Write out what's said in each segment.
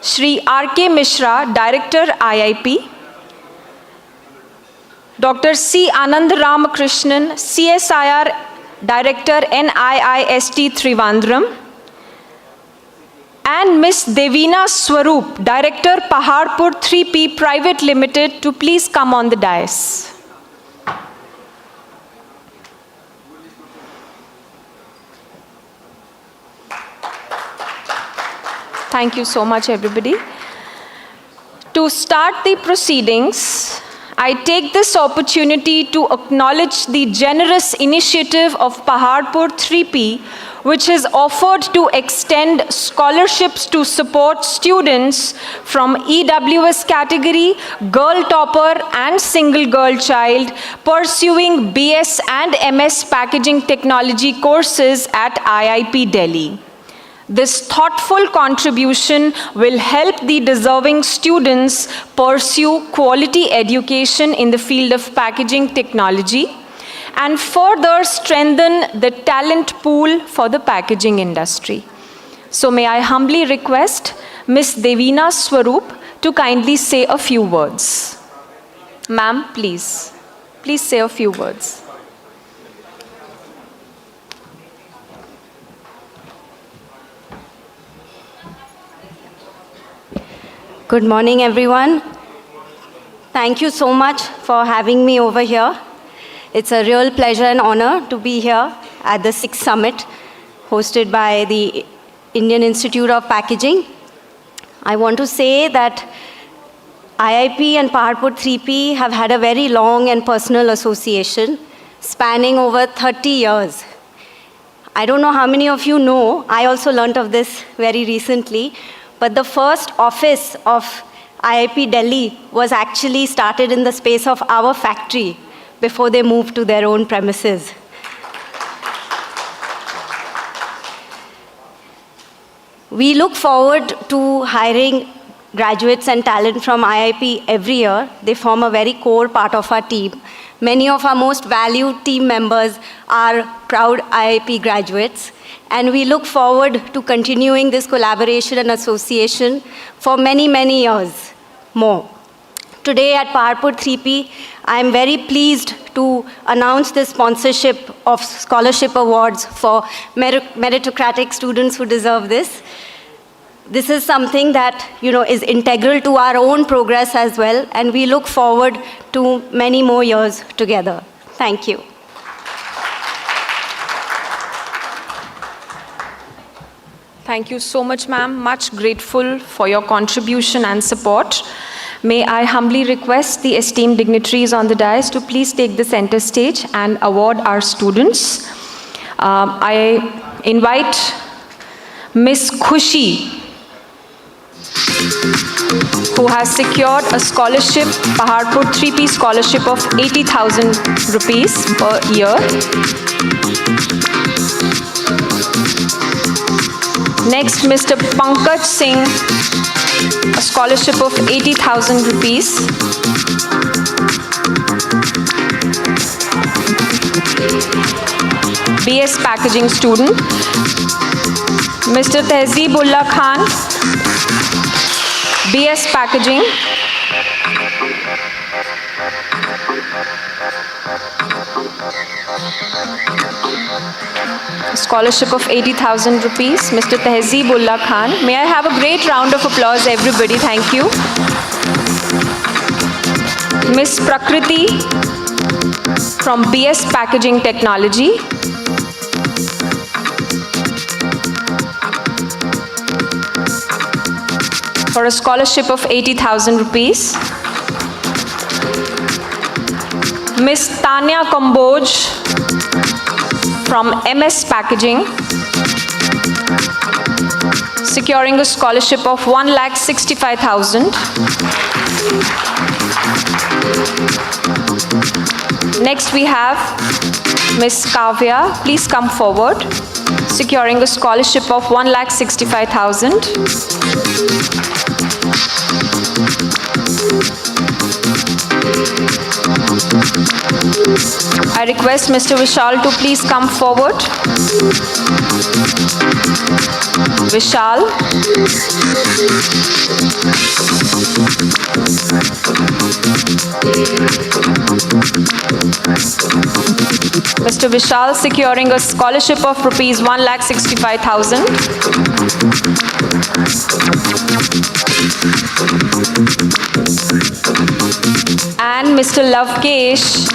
Shri R.K. Mishra, Director IIP, Dr. C. Anand Ramakrishnan, CSIR Director NIIST Trivandrum, and Ms. Devina Swaroop, Director Paharpur 3P Private Limited, to please come on the dais. Thank you so much, everybody. To start the proceedings, I take this opportunity to acknowledge the generous initiative of Paharpur 3P, which has offered to extend scholarships to support students from EWS category, girl topper and single girl child pursuing BS and MS packaging technology courses at IIP Delhi. This thoughtful contribution will help the deserving students pursue quality education in the field of packaging technology and further strengthen the talent pool for the packaging industry. So may I humbly request Ms. Devina Swaroop to kindly say a few words. Ma'am, please. Please say a few words. Good morning, everyone. Thank you so much for having me over here. It's a real pleasure and honor to be here at the 6th Summit hosted by the Indian Institute of Packaging. I want to say that IIP and Paharpur 3P have had a very long and personal association spanning over 30 years. I don't know how many of you know, I also learnt of this very recently, but the first office of IIP Delhi was actually started in the space of our factory before they moved to their own premises. We look forward to hiring graduates and talent from IIP every year. They form a very core part of our team. Many of our most valued team members are proud IIP graduates. And we look forward to continuing this collaboration and association for many, many years more. Today at Paharpur 3P, I am very pleased to announce the sponsorship of scholarship awards for meritocratic students who deserve this. This is something that is integral to our own progress as well, and we look forward to many more years together. Thank you. Thank you so much, ma'am. Much grateful for your contribution and support. May I humbly request the esteemed dignitaries on the dais to please take the center stage and award our students. I invite Ms. Khushi, who has secured a scholarship, Paharpur 3P scholarship of 80,000 rupees per year. Next, Mr. Pankaj Singh, a scholarship of 80,000 rupees. BS packaging student. Mr. Tehzeebullah Khan, BS packaging. Scholarship of 80,000 rupees, Mr. Tehzeebullah Khan. May I have a great round of applause, everybody. Thank you. Ms. Prakriti from BS Packaging Technology. For a scholarship of 80,000 rupees. Ms. Tanya Kamboj from MS Packaging, securing a scholarship of 1,65,000. Next we have Ms. Kavya. Please come forward, securing a scholarship of 1,65,000. I request Mr. Vishal to please come forward. Vishal. Mr. Vishal securing a scholarship of rupees 1,65,000. And Mr. Lavkesh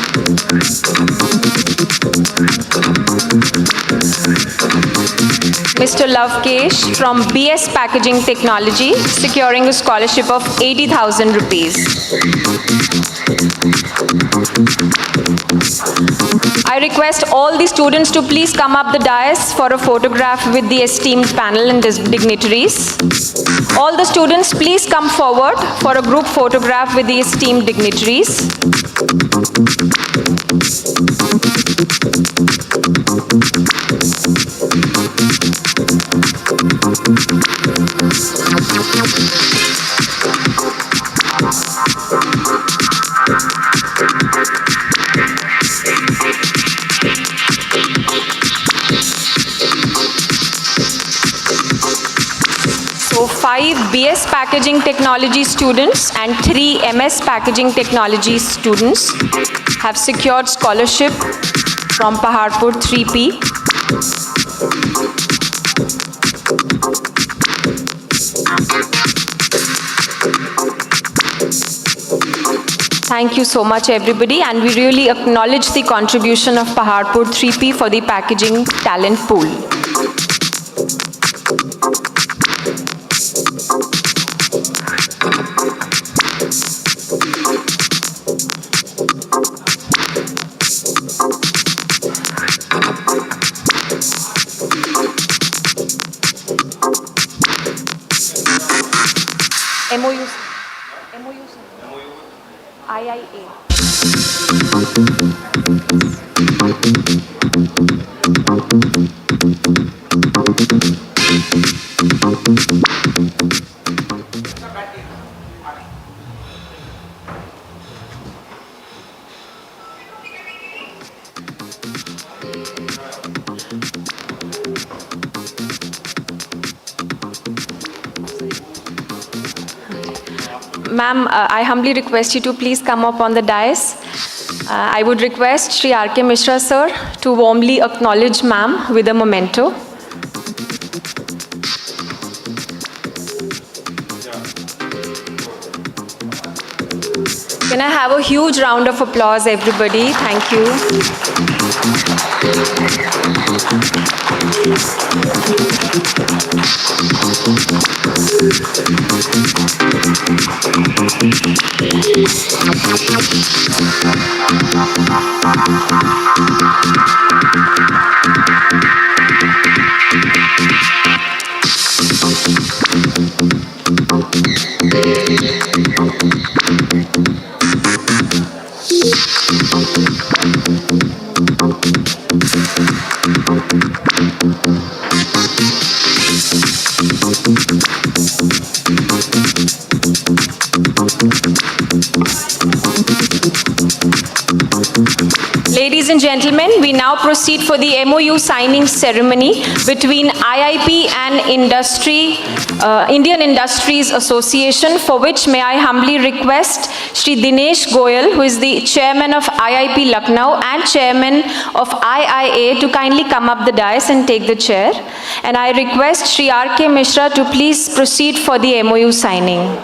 from BS Packaging Technology securing a scholarship of 80,000 rupees. I request all the students to please come up the dais for a photograph with the esteemed panel and dignitaries. All the students please come forward for a group photograph with the esteemed dignitaries. So 5 BS Packaging Technology students and 3 MS Packaging Technology students have secured scholarship from Paharpur 3P. Thank you so much, everybody, and we really acknowledge the contribution of Paharpur 3P for the packaging talent pool. MOUs. IIA. Ma'am, I humbly request you to please come up on the dais. I would request Shri R.K. Mishra sir to warmly acknowledge ma'am with a memento. Can I have a huge round of applause, everybody? Thank you. Ladies and gentlemen, we now proceed for the MOU signing ceremony between IIP and Indian Industries Association, for which may I humbly request Shri Dinesh Goyal, who is the chairman of IIP Lucknow and chairman of IIA, to kindly come up the dais and take the chair. And I request Shri R.K. Mishra to please proceed for the MOU signing.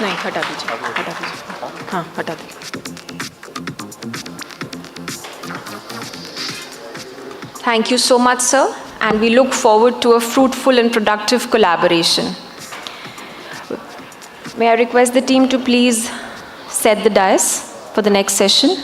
नहीं हटा दीजिए हाँ हटा दीजिए Thank you so much, sir, and we look forward to a fruitful and productive collaboration. May I request the team to please set the dais for the next session.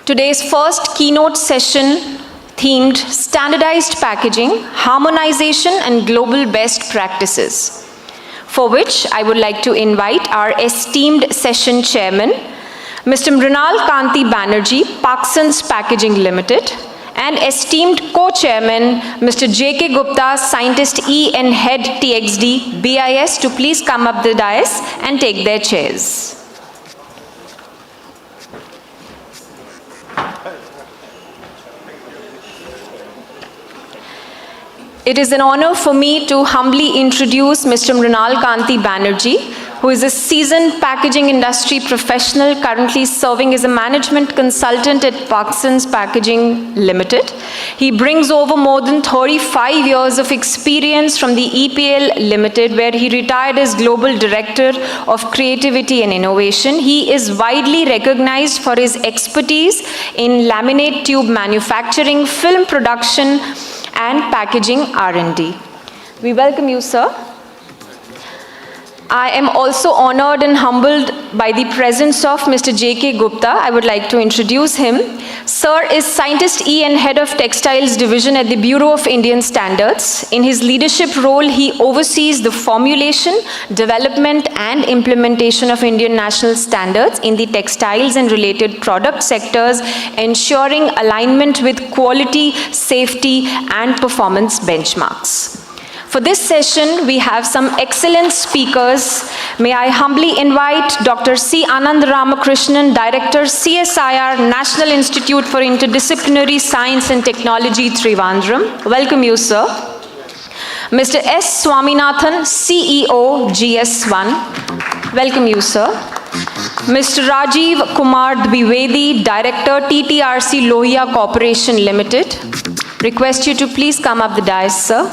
Today's first keynote session themed Standardized Packaging, Harmonization and Global Best Practices, for which I would like to invite our esteemed session chairman, Mr. Mrinal Kanti Banerjee, Parsons Packaging Limited, and esteemed co-chairman, Mr. J.K. Gupta, Scientist E and Head TXD, BIS, to please come up the dais and take their chairs. It is an honor for me to humbly introduce Mr. Mrinal Kanti Banerjee, who is a seasoned packaging industry professional currently serving as a management consultant at Parsons Packaging Limited. He brings over more than 35 years of experience from the EPL Limited, where he retired as Global Director of Creativity and Innovation. He is widely recognized for his expertise in laminate tube manufacturing, film production, and packaging R&D. We welcome you, sir. I am also honored and humbled by the presence of Mr. J.K. Gupta. I would like to introduce him. Sir is Scientist E and Head of Textiles Division at the Bureau of Indian Standards. In his leadership role, he oversees the formulation, development, and implementation of Indian national standards in the textiles and related product sectors, ensuring alignment with quality, safety, and performance benchmarks. For this session, we have some excellent speakers. May I humbly invite Dr. C. Anand Ramakrishnan, Director, CSIR, National Institute for Interdisciplinary Science and Technology, Trivandrum. Welcome you, sir. Mr. S. Swaminathan, CEO, GS1. Welcome you, sir. Mr. Rajiv Kumar Dwivedi, Director, TTRC Lohia Corporation Limited. Request you to please come up the dais, sir.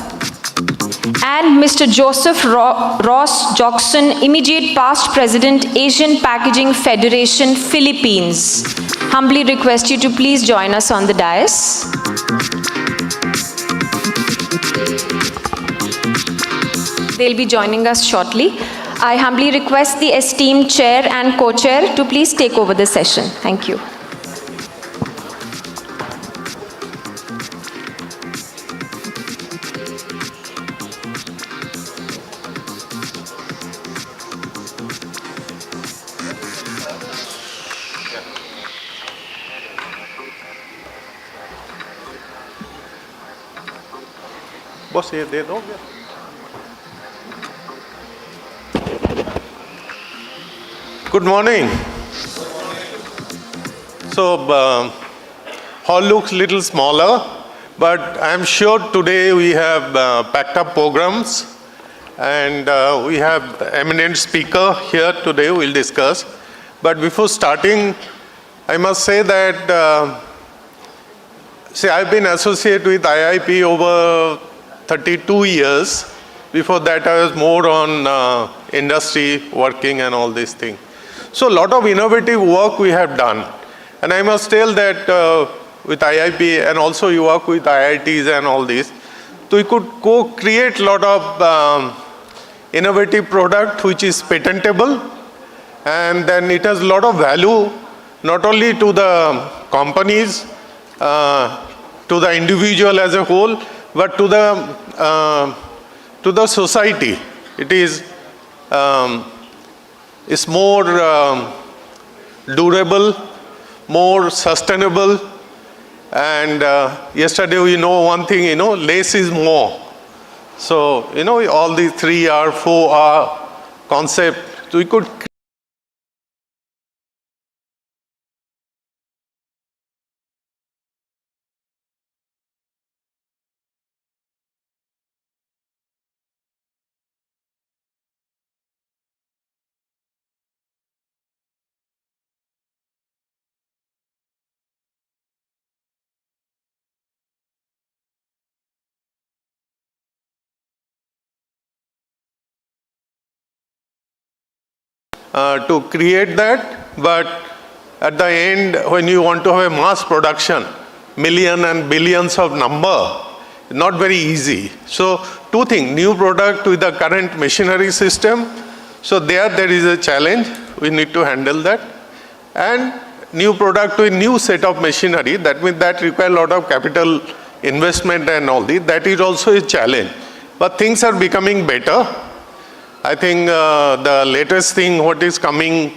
And Mr. Joseph Ross Jackson, immediate past President, Asian Packaging Federation, Philippines. Humbly request you to please join us on the dais. They'll be joining us shortly. I humbly request the esteemed chair and co-chair to please take over the session. Thank you. बस ये दे दोगे Good morning. So, hall looks little smaller, but I'm sure today we have packed up programs, and we have eminent speaker here today who will discuss. But before starting, I must say that I've been associated with IIP over 32 years. Before that, I was more on industry, working and all these things. So a lot of innovative work we have done. And I must tell that with IIP, and also you work with IITs and all this, so we could co-create a lot of innovative product which is patentable, and then it has a lot of value, not only to the companies, to the individual as a whole, but to the society. It is it's more durable, more sustainable, and yesterday we know one thing, less is more. So, all these 3R, 4R concept, we could to create that, but at the end, when you want to have a mass production, million and billions of number, not very easy. So two things, new product with the current machinery system. So there is a challenge. We need to handle that. And new product with new set of machinery. That means that require a lot of capital investment and all this. That is also a challenge. But things are becoming better. I think the latest thing, what is coming,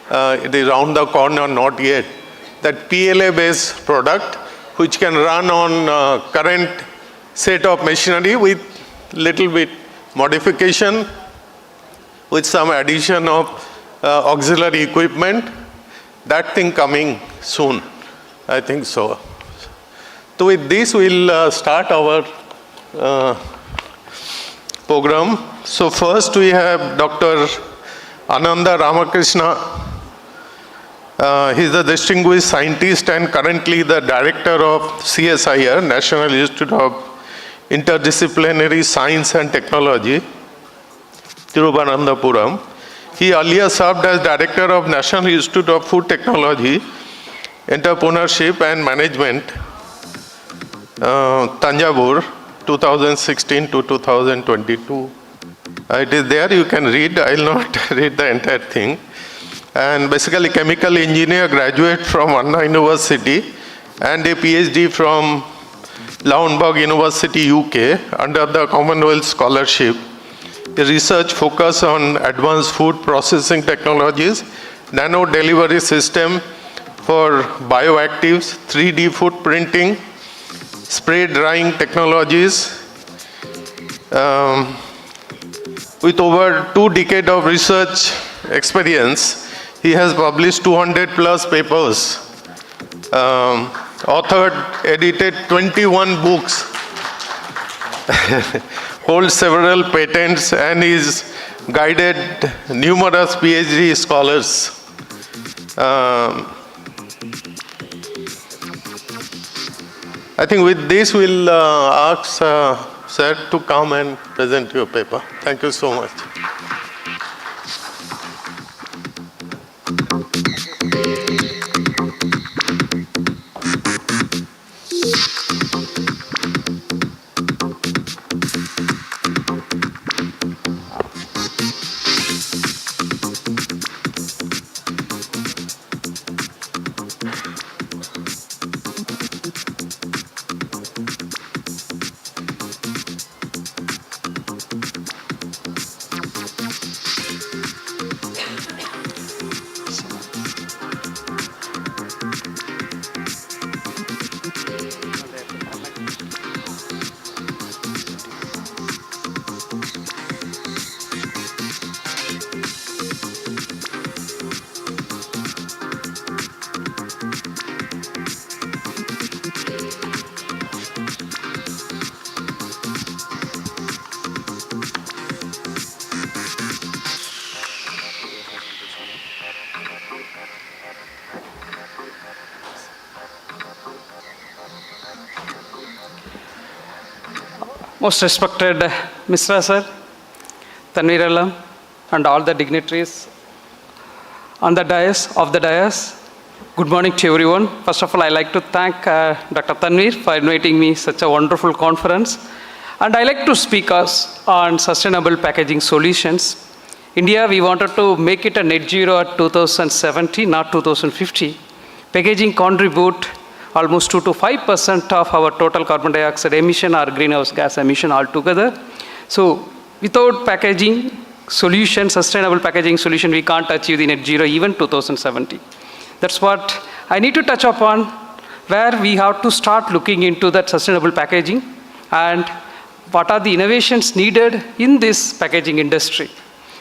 it is around the corner, not yet, that PLA-based product, which can run on current set of machinery with little bit modification, with some addition of auxiliary equipment. That thing coming soon, I think so. So with this, we'll start our program. So first we have Dr. Ananda Ramakrishna. He's a distinguished scientist and currently the director of CSIR, National Institute of Interdisciplinary Science and Technology, Thiruvananthapuram. He earlier served as director of National Institute of Food Technology, Entrepreneurship and Management, Tanjavur, 2016 to 2022. It is there, you can read. I will not read the entire thing. And basically chemical engineer, graduate from Anna University and a PhD from Lauenburg University, UK, under the Commonwealth Scholarship. The research focus on advanced food processing technologies, nano delivery system for bioactives, 3D food printing, spray drying technologies. With over 2 decades of research experience, he has published 200 plus papers, authored, edited 21 books, holds several patents, and is guided numerous PhD scholars. I think with this we'll ask sir to come and present your paper. Thank you so much. Most respected Mr. Sir, Tanveer Alam, and all the dignitaries on the dais, good morning to everyone. First of all, I'd like to thank Dr. Tanveer for inviting me such a wonderful conference. And I'd like to speak on sustainable packaging solutions. India, we wanted to make it a net zero at 2070, not 2050. Packaging contribute almost 2 to 5% of our total carbon dioxide emission or greenhouse gas emission altogether. So without packaging solution, sustainable packaging solution, we can't achieve the net zero even 2070. That's what I need to touch upon, where we have to start looking into that sustainable packaging and what are the innovations needed in this packaging industry.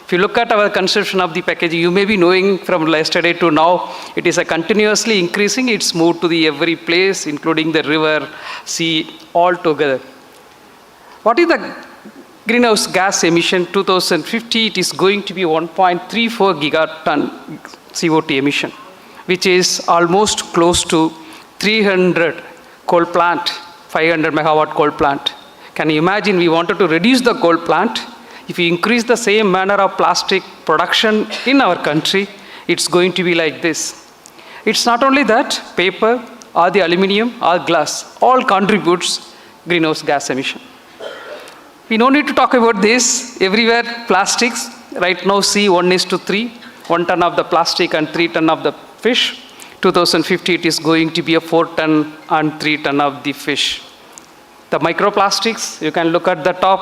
If you look at our conception of the packaging, you may be knowing from yesterday to now, it is a continuously increasing. It's moved to the every place, including the river, sea, all together. What is the greenhouse gas emission 2050? It is going to be 1.34 gigaton CO2 emission, which is almost close to 300 coal plant, 500 megawatt coal plant. Can you imagine we wanted to reduce the coal plant? If we increase the same manner of plastic production in our country, it's going to be like this. It's not only that, paper or the aluminum or glass all contributes greenhouse gas emission. We don't need to talk about this. Everywhere plastics, right now see 1:3, 1 ton of the plastic and 3 ton of the fish. 2050 it is going to be a 4 ton and 3 ton of the fish. The microplastics, you can look at the top,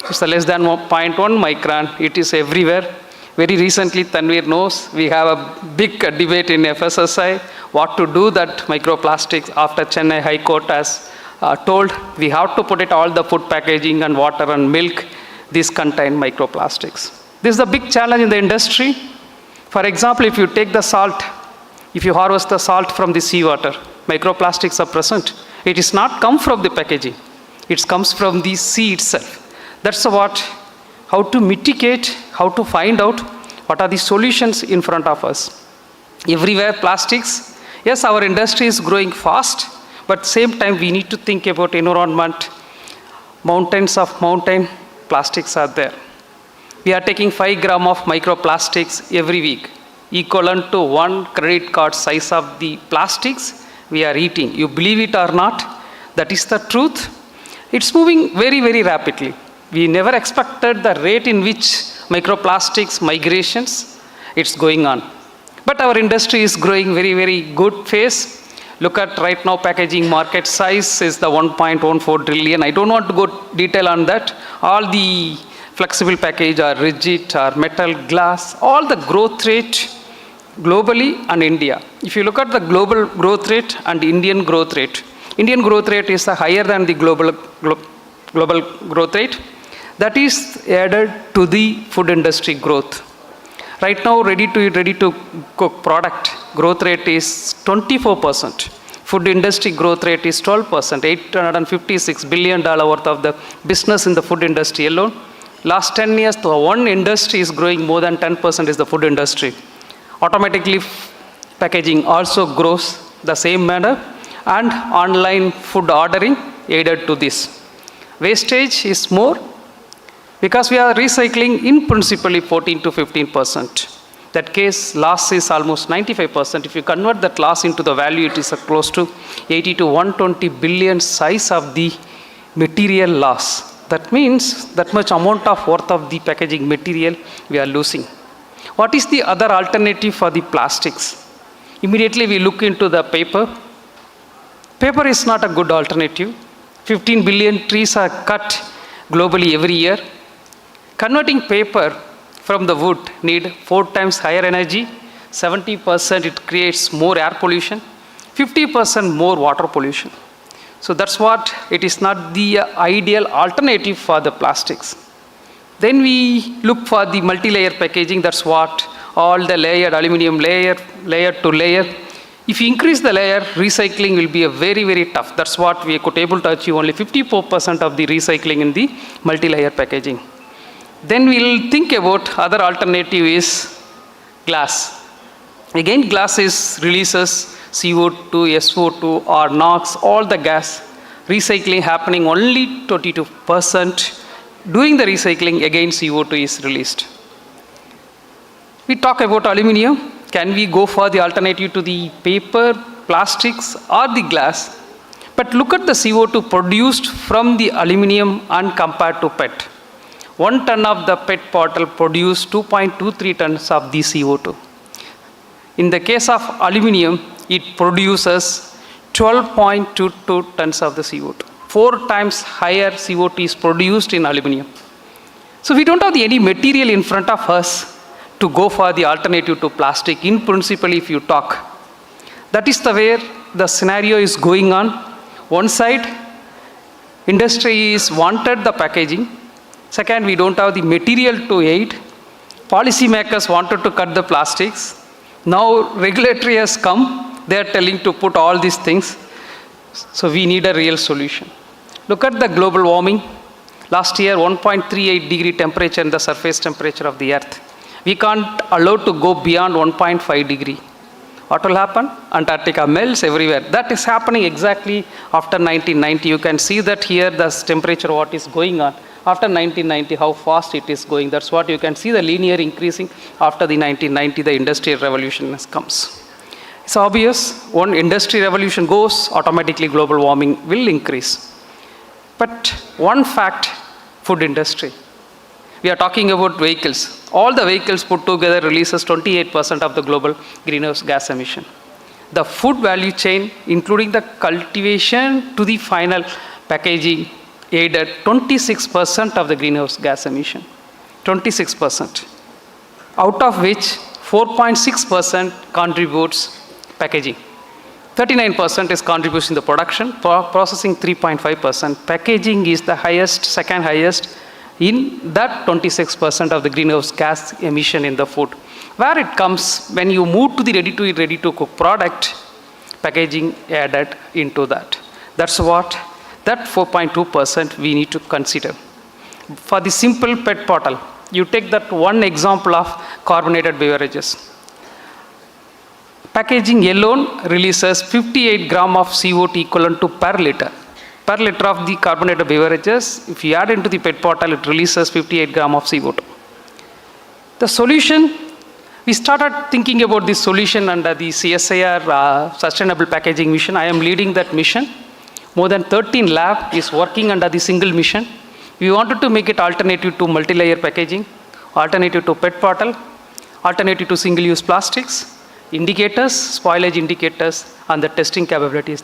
it's less than 0.1 micron. It is everywhere. Very recently, Tanveer knows, we have a big debate in FSSI what to do that microplastics after Chennai High Court has told we have to put it all the food packaging and water and milk, these contain microplastics. This is a big challenge in the industry. For example, if you take the salt, if you harvest the salt from the seawater, microplastics are present. It is not come from the packaging. It comes from the sea itself. That's what, how to mitigate, how to find out what are the solutions in front of us. Everywhere plastics. Yes, our industry is growing fast, but same time we need to think about environment. Mountains of mountain plastics are there. We are taking 5 grams of microplastics every week, equivalent to 1 credit card size of the plastics we are eating. You believe it or not, that is the truth. It's moving very, very rapidly. We never expected the rate in which microplastics migrations, it's going on. But our industry is growing very, very good phase. Look at right now packaging market size is the 1.14 trillion. I don't want to go detail on that. All the flexible package or rigid or metal, glass, all the growth rate globally and India. If you look at the global growth rate and Indian growth rate is higher than the global growth rate. That is added to the food industry growth. Right now, ready to cook product growth rate is 24%. Food industry growth rate is 12%. $856 billion worth of the business in the food industry alone. Last 10 years, the one industry is growing more than 10% is the food industry. Automatically, packaging also grows the same manner, and online food ordering aided to this. Wastage is more because we are recycling in principally 14 to 15%. That case, loss is almost 95%. If you convert that loss into the value, it is close to 80 to 120 billion size of the material loss. That means that much amount of worth of the packaging material we are losing. What is the other alternative for the plastics? Immediately we look into the paper. Paper is not a good alternative. 15 billion trees are cut globally every year. Converting paper from the wood need 4 times higher energy. 70% it creates more air pollution. 50% more water pollution. So that's what it is not the ideal alternative for the plastics. Then we look for the multi-layer packaging. That's what all the layered aluminum layer to layer. If you increase the layer, recycling will be a very, very tough. That's what we could able to achieve only 54% of the recycling in the multi-layer packaging. Then we'll think about other alternative is glass. Again, glass releases CO2, SO2 or NOx, all the gas. Recycling happening only 22%. Doing the recycling, again CO2 is released. We talk about aluminum. Can we go for the alternative to the paper, plastics or the glass? But look at the CO2 produced from the aluminum and compared to PET. 1 ton of the PET bottle produced 2.23 tons of the CO2. In the case of aluminum, it produces 12.22 tons of the CO2. 4 times higher CO2 is produced in aluminum. So we don't have any material in front of us to go for the alternative to plastic. In principle, if you talk, that is the way the scenario is going on. One side, industry is wanted the packaging. Second, we don't have the material to aid. Policymakers wanted to cut the plastics. Now regulatory has come. They are telling to put all these things. So we need a real solution. Look at the global warming. Last year, 1.38 degree temperature in the surface temperature of the earth. We can't allow to go beyond 1.5 degree. What will happen? Antarctica melts everywhere. That is happening exactly after 1990. You can see that here the temperature what is going on. after 1990, how fast it is going. That's what you can see, the linear increasing after the 1990, the industrial revolution comes. It's obvious, one industry revolution goes, automatically global warming will increase. But one fact, food industry. We are talking about vehicles. All the vehicles put together releases 28% of the global greenhouse gas emission. The food value chain, including the cultivation to the final packaging, aided 26% of the greenhouse gas emission. 26%. Out of which 4.6% contributes packaging. 39% is contribution to production, processing 3.5%. Packaging is the highest, second highest in that 26% of the greenhouse gas emission in the food. Where it comes, when you move to the ready-to-eat, ready-to-cook product, packaging added into that. That's what, that 4.2% we need to consider. For the simple PET bottle, you take that one example of carbonated beverages. Packaging alone releases 58 gram of CO2 equivalent to per liter. Per liter of the carbonated beverages, if you add into the PET bottle, it releases 58 gram of CO2. The solution, we started thinking about this solution under the CSIR Sustainable Packaging Mission. I am leading that mission. More than 13 labs is working under the single mission. We wanted to make it alternative to multi-layer packaging, alternative to PET bottle, alternative to single-use plastics, indicators, spoilage indicators, and the testing capabilities.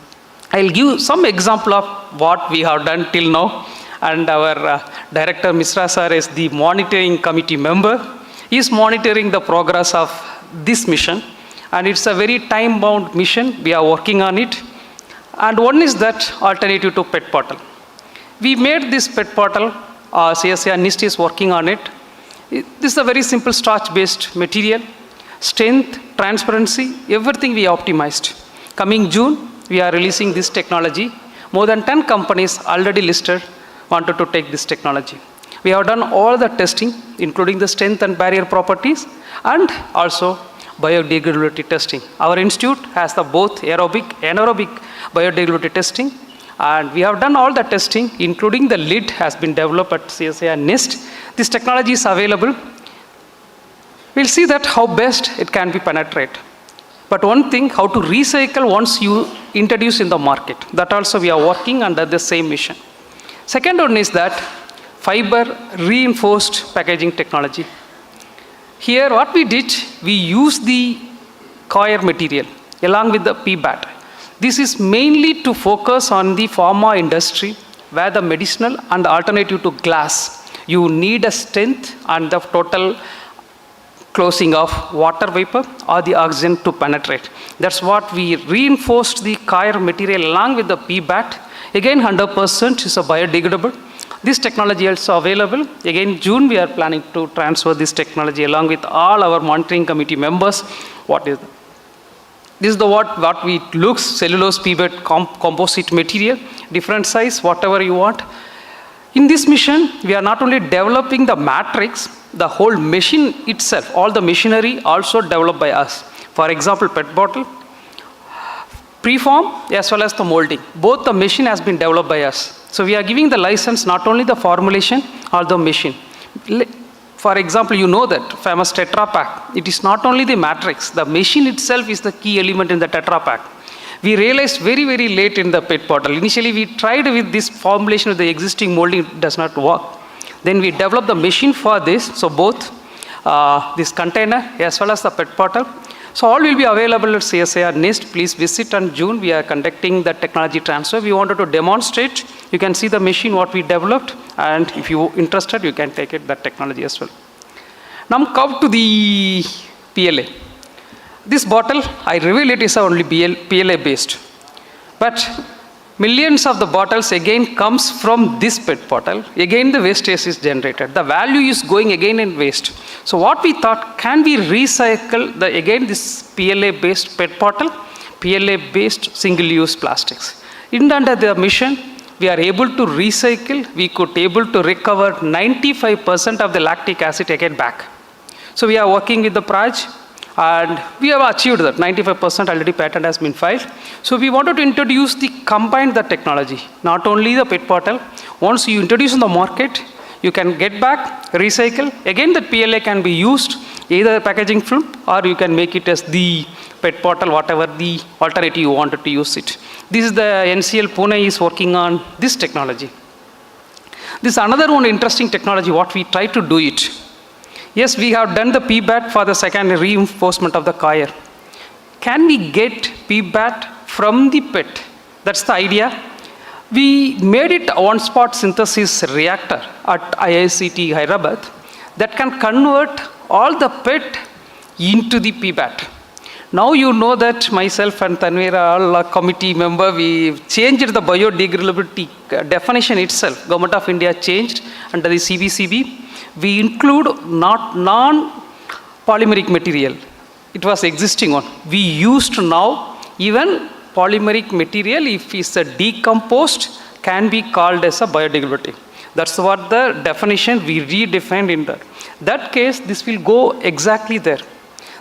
I'll give some example of what we have done till now. And our director, Mishra sir, is the monitoring committee member. He is monitoring the progress of this mission. And it's a very time-bound mission. We are working on it. And one is that alternative to PET bottle. We made this PET bottle, CSIR NIST is working on it. This is a very simple starch-based material. Strength, transparency, everything we optimized. Coming June, we are releasing this technology. More than 10 companies already listed wanted to take this technology. We have done all the testing, including the strength and barrier properties, and also biodegradability testing. Our institute has the both aerobic and anaerobic biodegradability testing, and we have done all the testing, including the lid has been developed at CSIR NIST. This technology is available. We'll see that how best it can be penetrated. But one thing, how to recycle once you introduce in the market. That also we are working under the same mission. Second one is that fiber reinforced packaging technology. Here what we did, we used the coir material along with the PBAT. This is mainly to focus on the pharma industry where the medicinal and the alternative to glass, you need a strength and the total closing of water vapor or the oxygen to penetrate. That's what we reinforced the coir material along with the PBAT. Again, 100% is a biodegradable. This technology is also available. Again, June we are planning to transfer this technology along with all our monitoring committee members. What is that? This is the what we looks, cellulose PBAT composite material, different size, whatever you want. In this mission, we are not only developing the matrix, the whole machine itself, all the machinery also developed by us. For example, PET bottle, preform as well as the molding. Both the machine has been developed by us. So we are giving the license, not only the formulation or the machine. For example, you know that famous Tetra Pak. It is not only the matrix, the machine itself is the key element in the Tetra Pak. We realized very, very late in the PET bottle. Initially, we tried with this formulation of the existing molding, it does not work. Then we developed the machine for this. So both this container as well as the PET bottle. So all will be available at CSIR NIST. Please visit on June. We are conducting the technology transfer. We wanted to demonstrate. You can see the machine, what we developed. And if you're interested, you can take it, that technology as well. Now come to the PLA. This bottle, I reveal it is only PLA based. But millions of the bottles again comes from this PET bottle. Again the wastage is generated. The value is going again in waste. So what we thought, can we recycle again this PLA based PET bottle, PLA based single use plastics. Under the mission, we are able to recycle, we could able to recover 95% of the lactic acid again back. So we are working with the Praj. And we have achieved that, 95% already patent has been filed. So we wanted to introduce combine the technology, not only the PET bottle. Once you introduce in the market, you can get back, recycle. Again, that PLA can be used either packaging film or you can make it as the PET bottle, whatever the alternative you wanted to use it. This is the NCL Pune is working on this technology. This is another one interesting technology, what we try to do it. Yes, we have done the PBAT for the second reinforcement of the coir. Can we get PBAT from the PET? That's the idea. We made it a one-spot synthesis reactor at ISPI Hyderabad that can convert all the PET into the PBAT. Now you know that myself and Tanvira, all a committee member, we changed the biodegradability definition itself. Government of India changed under the CBCB. We include not non-polymeric material. It was existing one. We used now even polymeric material, if it's a decomposed, can be called as a biodegradability. That's what the definition we redefined in that. That case, this will go exactly there.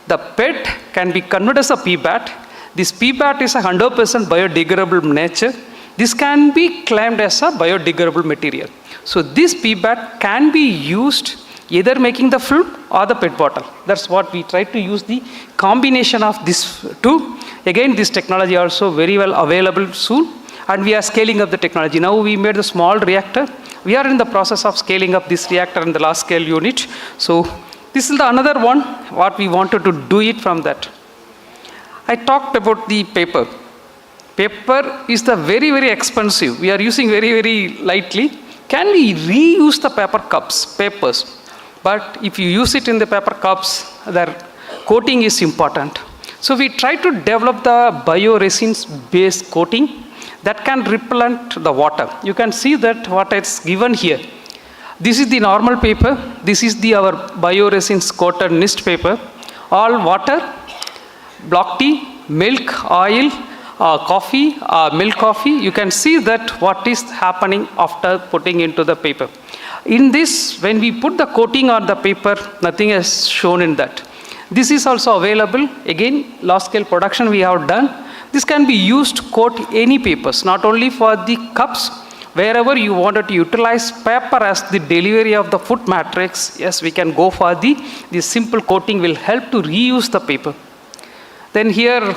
The PET can be converted as a PBAT. This PBAT is a 100% biodegradable nature. This can be claimed as a biodegradable material. So this PBAT can be used either making the film or the PET bottle. That's what we try to use, the combination of these two. Again, this technology also very well available soon, and we are scaling up the technology. Now we made the small reactor. We are in the process of scaling up this reactor in the large scale unit. So this is the another one, what we wanted to do it from that. I talked about the paper. Paper is the very, very expensive. We are using very, very lightly. Can we reuse the paper cups, papers? But if you use it in the paper cups, the coating is important. So we try to develop the bioresins based coating that can repellent the water. You can see that what it's given here. This is the normal paper. This is our bioresins coated NIST paper. All water, black tea, milk, oil, coffee, milk coffee. You can see that what is happening after putting into the paper. In this, when we put the coating on the paper, nothing is shown in that. This is also available. Again, large scale production we have done. This can be used to coat any papers, not only for the cups. Wherever you wanted to utilize paper as the delivery of the food matrix, yes, we can go for the simple coating will help to reuse the paper. Then here,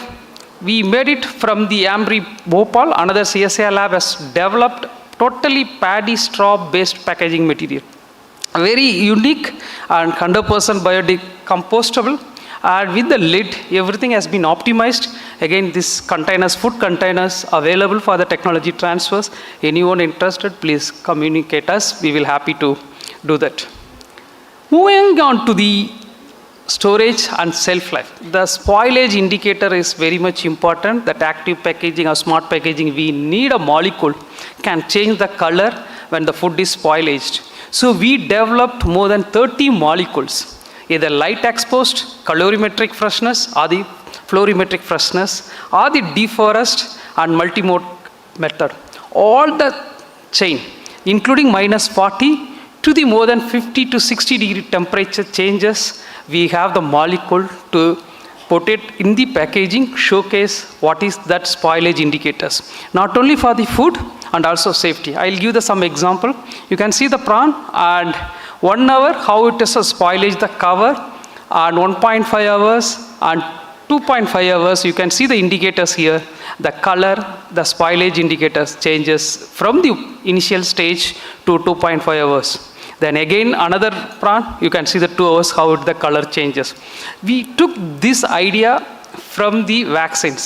we made it from the Ambri Bhopal. Another CSI lab has developed totally paddy straw based packaging material. Very unique and 100% biodecompostable. And with the lid, everything has been optimized. Again, this containers, food containers available for the technology transfers. Anyone interested, please communicate us. We will happy to do that. Moving on to the storage and shelf life. The spoilage indicator is very much important. That active packaging or smart packaging, we need a molecule can change the color when the food is spoilaged. So we developed more than 30 molecules, either light exposed, colorimetric freshness, or the fluorimetric freshness, or the deforest and multimode method. All the chain, including -40 to the more than 50 to 60 degree temperature changes, we have the molecule to put it in the packaging, showcase what is that spoilage indicators. Not only for the food and also safety. I'll give some example. You can see the prawn and 1 hour, how it is a spoilage, the cover, and 1.5 hours and 2.5 hours, you can see the indicators here. The color, the spoilage indicators changes from the initial stage to 2.5 hours. Then again, another prawn, you can see the 2 hours, how the color changes. We took this idea from the vaccines.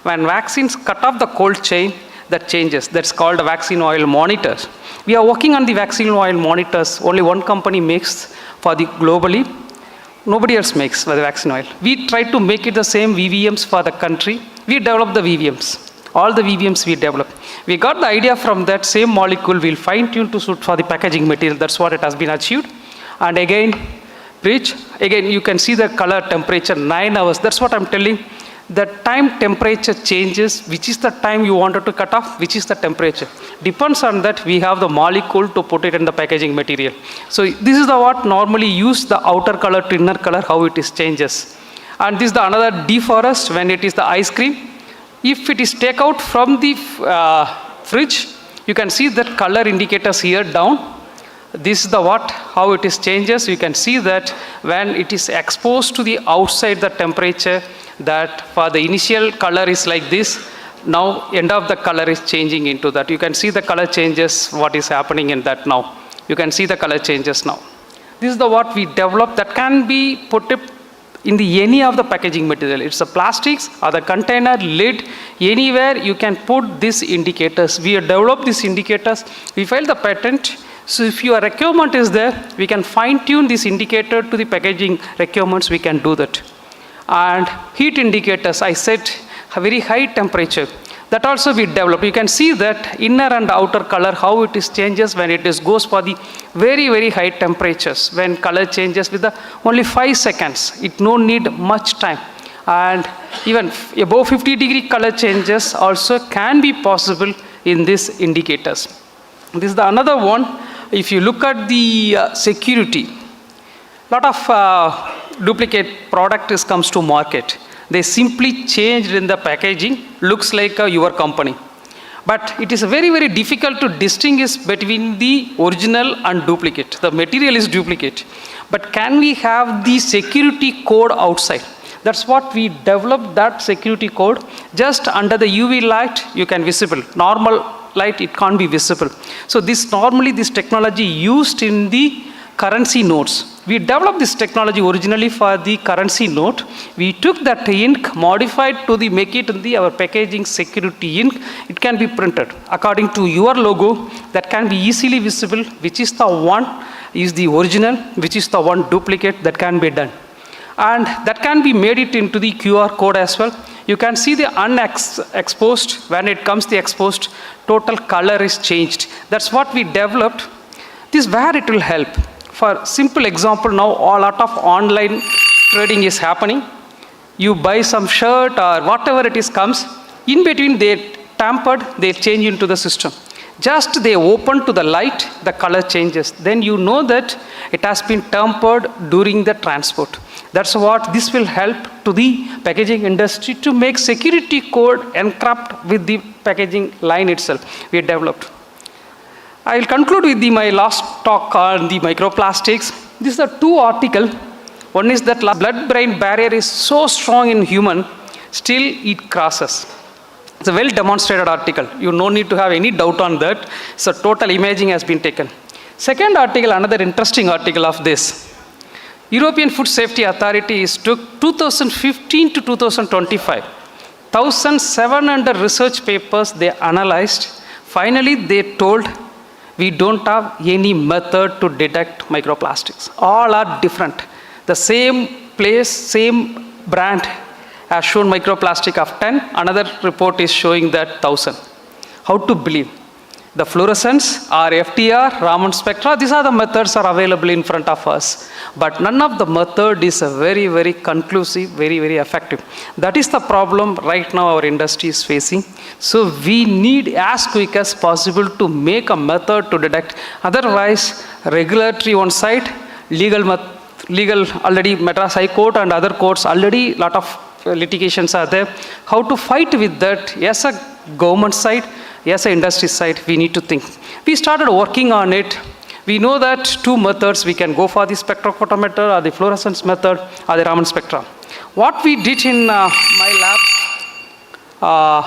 When vaccines cut off the cold chain, that changes. That's called a vaccine oil monitors. We are working on the vaccine oil monitors. Only one company makes for the globally. Nobody else makes for the vaccine oil. We try to make it the same VVMs for the country. We develop the VVMs. All the VVMs we develop. We got the idea from that same molecule. We'll fine tune to suit for the packaging material. That's what it has been achieved. And again, you can see the color temperature 9 hours. That's what I'm telling. The time temperature changes, which is the time you wanted to cut off, which is the temperature. Depends on that, we have the molecule to put it in the packaging material. So this is the what normally use the outer color to inner color, how it is changes. And this is the another deforest when it is the ice cream. If it is take out from the fridge, you can see that color indicators here down. This is the how it is changes. You can see that when it is exposed to the outside the temperature, that for the initial color is like this, now end of the color is changing into that. You can see the color changes, what is happening in that now. You can see the color changes now. This is the what we developed that can be put up in the any of the packaging material. It's the plastics or the container, lid, anywhere you can put these indicators. We have developed these indicators. We filed the patent. So if your requirement is there, we can fine tune this indicator to the packaging requirements, we can do that. And heat indicators, I set a very high temperature. That also we develop. You can see that inner and outer color, how it is changes when it is goes for the very, very high temperatures. When color changes with the only 5 seconds, it no need much time. And even above 50-degree color changes also can be possible in these indicators. This is the another one. If you look at the security, lot of duplicate product comes to market. They simply changed in the packaging, looks like your company. But it is very, very difficult to distinguish between the original and duplicate. The material is duplicate. But can we have the security code outside? That's what we developed, that security code. Just under the UV light, you can visible. Normal light, it can't be visible. So normally this technology used in the currency notes. We developed this technology originally for the currency note. We took that ink, modified to make it in our packaging security ink. It can be printed according to your logo. That can be easily visible, which is the one is the original, which is the one duplicate that can be done. And that can be made it into the QR code as well. You can see the unexposed. When it comes the exposed, total color is changed. That's what we developed. This is where it will help. For simple example, now a lot of online trading is happening. You buy some shirt or whatever it is comes, in between they tampered, they change into the system. Just they open to the light, the color changes. Then you know that it has been tampered during the transport. That's what this will help to the packaging industry to make security code encrypt with the packaging line itself we developed. I will conclude with my last talk on the microplastics. These are two articles. One is that blood-brain barrier is so strong in human, still it crosses. It's a well demonstrated article. You no need to have any doubt on that. So total imaging has been taken. Second article, another interesting article of this. European Food Safety Authority took 2015 to 2025. 1,700 research papers they analyzed. Finally, they told we don't have any method to detect microplastics. All are different. The same place, same brand has shown microplastic of 10. Another report is showing that 1,000. How to believe? The fluorescence or FTR, Raman spectra, these are the methods are available in front of us. But none of the method is very, very conclusive, very, very effective. That is the problem right now our industry is facing. So we need as quick as possible to make a method to detect. Otherwise, regulatory on side, legal already Madras High Court and other courts already lot of litigations are there. How to fight with that? Yes, a government side. Yes, an industry side, we need to think. We started working on it. We know that two methods, we can go for the spectrophotometer or the fluorescence method or the Raman spectra. What we did in my lab,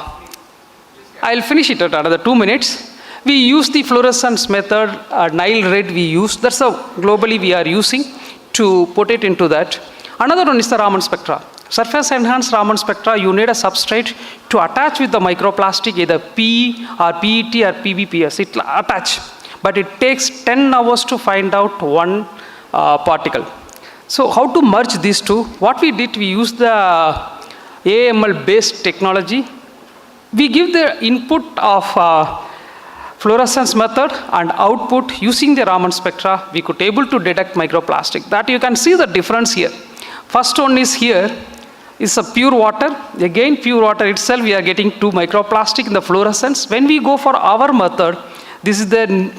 I'll finish it at another 2 minutes. We use the fluorescence method, Nile red we use. That's how globally we are using to put it into that. Another one is the Raman spectra. Surface enhanced Raman spectra, you need a substrate to attach with the microplastic, either PE or PET or PBPS. It will attach, but it takes 10 hours to find out one particle. So how to merge these two? What we did, we used the AML based technology. We give the input of fluorescence method and output using the Raman spectra, we could able to detect microplastic. That you can see the difference here. First one is here. Is a pure water. Again, pure water itself, we are getting 2 microplastic in the fluorescence. When we go for our method, this is the,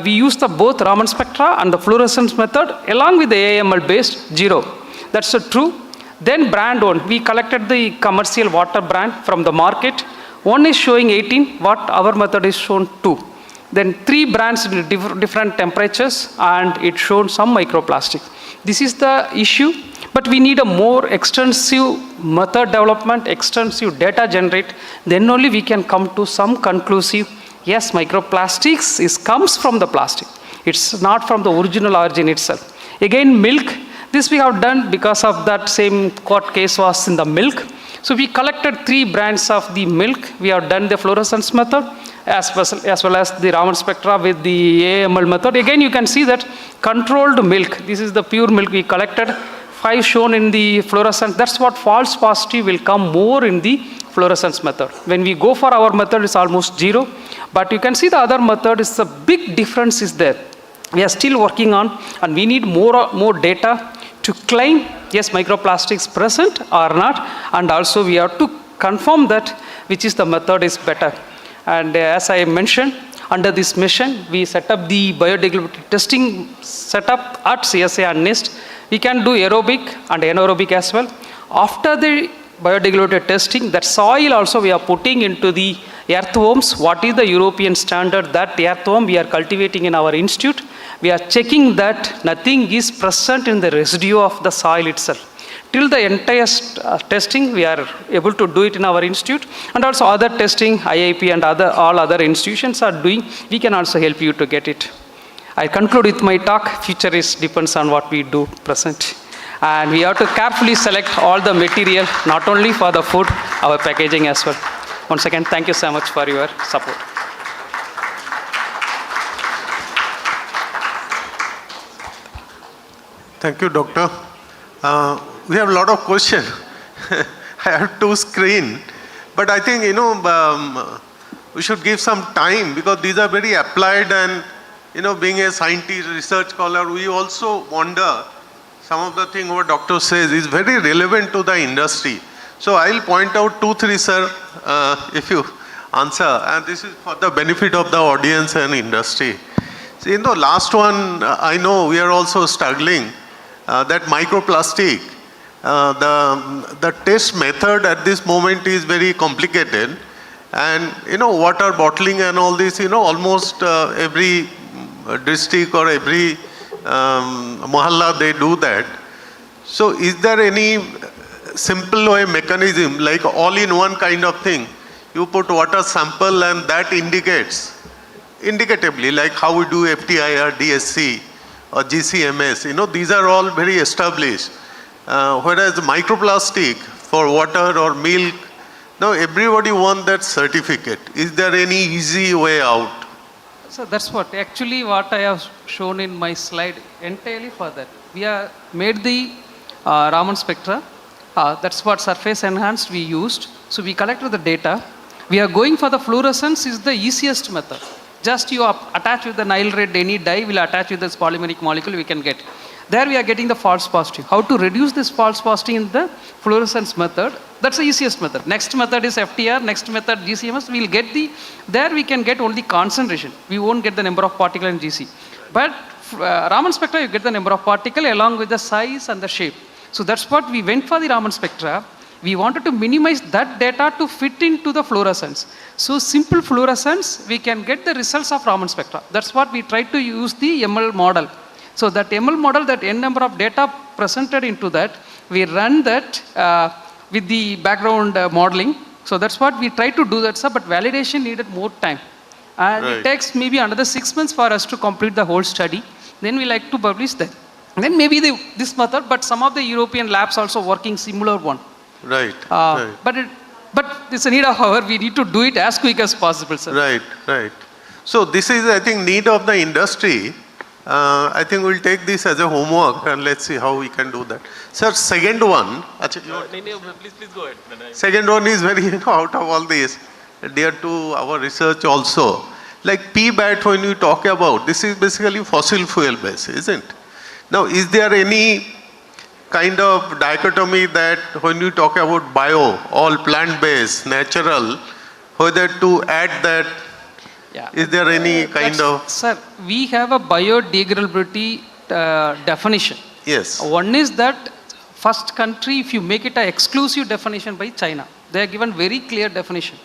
we use the both Raman spectra and the fluorescence method along with the AML based 0. That's true. Then brand one, we collected the commercial water brand from the market. One is showing 18, what our method is shown 2. Then 3 brands in different temperatures, and it showed some microplastic. This is the issue, but we need a more extensive method development, extensive data generate, then only we can come to some conclusive, yes, microplastics comes from the plastic. It's not from the original origin itself. Again, milk, this we have done because of that same court case was in the milk. So we collected 3 brands of the milk. We have done the fluorescence method as well as the Raman spectra with the AML method. Again, you can see that controlled milk. This is the pure milk we collected. 5 shown in the fluorescence. That's what false positive will come more in the fluorescence method. When we go for our method, it's almost 0. But you can see the other method is a big difference is there. We are still working on, and we need more data to claim, yes, microplastics present or not, and also we have to confirm that which is the method is better. And as I mentioned, under this mission, we set up the biodegradability testing setup at CSA and NIST. We can do aerobic and anaerobic as well. After the biodegradability testing, that soil also we are putting into the earthworms. What is the European standard? That earthworm we are cultivating in our institute. We are checking that nothing is present in the residue of the soil itself. Till the entire testing, we are able to do it in our institute, and also other testing, IIP and all other institutions are doing. We can also help you to get it. I conclude with my talk. Future depends on what we do present. And we have to carefully select all the material, not only for the food, our packaging as well. Once again, thank you so much for your support. Thank you, Doctor. We have a lot of questions. I have 2 screens, but I think, we should give some time because these are very applied, and, being a scientist, research scholar, we also wonder some of the things what doctor says is very relevant to the industry. So I'll point out 2, 3, sir, if you answer, and this is for the benefit of the audience and industry. See, last one, I know we are also struggling. That microplastic, the test method at this moment is very complicated, and water bottling and all this, almost every district or every mohalla they do that. So is there any simple way mechanism like all-in-one kind of thing? You put water sample and that indicatively, like how we do FTI or DSC or GCMS, these are all very established. Whereas microplastic for water or milk, now everybody wants that certificate. Is there any easy way out? So that's what I have shown in my slide entirely for that. We have made the Raman spectra. That's what surface enhanced we used. So we collected the data. We are going for the fluorescence is the easiest method. Just you attach with the Nile red, any dye will attach with this polymeric molecule we can get. There we are getting the false positive. How to reduce this false positive in the fluorescence method? That's the easiest method. Next method is FTR, next method GCMS. We'll get there we can get only concentration. We won't get the number of particle in GC. But Raman spectra, you get the number of particle along with the size and the shape. So that's what we went for the Raman spectra. We wanted to minimize that data to fit into the fluorescence. So simple fluorescence, we can get the results of Raman spectra. That's what we tried to use the ML model. So that ML model, that n number of data presented into that, we run that with the background modeling. So that's what we tried to do that, sir, but validation needed more time. And it takes maybe another 6 months for us to complete the whole study. Then we like to publish that. And then maybe this method, but some of the European labs also working similar one. Right. But it's a need of hour. We need to do it as quick as possible, sir. Right. So this is, I think, need of the industry. I think we'll take this as a homework and let's see how we can do that. Sir, second one. Please go ahead. Second one is very out of all this, dear to our research also. Like PBAT, when you talk about, this is basically fossil fuel based, isn't it? Now, is there any kind of dichotomy that when you talk about bio, all plant-based, natural, whether to add that, is there any kind of... Sir, we have a biodegradability definition. Yes. One is that first country, if you make it an exclusive definition by China, they are given very clear definition.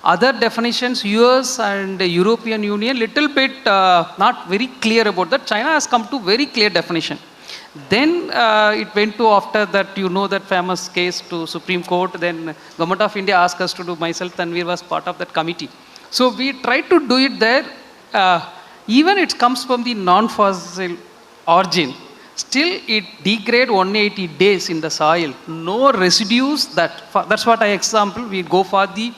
Other definitions, US and the European Union, little bit not very clear about that. China has come to very clear definition. Then it went to, after that, you know, that famous case to Supreme Court. Then Government of India asked us to do, myself, Tanvir was part of that committee. So we tried to do it there. Even it comes from the non-fossil origin, still it degrade 180 days in the soil. No residues. That's what I example. We go for the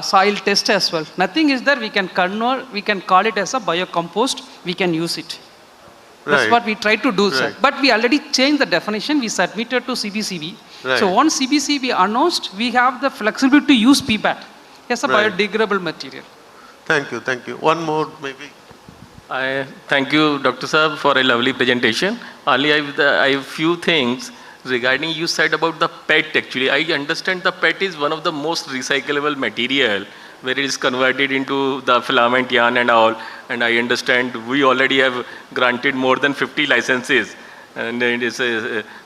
soil test as well. Nothing is there. We can convert. We can call it as a biocompost. We can use it. That's what we try to do, sir. But we already changed the definition. We submitted to CBCB. So once CBCB announced, we have the flexibility to use PBAT as a biodegradable material. Thank you, thank you. One more, maybe. I thank you, Dr. Saab, for a lovely presentation. Only I have few things regarding you said about the PET. Actually, I understand the PET is one of the most recyclable material, where it is converted into the filament yarn and all. And I understand we already have granted more than 50 licenses. And it is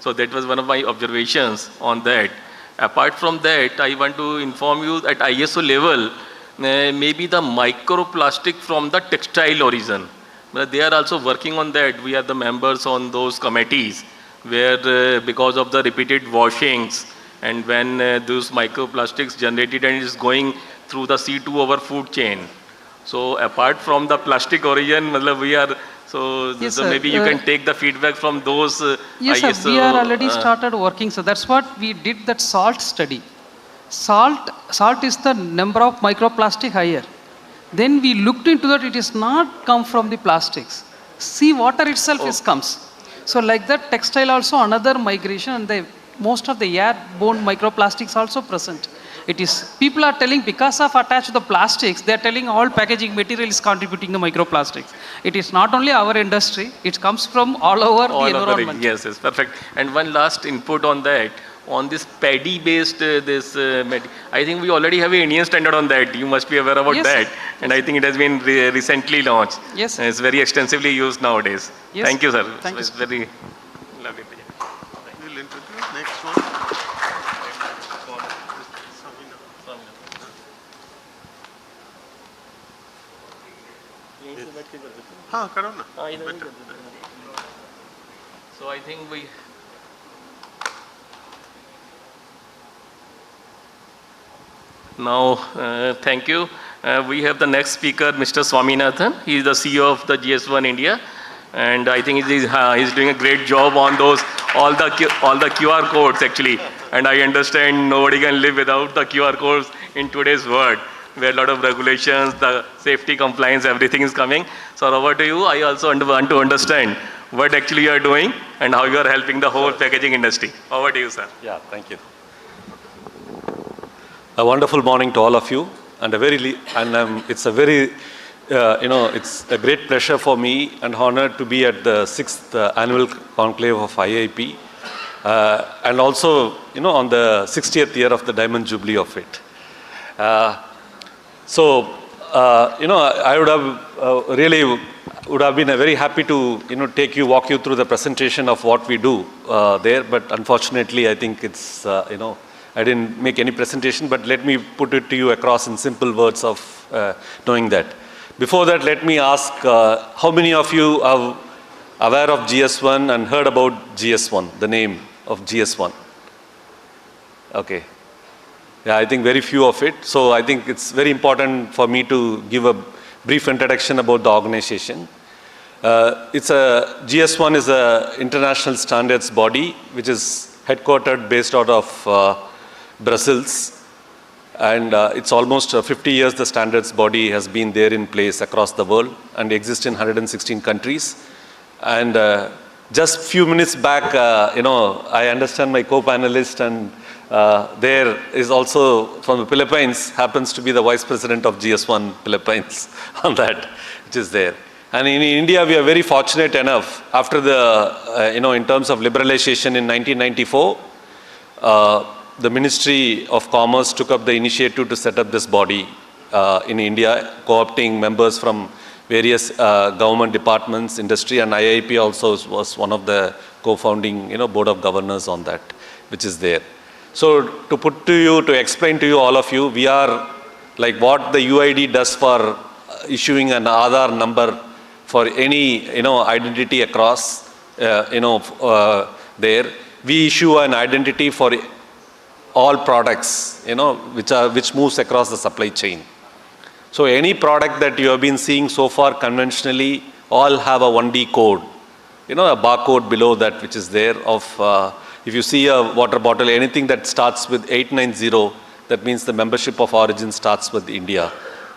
so that was one of my observations on that. Apart from that, I want to inform you at ISO level, maybe the microplastic from the textile origin. But they are also working on that. We are the members on those committees where because of the repeated washings and when those microplastics generated and it is going through the C2 our food chain. So apart from the plastic origin, we are, so maybe you can take the feedback from those yes, ISO. Sir, we are already started working. So that's what we did, that salt study. Salt is the number of microplastic higher. Then we looked into that, it is not come from the plastics. Sea water itself comes. So like that, textile also another migration, and most of the airborne microplastics also present. It is, people are telling because of attached to the plastics, they are telling all packaging material is contributing the microplastics. It is not only our industry, it comes from all over the environment. Yes, perfect. And one last input on that. On this paddy-based, I think we already have an Indian standard on that. You must be aware about that. And I think it has been recently launched. Yes. It's very extensively used nowadays. Yes. Thank you, sir. Thank it's you. very lovely. We'll introduce next one. हाँ करो ना. So I think we. Now, thank you. We have the next speaker, Mr. Swaminathan. He is the CEO of the GS1 India, and I think he's doing a great job on those all the QR codes actually. And I understand nobody can live without the QR codes in today's world, where a lot of regulations, the safety compliance, everything is coming. So over to you. I also want to understand what actually you are doing and how you are helping the whole packaging industry. Over to you, sir. Yeah, thank you. A wonderful morning to all of you, and it's a very, it's a great pleasure for me and honor to be at the 6th annual conclave of IIP, and also, on the 60th year of the Diamond Jubilee of it. I would have would have been very happy to, walk you through the presentation of what we do there, but unfortunately, I think it's, I didn't make any presentation, but let me put it to you across in simple words of knowing that. Before that, let me ask, how many of you are aware of GS1 and heard about GS1, the name of GS1? Okay. Yeah, I think very few of it. So I think it's very important for me to give a brief introduction about the organization. GS1 is an international standards body, which is headquartered based out of Brussels, and it's almost 50 years the standards body has been there in place across the world and exists in 116 countries. And just few minutes back, I understand my co-panelist and there is also from the Philippines, happens to be the Vice President of GS1 Philippines on that, which is there. And in India, we are very fortunate enough, after the, in terms of liberalization in 1994, the Ministry of Commerce took up the initiative to set up this body in India, co-opting members from various government departments, industry, and IIP also was one of the co-founding, board of governors on that, which is there. So to explain to you, all of you, we are like what the UID does for issuing an Aadhaar number for any, identity across, there. We issue an identity for all products, which moves across the supply chain. So any product that you have been seeing so far conventionally all have a 1D code, a barcode below that which is there of, if you see a water bottle, anything that starts with 890, that means the membership of origin starts with India.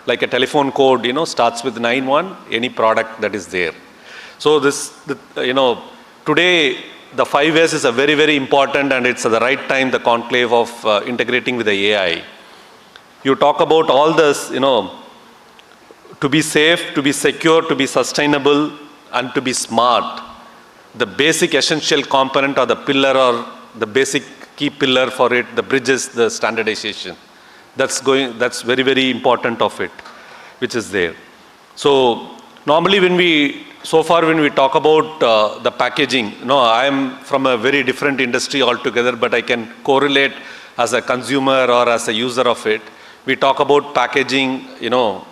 Like a telephone code, starts with 91, any product that is there. So today the 5S is a very, very important, and it's at the right time, the conclave of integrating with the AI. You talk about all this, to be safe, to be secure, to be sustainable, and to be smart. The basic essential component or the pillar or the basic key pillar for it, the bridge is the standardization. That's very, very important of it, which is there. So normally when we talk about the packaging, I am from a very different industry altogether, but I can correlate as a consumer or as a user of it. We talk about packaging,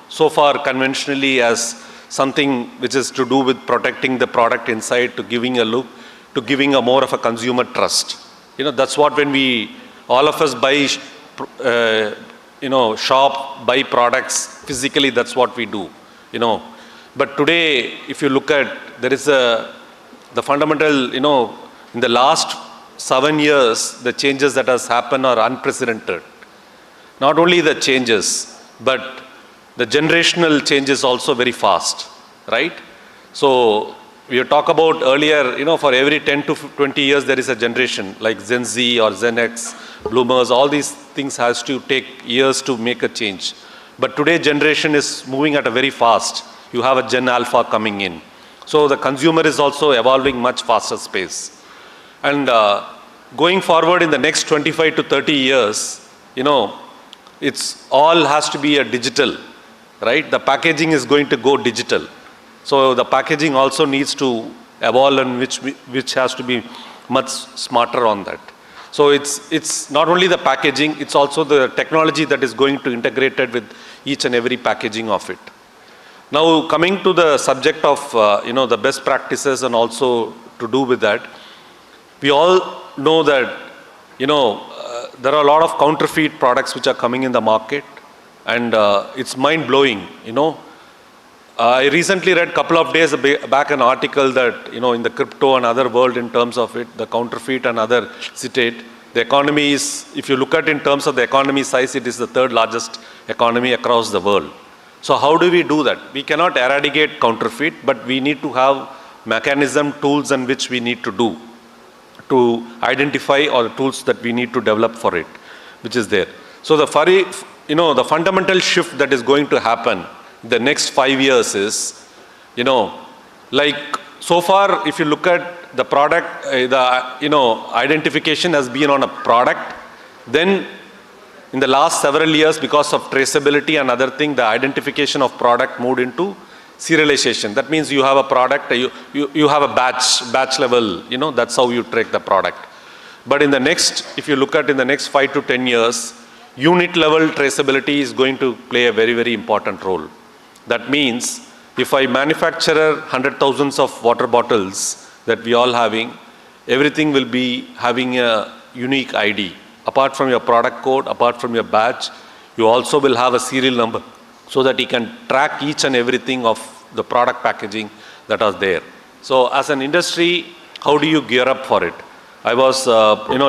so far conventionally as something which is to do with protecting the product inside, to giving a look, to giving a more of a consumer trust. That's what when all of us buy, shop, buy products physically, that's what we do, But today, if you look at, there is the fundamental, in the last 7 years, the changes that has happened are unprecedented. Not only the changes, but the generational change is also very fast, right? So we talk about earlier, for every 10 to 20 years, there is a generation like Gen Z or Gen X, Bloomers, all these things has to take years to make a change. But today generation is moving at a very fast. You have a Gen Alpha coming in. So the consumer is also evolving much faster pace. And going forward in the next 25 to 30 years, it's all has to be a digital, right? The packaging is going to go digital. So the packaging also needs to evolve, and which has to be much smarter on that. So it's not only the packaging, it's also the technology that is going to integrate it with each and every packaging of it. Now coming to the subject of the best practices and also to do with that, we all know that there are a lot of counterfeit products which are coming in the market, and it's mind-blowing. I recently read a couple of days back an article that in the crypto and other world, in terms of it, the counterfeit and other citate, the economy is, if you look at in terms of the economy size, it is the third largest economy across the world. So how do we do that? We cannot eradicate counterfeit, but we need to have mechanism, tools, and which we need to do to identify, or the tools that we need to develop for it, which is there. So the fundamental shift that is going to happen the next 5 years is, like so far, if you look at the product, identification has been on a product. Then in the last several years, because of traceability and other thing, the identification of product moved into serialization. That means you have a product, you have a batch level, that's how you track the product. But in the next, if you look at in the next 5 to 10 years, unit level traceability is going to play a very, very important role. That means if I manufacture 100,000 of water bottles that we all having, everything will be having a unique ID. Apart from your product code, apart from your batch, you also will have a serial number so that you can track each and everything of the product packaging that are there. So as an industry, how do you gear up for it? I was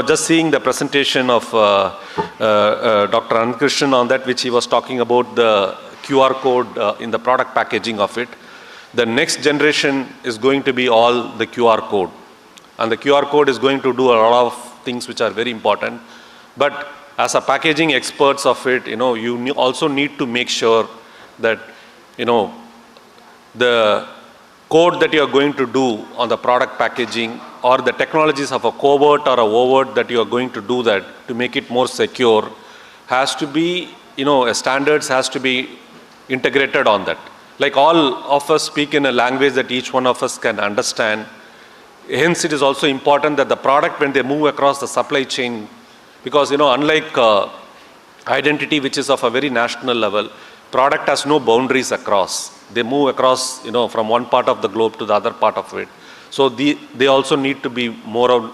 just seeing the presentation of Dr. Ankrishnan on that, which he was talking about the QR code in the product packaging of it. The next generation is going to be all the QR code. And the QR code is going to do a lot of things which are very important. But as a packaging experts of it, you also need to make sure that, the code that you are going to do on the product packaging, or the technologies of a covert or a overt that you are going to do that to make it more secure, has to be, standards has to be integrated on that. Like all of us speak in a language that each one of us can understand. Hence, it is also important that the product, when they move across the supply chain, because unlike identity which is of a very national level. Product has no boundaries across. They move across, from one part of the globe to the other part of it. So they also need to be more,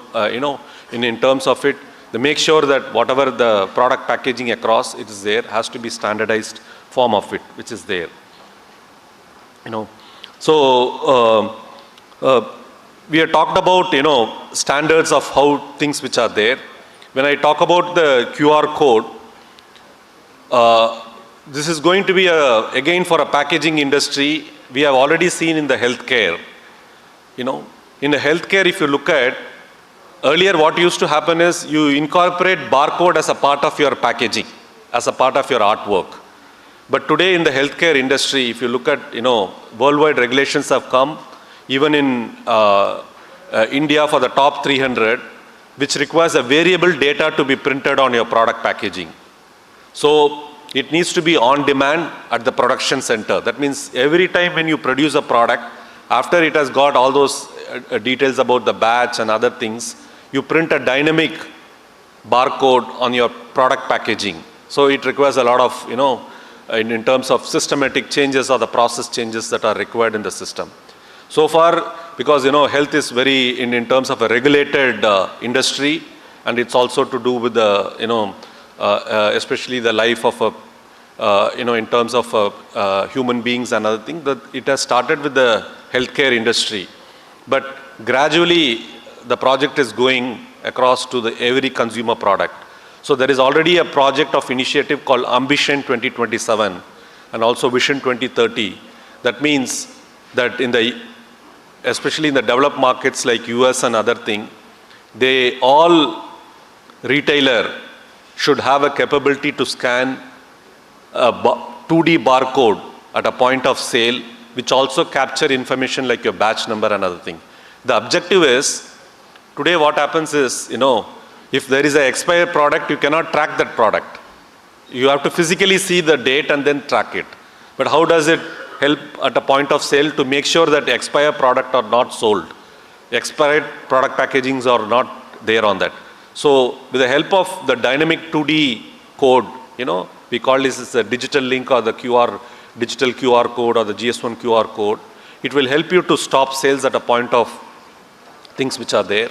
in terms of it, they make sure that whatever the product packaging across it is there has to be standardized form of it, which is there. So we have talked about, standards of how things which are there. When I talk about the QR code, this is going to be again for a packaging industry. We have already seen in the healthcare. In the healthcare, if you look at, earlier what used to happen is you incorporate barcode as a part of your packaging, as a part of your artwork. But today in the healthcare industry, if you look at, worldwide regulations have come, even in India for the top 300, which requires a variable data to be printed on your product packaging. So it needs to be on demand at the production center. That means every time when you produce a product, after it has got all those details about the batch and other things, you print a dynamic barcode on your product packaging. So it requires a lot of, in terms of systematic changes or the process changes that are required in the system. So far, because health is very in terms of a regulated industry, and it's also to do with the especially the life of in terms of human beings and other things. That it has started with the healthcare industry, but gradually the project is going across to every consumer product. So there is already a project of initiative called Ambition 2027 and also Vision 2030. That means that especially in the developed markets like US and other thing, all retailer should have a capability to scan a 2D barcode at a point of sale, which also capture information like your batch number and other thing. The objective is, today what happens is, if there is an expired product, you cannot track that product. You have to physically see the date and then track it. But how does it help at a point of sale to make sure that expired product are not sold? Expired product packagings are not there on that. So with the help of the dynamic 2D code, we call this as a digital link or the digital QR code or the GS1 QR code. It will help you to stop sales at a point of things which are there.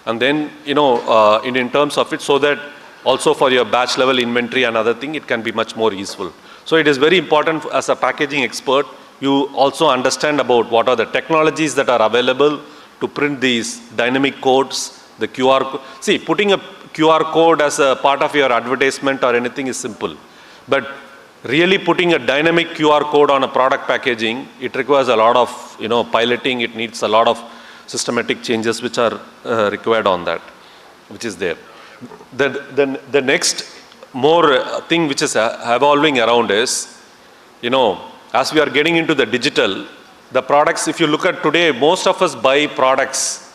And then, in terms of it, so that also for your batch level inventory and other thing, it can be much more useful. So it is very important as a packaging expert, you also understand about what are the technologies that are available to print these dynamic codes, the QR code. See, putting a QR code as a part of your advertisement or anything is simple. But really putting a dynamic QR code on a product packaging, it requires a lot of, piloting. It needs a lot of systematic changes which are required on that, which is there. The next more thing which is evolving around is, as we are getting into the digital, the products, if you look at today, most of us buy products,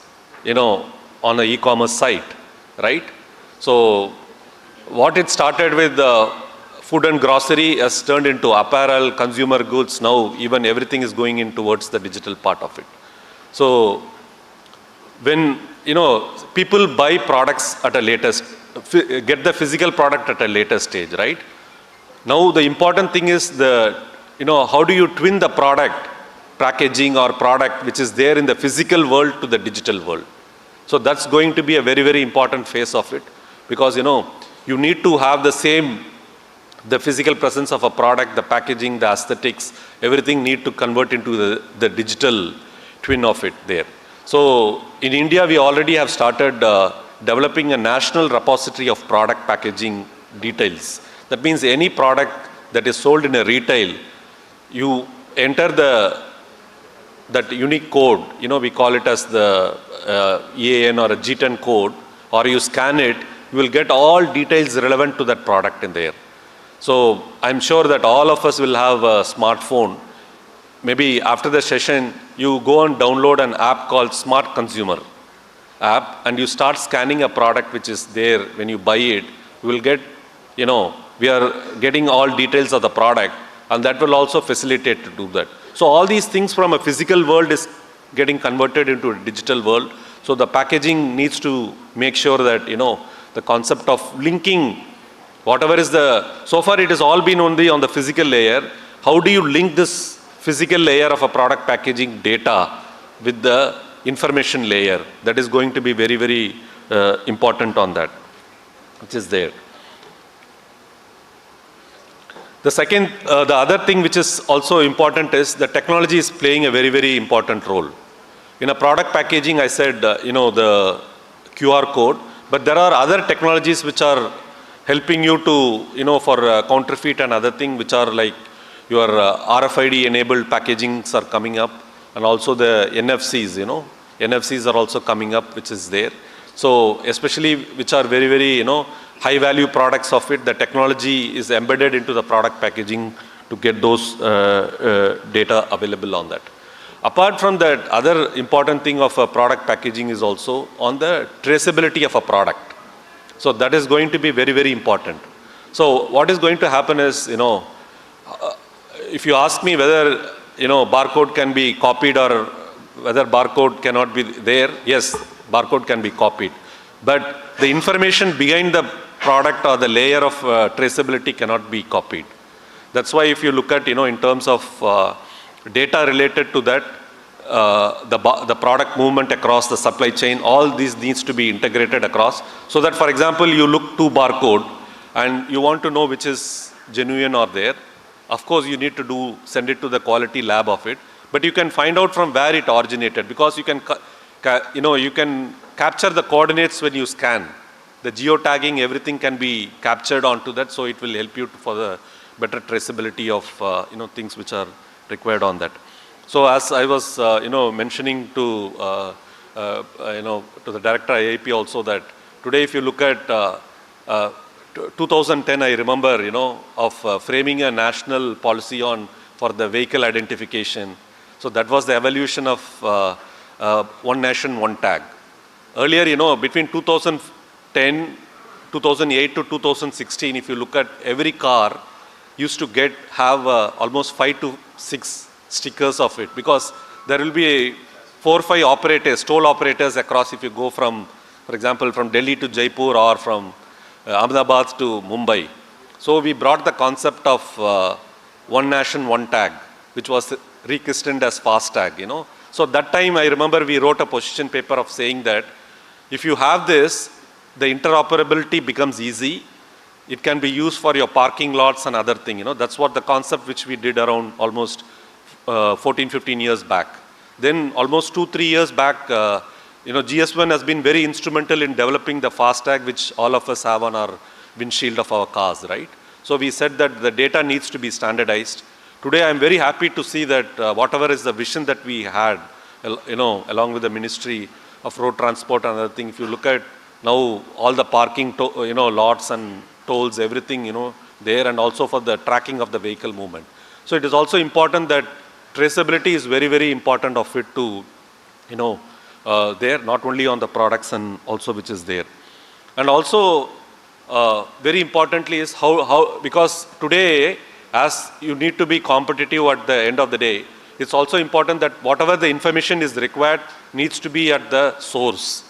on an e-commerce site, right? So what it started with food and grocery has turned into apparel, consumer goods. Now even everything is going in towards the digital part of it. So when, people buy products at a latest, get the physical product at a later stage, right? Now the important thing is how do you twin the product packaging or product which is there in the physical world to the digital world. So that's going to be a very, very important phase of it, because you need to have the physical presence of a product, the packaging, the aesthetics, everything need to convert into the digital twin of it there. So in India, we already have started developing a national repository of product packaging details. That means any product that is sold in a retail, you enter that unique code, we call it as the EAN or a G10 code, or you scan it, you will get all details relevant to that product in there. So I'm sure that all of us will have a smartphone. Maybe after the session, you go and download an app called Smart Consumer app, and you start scanning a product which is there. When you buy it, you will get, we are getting all details of the product, and that will also facilitate to do that. So all these things from a physical world is getting converted into a digital world. So the packaging needs to make sure that, the concept of linking Whatever is so far it has all been only on the physical layer. How do you link this physical layer of a product packaging data with the information layer? That is going to be very, very important on that, which is there. The other thing which is also important is the technology is playing a very, very important role. In a product packaging, I said, the QR code, but there are other technologies which are helping you to, for counterfeit and other thing, which are like your RFID enabled packagings are coming up, and also the NFCs, NFCs are also coming up, which is there. So especially which are very, very, high value products of it, the technology is embedded into the product packaging to get those data available on that. Apart from that, other important thing of a product packaging is also on the traceability of a product. So that is going to be very, very important. So what is going to happen is, if you ask me whether, barcode can be copied or whether barcode cannot be there, yes, barcode can be copied. But the information behind the product or the layer of traceability cannot be copied. That's why if you look at, in terms of data related to that, the product movement across the supply chain, all these needs to be integrated across. So that, for example, you look to barcode and you want to know which is genuine or there. Of course, you need to send it to the quality lab of it, but you can find out from where it originated, because you can, you can capture the coordinates when you scan. The geotagging, everything can be captured onto that, so it will help you for the better traceability of things which are required on that. So as I was mentioning to to the director IIP also, that today if you look at 2010, I remember of framing a national policy for the vehicle identification. So that was the evolution of one nation, one tag. Earlier, between 2010, 2008 to 2016, if you look at every car, used to have almost 5 to 6 stickers of it, because there will be 4 or 5 operators, toll operators across. If you go from, for example, from Delhi to Jaipur or from Ahmedabad to Mumbai. So we brought the concept of one nation, one tag, which was rechristened as FASTag. So that time I remember we wrote a position paper of saying that if you have this, the interoperability becomes easy. It can be used for your parking lots and other thing. That's what the concept which we did around almost 14, 15 years back. Then almost 2-3 years back, GS1 has been very instrumental in developing the FASTag, which all of us have on our windshield of our cars, right? So we said that the data needs to be standardized. Today I'm very happy to see that whatever is the vision that we had, along with the Ministry of Road Transport and other thing, if you look at now all the parking, lots and tolls, everything, there, and also for the tracking of the vehicle movement. So it is also important that traceability is very, very important of it to, there, not only on the products and also which is there. And also, very importantly is because today, as you need to be competitive at the end of the day, it's also important that whatever the information is required needs to be at the source.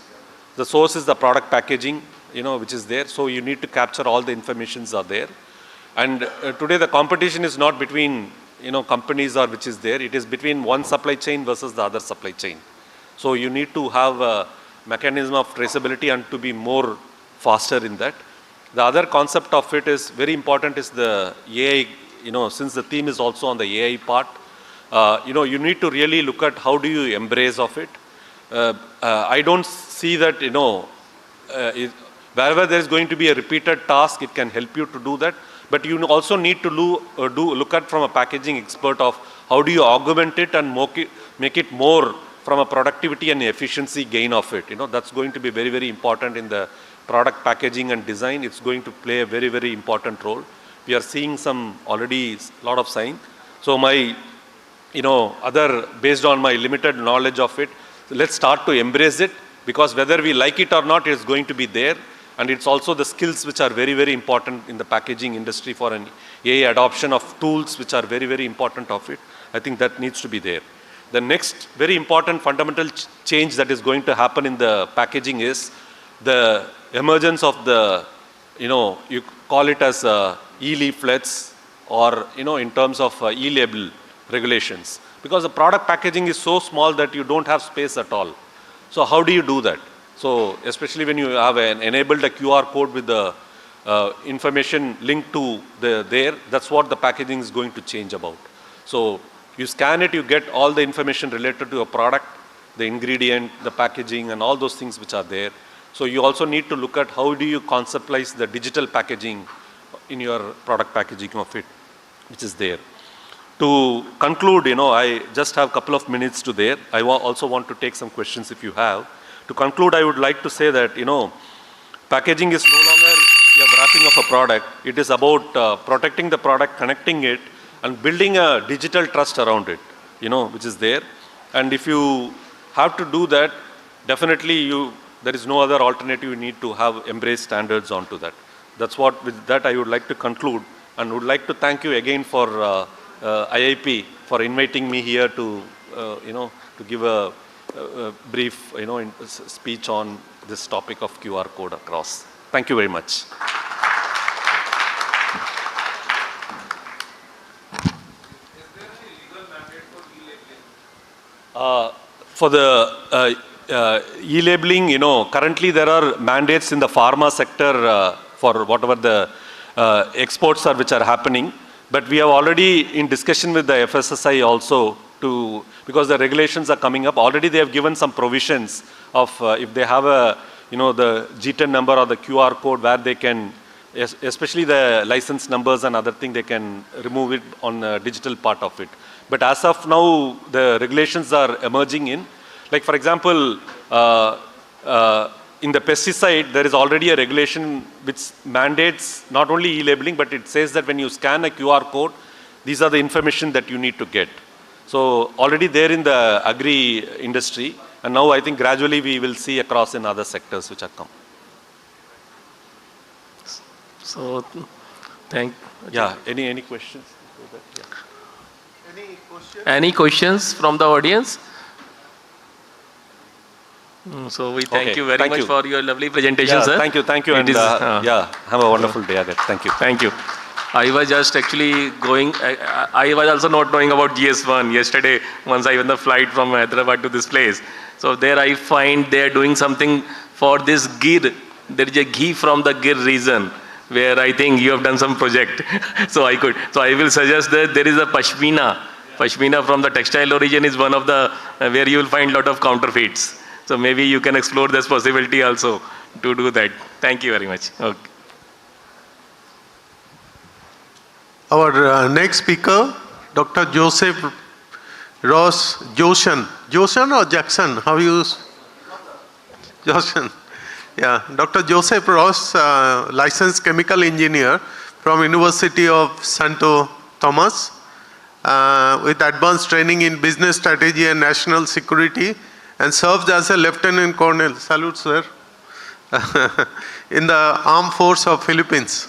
The source is the product packaging, which is there. So you need to capture all the informations are there. And today the competition is not between, companies or which is there. It is between one supply chain versus the other supply chain. So you need to have a mechanism of traceability and to be more faster in that. The other concept of it is very important is the AI, since the theme is also on the AI part, you need to really look at how do you embrace of it. I don't see that, wherever there is going to be a repeated task, it can help you to do that. But you also need to look at from a packaging expert of how do you augment it and make it more from a productivity and efficiency gain of it. That's going to be very, very important in the product packaging and design. It's going to play a very, very important role. We are seeing already lot of sign. So my, based on my limited knowledge of it, let's start to embrace it, because whether we like it or not, it's going to be there. And it's also the skills which are very, very important in the packaging industry for an AI adoption of tools which are very, very important of it. I think that needs to be there. The next very important fundamental change that is going to happen in the packaging is the emergence of the you call it as e-leaflets or, in terms of e-label regulations. Because the product packaging is so small that you don't have space at all. So how do you do that? So especially when you have enabled a QR code with the information linked to there, that's what the packaging is going to change about. So you scan it, you get all the information related to a product, the ingredient, the packaging, and all those things which are there. So you also need to look at how do you conceptualize the digital packaging in your product packaging of it, which is there. To conclude, I just have a couple of minutes to there. I also want to take some questions if you have. To conclude, I would like to say that, packaging is no longer a wrapping of a product. It is about protecting the product, connecting it, and building a digital trust around it, which is there. And if you have to do that, definitely there is no other alternative. You need to have embrace standards onto that. That's what, with that, I would like to conclude, and would like to thank you again for IIP for inviting me here to, to give a brief, speech on this topic of QR code across. Thank you very much. For the e-labeling, currently there are mandates in the pharma sector for whatever the exports are which are happening. But we have already in discussion with the FSSI also because the regulations are coming up. Already they have given some provisions of if they have the G10 number or the QR code where they can, especially the license numbers and other thing, they can remove it on the digital part of it. But as of now, the regulations are emerging in. Like for example, in the pesticide, there is already a regulation which mandates not only e-labeling, but it says that when you scan a QR code, these are the information that you need to get. So already there in the agri industry, and now I think gradually we will see across in other sectors which are come. So, Yeah, any questions? Yeah. Any questions from the audience? So we thank you very much for your lovely presentation, sir. Thank you, and have a wonderful day ahead. Thank you. Thank you. I was just actually going, I was also not knowing about GS1 yesterday once I went on the flight from Hyderabad to this place. So there I find they are doing something for this Gir. There is a ghee from the Gir region where I think you have done some project. So I will suggest that there is a Pashmina. Pashmina from the textile origin is one of the, where you will find a lot of counterfeits. So maybe you can explore this possibility also to do that. Thank you very much. Okay. Our next speaker, Dr. Joseph Ross Joshan. Joshan or Jackson? How you? Joshan. Yeah, Dr. Joseph Ross, licensed chemical engineer from University of Santo Thomas, with advanced training in business strategy and national security, and served as a lieutenant colonel, salute sir, in the armed force of Philippines.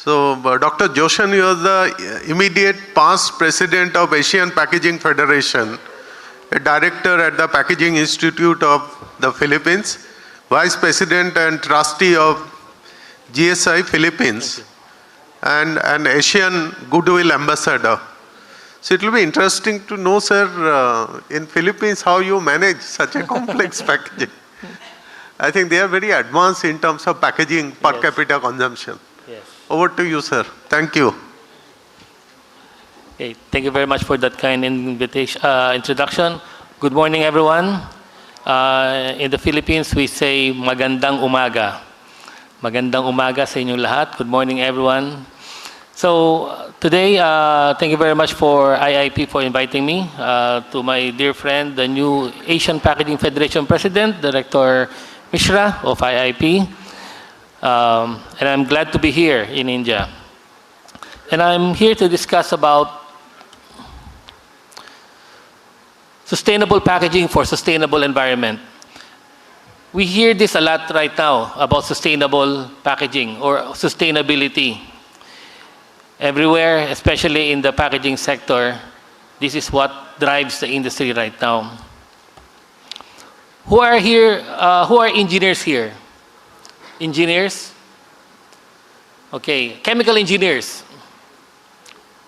Dr. Joshan, you are the immediate past president of Asian Packaging Federation, a director at the Packaging Institute of the Philippines, vice president and trustee of GSI Philippines, and an Asian Goodwill Ambassador. So it will be interesting to know, sir, in Philippines, how you manage such a complex packaging. I think they are very advanced in terms of packaging per capita consumption. Yes. Over to you, sir. Thank you. Okay, thank you very much for that kind introduction. Good morning, everyone. In the Philippines, we say magandang umaga. Magandang umaga sa inyong lahat. Good morning, everyone. So today, thank you very much for IIP for inviting me, to my dear friend, the new Asian Packaging Federation President, Director Mishra of IIP. And I'm glad to be here in India. And I'm here to discuss about sustainable packaging for sustainable environment. We hear this a lot right now about sustainable packaging or sustainability. Everywhere, especially in the packaging sector, this is what drives the industry right now. Who are here? Who are engineers here? engineers? Okay, chemical engineers.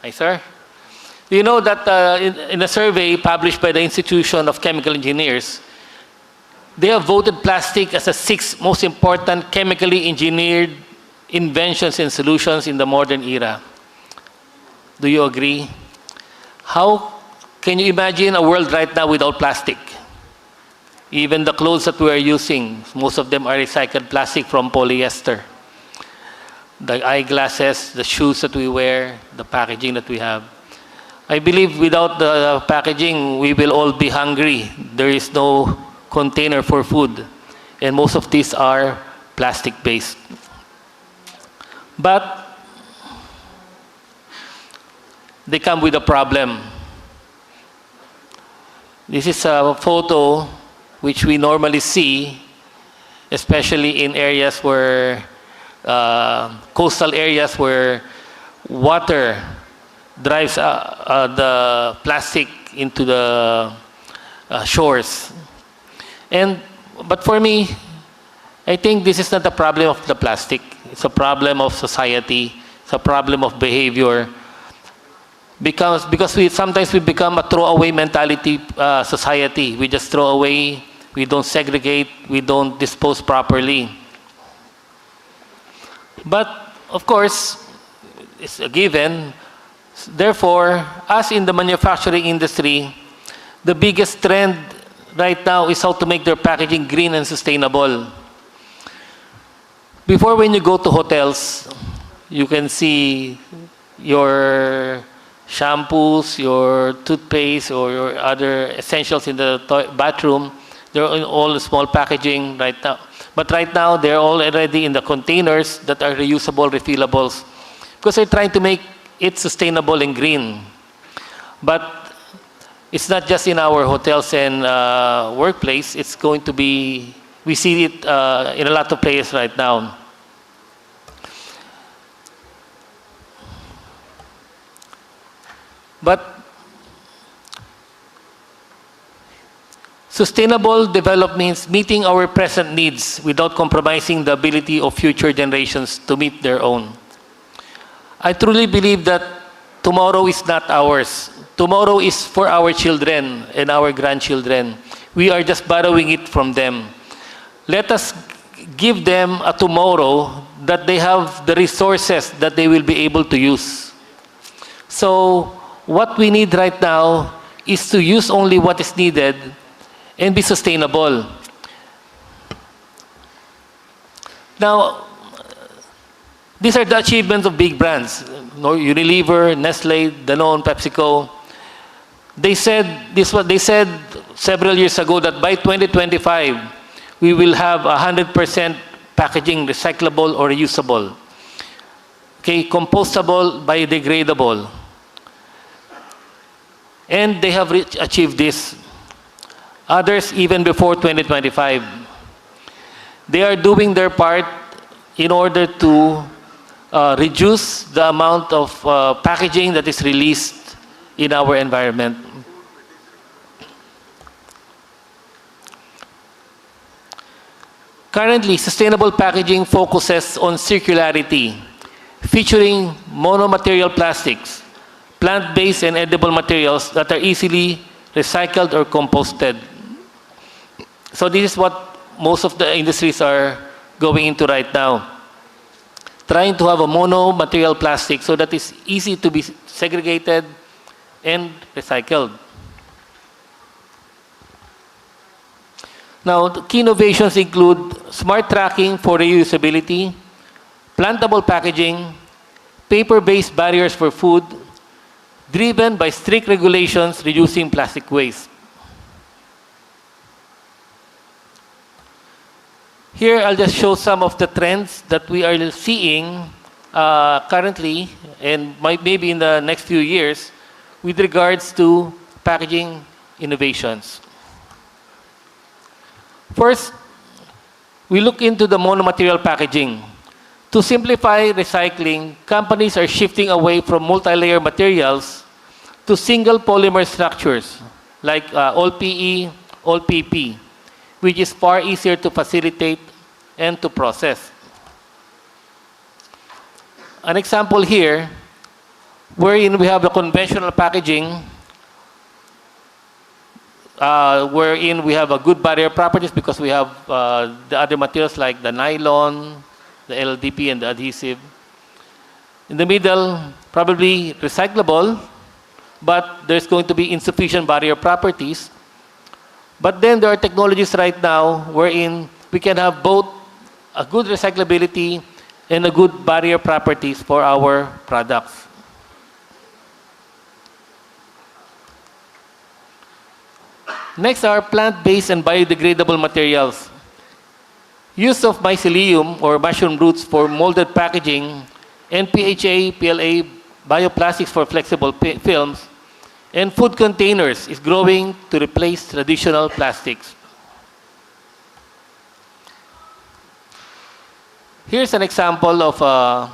Hi, sir. Do you know that in a survey published by the Institution of Chemical Engineers, they have voted plastic as the 6th most important chemically engineered inventions and solutions in the modern era? Do you agree? How can you imagine a world right now without plastic? Even the clothes that we are using, most of them are recycled plastic from polyester. The eyeglasses, the shoes that we wear, the packaging that we have. I believe without the packaging, we will all be hungry. There is no container for food. And most of these are plastic-based. But they come with a problem. This is a photo which we normally see, especially in areas where, coastal areas where water drives the plastic into the shores. But for me, I think this is not a problem of the plastic. It's a problem of society. It's a problem of behavior. Because sometimes we become a throwaway mentality society. We just throw away. We don't segregate. We don't dispose properly. But of course, it's a given. Therefore, as in the manufacturing industry, the biggest trend right now is how to make their packaging green and sustainable. Before, when you go to hotels, you can see your shampoos, your toothpaste, or your other essentials in the bathroom. They're in all small packaging right now. But right now, they're all already in the containers that are reusable, refillables, because they're trying to make it sustainable and green. But it's not just in our hotels and workplace. It's going to be, we see it in a lot of places right now. But sustainable development means meeting our present needs without compromising the ability of future generations to meet their own. I truly believe that tomorrow is not ours. Tomorrow is for our children and our grandchildren. We are just borrowing it from them. Let us give them a tomorrow that they have the resources that they will be able to use. So what we need right now is to use only what is needed and be sustainable. Now, these are the achievements of big brands. Unilever, Nestle, Danone, PepsiCo. They said several years ago that by 2025, we will have 100% packaging recyclable or reusable. Okay, compostable, biodegradable. And they have achieved this. Others even before 2025. They are doing their part in order to reduce the amount of packaging that is released in our environment. Currently, sustainable packaging focuses on circularity, featuring monomaterial plastics, plant-based and edible materials that are easily recycled or composted. So this is what most of the industries are going into right now. Trying to have a mono-material plastic so that it's easy to be segregated and recycled. Now, the key innovations include smart tracking for reusability, plantable packaging, paper-based barriers for food, driven by strict regulations reducing plastic waste. Here, I'll just show some of the trends that we are seeing currently and maybe in the next few years with regards to packaging innovations. First, we look into the monomaterial packaging. To simplify recycling, companies are shifting away from multi-layer materials to single polymer structures like all PE, all PP, which is far easier to facilitate and to process. an example here, wherein we have the conventional packaging, wherein we have a good barrier properties because we have the other materials like the nylon, the LDP, and the adhesive. In the middle, probably recyclable, but there's going to be insufficient barrier properties. But then there are technologies right now wherein we can have both a good recyclability and a good barrier properties for our products. Next are plant-based and biodegradable materials. Use of mycelium or mushroom roots for molded packaging, NPHA, PLA, bioplastics for flexible films, and food containers is growing to replace traditional plastics. Here's an example of a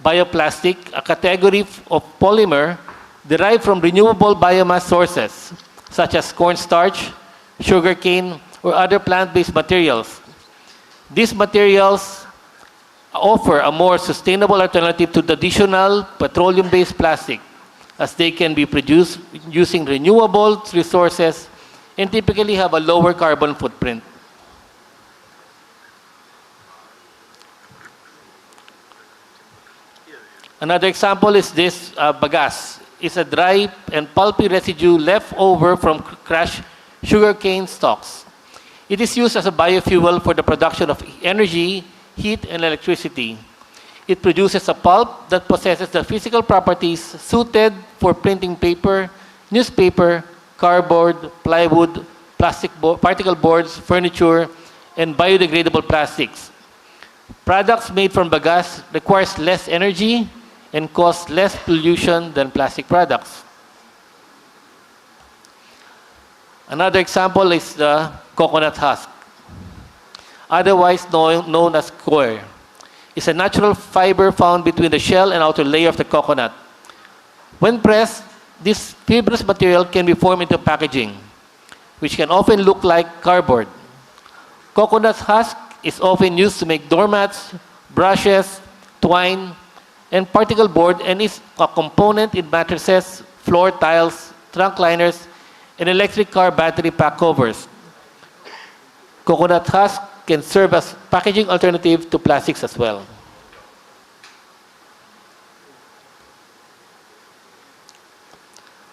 bioplastic, a category of polymer derived from renewable biomass sources, such as cornstarch, sugarcane, or other plant-based materials. These materials offer a more sustainable alternative to traditional petroleum-based plastic, as they can be produced using renewable resources and typically have a lower carbon footprint. Another example is this bagasse. It's a dry and pulpy residue left over from crushed sugarcane stalks. It is used as a biofuel for the production of energy, heat, and electricity. It produces a pulp that possesses the physical properties suited for printing paper, newspaper, cardboard, plywood, particle boards, furniture, and biodegradable plastics. Products made from bagasse requires less energy and cause less pollution than plastic products. Another example is the coconut husk, otherwise known as coir. It's a natural fiber found between the shell and outer layer of the coconut. When pressed, this fibrous material can be formed into packaging, which can often look like cardboard. Coconut husk is often used to make doormats, brushes, twine, and particle board, and is a component in mattresses, floor tiles, trunk liners, and electric car battery pack covers. Coconut husk can serve as packaging alternative to plastics as well.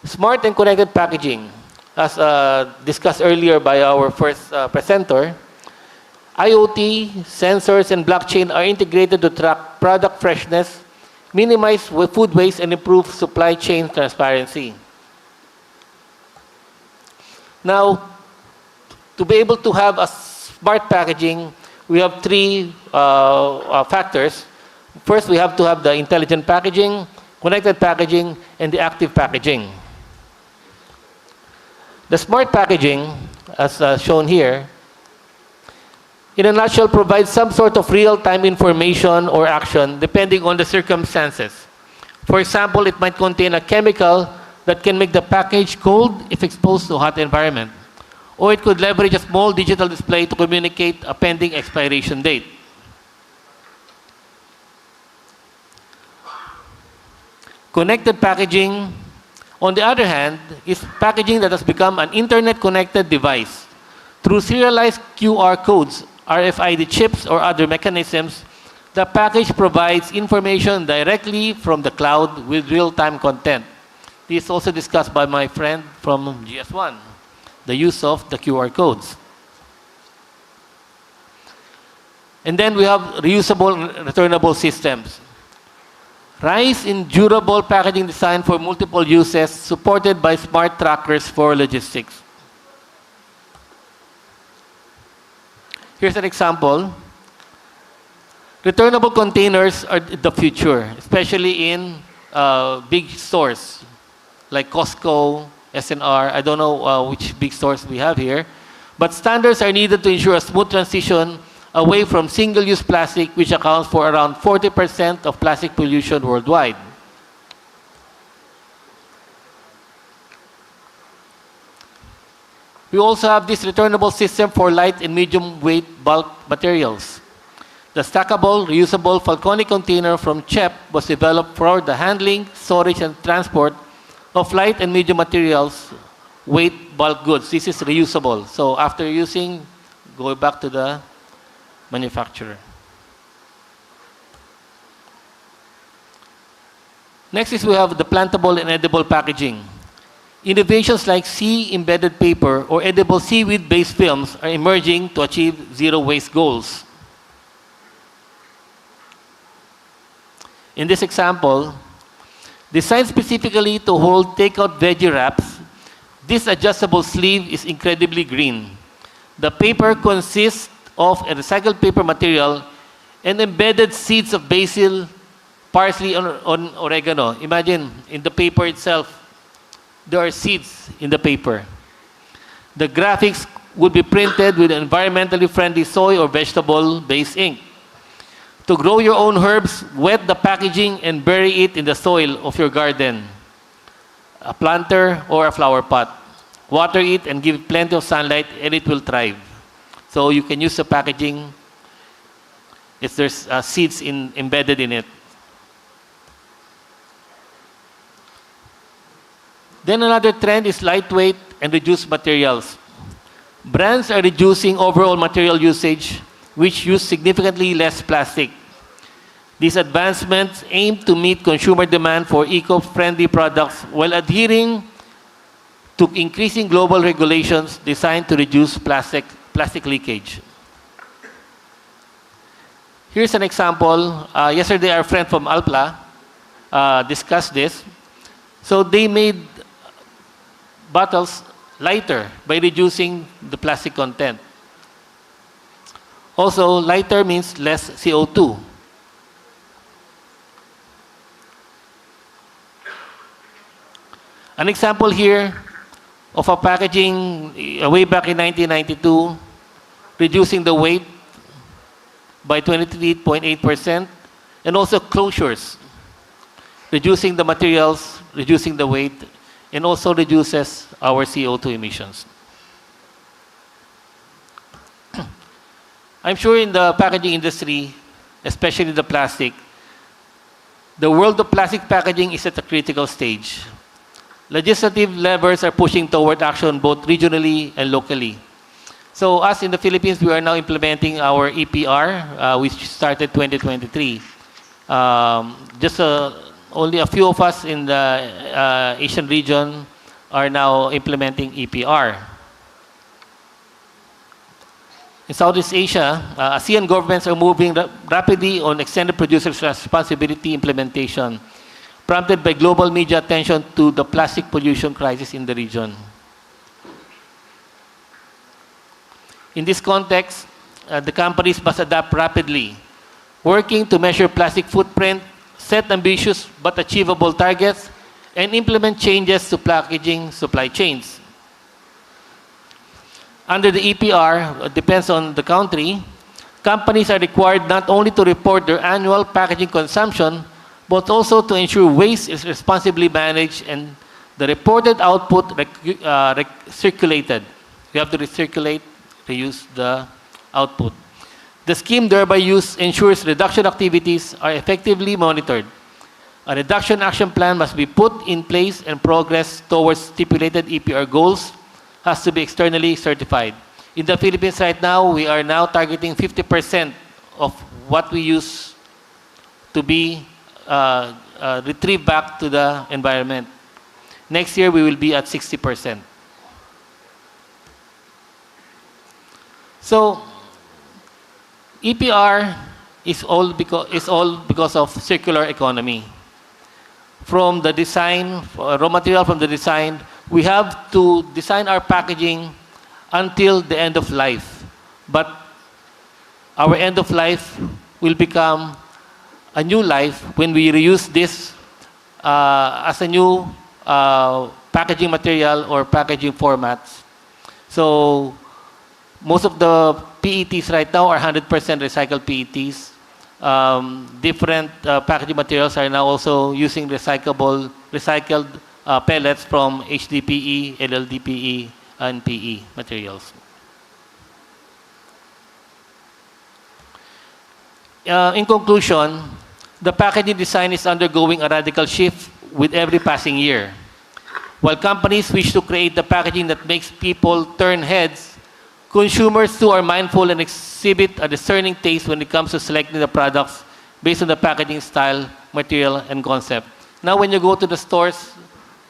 Smart and connected packaging. As discussed earlier by our first presenter, IoT, sensors, and blockchain are integrated to track product freshness, minimize food waste, and improve supply chain transparency. Now, to be able to have a smart packaging, we have three factors. First, we have to have the intelligent packaging, connected packaging, and the active packaging. The smart packaging, as shown here, in a nutshell, provides some sort of real-time information or action depending on the circumstances. For example, it might contain a chemical that can make the package cold if exposed to a hot environment. Or it could leverage a small digital display to communicate a pending expiration date. Connected packaging, on the other hand, is packaging that has become an internet-connected device. Through serialized QR codes, RFID chips, or other mechanisms, the package provides information directly from the cloud with real-time content. This is also discussed by my friend from GS1, the use of the QR codes. And then we have reusable and returnable systems. Rise in durable packaging design for multiple uses, supported by smart trackers for logistics. Here's an example. Returnable containers are the future, especially in big stores like Costco, SNR. I don't know which big stores we have here. But standards are needed to ensure a smooth transition away from single-use plastic, which accounts for around 40% of plastic pollution worldwide. We also have this returnable system for light and medium weight bulk materials. The stackable, reusable Falcone container from CHEP was developed for the handling, storage, and transport of light and medium materials, weight bulk goods. This is reusable. So after using, go back to the manufacturer. Next is we have the plantable and edible packaging. Innovations like sea-embedded paper or edible seaweed-based films are emerging to achieve zero waste goals. In this example, designed specifically to hold takeout veggie wraps, this adjustable sleeve is incredibly green. The paper consists of a recycled paper material and embedded seeds of basil, parsley, on oregano. Imagine, in the paper itself, there are seeds in the paper. The graphics would be printed with environmentally friendly soy or vegetable-based ink. To grow your own herbs, wet the packaging and bury it in the soil of your garden, a planter or a flower pot. Water it and give it plenty of sunlight and it will thrive. So you can use the packaging if there's seeds embedded in it. Then another trend is lightweight and reduced materials. Brands are reducing overall material usage, which use significantly less plastic. These advancements aim to meet consumer demand for eco-friendly products while adhering to increasing global regulations designed to reduce plastic leakage. Here's an example. Yesterday, our friend from Alpla discussed this. So they made bottles lighter by reducing the plastic content. Also, lighter means less CO2. An example here of a packaging way back in 1992, reducing the weight by 23.8%, and also closures, reducing the materials, reducing the weight, and also reduces our CO2 emissions. I'm sure in the packaging industry, especially the plastic, the world of plastic packaging is at a critical stage. Legislative levers are pushing toward action both regionally and locally. So us in the Philippines, we are now implementing our EPR, which started 2023. Only a few of us in the Asian region are now implementing EPR. In Southeast Asia, ASEAN governments are moving rapidly on extended producers' responsibility implementation, prompted by global media attention to the plastic pollution crisis in the region. In this context, the companies must adapt rapidly, working to measure plastic footprint, set ambitious but achievable targets, and implement changes to packaging supply chains. Under the EPR, it depends on the country, companies are required not only to report their annual packaging consumption, but also to ensure waste is responsibly managed and the reported output circulated. You have to recirculate, reuse the output. The scheme thereby ensures reduction activities are effectively monitored. A reduction action plan must be put in place and progress towards stipulated EPR goals has to be externally certified. In the Philippines right now, we are now targeting 50% of what we use to be retrieved back to the environment. Next year, we will be at 60%. So, EPR is all because of circular economy. From the design, raw material from the design, we have to design our packaging until the end of life. But our end of life will become a new life when we reuse this as a new packaging material or packaging formats. So most of the PETs right now are 100% recycled PETs. Different packaging materials are now also using recycled pellets from HDPE, LLDPE, and PE materials. in conclusion, the packaging design is undergoing a radical shift with every passing year. While companies wish to create the packaging that makes people turn heads, consumers too are mindful and exhibit a discerning taste when it comes to selecting the products based on the packaging style, material, and concept. Now when you go to the stores,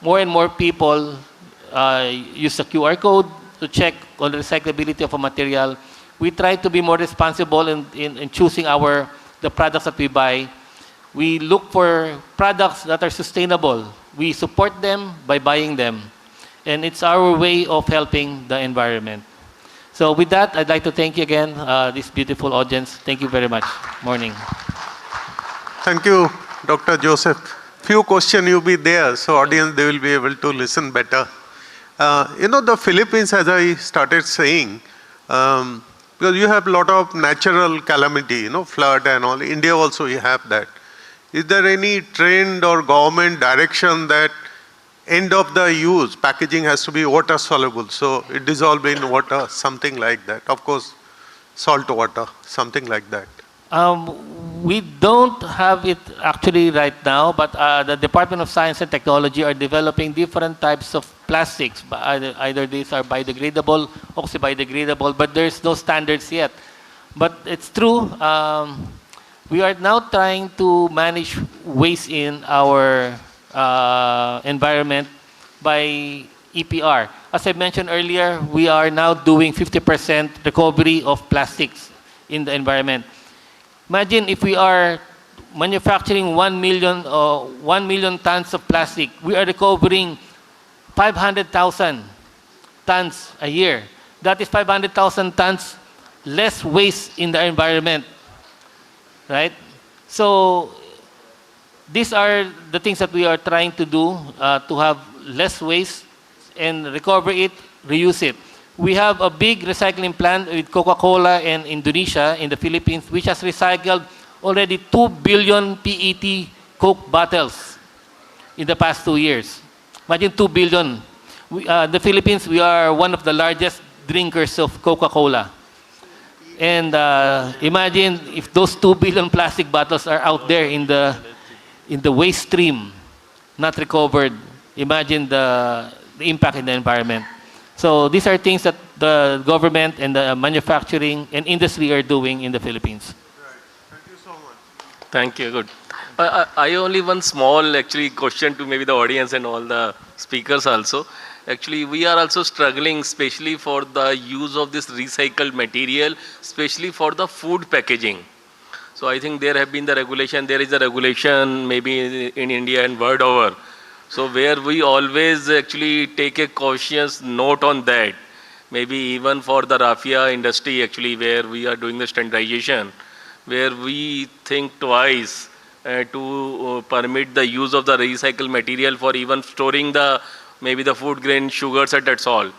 more and more people use a QR code to check on the recyclability of a material. We try to be more responsible in choosing the products that we buy. We look for products that are sustainable. We support them by buying them. And it's our way of helping the environment. So with that, I'd like to thank you again, this beautiful audience. Thank you very much. Morning. Thank you, Dr. Joseph. Few questions will be there, so audience, they will be able to listen better. The Philippines, as I started saying, because you have a lot of natural calamity, flood and all. India also you have that. Is there any trend or government direction that end of the use, packaging has to be water soluble, so it dissolves in water, something like that. Of course, salt water, something like that. We don't have it actually right now, but the Department of Science and Technology are developing different types of plastics. Either these are biodegradable, oxo-biodegradable, but there's no standards yet. But it's true, we are now trying to manage waste in our environment by EPR. As I mentioned earlier, we are now doing 50% recovery of plastics in the environment. Imagine if we are manufacturing 1 million tons of plastic, we are recovering 500,000 tons a year. That is 500,000 tons less waste in the environment, right? So these are the things that we are trying to do to have less waste and recover it, reuse it. We have a big recycling plant with Coca-Cola in Indonesia, in the Philippines, which has recycled already 2 billion PET Coke bottles in the past 2 years. Imagine 2 billion. The Philippines, we are one of the largest drinkers of Coca-Cola. And imagine if those 2 billion plastic bottles are out there in the waste stream, not recovered. Imagine the impact in the environment. So these are things that the government and the manufacturing and industry are doing in the Philippines. Right. Thank you so much. Thank you. Good. I only one small actually question to maybe the audience and all the speakers also. Actually, we are also struggling, especially for the use of this recycled material, especially for the food packaging. So I think there have been the regulation. There is a regulation maybe in India and world over. So where we always actually take a cautious note on that, maybe even for the raffia industry actually where we are doing the standardization, where we think twice to permit the use of the recycled material for even storing the maybe the food grain sugars and that's all.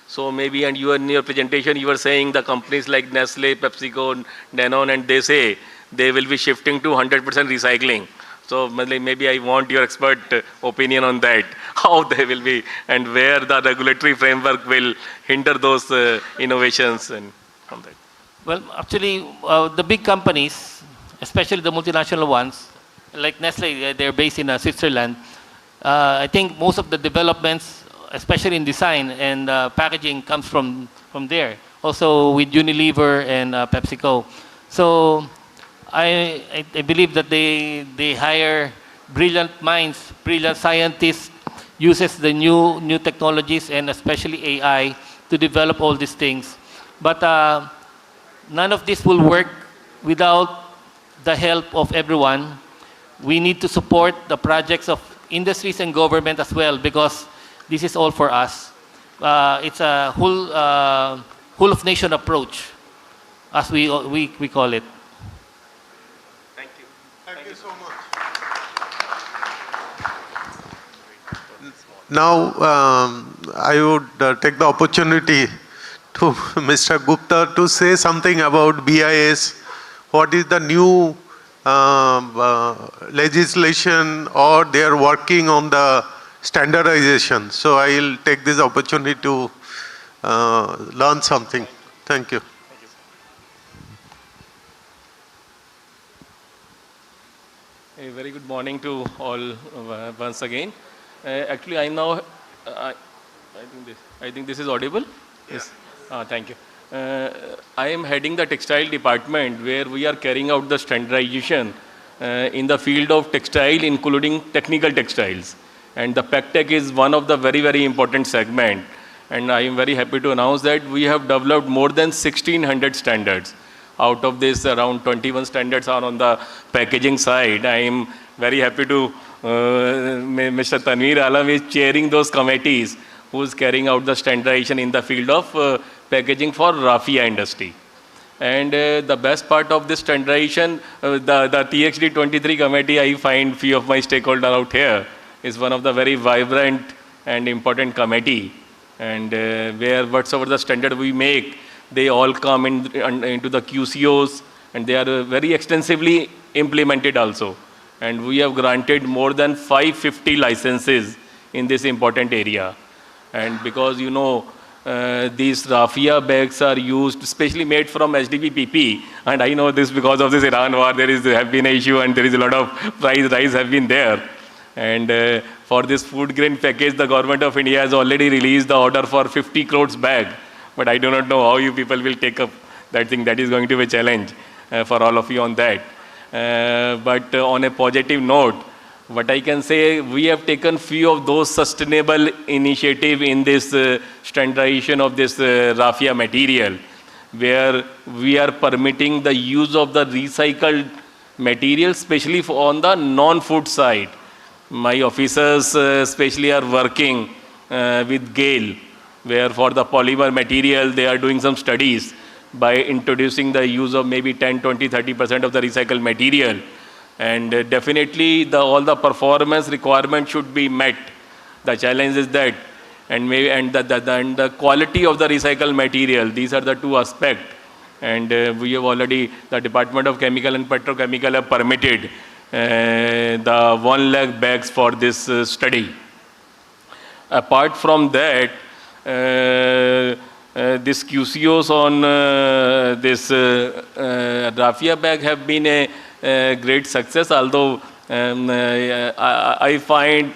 So maybe, and you in your presentation you were saying the companies like Nestle, PepsiCo, Danone, and they say they will be shifting to 100% recycling. So maybe I want your expert opinion on that, how they will be and where the regulatory framework will hinder those innovations and on that. Well, actually, the big companies, especially the multinational ones, like Nestle, they're based in Switzerland. I think most of the developments, especially in design and packaging, comes from there. Also with Unilever and PepsiCo. So I believe that they hire brilliant minds, brilliant scientists, uses the new technologies and especially AI to develop all these things. But none of this will work without the help of everyone. We need to support the projects of industries and government as well because this is all for us. It's a whole of nation approach, as we call it. Thank you. Thank you so much. Now, I would take the opportunity to Mr. Gupta to say something about BIS. What is the new legislation or they are working on the standardization. So I will take this opportunity to learn something. Thank you. Good morning to all once again. Actually, I now, I think this is audible. Yes. Thank you. I am heading the textile department where we are carrying out the standardization in the field of textile, including technical textiles. And the PECTEC is one of the very, very important segment. And I am very happy to announce that we have developed more than 1,600 standards. Out of this, around 21 standards are on the packaging side. I am very happy to, Mr. Tanveer Alam is chairing those committees who is carrying out the standardization in the field of packaging for raffia industry. And the best part of this standardization, the TXD 23 committee, I find few of my stakeholders out here, is one of the very vibrant and important committee. And where whatsoever the standard we make, they all come into the QCOs, and they are very extensively implemented also. And we have granted more than 550 licenses in this important area. And because you know, these raffia bags are used, especially made from HDP PP, and I know this because of this Iran war, there have been an issue and there is a lot of price rise have been there. And for this food grain package, the government of India has already released the order for 50 crores bag. But I do not know how you people will take up that thing. That is going to be a challenge for all of you on that. But on a positive note, what I can say, we have taken few of those sustainable initiative in this standardization of this raffia material, where we are permitting the use of the recycled material, especially on the non-food side. My officers especially are working with GAIL, where for the polymer material, they are doing some studies by introducing the use of maybe 10, 20, 30% of the recycled material. And definitely all the performance requirements should be met. The challenge is that, and the quality of the recycled material, these are the two aspects. And we have already, the Department of Chemical and Petrochemical have permitted the 1 lakh bags for this study. Apart from that, this QCOs on this raffia bag have been a great success, although I find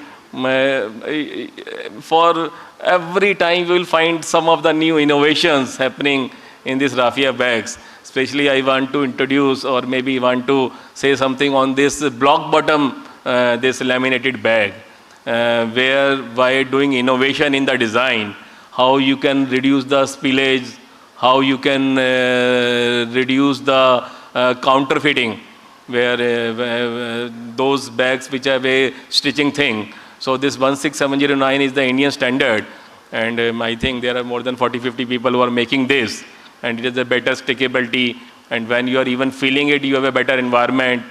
for every time we will find some of the new innovations happening in these raffia bags. Especially I want to introduce or maybe want to say something on this block bottom, this laminated bag, where by doing innovation in the design, how you can reduce the spillage, how you can reduce the counterfeiting, where those bags which have a stitching thing. So this 16709 is the Indian standard, and I think there are more than 40-50 people who are making this, and it is a better stickability, and when you are even filling it, you have a better environment,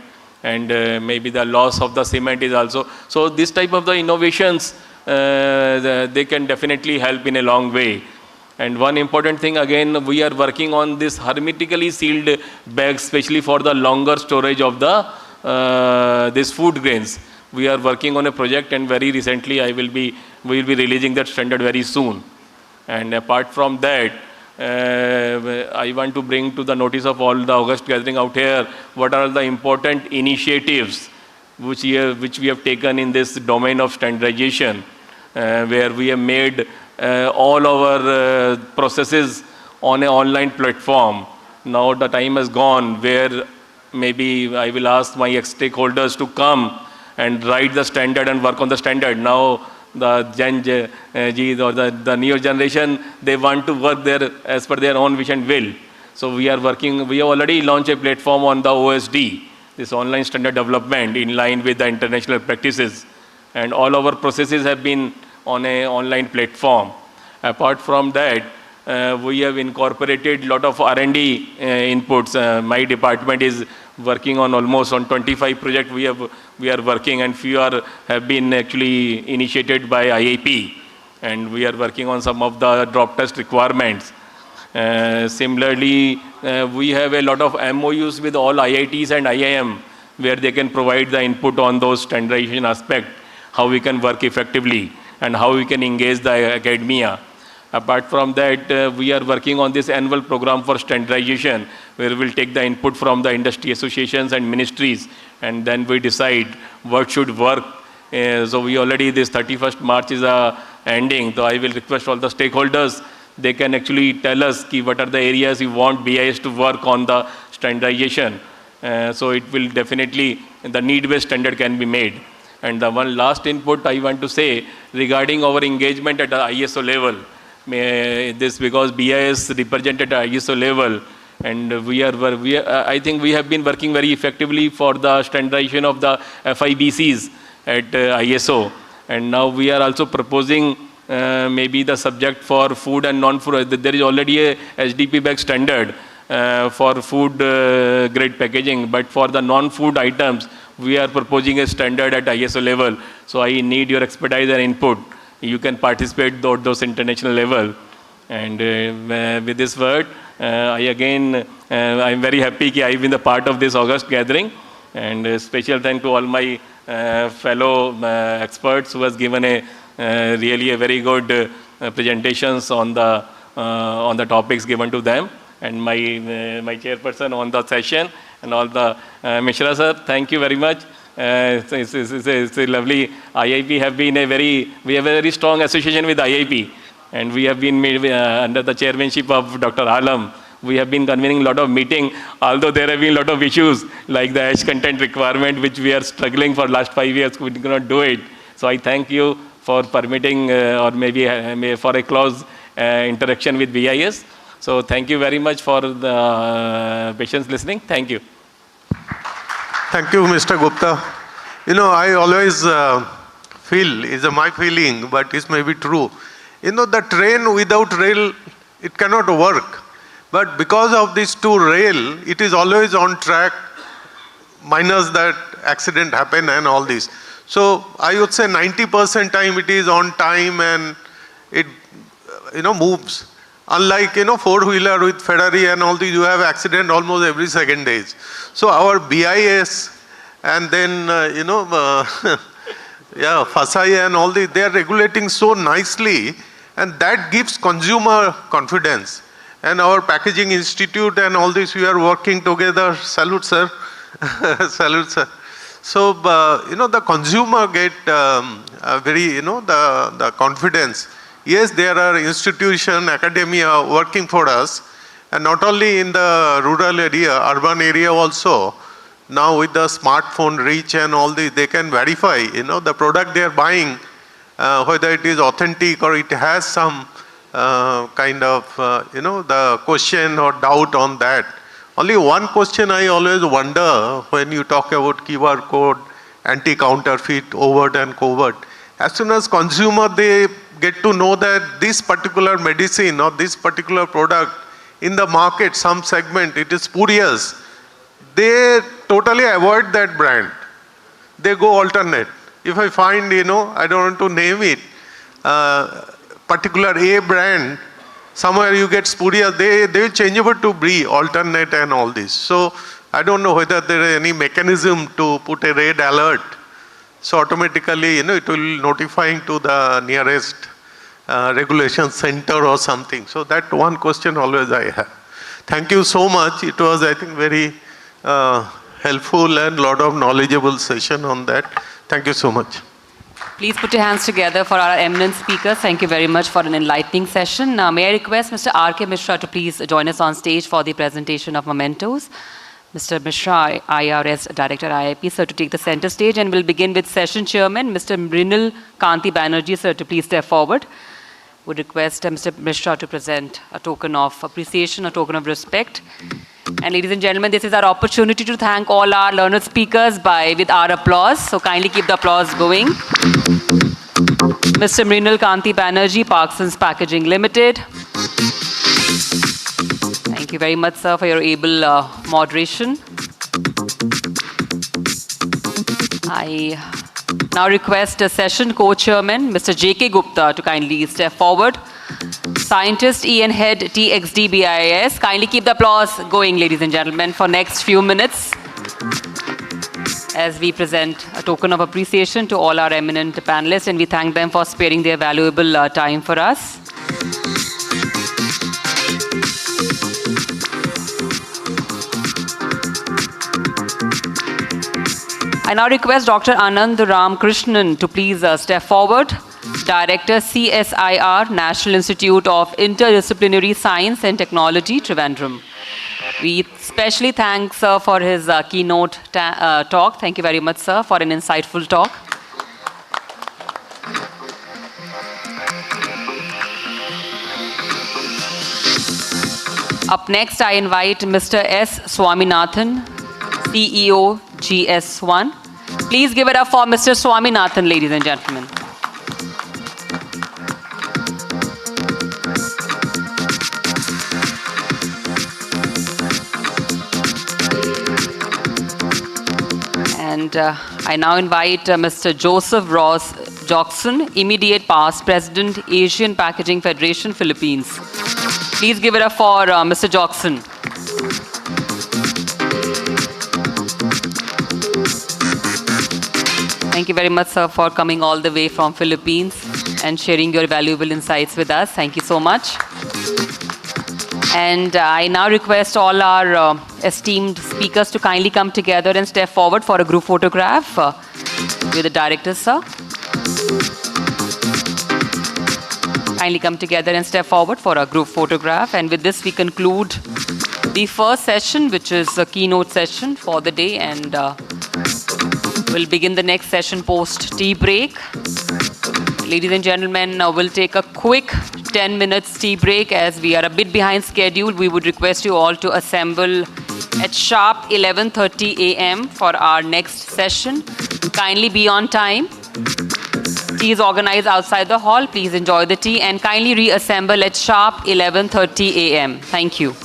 and maybe the loss of the cement is also. So this type of the innovations, they can definitely help in a long way. And one important thing, again, we are working on this hermetically sealed bags, especially for the longer storage of the this food grains. We are working on a project, and very recently we will be releasing that standard very soon. And apart from that, I want to bring to the notice of all the August gathering out here, what are the important initiatives which we have taken in this domain of standardization, where we have made all our processes on an online platform. Now the time has gone where maybe I will ask my stakeholders to come and write the standard and work on the standard. Now the Gen Z or the newer generation, they want to work there as per their own wish and will. So we are working, we have already launched a platform on the OSD, this online standard development in line with the international practices. And all our processes have been on an online platform. Apart from that, we have incorporated a lot of R&D inputs. My department is working on almost on 25 projects we are working, and few have been actually initiated by IAP, and we are working on some of the drop test requirements. Similarly, we have a lot of MOUs with all IITs and IIM, where they can provide the input on those standardization aspects, how we can work effectively and how we can engage the academia. Apart from that, we are working on this annual program for standardization, where we'll take the input from the industry associations and ministries, and then we decide what should work. So we already, this 31st March is ending, so I will request all the stakeholders, they can actually tell us what are the areas you want BIS to work on the standardization. So it will definitely, the need-based standard can be made. And the one last input I want to say regarding our engagement at the ISO level. This because BIS represented at ISO level, and I think we have been working very effectively for the standardization of the FIBCs at ISO. And now we are also proposing maybe the subject for food and non-food. There is already a SDP bag standard for food grade packaging, but for the non-food items, we are proposing a standard at ISO level. So I need your expertise and input. You can participate at those international level. And with this word, I'm very happy that I've been a part of this August gathering. And special thanks to all my fellow experts who has given really a very good presentations on the topics given to them. And my chairperson on the session, and all the Mishra sir, thank you very much. It's a lovely, IIP have been we have a very strong association with IIP, and we have been made, under the chairmanship of Dr. Alam. We have been convening a lot of meetings, although there have been a lot of issues like the edge content requirement, which we are struggling for last 5 years, we cannot do it. So I thank you for permitting or maybe for a close interaction with BIS. So thank you very much for the patience listening. Thank you. Thank you, Mr. Gupta. I always feel, is my feeling, but it may be true. The train without rail, it cannot work. But because of these two rail, it is always on track, minus that accident happen and all this. So I would say 90% time it is on time and it, moves. Unlike, four-wheeler with Ferrari and all these, you have accident almost every second days. So our BIS and then, FASAI and all these, they are regulating so nicely, and that gives consumer confidence. And our packaging institute and all this, we are working together. Salute, sir. Salute, sir. So, the consumer get the confidence. Yes, there are institutions, academia working for us, and not only in the rural area, urban area also. Now with the smartphone reach and all this, they can verify, the product they are buying, whether it is authentic or it has some kind of, the question or doubt on that. Only one question I always wonder when you talk about QR code, anti-counterfeit, overt and covert. As soon as consumer, they get to know that this particular medicine or this particular product in the market, some segment, it is spurious, they totally avoid that brand. They go alternate. If I find, I don't want to name it, particular A brand, somewhere you get spurious, they will change over to B, alternate and all this. So I don't know whether there is any mechanism to put a red alert. So automatically, it will notifying to the nearest regulation center or something. So that one question always I have. Thank you so much. It was, I think, very helpful and lot of knowledgeable session on that. Thank you so much. Please put your hands together for our eminent speakers. Thank you very much for an enlightening session. May I request Mr. R.K. Mishra to please join us on stage for the presentation of mementos. Mr. Mishra, IRS Director, IIP, sir, to take the center stage, and we'll begin with session chairman, Mr. Mrinal Kanti Banerjee, sir, to please step forward. Would request Mr. Mishra to present a token of appreciation, a token of respect. And ladies and gentlemen, this is our opportunity to thank all our learned speakers with our applause. So kindly keep the applause going. Mr. Mrinal Kanti Banerjee, Parkson's Packaging Limited. Thank you very much, sir, for your able moderation. I now request a session co-chairman, Mr. J.K. Gupta, to kindly step forward. Scientist, EN Head, TXD BIS. Kindly keep the applause going, ladies and gentlemen, for next few minutes as we present a token of appreciation to all our eminent panelists, and we thank them for sparing their valuable time for us. I now request Dr. Anand Ram Krishnan to please step forward. Director CSIR, National Institute of Interdisciplinary Science and Technology, Trivandrum. We especially thank Sir for his keynote talk. Thank you very much, Sir, for an insightful talk. Up next, I invite Mr. S. Swaminathan, CEO, GS1. Please give it up for Mr. Swaminathan, ladies and gentlemen. And I now invite Mr. Joseph Ross Jackson, immediate past President, Asian Packaging Federation, Philippines. Please give it up for Mr. Jackson. Thank you very much, sir, for coming all the way from Philippines and sharing your valuable insights with us. Thank you so much. And I now request all our esteemed speakers to kindly come together and step forward for a group photograph with the directors, sir. Kindly come together and step forward for a group photograph. And with this, we conclude the first session, which is a keynote session for the day. And we'll begin the next session post tea break. Ladies and gentlemen, we'll take a quick 10 minutes tea break as we are a bit behind schedule. We would request you all to assemble at sharp 11:30 a.m. for our next session. Kindly be on time. Tea is organized outside the hall. Please enjoy the tea and kindly reassemble at sharp 11:30 a.m. Thank you.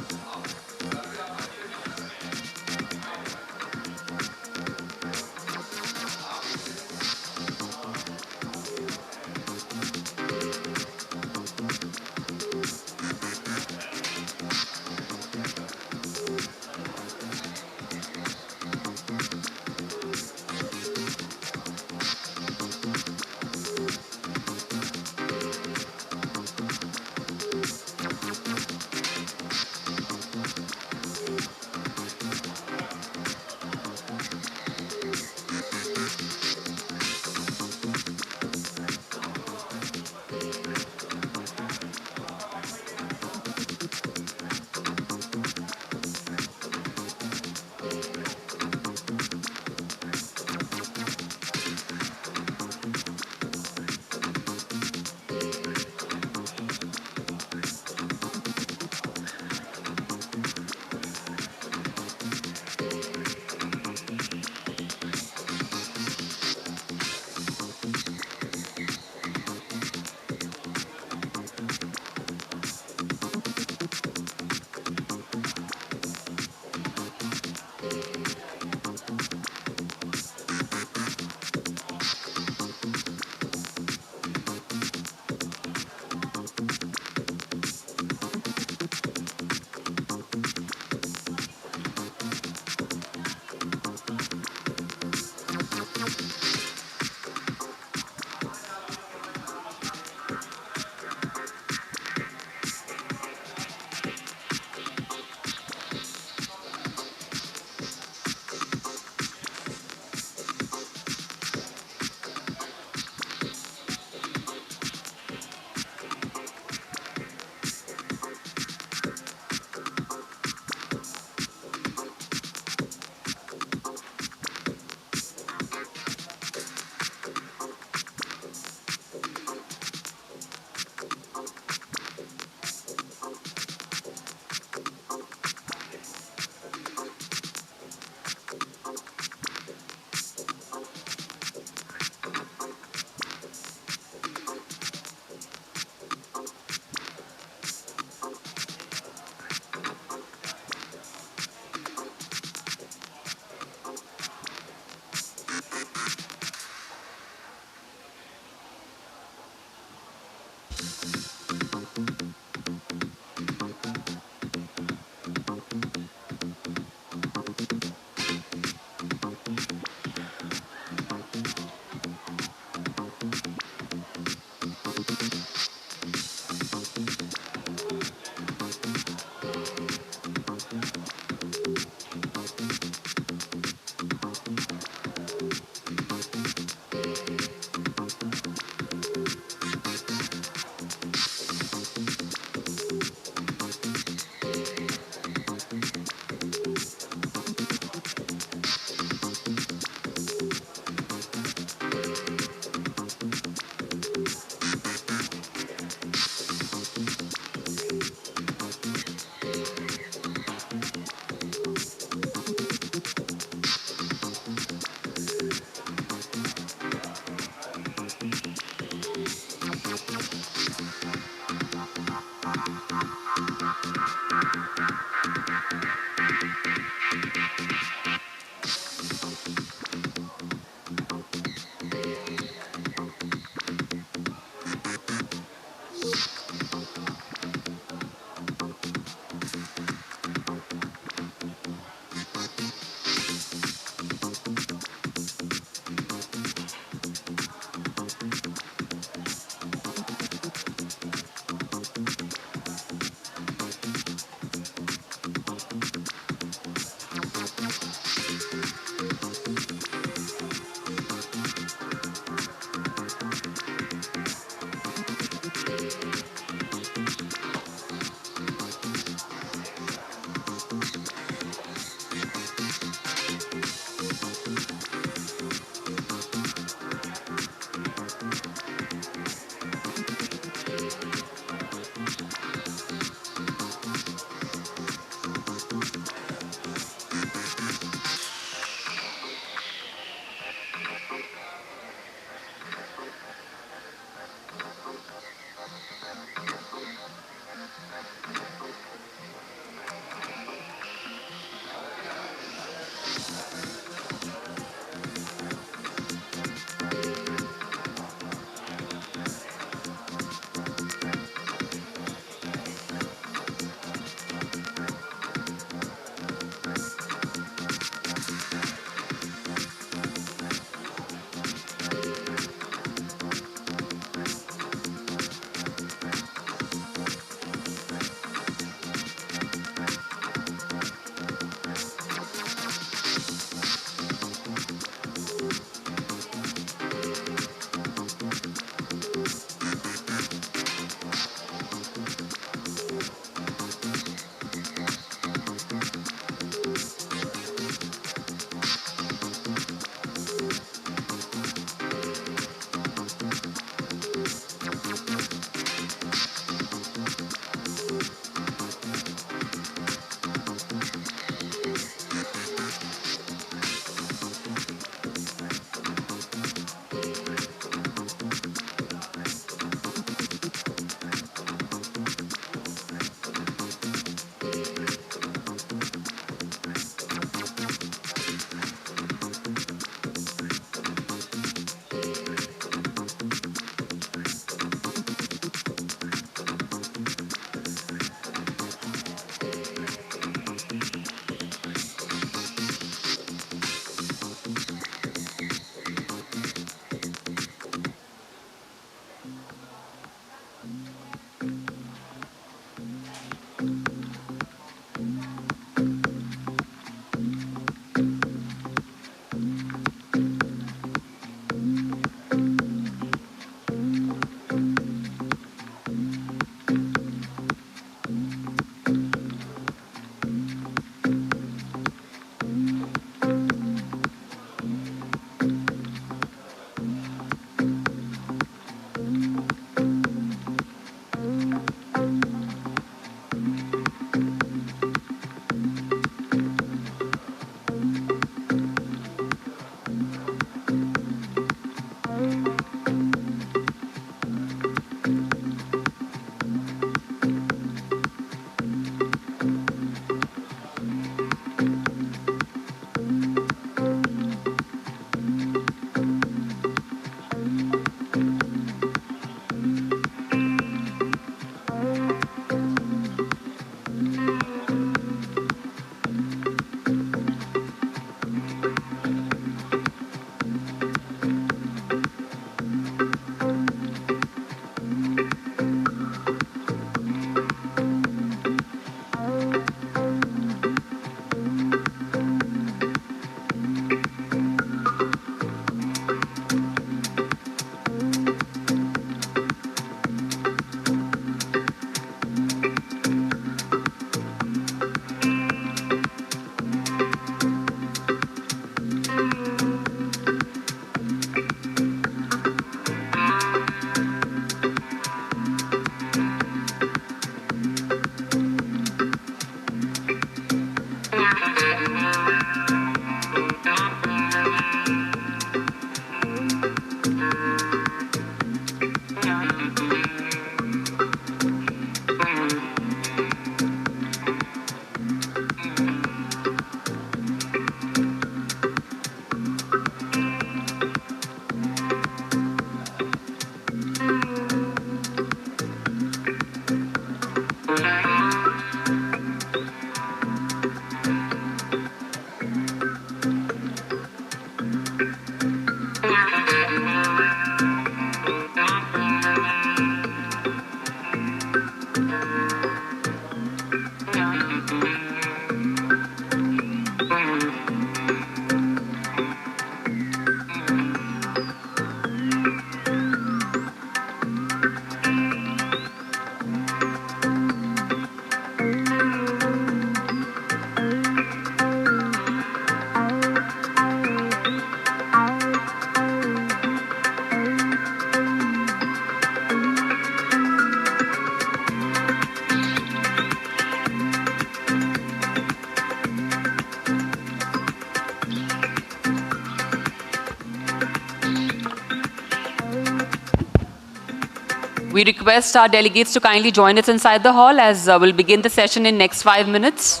We request our delegates to kindly join us inside the hall as we'll begin the session in next 5 minutes.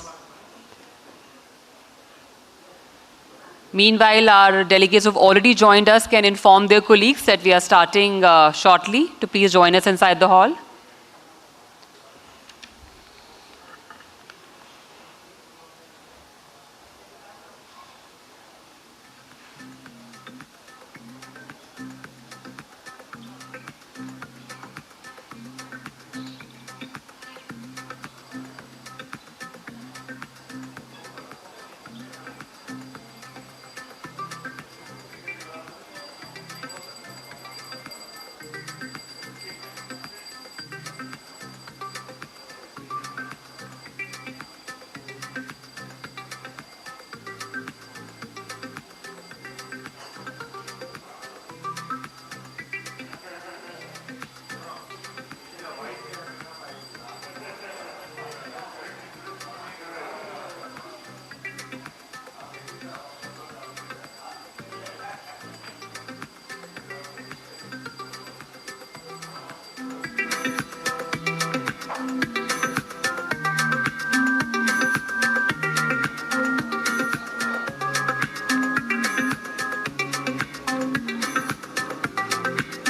Meanwhile, our delegates who've already joined us can inform their colleagues that we are starting shortly to please join us inside the hall.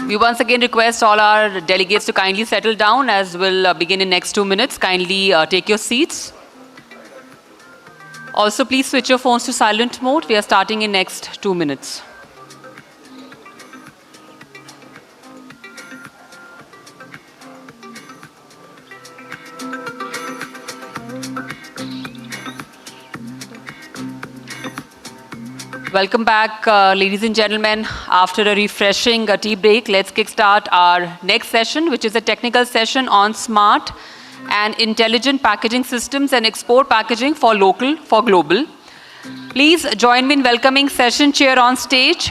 We once again request all our delegates to kindly settle down as we'll begin in next 2 minutes. Kindly take your seats. Also, please switch your phones to silent mode. We are starting in next 2 minutes. Welcome back, ladies and gentlemen. After a refreshing tea break, let's kickstart our next session, which is a technical session on smart and intelligent packaging systems and export packaging for local, for global. Please join me in welcoming session chair on stage,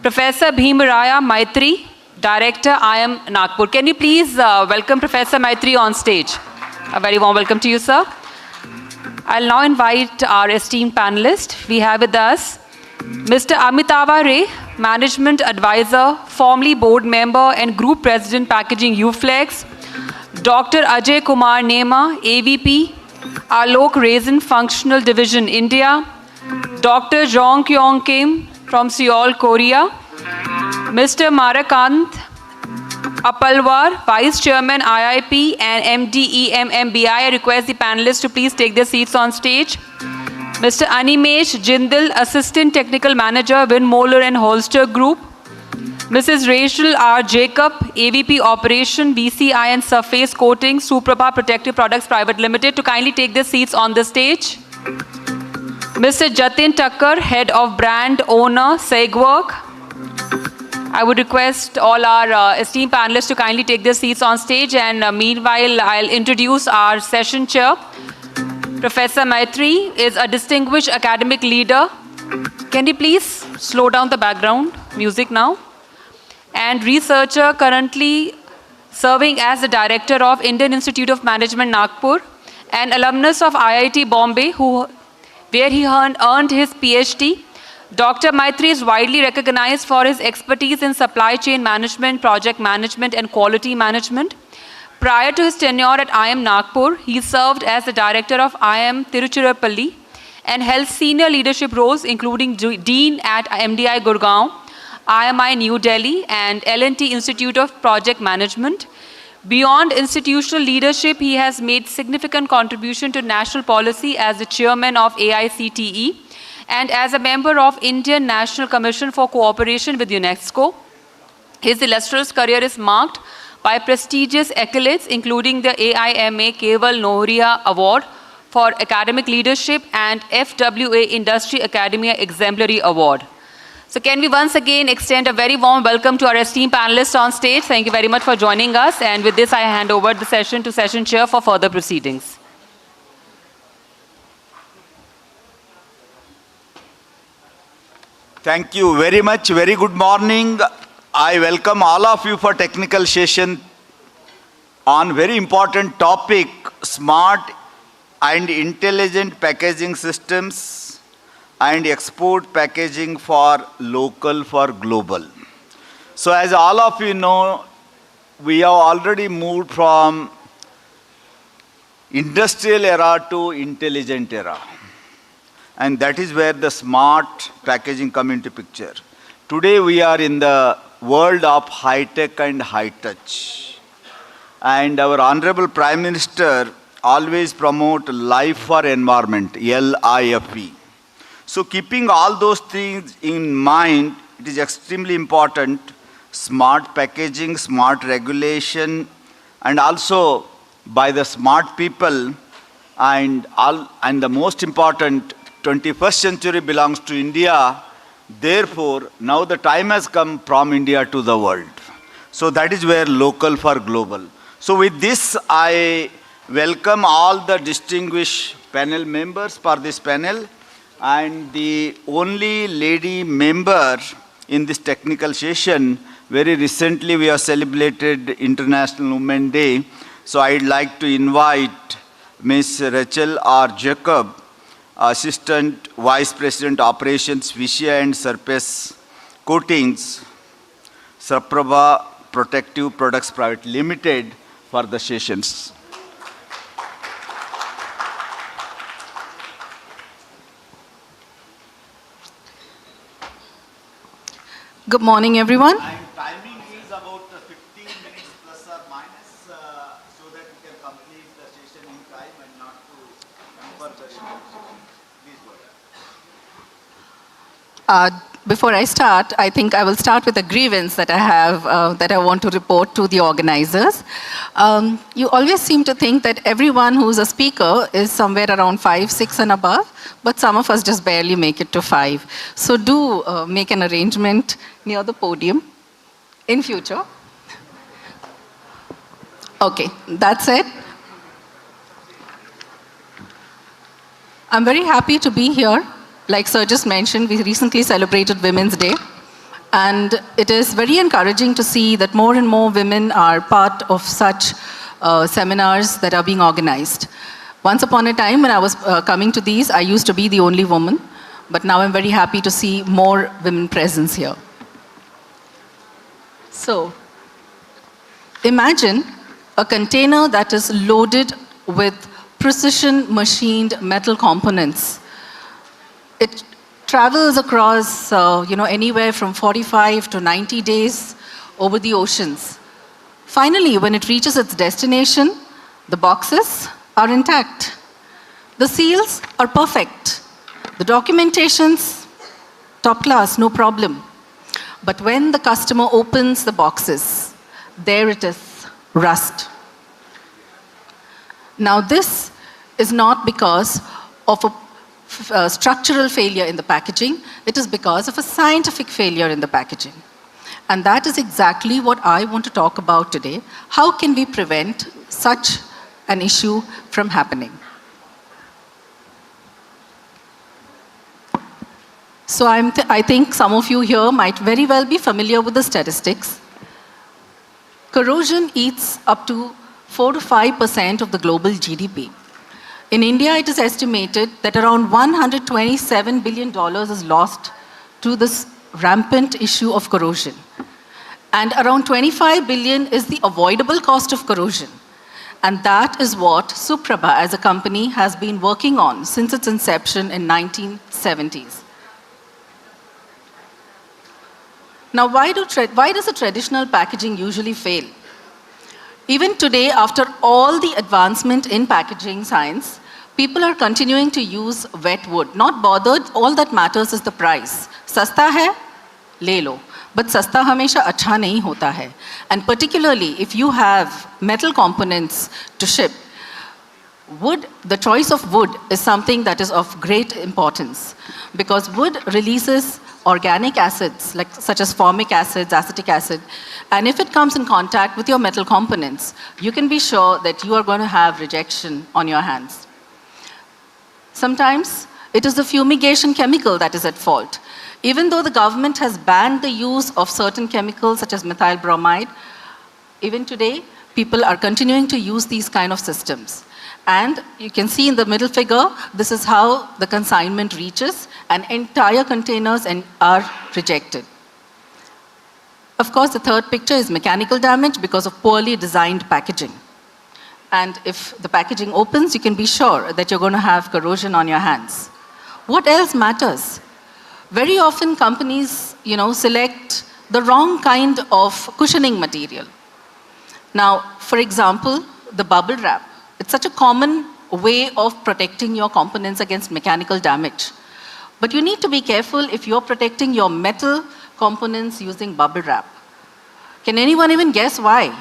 Professor Bhimraya Maitri, Director, IIM Nagpur. Can you please welcome Professor Maitri on stage? A very warm welcome to you, sir. I'll now invite our esteemed panelists. We have with us Mr. Amitava Ray, Management Advisor, formerly Board Member and Group President Packaging UFlex. Dr. Ajay Kumar Nema, AVP, Alok Resin Functional Division, India. Dr. Jong Kyong Kim from Seoul, Korea. Mr. Marakant Apalwar, Vice Chairman IIP and MDEM MBI. I request the panelists to please take their seats on stage. Mr. Animesh Jindal, Assistant Technical Manager, Windmoller and Holster Group. Mrs. Rachel R. Jacob, AVP Operation, BCI and Surface Coating, Suprabha Protective Products Private Limited, to kindly take their seats on the stage. Mr. Jatin Thakkar, Head of Brand Owner, Segwork. I would request all our esteemed panelists to kindly take their seats on stage, and meanwhile, I'll introduce our session chair. Professor Maitri is a distinguished academic leader. Can you please slow down the background music now? And researcher currently serving as the director of Indian Institute of Management, Nagpur, and alumnus of IIT Bombay, where he earned his PhD. Dr. Maitri is widely recognized for his expertise in supply chain management, project management, and quality management. Prior to his tenure at IIM Nagpur, he served as the director of IIM Tiruchirappalli and held senior leadership roles including Dean at MDI Gurgaon, IMI New Delhi, and L&T Institute of Project Management. Beyond institutional leadership, he has made significant contribution to national policy as the chairman of AICTE and as a member of Indian National Commission for Cooperation with UNESCO. His illustrious career is marked by prestigious accolades, including the AIMA Keval Nohria Award for Academic Leadership and FWA Industry Academia Exemplary Award. So can we once again extend a very warm welcome to our esteemed panelists on stage. Thank you very much for joining us. And with this, I hand over the session to Session Chair for further proceedings. Thank you very much. Very good morning. I welcome all of you for technical session on very important topic, smart and intelligent packaging systems and export packaging for local for global. So as all of you know, we have already moved from industrial era to intelligent era. And that is where the smart packaging come into picture. Today we are in the world of high tech and high touch. And our Honorable Prime Minister always promote life for environment, LIFE. So keeping all those things in mind, it is extremely important, smart packaging, smart regulation, and also by the smart people, and the most important, 21st century belongs to India. Therefore, now the time has come from India to the world. So that is where local for global. So with this, I welcome all the distinguished panel members for this panel, and the only lady member in this technical session. Very recently we have celebrated International Women's Day. So I'd like to invite Ms. Rachel R. Jacob, Assistant Vice President Operations, Viscia and Surface Coatings, Saprabha Protective Products Private Limited, for the sessions. Good morning, everyone. And timing is about 15 minutes plus or minus, so that we can complete the session in time and not to hamper the session. Please go ahead. Before I start, I think I will start with a grievance that I have, that I want to report to the organizers. You always seem to think that everyone who's a speaker is somewhere around 5, 6 and above, but some of us just barely make it to 5. So do make an arrangement near the podium in future. Okay, that's it. I'm very happy to be here. Like Sir just mentioned, we recently celebrated Women's Day. And it is very encouraging to see that more and more women are part of such seminars that are being organized. Once upon a time, when I was coming to these, I used to be the only woman. But now I'm very happy to see more women presence here. So, imagine a container that is loaded with precision machined metal components. It travels across, anywhere from 45 to 90 days over the oceans. Finally, when it reaches its destination, the boxes are intact. The seals are perfect. The documentation's top class, no problem. But when the customer opens the boxes, there it is, rust. Now this is not because of a structural failure in the packaging, it is because of a scientific failure in the packaging. And that is exactly what I want to talk about today. How can we prevent such an issue from happening? So I think some of you here might very well be familiar with the statistics. Corrosion eats up to 4 to 5% of the global GDP. In India, it is estimated that around $127 billion is lost to this rampant issue of corrosion. And around 25 billion is the avoidable cost of corrosion. And that is what Suprabha as a company has been working on since its inception in 1970s. Now, why does a traditional packaging usually fail? Even today, after all the advancement in packaging science, people are continuing to use wet wood. Not bothered, all that matters is the price. Sasta hai, le lo. But sasta hamesha acha nahi hota hai. And particularly if you have metal components to ship, Wood, the choice of wood is something that is of great importance because wood releases organic acids such as formic acids, acetic acid, and if it comes in contact with your metal components, you can be sure that you are going to have rejection on your hands. Sometimes it is the fumigation chemical that is at fault. Even though the government has banned the use of certain chemicals such as methyl bromide, even today people are continuing to use these kind of systems. And you can see in the middle figure, this is how the consignment reaches, and entire containers are rejected. Of course, the third picture is mechanical damage because of poorly designed packaging. And if the packaging opens, you can be sure that you're going to have corrosion on your hands. What else matters? Very often companies, select the wrong kind of cushioning material. Now, for example, the bubble wrap. It's such a common way of protecting your components against mechanical damage. But you need to be careful if you're protecting your metal components using bubble wrap. Can anyone even guess why?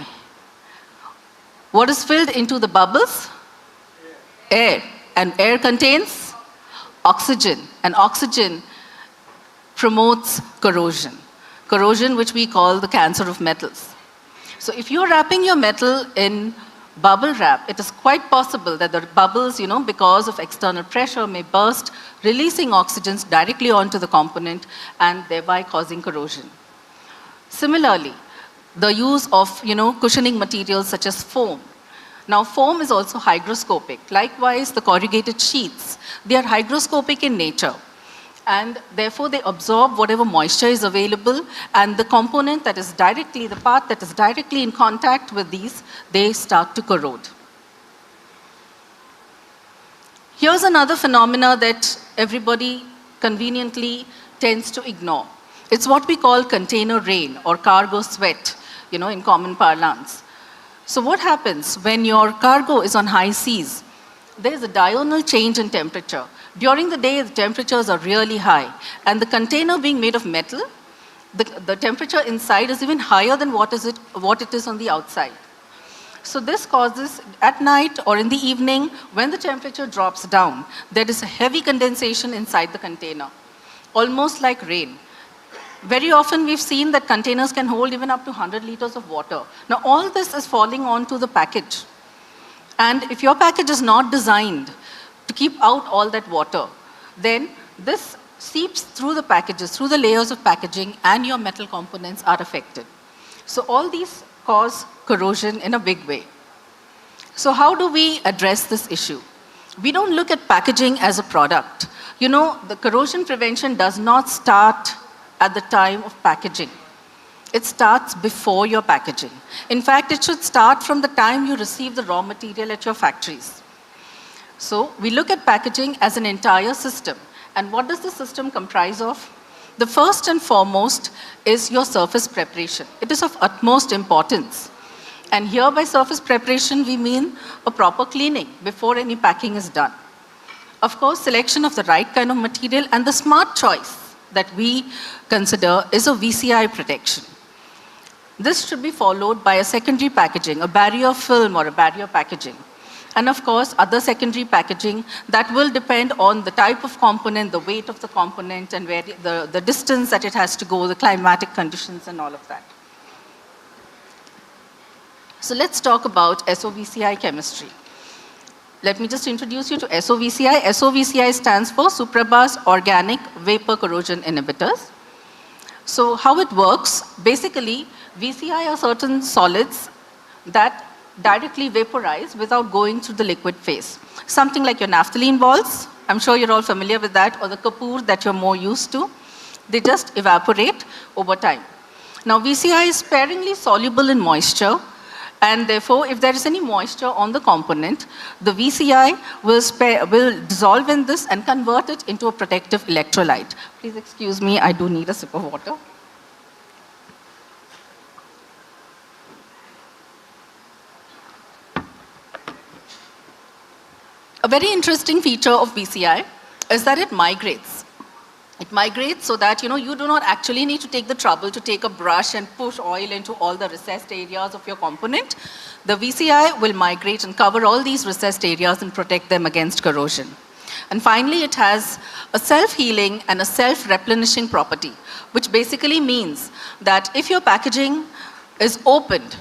What is filled into the bubbles? Air. And air contains oxygen. And oxygen promotes corrosion. Corrosion, which we call the cancer of metals. So if you're wrapping your metal in bubble wrap, it is quite possible that the bubbles, because of external pressure may burst, releasing oxygens directly onto the component and thereby causing corrosion. Similarly, the use of, cushioning materials such as foam. Now, foam is also hygroscopic. Likewise, the corrugated sheets, they are hygroscopic in nature. And therefore, they absorb whatever moisture is available, and the component that is directly, the part that is directly in contact with these, they start to corrode. Here's another phenomena that everybody conveniently tends to ignore. It's what we call container rain or cargo sweat, in common parlance. So what happens when your cargo is on high seas? There is a diurnal change in temperature. During the day, the temperatures are really high. And the container being made of metal, the temperature inside is even higher than what it is on the outside. So this causes, at night or in the evening, when the temperature drops down, there is a heavy condensation inside the container, almost like rain. Very often we've seen that containers can hold even up to 100 liters of water. Now all this is falling onto the package. And if your package is not designed to keep out all that water, then this seeps through the packages, through the layers of packaging, and your metal components are affected. So all these cause corrosion in a big way. So how do we address this issue? We don't look at packaging as a product. The corrosion prevention does not start at the time of packaging. It starts before your packaging. In fact, it should start from the time you receive the raw material at your factories. So we look at packaging as an entire system. And what does the system comprise of? The first and foremost is your surface preparation. It is of utmost importance. And here by surface preparation, we mean a proper cleaning before any packing is done. Of course, selection of the right kind of material, and the smart choice that we consider is a VCI protection. This should be followed by a secondary packaging, a barrier film or a barrier packaging. And of course, other secondary packaging that will depend on the type of component, the weight of the component, and where the distance that it has to go, the climatic conditions and all of that. So let's talk about SOVCI chemistry. Let me just introduce you to SOVCI. SOVCI stands for Suprabus Organic Vapor Corrosion Inhibitors. So how it works, basically, VCI are certain solids that directly vaporize without going through the liquid phase. Something like your naphthalene balls, I'm sure you're all familiar with that, or the kapoor that you're more used to. They just evaporate over time. Now VCI is sparingly soluble in moisture, and therefore if there is any moisture on the component, the VCI will dissolve in this and convert it into a protective electrolyte. Please excuse me, I do need a sip of water. A very interesting feature of VCI is that it migrates. It migrates so that you do not actually need to take the trouble to take a brush and push oil into all the recessed areas of your component. The VCI will migrate and cover all these recessed areas and protect them against corrosion. And finally, it has a self-healing and a self-replenishing property, which basically means that if your packaging is opened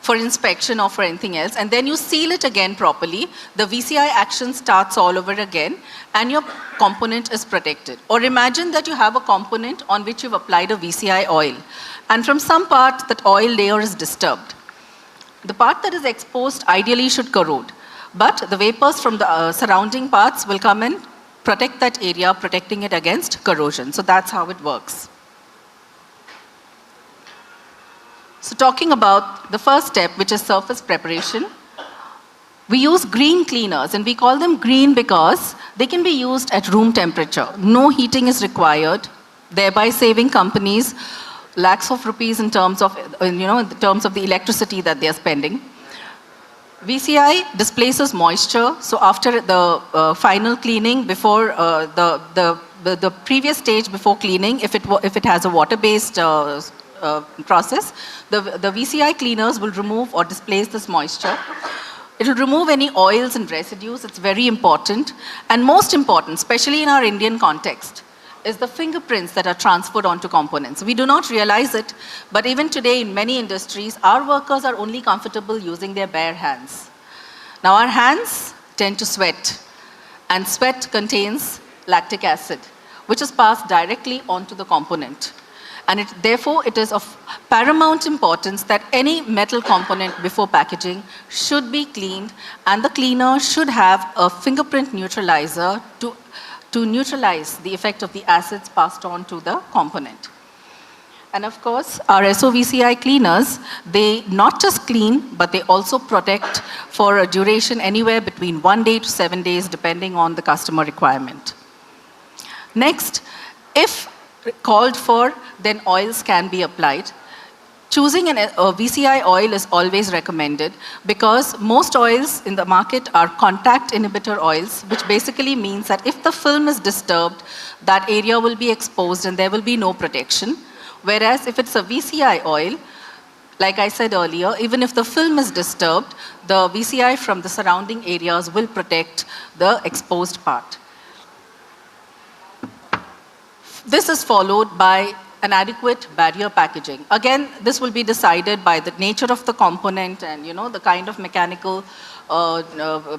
for inspection or for anything else, and then you seal it again properly, the VCI action starts all over again, and your component is protected. Or imagine that you have a component on which you've applied a VCI oil, and from some part that oil layer is disturbed. The part that is exposed ideally should corrode, but the vapors from the surrounding parts will come and protect that area, protecting it against corrosion. So that's how it works. So talking about the first step, which is surface preparation, we use green cleaners, and we call them green because they can be used at room temperature. No heating is required, thereby saving companies lakhs of rupees in terms of, in terms of the electricity that they are spending. VCI displaces moisture, so after the final cleaning, before the previous stage before cleaning, if it has a water-based process, the VCI cleaners will remove or displace this moisture. It will remove any oils and residues. It's very important. And most important, especially in our Indian context, is the fingerprints that are transferred onto components. We do not realize it, but even today in many industries, our workers are only comfortable using their bare hands. Now our hands tend to sweat, and sweat contains lactic acid, which is passed directly onto the component. And therefore, it is of paramount importance that any metal component before packaging should be cleaned, and the cleaner should have a fingerprint neutralizer to neutralize the effect of the acids passed on to the component. And of course, our SOVCI cleaners, they not just clean, but they also protect for a duration anywhere between 1 day to 7 days, depending on the customer requirement. Next, if called for, then oils can be applied. Choosing a VCI oil is always recommended because most oils in the market are contact inhibitor oils, which basically means that if the film is disturbed, that area will be exposed and there will be no protection. Whereas if it's a VCI oil, like I said earlier, even if the film is disturbed, the VCI from the surrounding areas will protect the exposed part. This is followed by an adequate barrier packaging. Again, this will be decided by the nature of the component and the kind of mechanical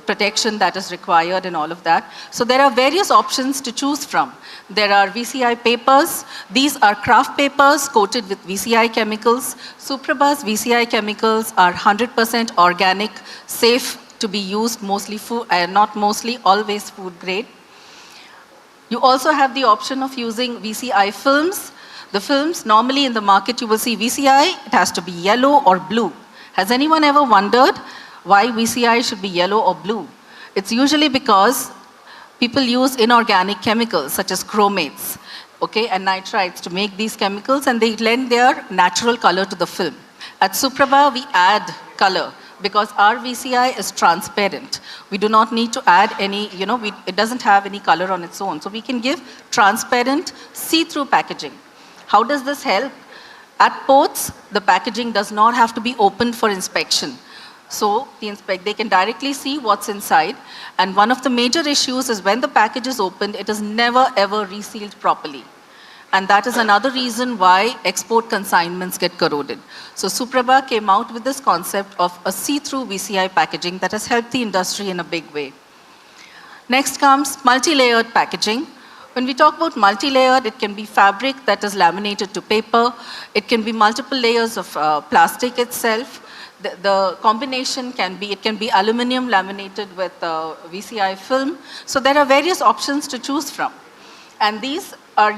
protection that is required and all of that. So there are various options to choose from. There are VCI papers. These are craft papers coated with VCI chemicals. Suprabha's VCI chemicals are 100% organic, safe to be used, mostly food, not mostly, always food grade. You also have the option of using VCI films. The films, normally in the market you will see VCI, it has to be yellow or blue. Has anyone ever wondered why VCI should be yellow or blue? It's usually because people use inorganic chemicals such as chromates, and nitrites to make these chemicals, and they lend their natural color to the film. At Suprabha, we add color because our VCI is transparent. We do not need to add any, it doesn't have any color on its own. So we can give transparent, see-through packaging. How does this help? At ports, the packaging does not have to be opened for inspection. So they can directly see what's inside. And one of the major issues is when the package is opened, it is never ever resealed properly. And that is another reason why export consignments get corroded. So Suprabha came out with this concept of a see-through VCI packaging that has helped the industry in a big way. Next comes multi-layered packaging. When we talk about multi-layered, it can be fabric that is laminated to paper. It can be multiple layers of plastic itself. The combination can be aluminum laminated with VCI film. So there are various options to choose from. And these are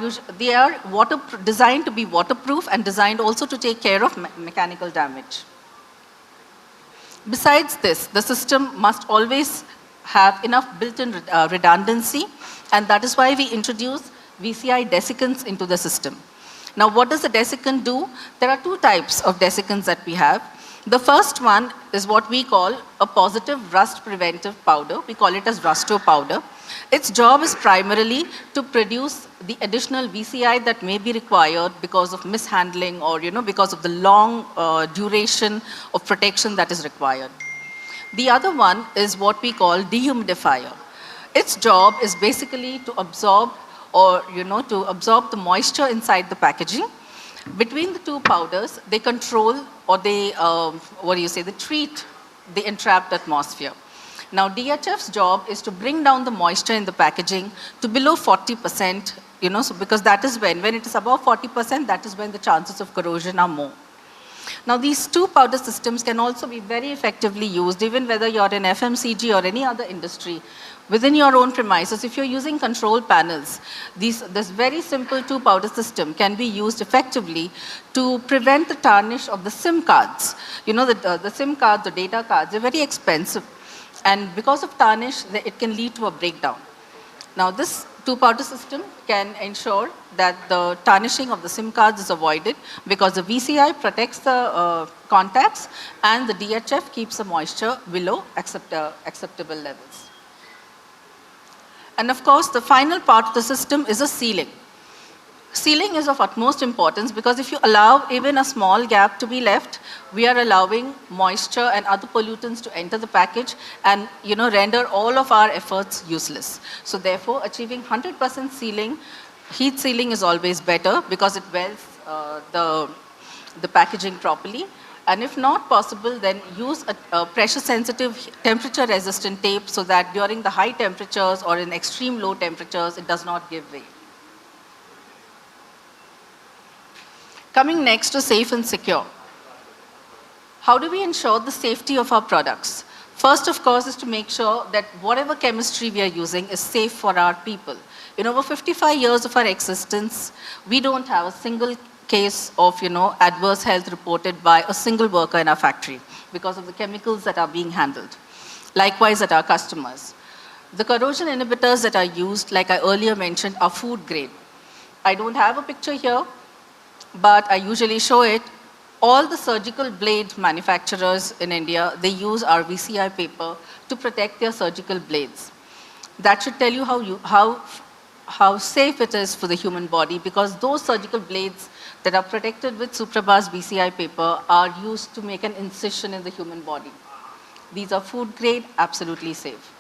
designed to be waterproof and designed also to take care of mechanical damage. Besides this, the system must always have enough built-in redundancy, and that is why we introduce VCI desiccants into the system. Now, what does a desiccant do? There are two types of desiccants that we have. The first one is what we call a positive rust preventive powder. We call it as Rusto powder. Its job is primarily to produce the additional VCI that may be required because of mishandling or because of the long duration of protection that is required. The other one is what we call dehumidifier. Its job is basically to absorb or to absorb the moisture inside the packaging. Between the two powders, they control or they they treat the entrapped atmosphere. Now, DHF's job is to bring down the moisture in the packaging to below 40%, so because that is when it is above 40%, that is when the chances of corrosion are more. Now, these two powder systems can also be very effectively used, even whether you're in FMCG or any other industry. Within your own premises, if you're using control panels, this very simple two powder system can be used effectively to prevent the tarnish of the SIM cards. The SIM cards, the data cards, they're very expensive. And because of tarnish, it can lead to a breakdown. Now, this two-powder system can ensure that the tarnishing of the SIM cards is avoided because the VCI protects the contacts and the DHF keeps the moisture below acceptable levels. And of course, the final part of the system is a sealing. Sealing is of utmost importance because if you allow even a small gap to be left, we are allowing moisture and other pollutants to enter the package and render all of our efforts useless. So therefore, achieving 100% sealing, heat sealing is always better because it welds the packaging properly. And if not possible, then use a pressure-sensitive, temperature-resistant tape so that during the high temperatures or in extreme low temperatures, it does not give way. Coming next to safe and secure. How do we ensure the safety of our products? First, of course, is to make sure that whatever chemistry we are using is safe for our people. In over 55 years of our existence, we don't have a single case of adverse health reported by a single worker in our factory because of the chemicals that are being handled. Likewise, at our customers. The corrosion inhibitors that are used, like I earlier mentioned, are food grade. I don't have a picture here, but I usually show it. All the surgical blade manufacturers in India, they use our VCI paper to protect their surgical blades. That should tell you how safe it is for the human body because those surgical blades that are protected with Suprabha's VCI paper are used to make an incision in the human body. These are food grade, absolutely safe.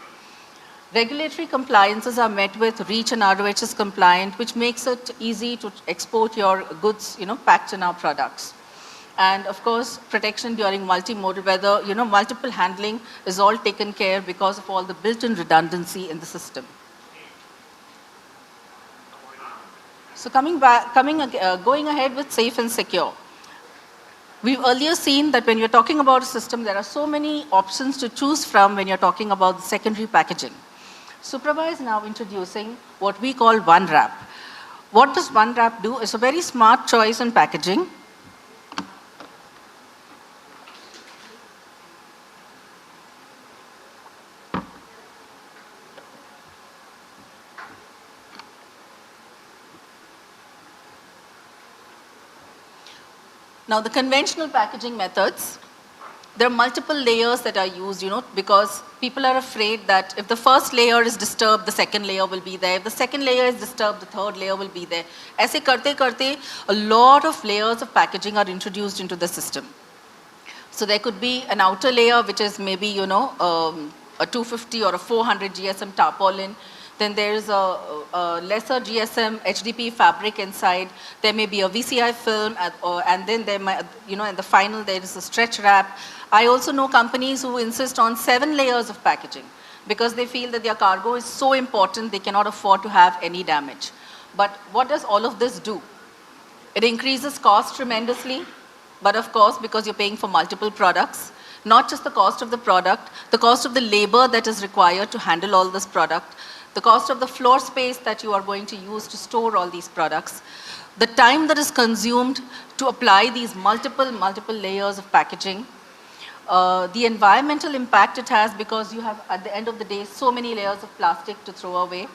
Regulatory compliances are met with REACH and ROHS compliant, which makes it easy to export your goods, packed in our products. And of course, protection during multimodal, whether, multiple handling is all taken care because of all the built-in redundancy in the system. So going ahead with safe and secure. We've earlier seen that when you're talking about a system, there are so many options to choose from when you're talking about the secondary packaging. Suprabha is now introducing what we call One Wrap. What does One Wrap do? It's a very smart choice in packaging. Now, the conventional packaging methods, there are multiple layers that are used, because people are afraid that if the first layer is disturbed, the second layer will be there. If the second layer is disturbed, the third layer will be there. Aise karte, a lot of layers of packaging are introduced into the system. So there could be an outer layer, which is maybe, a 250 or a 400 GSM tarpaulin. Then there is a lesser GSM HDP fabric inside. There may be a VCI film, and then there might, in the final there is a stretch wrap. I also know companies who insist on 7 layers of packaging because they feel that their cargo is so important they cannot afford to have any damage. But what does all of this do? It increases cost tremendously, but of course, because you're paying for multiple products, not just the cost of the product, the cost of the labor that is required to handle all this product, the cost of the floor space that you are going to use to store all these products, the time that is consumed to apply these multiple layers of packaging, the environmental impact it has because you have, at the end of the day, so many layers of plastic to throw away.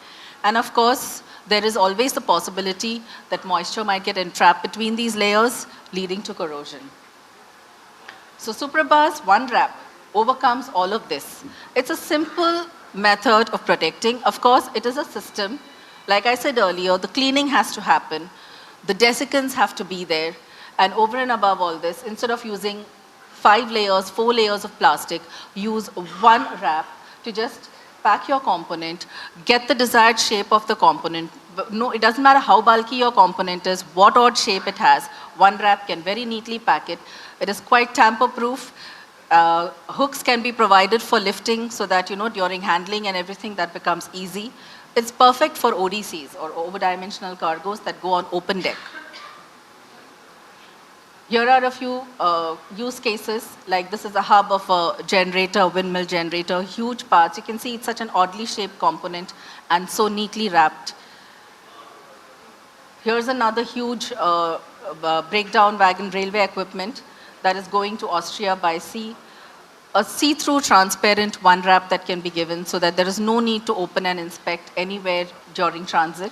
And of course, there is always the possibility that moisture might get entrapped between these layers, leading to corrosion. So Suprabha's One Wrap overcomes all of this. It's a simple method of protecting. Of course, it is a system. Like I said earlier, the cleaning has to happen. The desiccants have to be there. And over and above all this, instead of using 5 layers, 4 layers of plastic, use one wrap to just pack your component, get the desired shape of the component. No, it doesn't matter how bulky your component is, what odd shape it has. One wrap can very neatly pack it. It is quite tamper-proof. Hooks can be provided for lifting so that, during handling and everything, that becomes easy. It's perfect for ODCs, or over-dimensional cargoes that go on open deck. Here are a few use cases, like this is a hub of a generator, a windmill generator, huge parts. You can see it's such an oddly shaped component and so neatly wrapped. Here's another huge breakdown wagon railway equipment that is going to Austria by sea. A see-through transparent one wrap that can be given so that there is no need to open and inspect anywhere during transit.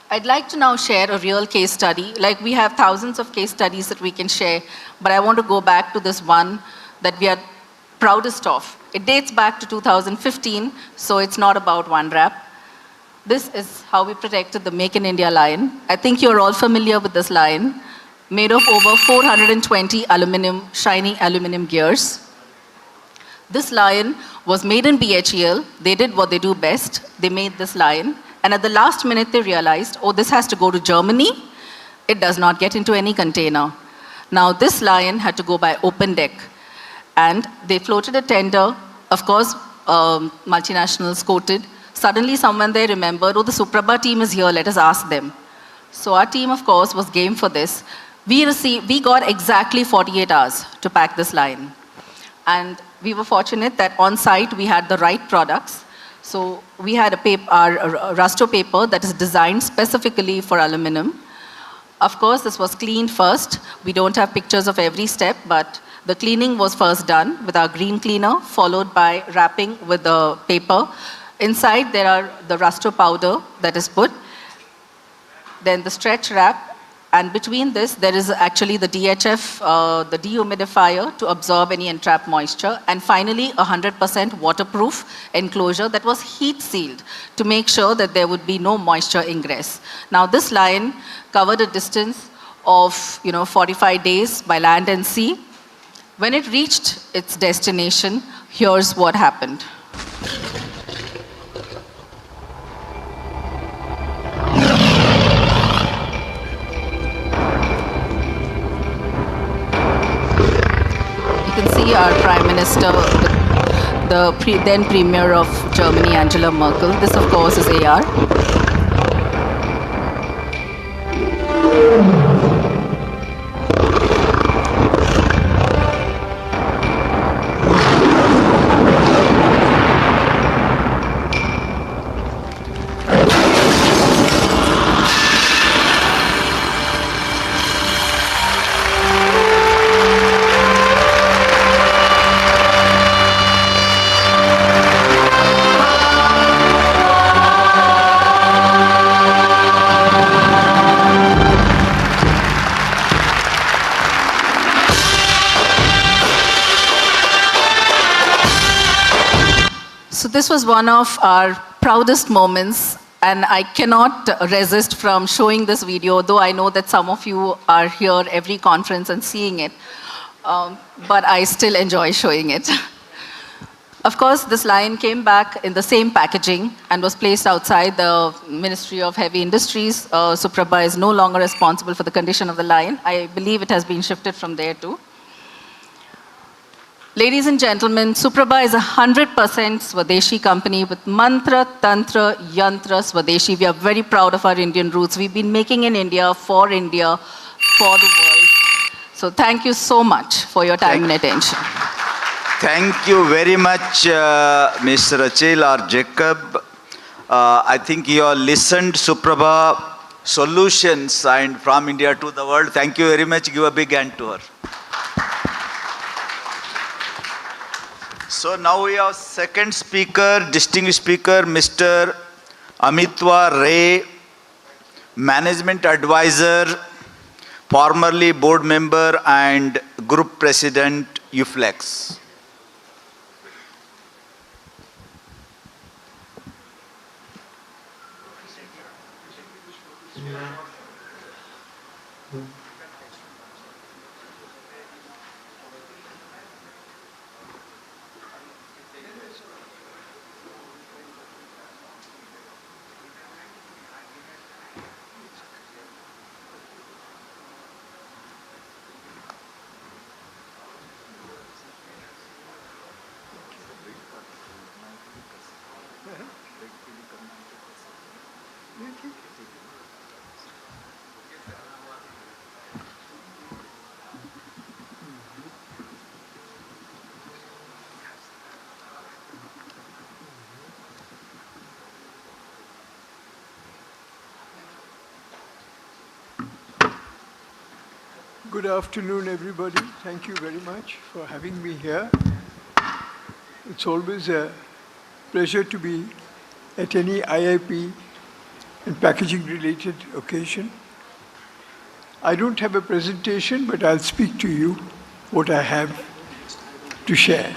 I'd like to now share a real case study. Like, we have thousands of case studies that we can share, but I want to go back to this one that we are proudest of. It dates back to 2015, so it's not about one wrap. This is how we protected the Make in India lion. I think you're all familiar with this lion, made of over 420 shiny aluminum gears. This lion was made in BHEL. They did what they do best. They made this lion. And at the last minute, they realized, oh, this has to go to Germany. It does not get into any container. Now, this lion had to go by open deck. And they floated a tender. Of course, multinationals quoted. Suddenly, someone there remembered, oh, the Suprabha team is here. Let us ask them. So our team, of course, was game for this. We got exactly 48 hours to pack this lion. And we were fortunate that on site, we had the right products. So we had our raster paper that is designed specifically for aluminum. Of course, this was cleaned first. We don't have pictures of every step, but the cleaning was first done with our green cleaner, followed by wrapping with the paper. Inside, there are the raster powder that is put, then the stretch wrap, and between this, there is actually the DHF, the dehumidifier to absorb any entrapped moisture, and finally, 100% waterproof enclosure that was heat sealed to make sure that there would be no moisture ingress. Now, this lion covered a distance of 45 days by land and sea. When it reached its destination, here's what happened. Our Prime Minister, the then Premier of Germany, Angela Merkel. This, of course, is AR. This was one of our proudest moments, and I cannot resist from showing this video, though I know that some of you are here every conference and seeing it, but I still enjoy showing it. Of course, this lion came back in the same packaging and was placed outside the Ministry of Heavy Industries. Suprabha is no longer responsible for the condition of the lion. I believe it has been shifted from there too. Ladies and gentlemen, Suprabha is a 100% Swadeshi company with mantra, tantra, yantra, Swadeshi. We are very proud of our Indian roots. We've been making in India, for the world. So thank you so much for your time and attention. Thank you very much, Mr. Achil or Jacob. I think you all listened Suprabha solutions and from India to the world. Thank you very much. Give a big hand to her. So now we have second speaker, distinguished speaker, Mr. Amitwa Ray, Management Advisor, formerly Board Member and Group President, UFLEX. Good afternoon, everybody. Thank you very much for having me here. It's always a pleasure to be at any IIP and packaging-related occasion. I don't have a presentation, but I'll speak to you what I have to share.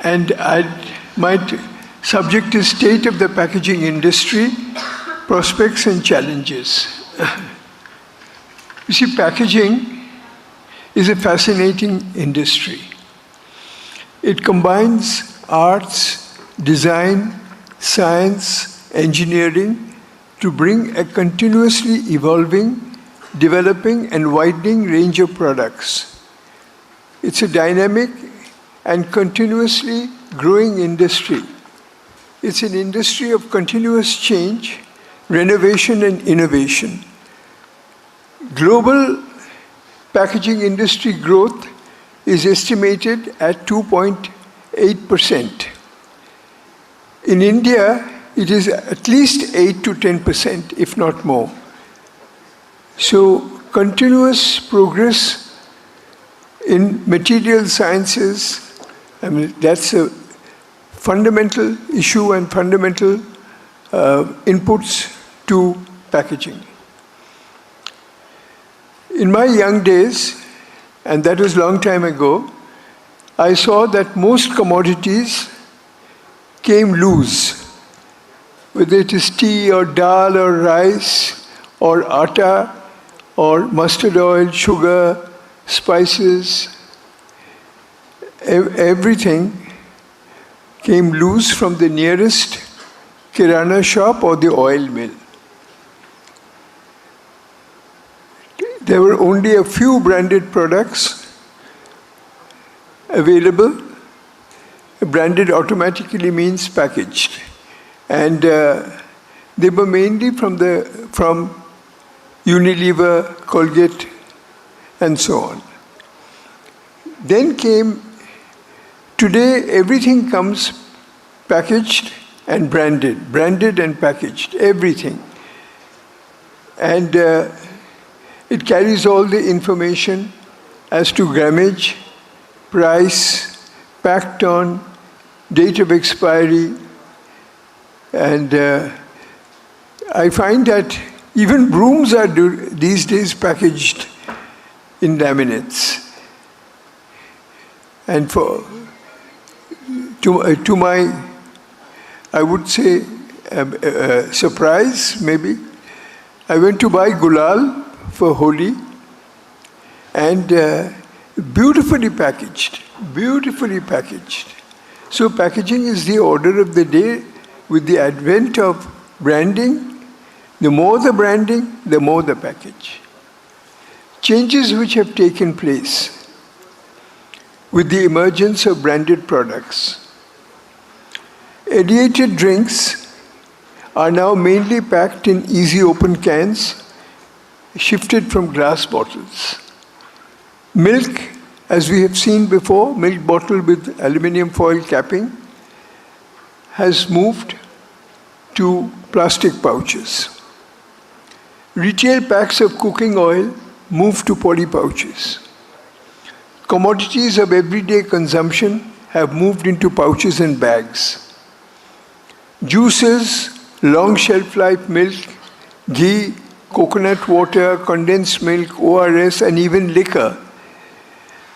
And my subject is State of the Packaging Industry, Prospects and Challenges. You see, packaging is a fascinating industry. It combines arts, design, science, engineering to bring a continuously evolving, developing, and widening range of products. It's a dynamic and continuously growing industry. It's an industry of continuous change, renovation, and innovation. Global packaging industry growth is estimated at 2.8%. In India, it is at least 8 to 10%, if not more. So, continuous progress in material sciences, I mean, that's a fundamental issue and fundamental inputs to packaging. In my young days, and that was a long time ago, I saw that most commodities came loose, whether it is tea or dal or rice or atta or mustard oil, sugar, spices, everything came loose from the nearest kirana shop or the oil mill. There were only a few branded products available. Branded automatically means packaged. And they were mainly from Unilever, Colgate, and so on. Then came, today everything comes packaged and branded and packaged, everything. And it carries all the information as to grammage, price, packed on, date of expiry, and I find that even brooms are these days packaged in laminates. And to my, I would say, surprise maybe, I went to buy gulal for Holi, and beautifully packaged. So packaging is the order of the day. With the advent of branding, the more the branding, the more the package. Changes which have taken place with the emergence of branded products. Aerated drinks are now mainly packed in easy open cans, shifted from glass bottles. Milk, as we have seen before, milk bottle with aluminum foil capping, has moved to plastic pouches. Retail packs of cooking oil moved to poly pouches. Commodities of everyday consumption have moved into pouches and bags. Juices, long shelf life milk, ghee, coconut water, condensed milk, ORS, and even liquor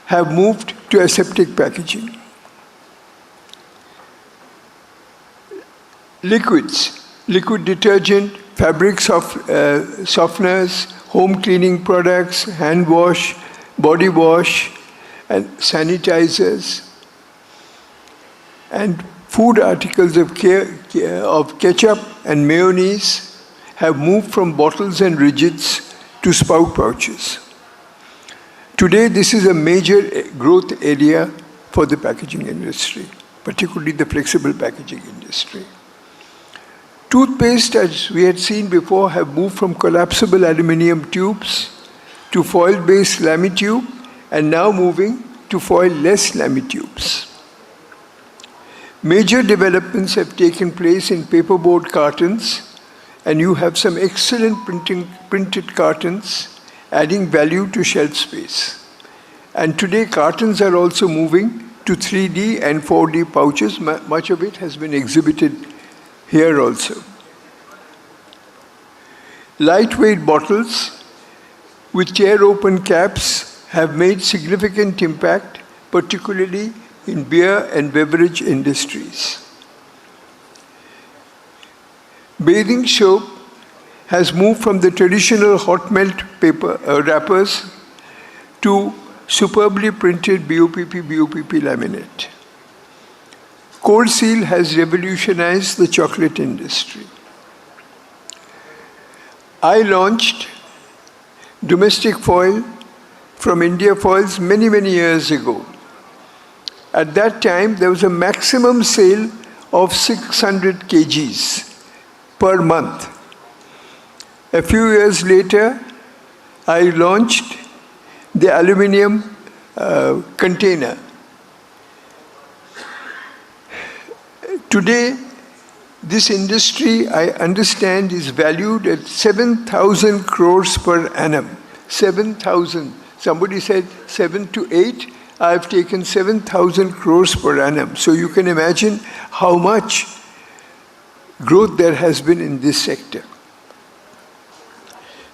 have moved to aseptic packaging. Liquids. liquid detergent, fabric softeners, home cleaning products, hand wash, body wash, and sanitizers, and food articles of ketchup and mayonnaise have moved from bottles and rigids to spout pouches. Today, this is a major growth area for the packaging industry, particularly the flexible packaging industry. Toothpaste, as we had seen before, have moved from collapsible aluminum tubes to foil-based lamitube, and now moving to foil-less lamitubes. Major developments have taken place in paperboard cartons, and you have some excellent printed cartons adding value to shelf space. And today, cartons are also moving to 3D and 4D pouches. Much of it has been exhibited here also. Lightweight bottles with tear-open caps have made significant impact, particularly in beer and beverage industries. Bathing soap has moved from the traditional hot melt paper wrappers to superbly printed BOPP laminate. Cold Seal has revolutionized the chocolate industry. I launched domestic foil from India Foils many, many years ago. At that time, there was a maximum sale of 600 kgs per month. A few years later, I launched the aluminum container. Today, this industry, I understand, is valued at 7,000 crores per annum. 7,000. Somebody said 7 to 8. I've taken 7,000 crores per annum. So you can imagine how much growth there has been in this sector.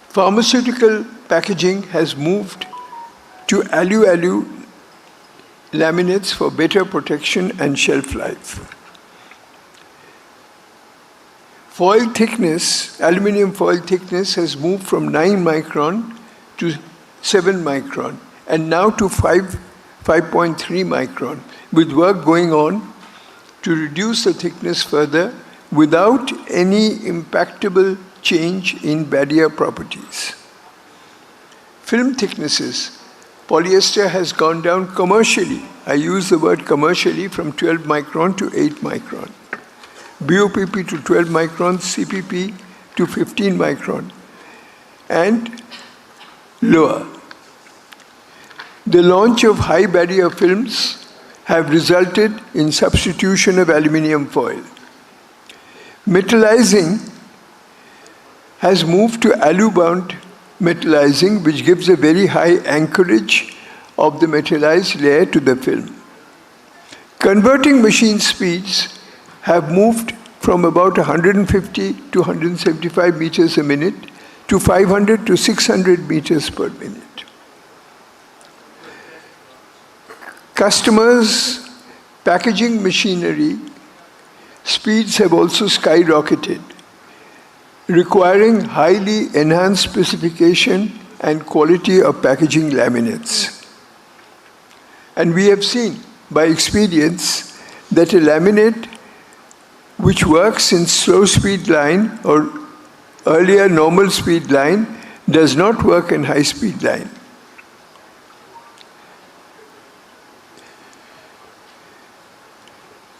Pharmaceutical packaging has moved to alu-alu laminates for better protection and shelf life. Foil thickness, aluminum foil thickness has moved from 9 micron to 7 micron and now to 5.3 micron, with work going on to reduce the thickness further without any impactable change in barrier properties. Film thicknesses. Polyester has gone down commercially. I use the word commercially from 12 micron to 8 micron. BOPP to 12 micron, CPP to 15 micron, and lower. The launch of high barrier films have resulted in substitution of aluminum foil. Metallizing has moved to alu-bound metallizing, which gives a very high anchorage of the metallized layer to the film. Converting machine speeds have moved from about 150 to 175 meters a minute to 500 to 600 meters per minute. Customers' packaging machinery speeds have also skyrocketed, requiring highly enhanced specification and quality of packaging laminates. And we have seen by experience that a laminate which works in slow speed line or earlier normal speed line does not work in high speed line.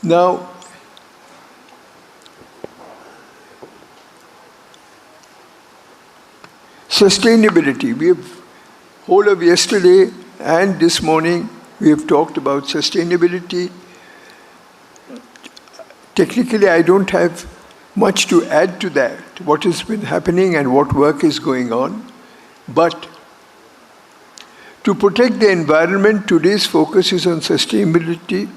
Now, sustainability. We have, whole of yesterday and this morning, we have talked about sustainability. Technically, I don't have much to add to that, what has been happening and what work is going on. But to protect the environment, today's focus is on sustainability.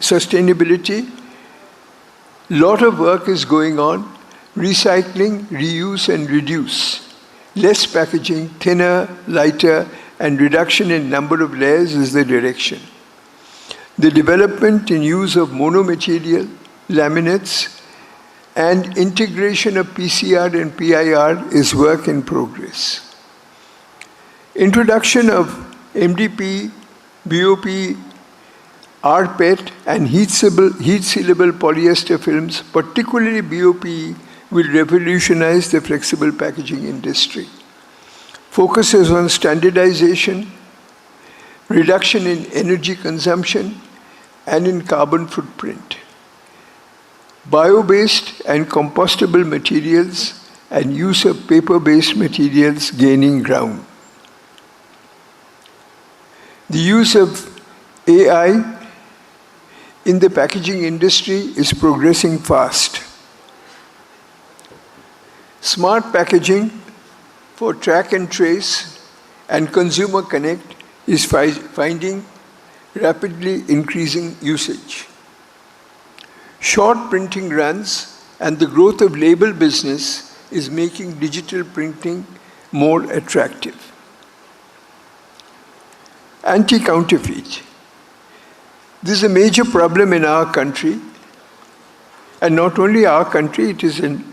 Lot of work is going on. Recycling, reuse, and reduce. Less packaging, thinner, lighter, and reduction in number of layers is the direction. The development in use of monomaterial laminates and integration of PCR and PIR is work in progress. Introduction of MDP, BOP, rPET and heat-sealable polyester films, particularly BOP, will revolutionize the flexible packaging industry. Focuses on standardization, reduction in energy consumption, and in carbon footprint. Bio-based and compostable materials and use of paper-based materials gaining ground. The use of AI in the packaging industry is progressing fast. Smart packaging for track and trace and consumer connect is finding rapidly increasing usage. Short printing runs and the growth of label business is making digital printing more attractive. Anti-counterfeit. This is a major problem in our country, and not only our country, it is in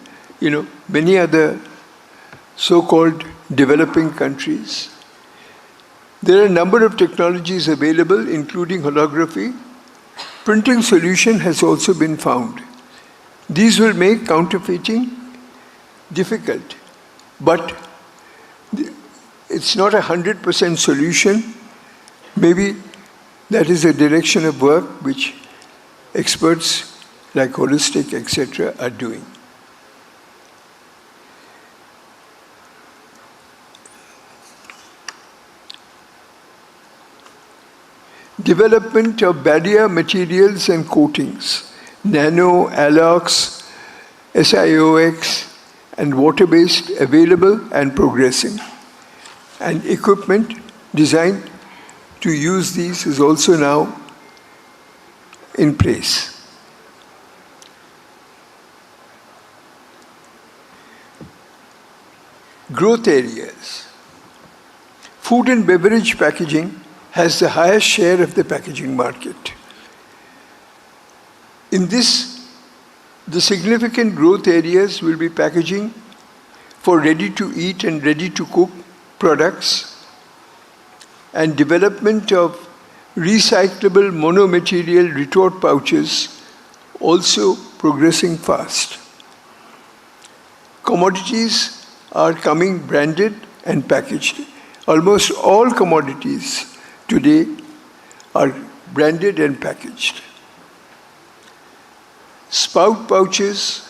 many other so-called developing countries. There are a number of technologies available, including holography. Printing solution has also been found. These will make counterfeiting difficult, but it's not a 100% solution. Maybe that is a direction of work which experts like Holistic, etc., are doing. Development of barrier materials and coatings, nano, ALOX, SiOX, and water-based available and progressing. And equipment designed to use these is also now in place. Growth areas. Food and beverage packaging has the highest share of the packaging market. In this, the significant growth areas will be packaging for ready-to-eat and ready-to-cook products, and development of recyclable monomaterial retort pouches, also progressing fast. Commodities are coming branded and packaged. Almost all commodities today are branded and packaged. Spout pouches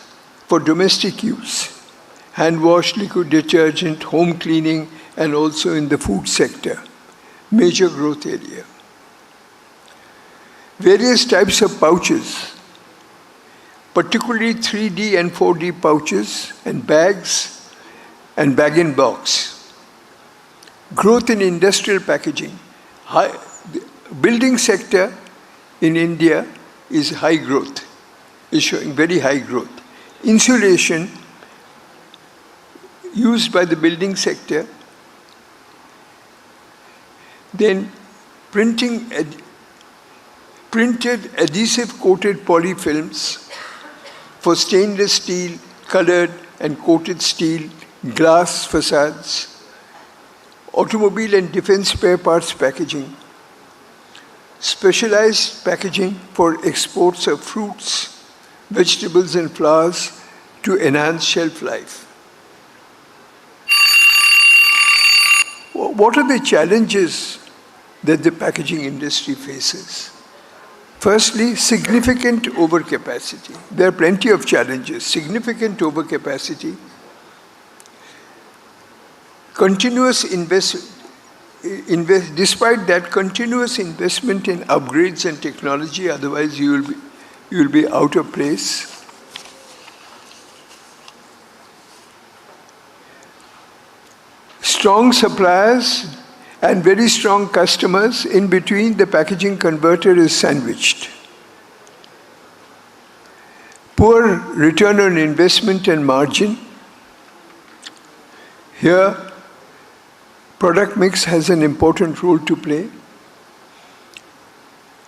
for domestic use, hand wash, liquid detergent, home cleaning, and also in the food sector. Major growth area. Various types of pouches, particularly 3D and 4D pouches and bags and bag-in-box. Growth in industrial packaging. Building sector in India is high growth, is showing very high growth. Insulation used by the building sector. Then printed adhesive coated polyfilms for stainless steel, colored and coated steel, glass facades, automobile and defense spare parts packaging, specialized packaging for exports of fruits, vegetables and flowers to enhance shelf life. What are the challenges that the packaging industry faces? Firstly, significant overcapacity. There are plenty of challenges. Significant overcapacity. Continuous despite that, continuous investment in upgrades and technology, otherwise you will be out of place. Strong suppliers and very strong customers. In between, the packaging converter is sandwiched. Poor return on investment and margin. Here, product mix has an important role to play.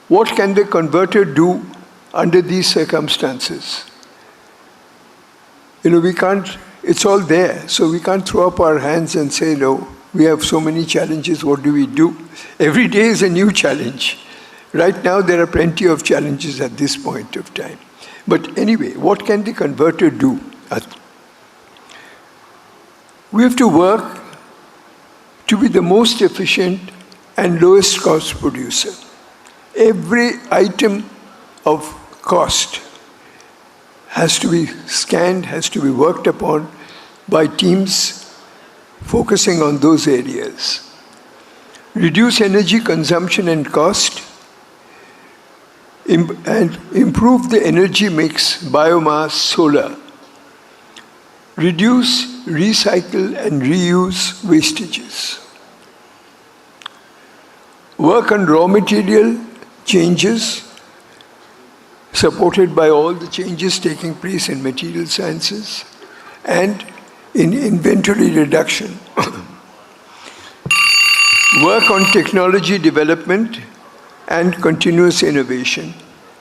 What can the converter do under these circumstances? we can't, it's all there, so we can't throw up our hands and say, no, we have so many challenges, what do we do? Every day is a new challenge. Right now, there are plenty of challenges at this point of time. But anyway, what can the converter do? We have to work to be the most efficient and lowest cost producer. Every item of cost has to be scanned, has to be worked upon by teams focusing on those areas. Reduce energy consumption and cost, and improve the energy mix, biomass, solar. Reduce, recycle, and reuse wastages. Work on raw material changes, supported by all the changes taking place in material sciences, and in inventory reduction. Work on technology development and continuous innovation.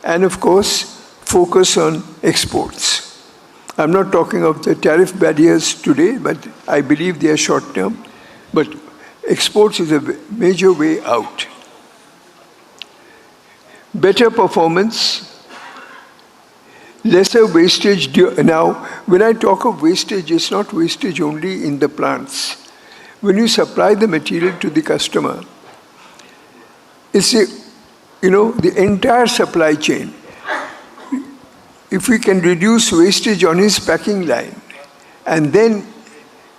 And of course, focus on exports. I'm not talking of the tariff barriers today, but I believe they are short term. But exports is a major way out. Better performance, lesser wastage. Now, when I talk of wastage, it's not wastage only in the plants. When you supply the material to the customer, it's the entire supply chain. If we can reduce wastage on his packing line, and then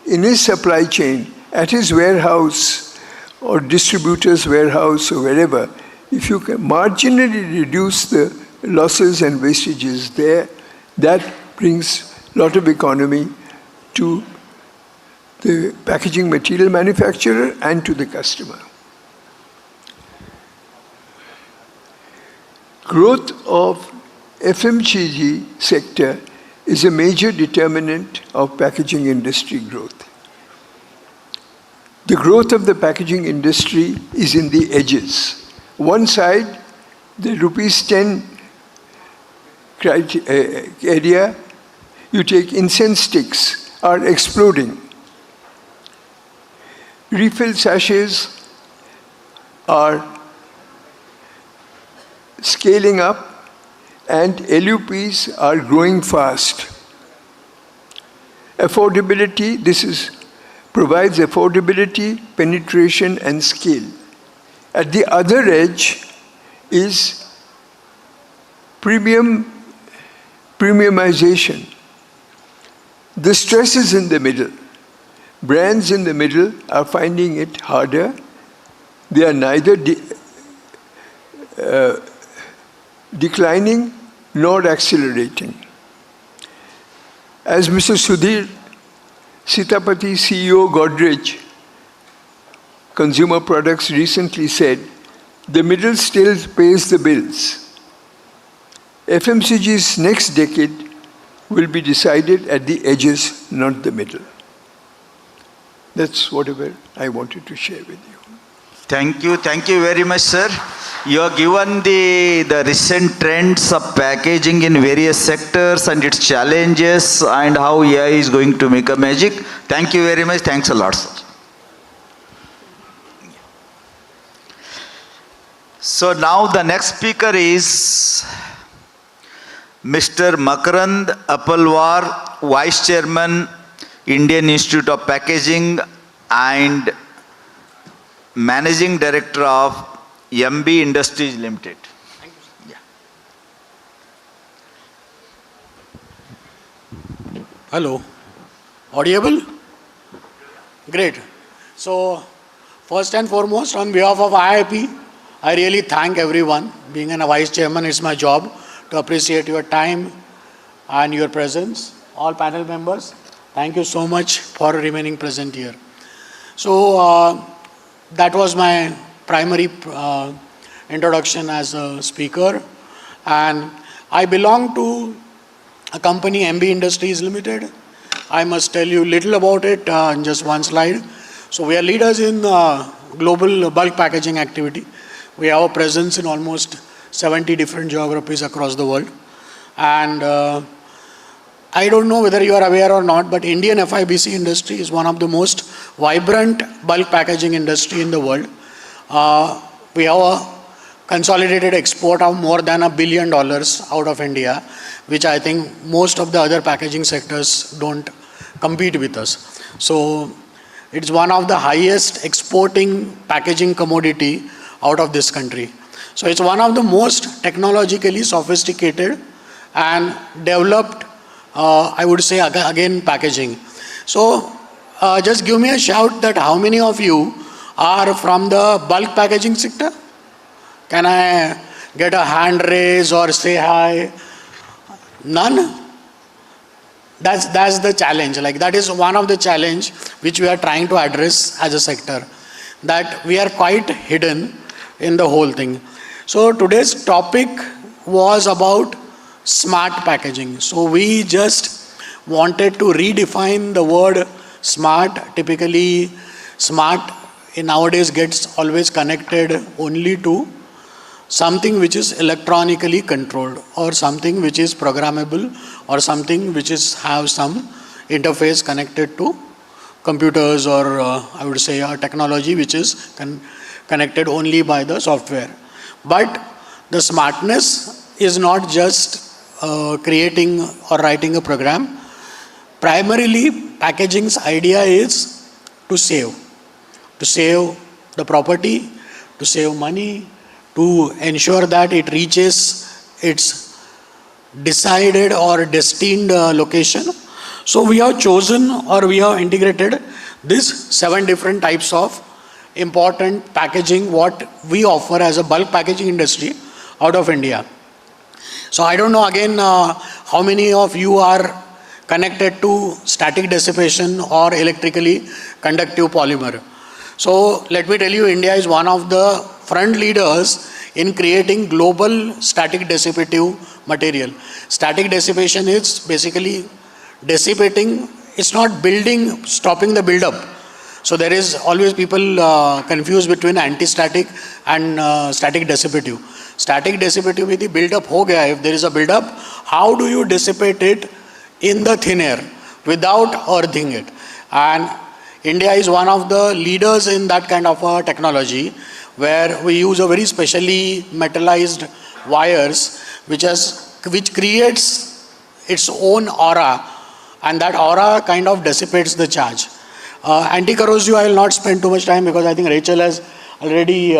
in his supply chain, at his warehouse or distributor's warehouse or wherever, if you can marginally reduce the losses and wastages there, that brings a lot of economy to the packaging material manufacturer and to the customer. Growth of FMCG sector is a major determinant of packaging industry growth. The growth of the packaging industry is in the edges. One side, the ₹10 area, you take incense sticks, are exploding. Refill sachets are scaling up, and LUPs are growing fast. Affordability, provides affordability, penetration, and scale. At the other edge is premiumization. The stress is in the middle. Brands in the middle are finding it harder. They are neither declining nor accelerating. As Mr. Sudhir Sitapati, CEO Godrej Consumer Products, recently said, the middle still pays the bills. FMCG's next decade will be decided at the edges, not the middle. That's whatever I wanted to share with you. Thank you very much, sir. You have given the recent trends of packaging in various sectors and its challenges and how AI is going to make a magic. Thank you very much. Thanks a lot, sir. So now the next speaker is Mr. Makarand Appalwar, Vice Chairman, Indian Institute of Packaging and Managing Director of MB Industries Limited. Thank you, sir. Yeah. Hello. Audible? Great. So, first and foremost, on behalf of IIP, I really thank everyone. Being a Vice Chairman, it's my job to appreciate your time and your presence. All panel members, thank you so much for remaining present here. So, that was my primary introduction as a speaker. And I belong to a company, MB Industries Limited. I must tell you little about it in just one slide. So we are leaders in global bulk packaging activity. We have a presence in almost 70 different geographies across the world. And I don't know whether you are aware or not, but Indian FIBC industry is one of the most vibrant bulk packaging industry in the world. We have a consolidated export of more than $1 billion out of India, which I think most of the other packaging sectors don't compete with us. So it's one of the highest exporting packaging commodity out of this country. So it's one of the most technologically sophisticated and developed, I would say again, packaging. So just give me a shout that how many of you are from the bulk packaging sector? Can I get a hand raise or say hi? None? That's the challenge. Like that is one of the challenge which we are trying to address as a sector, that we are quite hidden in the whole thing. So today's topic was about smart packaging. So we just wanted to redefine the word smart. Typically, smart nowadays gets always connected only to something which is electronically controlled, or something which is programmable, or something which is have some interface connected to computers, or I would say a technology which is connected only by the software. But the smartness is not just creating or writing a program. Primarily, packaging's idea is to save the property, to save money, to ensure that it reaches its decided or destined location. So we have chosen, or we have integrated these 7 different types of important packaging what we offer as a bulk packaging industry out of India. So I don't know again how many of you are connected to static dissipation or electrically conductive polymer. So let me tell you, India is one of the front leaders in creating global static dissipative material. Static dissipation is basically dissipating, it's not building, stopping the build-up. So there is always people confused between anti-static and static dissipative. Static dissipative with the build-up ho gaya, if there is a build-up, how do you dissipate it in the thin air without earthing it? And India is one of the leaders in that kind of a technology, where we use a very specially metallized wires which creates its own aura, and that aura kind of dissipates the charge. Anti-corrosive, I will not spend too much time because I think Rachel has already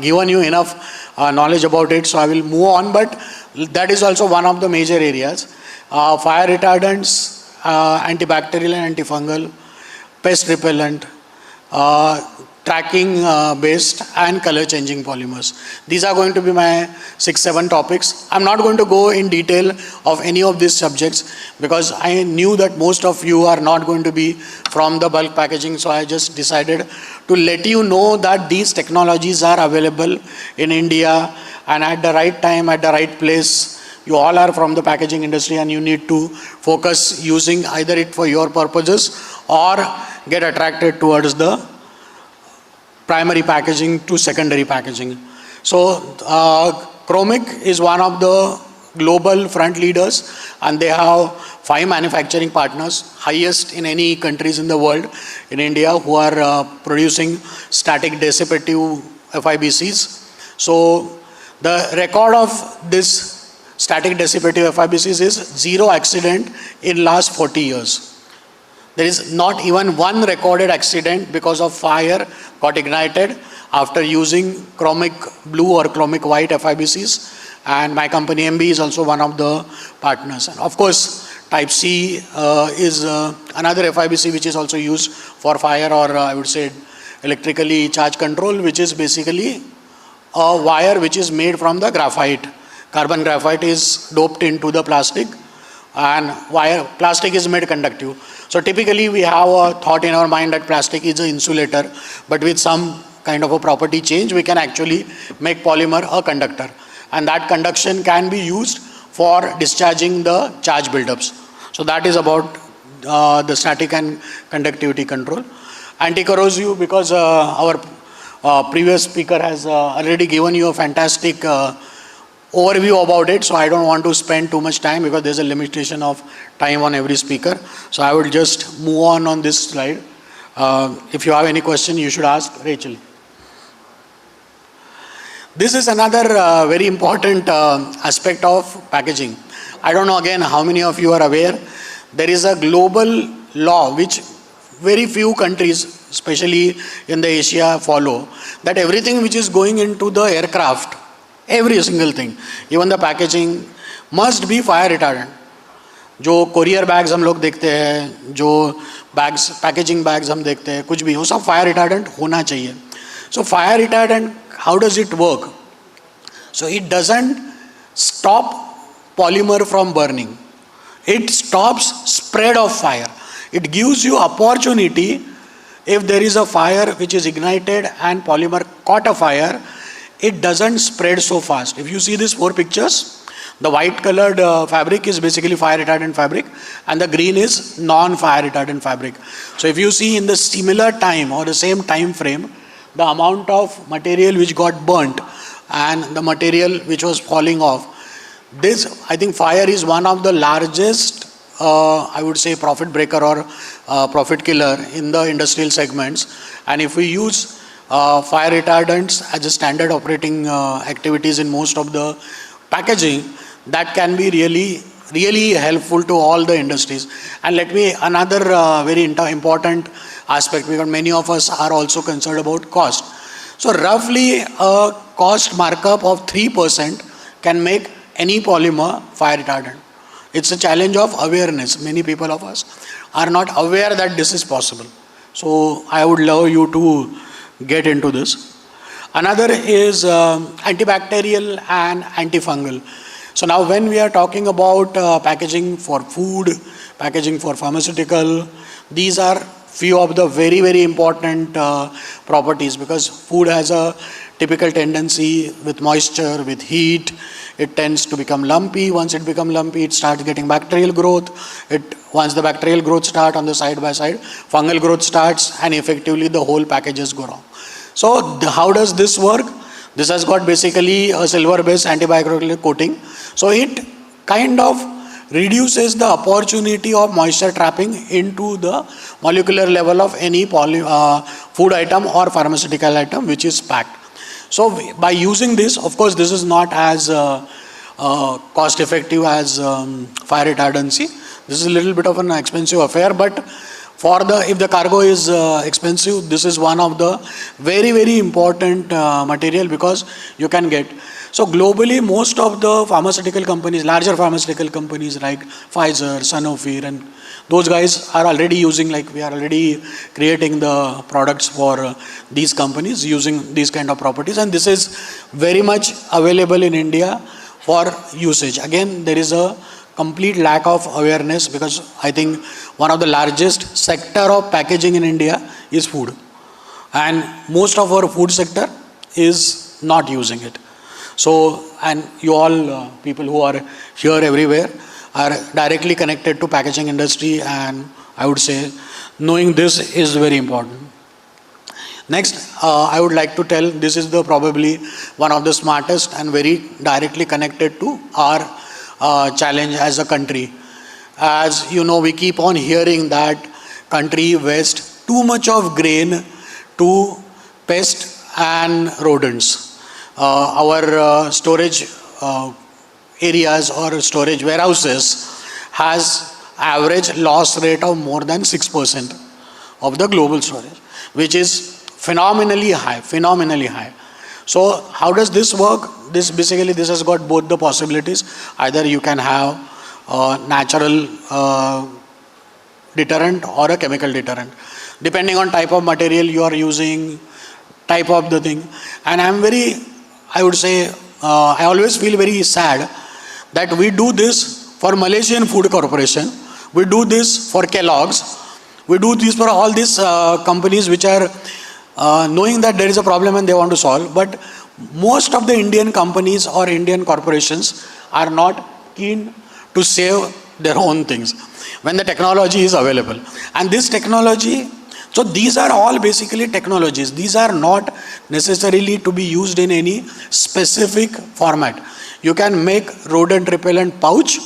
given you enough knowledge about it, so I will move on, but that is also one of the major areas. Fire retardants, antibacterial and antifungal, pest repellent, tracking based and color changing polymers. These are going to be my 6-7 topics. I'm not going to go in detail of any of these subjects because I knew that most of you are not going to be from the bulk packaging, so I just decided to let you know that these technologies are available in India, and at the right time, at the right place. You all are from the packaging industry and you need to focus using either it for your purposes or get attracted towards the primary packaging to secondary packaging. So Chromic is one of the global front leaders, and they have 5 manufacturing partners, highest in any countries in the world, in India, who are producing static dissipative FIBCs. So the record of this static dissipative FIBCs is 0 accident in last 40 years. There is not even one recorded accident because of fire got ignited after using chromic blue or chromic white FIBCs. And my company MB is also one of the partners. And of course, type C is another FIBC which is also used for fire, or I would say electrically charge control, which is basically a wire which is made from the graphite. Carbon graphite is doped into the plastic, and plastic is made conductive. So typically we have a thought in our mind that plastic is an insulator, but with some kind of a property change, we can actually make polymer a conductor. And that conduction can be used for discharging the charge buildups. So that is about the static and conductivity control. Anti-corrosive, because our previous speaker has already given you a fantastic overview about it, so I don't want to spend too much time because there's a limitation of time on every speaker. So I will just move on this slide. If you have any question, you should ask Rachel. This is another very important aspect of packaging. I don't know again how many of you are aware. There is a global law which very few countries, especially in the Asia, follow, that everything which is going into the aircraft, every single thing, even the packaging, must be fire retardant. जो courier bags हम लोग देखते हैं, जो bags packaging bags हम देखते हैं, कुछ भी वो सब फायर रिटार्डेंट होना चाहिए. So fire retardant, how does it work? So it doesn't stop polymer from burning, it stops spread of fire. It gives you opportunity if there is a fire which is ignited and polymer caught a fire, it doesn't spread so fast. If you see these 4 pictures, the white colored fabric is basically fire retardant fabric and the green is non-fire retardant fabric. So if you see in the similar time or the same time frame, the amount of material which got burnt and the material which was falling off, this, I think fire is one of the largest, I would say, profit breaker or profit killer in the industrial segments. And if we use fire retardants as a standard operating activities in most of the packaging, that can be really helpful to all the industries. And let me, another very important aspect, because many of us are also concerned about cost. So roughly a cost markup of 3% can make any polymer fire retardant. It's a challenge of awareness. Many people of us are not aware that this is possible. So I would love you to get into this. Another is antibacterial and antifungal. So now when we are talking about packaging for food, packaging for pharmaceutical, these are few of the very important properties, because food has a typical tendency with moisture, with heat, it tends to become lumpy. Once it becomes lumpy, it starts getting bacterial growth. Once the bacterial growth starts on the side by side, fungal growth starts and effectively the whole packages go wrong. So how does this work? This has got basically a silver-based antibacterial coating. So it kind of reduces the opportunity of moisture trapping into the molecular level of any food item or pharmaceutical item which is packed. So by using this, of course, this is not as cost effective as fire retardancy. This is a little bit of an expensive affair, but if the cargo is expensive, this is one of the very important material, because you can get. So globally, most of the pharmaceutical companies, larger pharmaceutical companies like Pfizer, Sanofi, and those guys are already using, like we are already creating the products for these companies using these kind of properties, and this is very much available in India for usage. Again, there is a complete lack of awareness, because I think one of the largest sector of packaging in India is food, and most of our food sector is not using it. So, and you all people who are here everywhere are directly connected to packaging industry, and I would say knowing this is very important. Next, I would like to tell, this is probably one of the smartest and very directly connected to our challenge as a country. As you know, we keep on hearing that country wastes too much of grain to pests and rodents. Our storage areas or storage warehouses has average loss rate of more than 6% of the global storage, which is phenomenally high. So how does this work? This has got both the possibilities. Either you can have a natural deterrent or a chemical deterrent, depending on type of material you are using, type of the thing. And I would say, I always feel very sad that we do this for Malaysian Food Corporation, we do this for Kellogg's, we do this for all these companies which are knowing that there is a problem and they want to solve, but most of the Indian companies or Indian corporations are not keen to save their own things when the technology is available. And this technology, so these are all basically technologies. These are not necessarily to be used in any specific format. You can make rodent repellent pouch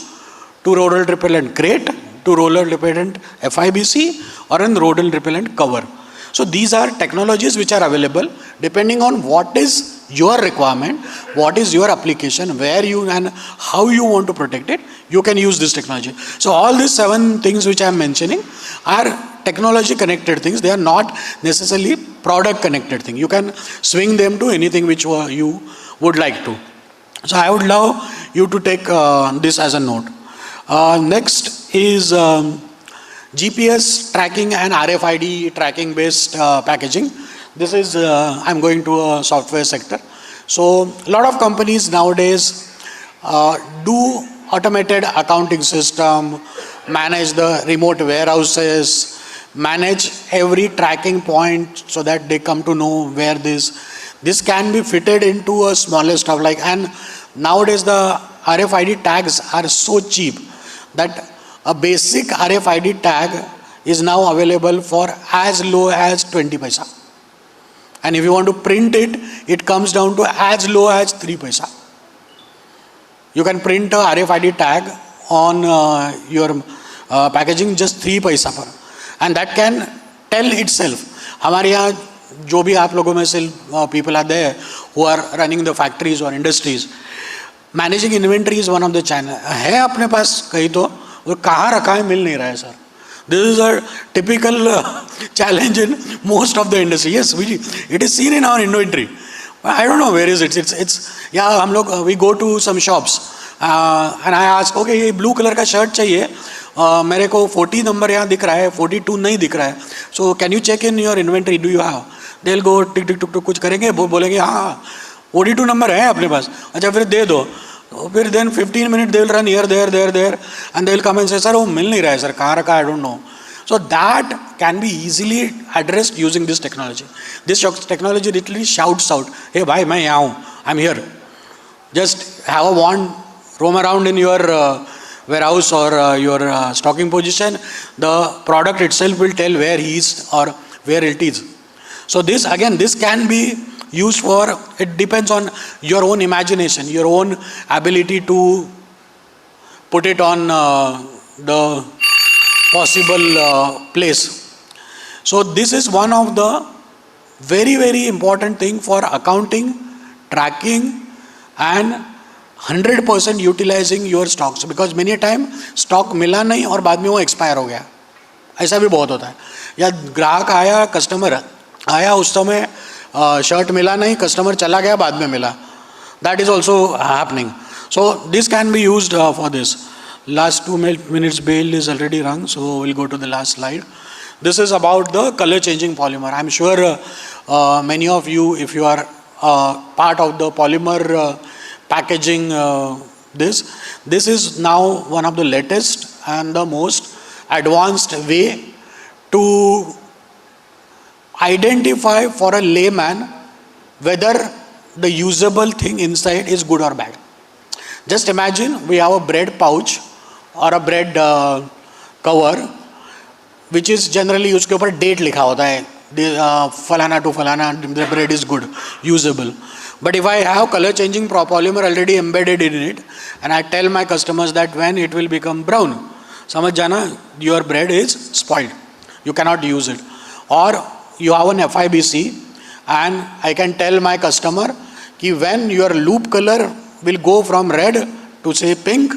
to rodent repellent crate to rodent repellent FIBC or an rodent repellent cover. So these are technologies which are available depending on what is your requirement, what is your application, where you and how you want to protect it, you can use this technology. So all these 7 things which I am mentioning are technology connected things. They are not necessarily product connected things. You can swing them to anything which you would like to. So I would love you to take this as a note. Next is GPS tracking and RFID tracking based packaging. This is, I'm going to a software sector. So a lot of companies nowadays do automated accounting system, manage the remote warehouses, manage every tracking point so that they come to know where this can be fitted into a smaller stuff like, and nowadays the RFID tags are so cheap that a basic RFID tag is now available for as low as 20 paisa. And if you want to print it, it comes down to as low as 3 paisa. You can print a RFID tag on your packaging just 3 paisa per. And that can tell itself. हमारे यहाँ जो भी आप लोगों में से people are there who are running the factories or industries, managing inventory is one of the channel. है अपने पास कहीं तो वो कहाँ रखा है मिल नहीं रहा है sir. This is a typical challenge in most of the industry. Yes, it is seen in our inventory. I don't know where is it. It's yeah. हम लोग we go to some shops and I ask, okay, ये blue color का shirt चाहिए. मेरे को 40 number यहाँ दिख रहा है, 42 नहीं दिख रहा है. So can you check in your inventory? Do you have? They'll go टिक टिक टुक टुक कुछ करेंगे, बोलेंगे हाँ 42 नंबर है अपने पास. अच्छा फिर दे दो. फिर then 15 minutes they will run here, there, and they will come and say, sir, वो मिल नहीं रहा है सर, कहाँ रखा है, I don't know. So that can be easily addressed using this technology. This technology literally shouts out, hey bhai, मैं यहाँ हूँ, I'm here. Just have a wand, roam around in your warehouse or your stocking position. The product itself will tell where he is or where it is. So this can be used for, it depends on your own imagination, your own ability to put it on the possible place. So this is one of the very, very important thing for accounting, tracking and 100% utilizing your stocks, because many a time stock मिला नहीं और बाद में वो expire हो गया. ऐसा भी बहुत होता है. या ग्राहक आया, कस्टमर आया, उस समय शर्ट मिला नहीं, कस्टमर चला गया, बाद में मिला. That is also happening. So this can be used for this. Last 2 minutes bell is already rung, so we'll go to the last slide. This is about the color changing polymer. I'm sure many of you, if you are part of the polymer packaging, this is now one of the latest and the most advanced way to identify for a layman whether the usable thing inside is good or bad. Just imagine we have a bread pouch or a bread cover which is generally उसके ऊपर date लिखा होता है, फलाना to फलाना, the bread is good, usable. But if I have color changing polymer already embedded in it and I tell my customers that when it will become brown, समझ जाना, your bread is spoiled, you cannot use it. Or you have an FIBC and I can tell my customer कि when your loop color will go from red to say pink,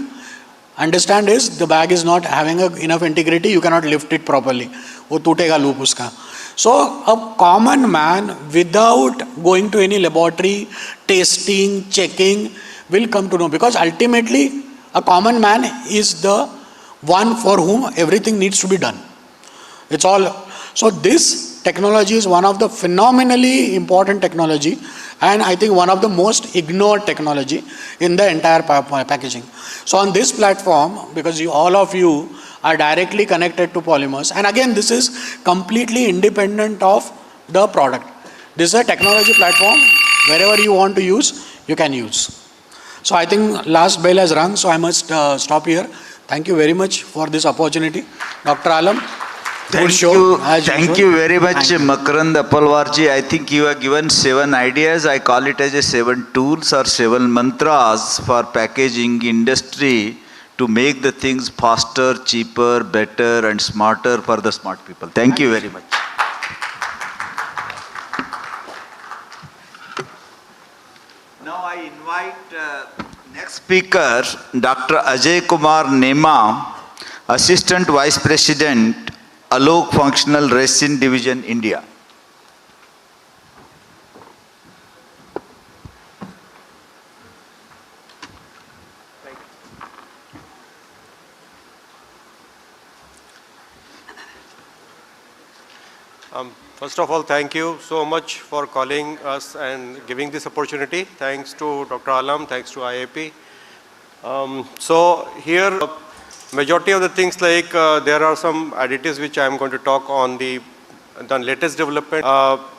understand is the bag is not having enough integrity, you cannot lift it properly, वो टूटेगा loop उसका. So a common man without going to any laboratory, tasting, checking will come to know, because ultimately a common man is the one for whom everything needs to be done. It's all. So this technology is one of the phenomenally important technology, and I think one of the most ignored technology in the entire packaging. So on this platform, because all of you are directly connected to polymers, and again this is completely independent of the product. This is a technology platform, wherever you want to use, you can use. So I think last bell has rung, so I must stop here. Thank you very much for this opportunity. Dr. Alam. Thank you very much, Makarand Appalwarji. I think you have given 7 ideas. I call it as a 7 tools or 7 mantras for packaging industry to make the things faster, cheaper, better, and smarter for the smart people. Thank you very much. Now I invite next speaker, Dr. Ajay Kumar Nema, Assistant Vice President, Alok Functional Resin Division, India. First of all, thank you so much for calling us and giving this opportunity. Thanks to Dr. Alam, thanks to IIP. So here, majority of the things like there are some additives which I am going to talk on the latest development.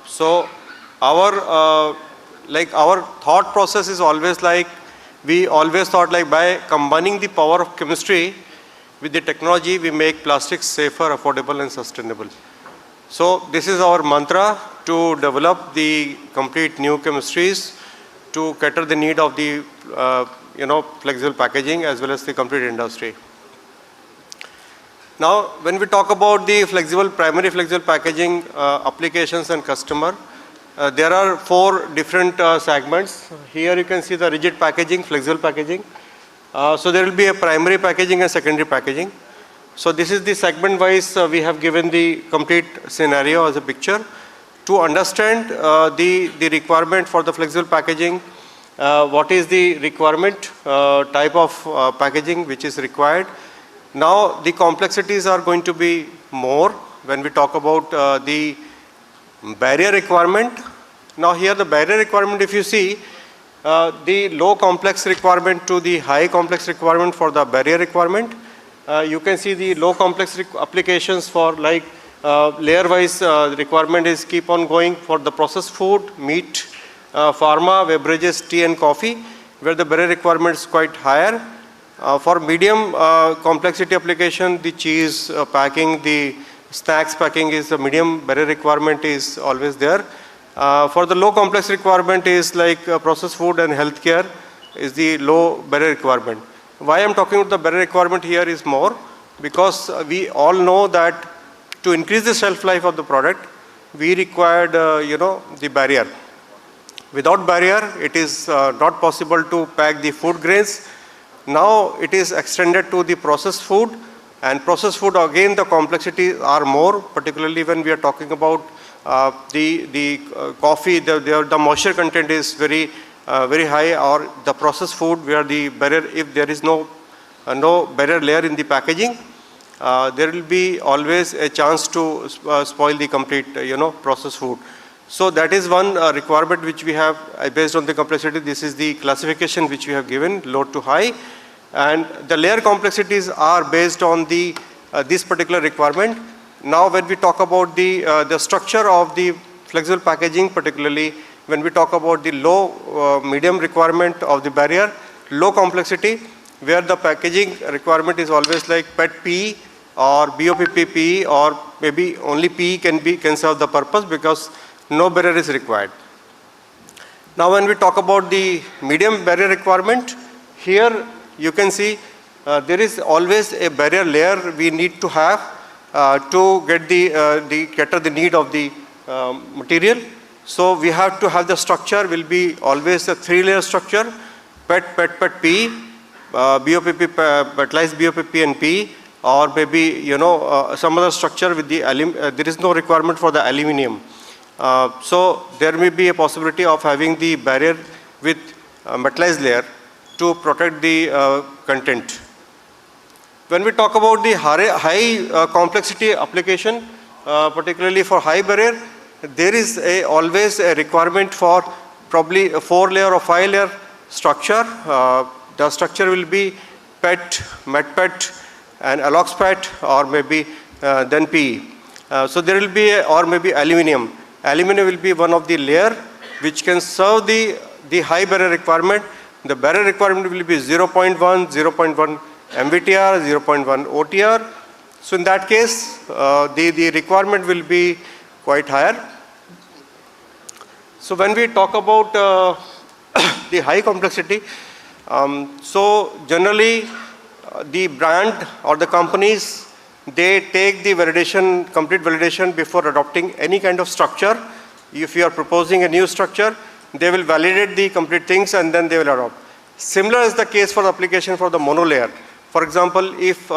So our thought process is always like, we always thought like by combining the power of chemistry with the technology, we make plastics safer, affordable and sustainable. So this is our mantra, to develop the complete new chemistries to cater the need of the flexible packaging as well as the complete industry. Now, when we talk about the primary flexible packaging applications and customer, there are 4 different segments. Here you can see the rigid packaging, flexible packaging. So there will be a primary packaging and secondary packaging. So this is the segment wise, we have given the complete scenario as a picture. To understand the requirement for the flexible packaging, what is the requirement type of packaging which is required. Now the complexities are going to be more when we talk about the barrier requirement. Now here the barrier requirement, if you see, the low complex requirement to the high complex requirement for the barrier requirement. You can see the low complex applications for like layer wise requirement is keep on going for the processed food, meat, pharma, beverages, tea and coffee, where the barrier requirement is quite higher. For medium complexity application, the cheese packing, the snacks packing is the medium barrier requirement is always there. For the low complex requirement is like processed food and healthcare is the low barrier requirement. Why I am talking about the barrier requirement here is more because we all know that to increase the shelf life of the product, we required the barrier. Without barrier, it is not possible to pack the food grains. Now it is extended to the processed food, and processed food again the complexities are more, particularly when we are talking about the coffee, the moisture content is very high, or the processed food where the barrier, if there is no barrier layer in the packaging, there will be always a chance to spoil the complete processed food. So that is one requirement which we have based on the complexity. This is the classification which we have given, low to high, and the layer complexities are based on the this particular requirement. Now when we talk about the structure of the flexible packaging, particularly when we talk about the low medium requirement of the barrier, low complexity, where the packaging requirement is always like PET PE or BOPP PE, or maybe only PE can serve the purpose because no barrier is required. Now when we talk about the medium barrier requirement, here you can see there is always a barrier layer we need to have to get cater the need of the material. So we have to have the structure will be always a 3-layer structure, PET, PE, BOPP, petalized BOPP and PE, or maybe some other structure with the there is no requirement for the aluminum. So there may be a possibility of having the barrier with metallized layer to protect the content. When we talk about the high complexity application, particularly for high barrier, there is always a requirement for probably a 4-layer or 5-layer structure. The structure will be PET, METPET, and Alox PET, or maybe then PE. So there will be or maybe aluminum. Aluminum will be one of the layer which can serve the high barrier requirement. The barrier requirement will be 0.1, 0.1 MVTR, 0.1 OTR, So in that case, the requirement will be quite higher. So when we talk about the high complexity, so generally the brand or the companies, they take the validation, complete validation before adopting any kind of structure. If you are proposing a new structure, they will validate the complete things and then they will adopt. Similar is the case for the application for the monolayer. For example, if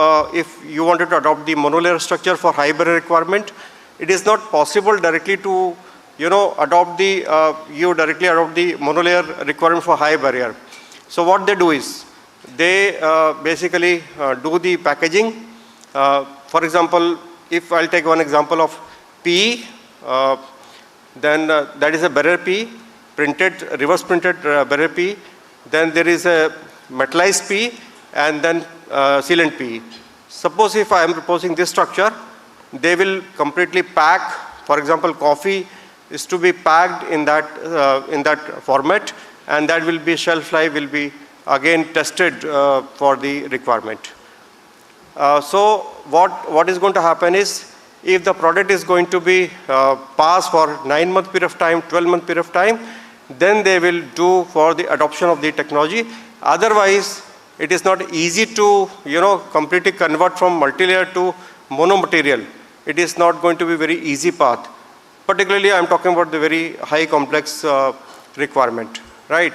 you wanted to adopt the monolayer structure for high barrier requirement, it is not possible directly to adopt the monolayer requirement for high barrier. So what they do is, they basically do the packaging. For example, if I'll take one example of PE, then that is a barrier PE, reverse printed barrier PE. Then there is a metallized PE and then sealant PE. Suppose if I am proposing this structure, they will completely pack. For example, coffee is to be packed in that format, and that will be shelf life will be again tested for the requirement. So what is going to happen is, if the product is going to be passed for 9-month period of time, 12-month period of time, then they will do for the adoption of the technology. Otherwise, it is not easy to completely convert from multi-layer to monomaterial. It is not going to be very easy path. Particularly, I am talking about the very high complex requirement, right?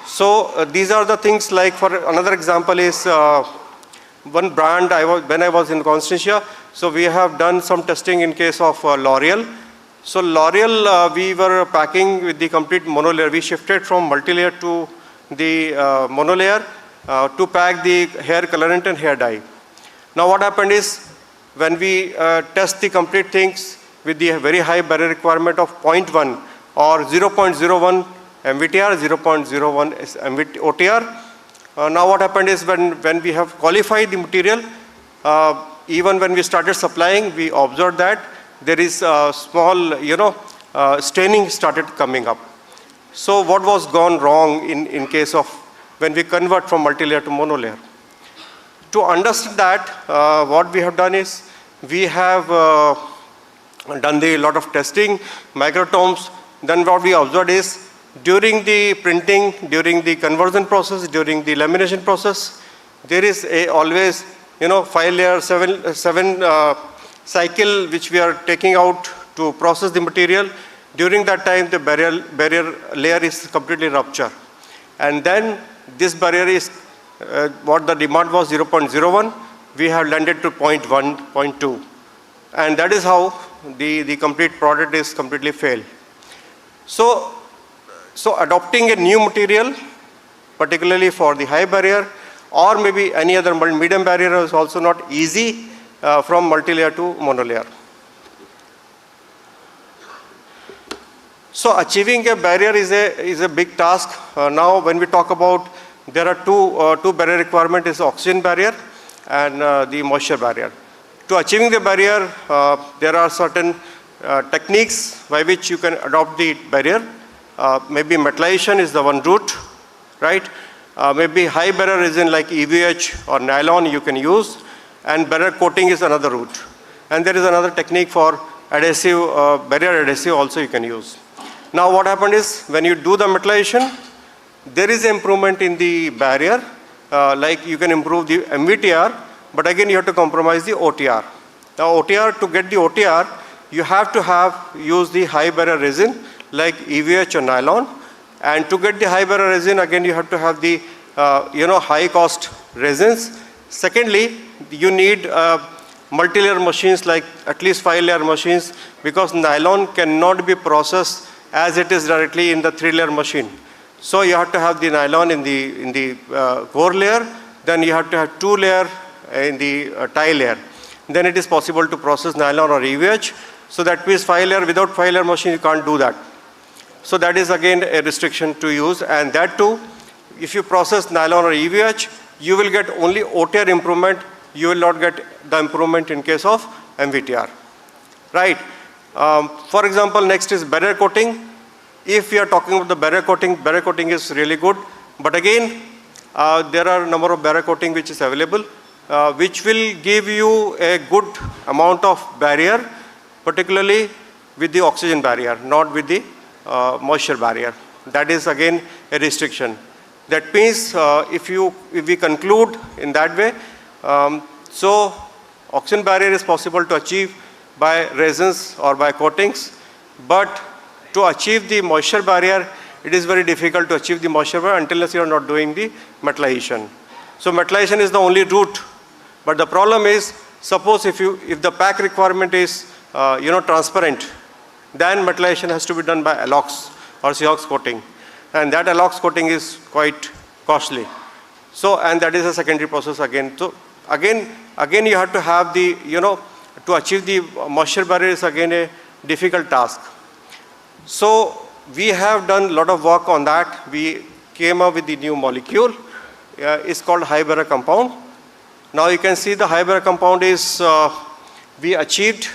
So these are the things. Like for another example is one brand. When I was in Constantia, so we have done some testing in case of L'Oreal. So L'Oreal, we were packing with the complete monolayer. We shifted from multi-layer to the monolayer to pack the hair colorant and hair dye. Now what happened is, when we test the complete things with the very high barrier requirement of 0.1 or 0.01 MVTR, 0.01 OTR. Now what happened is, when we have qualified the material, even when we started supplying, we observed that there is a small, staining started coming up. So what was gone wrong in case of when we convert from multi-layer to monolayer? To understand that, what we have done is, we have done a lot of testing, microtomes. Then what we observed is, during the printing, during the conversion process, during the lamination process, there is always 5 layer, 7 cycle which we are taking out to process the material. During that time, the barrier layer is completely ruptured. And then this barrier is, what the demand was 0.01, we have landed to 0.1, 0.2. And that is how the complete product is completely failed. So adopting a new material, particularly for the high barrier, or maybe any other medium barrier, is also not easy from multi-layer to monolayer. So achieving a barrier is a big task. Now when we talk about, there are two barrier requirement, is oxygen barrier and the moisture barrier. To achieving the barrier, there are certain techniques by which you can adopt the barrier. Maybe metallization is the one route, right? Maybe high barrier resin like EVH or nylon you can use, and barrier coating is another route. And there is another technique for adhesive, barrier adhesive also you can use. Now what happened is, when you do the metallization, there is improvement in the barrier, like you can improve the MVTR, but again you have to compromise the OTR. Now OTR, to get the OTR, you have to use the high barrier resin like EVH or nylon, and to get the high barrier resin, again you have to have the high cost resins. Secondly, you need multi-layer machines, like at least 5-layer machines, because nylon cannot be processed as it is directly in the 3-layer machine. So you have to have the nylon in the core layer, then you have to have 2-layer in the tie layer. Then it is possible to process nylon or EVH. So that means 5-layer, without 5-layer machine you can't do that. So that is again a restriction to use, and that too, if you process nylon or EVH, you will get only OTR improvement, you will not get the improvement in case of MVTR, right? For example, next is barrier coating. If we are talking about the barrier coating is really good, but again, there are a number of barrier coating which is available. which will give you a good amount of barrier, particularly with the oxygen barrier, not with the moisture barrier. That is again a restriction. That means if we conclude in that way, so oxygen barrier is possible to achieve by resins or by coatings, but to achieve the moisture barrier, it is very difficult to achieve the moisture barrier unless you are not doing the metallization. So metallization is the only route, but the problem is, suppose if the pack requirement is transparent, then metallization has to be done by ALOX or COX coating, and that ALOX coating is quite costly. So, and that is a secondary process again. So again you have to have the, to achieve the moisture barrier is again a difficult task. So we have done a lot of work on that. We came up with the new molecule. It's called high barrier compound. Now you can see the high barrier compound is, we achieved,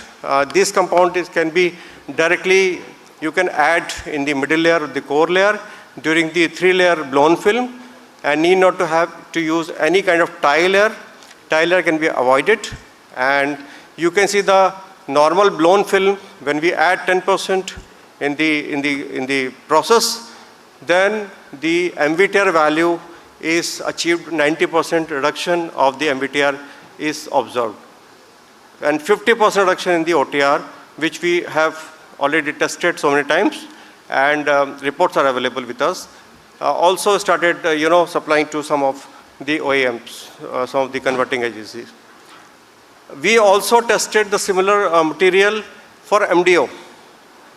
this compound can be directly, you can add in the middle layer of the core layer during the 3-layer blown film, and need not to have to use any kind of tie layer. Tie layer can be avoided, and you can see the normal blown film when we add 10% in the process, then the MVTR value is achieved, 90% reduction of the MVTR is observed, and 50% reduction in the OTR, which we have already tested so many times, and reports are available with us. Also started supplying to some of the OEMs, some of the converting agencies. We also tested the similar material for MDO.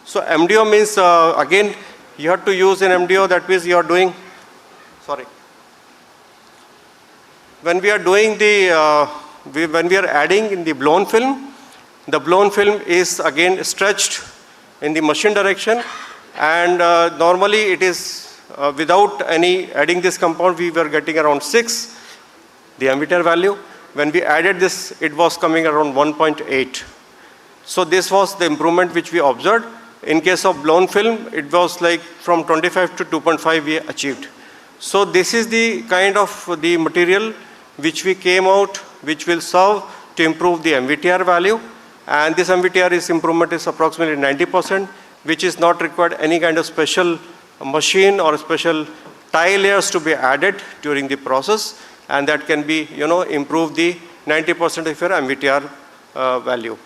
So MDO means, again, you have to use an MDO, that means you are doing, when we are doing the, when we are adding in the blown film is again stretched in the machine direction, and normally it is without any adding this compound, we were getting around 6, the MVTR value. When we added this, it was coming around 1.8. So this was the improvement which we observed. In case of blown film, it was like from 25 to 2.5 we achieved. So this is the kind of the material which we came out, which will serve to improve the MVTR value. And this MVTR improvement is approximately 90%, which is not required any kind of special machine or special tie layers to be added during the process, and that can be, improve the 90% of your MVTR value.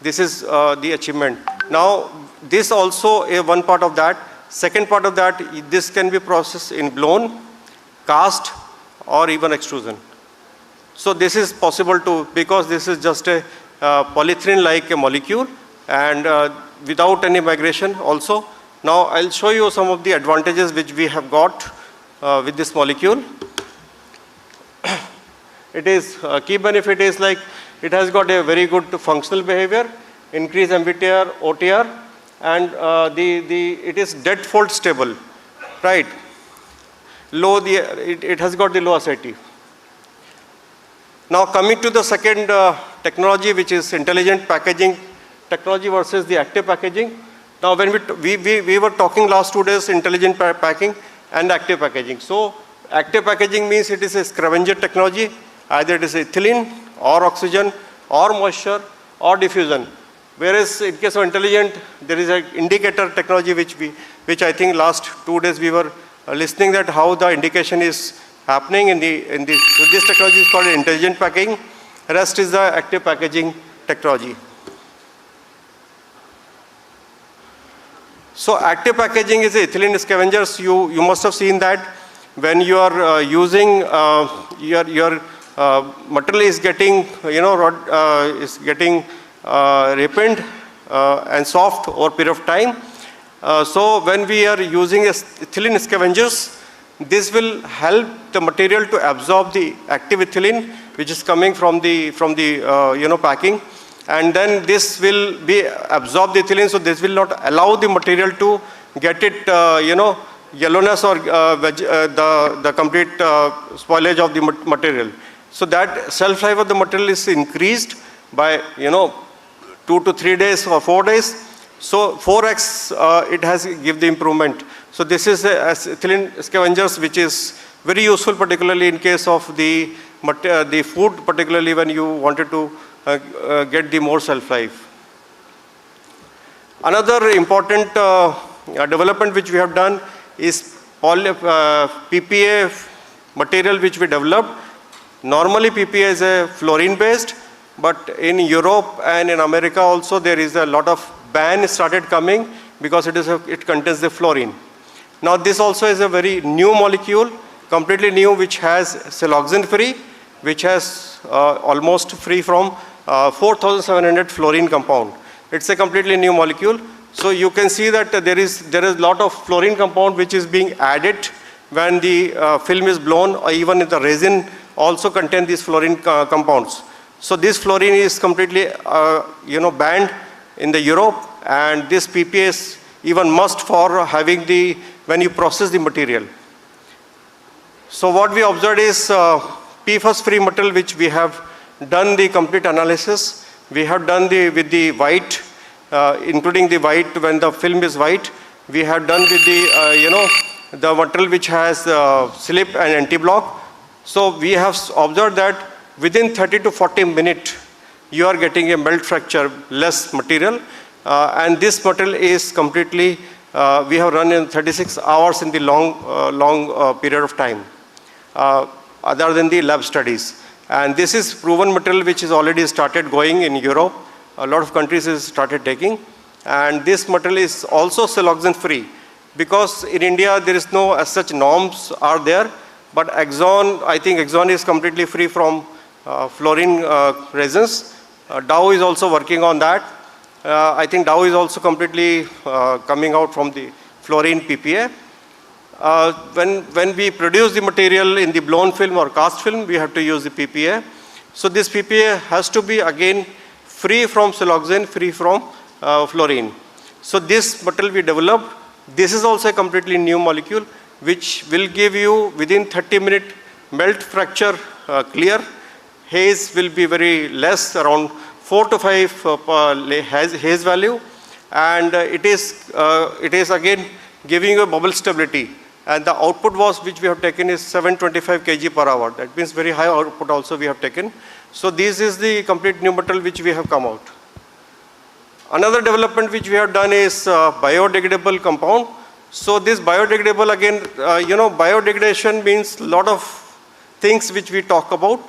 This is the achievement. Now, this also one part of that. Second part of that, this can be processed in blown, cast, or even extrusion. So this is possible to, because this is just a polyethylene-like a molecule, and without any migration also. Now I'll show you some of the advantages which we have got with this molecule. It is, key benefit is like, it has got a very good functional behavior, increased MVTR, OTR, and it is dead fault stable, right? It has got the low acidity. Now coming to the second technology, which is intelligent packaging technology versus the active packaging. Now when we were talking last 2 days, intelligent packing and active packaging. So active packaging means it is a scavenger technology, either it is ethylene or oxygen or moisture or diffusion. Whereas in case of intelligent, there is an indicator technology which I think last 2 days we were listening that how the indication is happening so this technology is called intelligent packing. Rest is the active packaging technology. So active packaging is ethylene scavengers. You must have seen that when you are using your material is getting ripened and soft over a period of time. So when we are using ethylene scavengers, this will help the material to absorb the active ethylene which is coming from the packing, and then this will be absorb the ethylene, so this will not allow the material to get it yellowness or the complete spoilage of the material. So that shelf life of the material is increased by 2 to 3 days or 4 days. So 4x it has give the improvement. So this is ethylene scavengers which is very useful, particularly in case of the the food, particularly when you wanted to get the more shelf life. Another important development which we have done is PPA material which we developed. Normally PPA is a fluorine based, but in Europe and in America also there is a lot of ban started coming because it contains the fluorine. Now this also is a very new molecule, completely new, which has siloxane free, which has almost free from 4,700 fluorine compound. It's a completely new molecule. So you can see that there is a lot of fluorine compound which is being added when the film is blown, or even in the resin also contain these fluorine compounds. So this fluorine is completely banned in the Europe, and this PPA is even must for having when you process the material. So what we observed is PFAS free material, which we have done the complete analysis. We have done with the white, including the white when the film is white. We have done with the material which has slip and anti-block. So we have observed that within 30 to 40 minutes, you are getting a melt fracture less material. And this material is completely, we have run in 36 hours in the long period of time, other than the lab studies. And this is proven material which is already started going in Europe. A lot of countries has started taking. And this material is also siloxane free, because in India there is no as such norms are there. But Exxon, I think Exxon is completely free from fluorine resins. Dow is also working on that. I think Dow is also completely coming out from the fluorine PPA. When we produce the material in the blown film or cast film, we have to use the PPA. So this PPA has to be again free from siloxane, free from fluorine. So this material we developed, this is also a completely new molecule which will give you within 30-minute melt fracture clear. Haze will be very less, around 4 to 5 haze value, and it is again giving you a bubble stability. And the output was which we have taken is 725 kg per hour. That means very high output also we have taken. So this is the complete new material which we have come out. Another development which we have done is biodegradable compound. So this biodegradable, again, biodegradation means a lot of things which we talk about.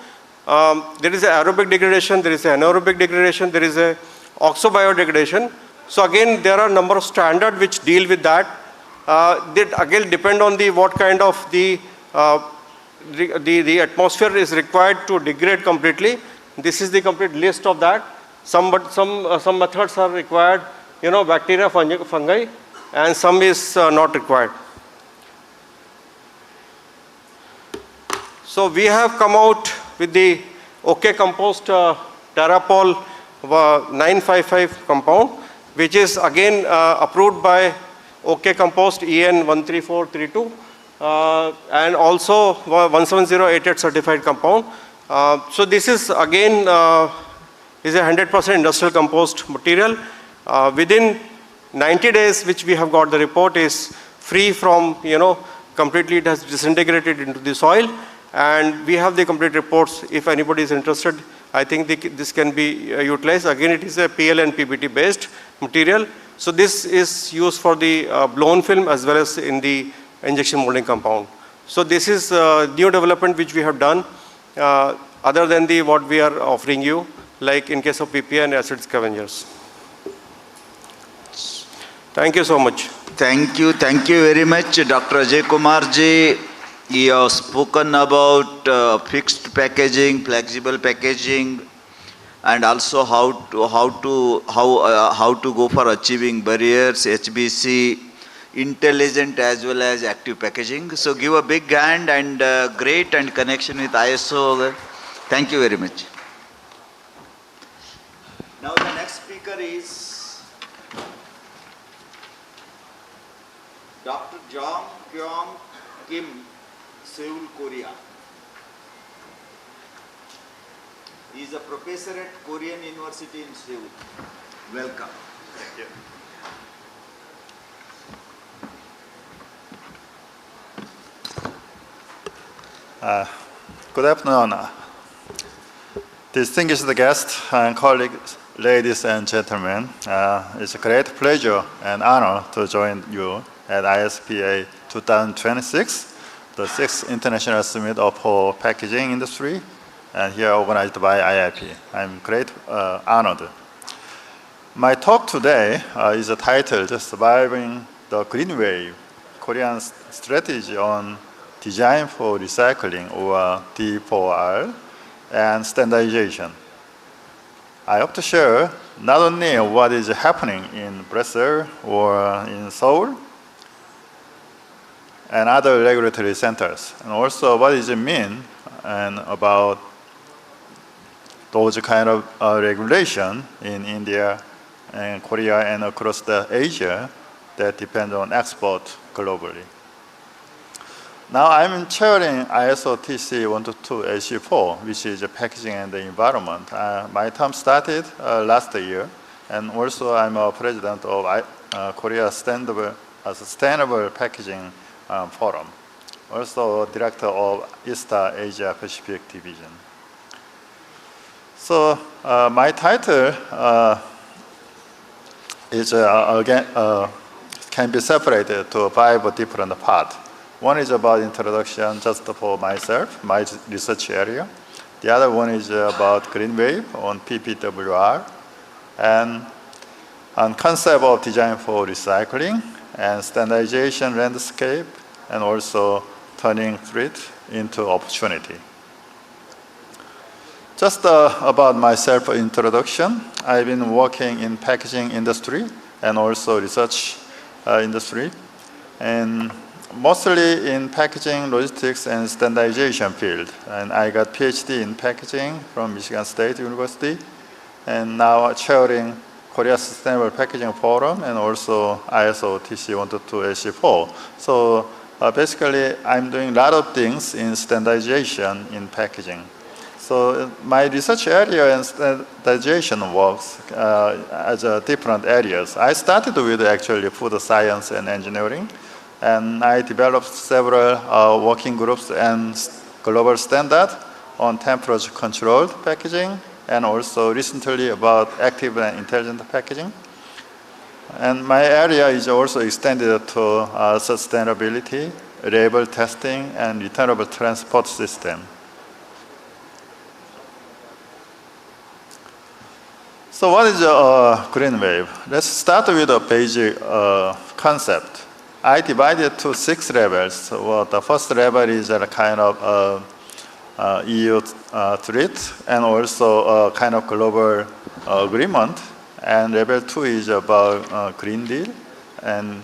There is aerobic degradation, there is anaerobic degradation, there is a oxobiodegradation. So again, there are a number of standards which deal with that. That again depend on what kind of the atmosphere is required to degrade completely. This is the complete list of that. Some methods are required, bacteria, fungi, and some is not required. So we have come out with the OK Compost Terrapol 955 compound, which is again approved by OK Compost EN 13432 and also 17088 certified compound. So this is again is a 100% industrial compost material. Within 90 days, which we have got the report, is free from, completely it has disintegrated into the soil, and we have the complete reports. If anybody is interested, I think this can be utilized. Again, it is a PL and PBT based material. So this is used for the blown film as well as in the injection molding compound. So this is new development which we have done other than what we are offering you, like in case of PPA and acid scavengers. Thank you so much. Thank you very much, Dr. Ajay Kumar ji. You have spoken about fixed packaging, flexible packaging, and also how to go for achieving barriers, HBC, intelligent as well as active packaging. So give a big hand and great and connection with ISO. Thank you very much. Now the next speaker is Dr. Jong Kyung Kim, Seoul, Korea. He is a professor at Korean University in Seoul. Welcome. Thank you. Good afternoon. Distinguished guests and colleagues, ladies and gentlemen, it's a great pleasure and honor to join you at ISPI 2026, the 6th International Summit of Packaging Industry, and here organized by IIP. I'm great honored. My talk today is titled Surviving the Green Wave, Korean Strategy on Design for Recycling, or D4R, and Standardization. I hope to share not only what is happening in Brussels or in Seoul and other regulatory centers, and also what does it mean and about those kind of regulation in India and Korea and across the Asia that depend on export globally. Now I'm chairing ISO TC 122-AC4, which is packaging and the environment. My term started last year, and also I'm a president of Korea Sustainable Packaging Forum, also director of ISTA Asia Pacific Division. So my title is again can be separated to 5 different parts. One is about introduction just for myself, my research area. The other one is about green wave on PPWR and on concept of design for recycling and standardization landscape, and also turning threat into opportunity. Just about my self-introduction, I've been working in packaging industry and also research industry, and mostly in packaging, logistics, and standardization field. And I got PhD in packaging from Michigan State University, and now chairing Korea Sustainable Packaging Forum and also ISO TC 122-AC4. So basically, I'm doing a lot of things in standardization in packaging. So my research area and standardization works as different areas. I started with actually food science and engineering, and I developed several working groups and global standard on temperature-controlled packaging, and also recently about active and intelligent packaging. And my area is also extended to sustainability, label testing, and returnable transport system. So what is a green wave? Let's start with a basic concept. I divided to 6 levels. So the first level is a kind of EU threat and also a kind of global agreement. And level 2 is about Green Deal and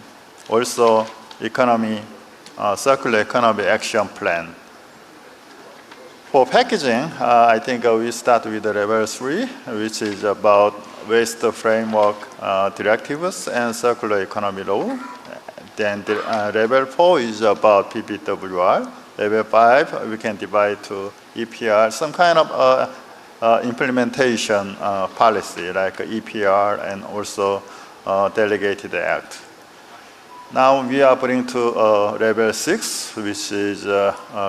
also economy, circular economy action plan. For packaging, I think we start with the level 3, which is about waste framework directives and circular economy law. Then level 4 is about PPWR. Level 5, we can divide to EPR, some kind of implementation policy like EPR and also delegated act. Now we are bringing to level 6, which is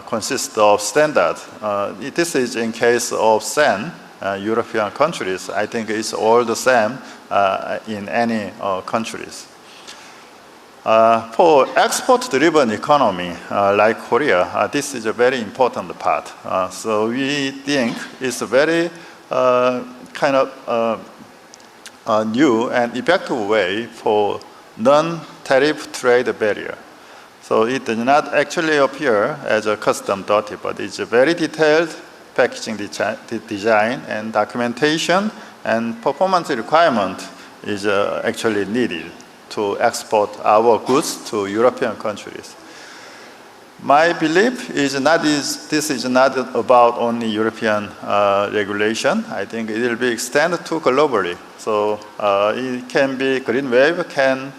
consists of standard. This is in case of SAN, European countries. I think it's all the same in any countries. For export-driven economy like Korea, this is a very important part. So we think it's a very kind of new and effective way for non-tariff trade barrier. So it does not actually appear as a custom duty, but it's a very detailed packaging design and documentation, and performance requirement is actually needed to export our goods to European countries. My belief is this is not about only European regulation. I think it will be extended to globally. So it can be green wave can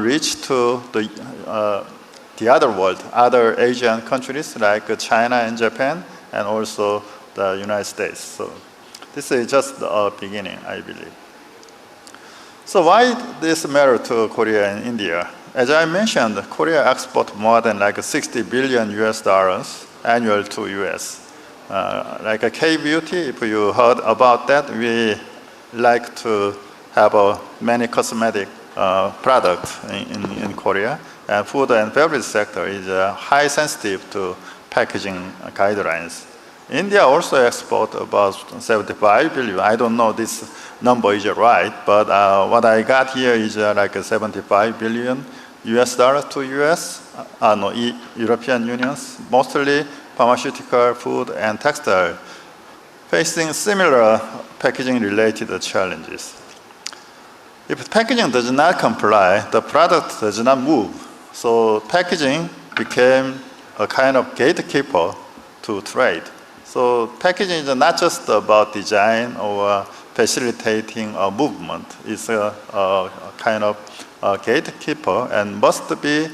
reach to the other world, other Asian countries like China and Japan, and also the United States. So this is just the beginning, I believe. So why this matter to Korea and India? As I mentioned, Korea exports more than like 60 billion US dollars annual to US. Like a K-beauty, if you heard about that, we like to have many cosmetic products in Korea. And food and beverage sector is high sensitive to packaging guidelines. India also export about 75 billion. I don't know this number is right, but what I got here is like 75 billion US dollars to European Unions, mostly pharmaceutical, food, and textile, facing similar packaging-related challenges. If packaging does not comply, the product does not move. So packaging became a kind of gatekeeper to trade. So packaging is not just about design or facilitating a movement. It's a kind of gatekeeper and must be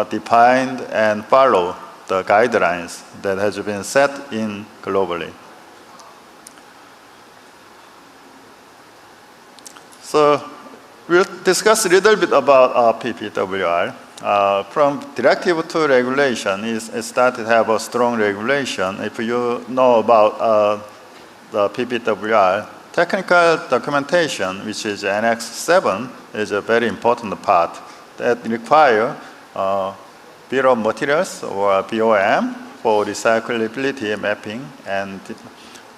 defined and follow the guidelines that has been set in globally. So we'll discuss a little bit about PPWR. From directive to regulation, it started to have a strong regulation. If you know about the PPWR, technical documentation, which is Annex 7, is a very important part that require Bill of Materials or BOM for recyclability mapping and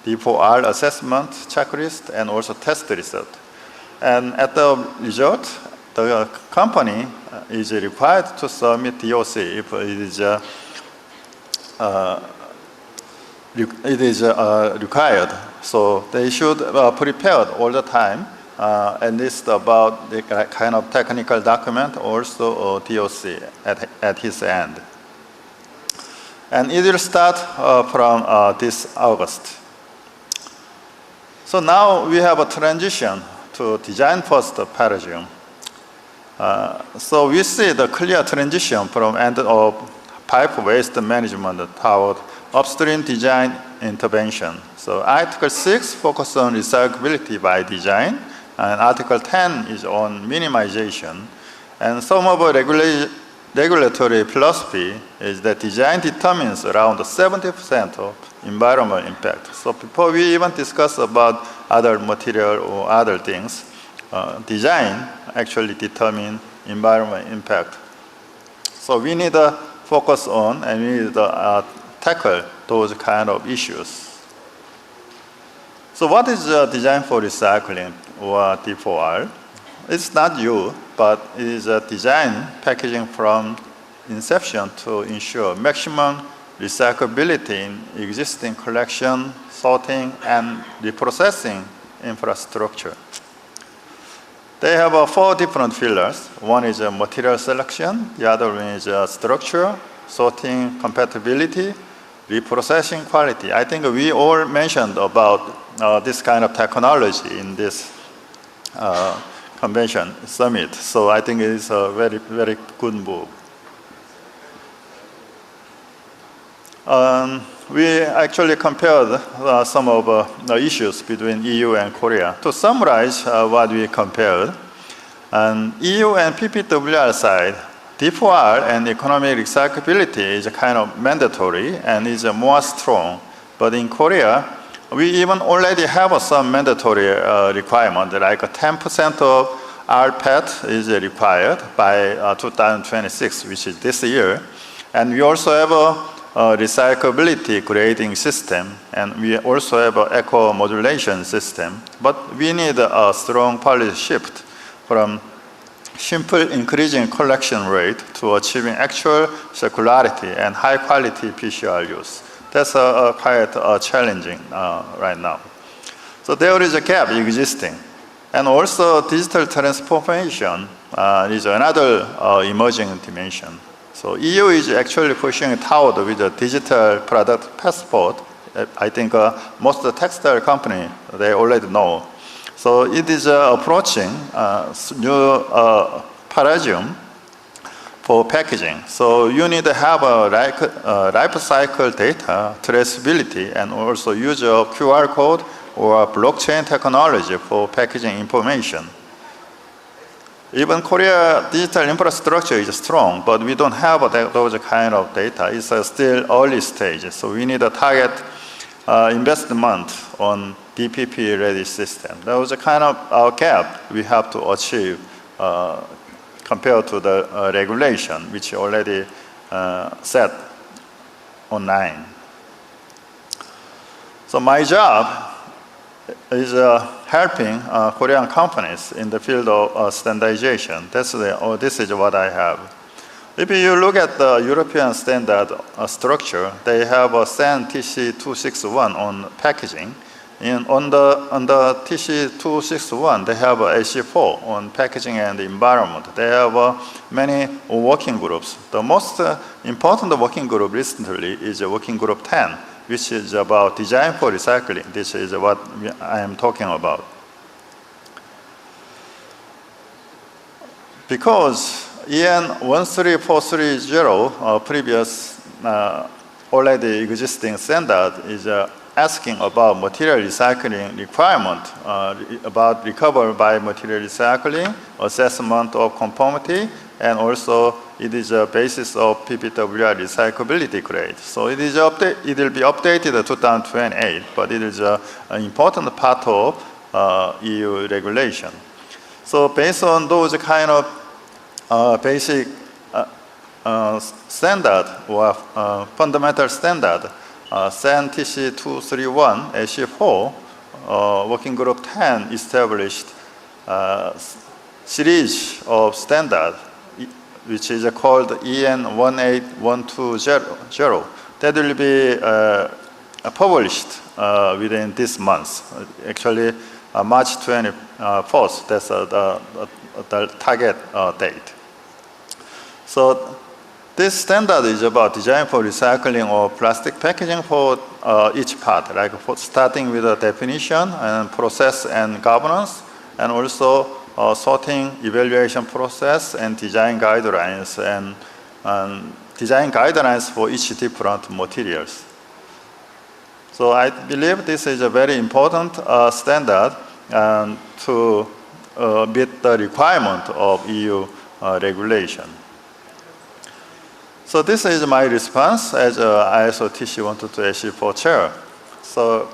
D4R assessment checklist and also test result. And at the result, the company is required to submit DOC if it is required. So they should prepare all the time, at least about the kind of technical document, also DOC at his end. And it will start from this August. So now we have a transition to design first paradigm. So we see the clear transition from end of pipe waste management toward upstream design intervention. So Article 6 focuses on recyclability by design, and Article 10 is on minimization. And some of our regulatory philosophy is that design determines around 70% of environmental impact. So before we even discuss about other material or other things, design actually determines environmental impact. So we need to focus on and we need to tackle those kind of issues. So what is design for recycling or D4R? It's not you, but it is a design packaging from inception to ensure maximum recyclability in existing collection, sorting, and reprocessing infrastructure. They have 4 different pillars. One is material selection, the other one is structure, sorting compatibility, reprocessing quality. I think we all mentioned about this kind of technology in this convention summit. So I think it is a very, very good move. We actually compared some of the issues between EU and Korea. To summarize what we compared, EU and PPWR side, D4R and economic recyclability is kind of mandatory and is more strong. But in Korea, we even already have some mandatory requirement, like 10% of rPET is required by 2026, which is this year. And we also have a recyclability grading system, and we also have an eco-modulation system. But we need a strong policy shift from simple increasing collection rate to achieving actual circularity and high-quality PCR use. That's quite challenging right now. So there is a gap existing. And also digital transformation is another emerging dimension. So EU is actually pushing toward with a digital product passport. I think most of the textile company, they already know. So it is approaching new paradigm for packaging. So you need to have a life cycle data, traceability, and also use a QR code or blockchain technology for packaging information. Even Korea digital infrastructure is strong, but we don't have those kind of data. It's still early stage. So we need to target investment on DPP-ready system. That was a kind of our gap we have to achieve compared to the regulation, which already set online. So my job is helping Korean companies in the field of standardization. This is what I have. If you look at the European standard structure, they have a SAN TC261 on packaging. And on the TC261, they have a AC4 on packaging and environment. They have many working groups. The most important working group recently is working group 10, which is about design for recycling. This is what I am talking about. Because EN 13430, previous already existing standard, is asking about material recycling requirement, about recovery by material recycling, assessment of conformity, and also it is a basis of PPWR recyclability grade. So it will be updated in 2028, but it is an important part of EU regulation. So based on those kind of basic standard or fundamental standard, SAN TC231 AC4 working group 10 established series of standard, which is called EN 18120. That will be published within this month. Actually, March 24th, that's the target date. So this standard is about design for recycling of plastic packaging for each part, like starting with a definition and process and governance, and also sorting, evaluation process, and design guidelines, and design guidelines for each different materials. So I believe this is a very important standard to meet the requirement of EU regulation. So this is my response as ISO TC122AC4 chair. So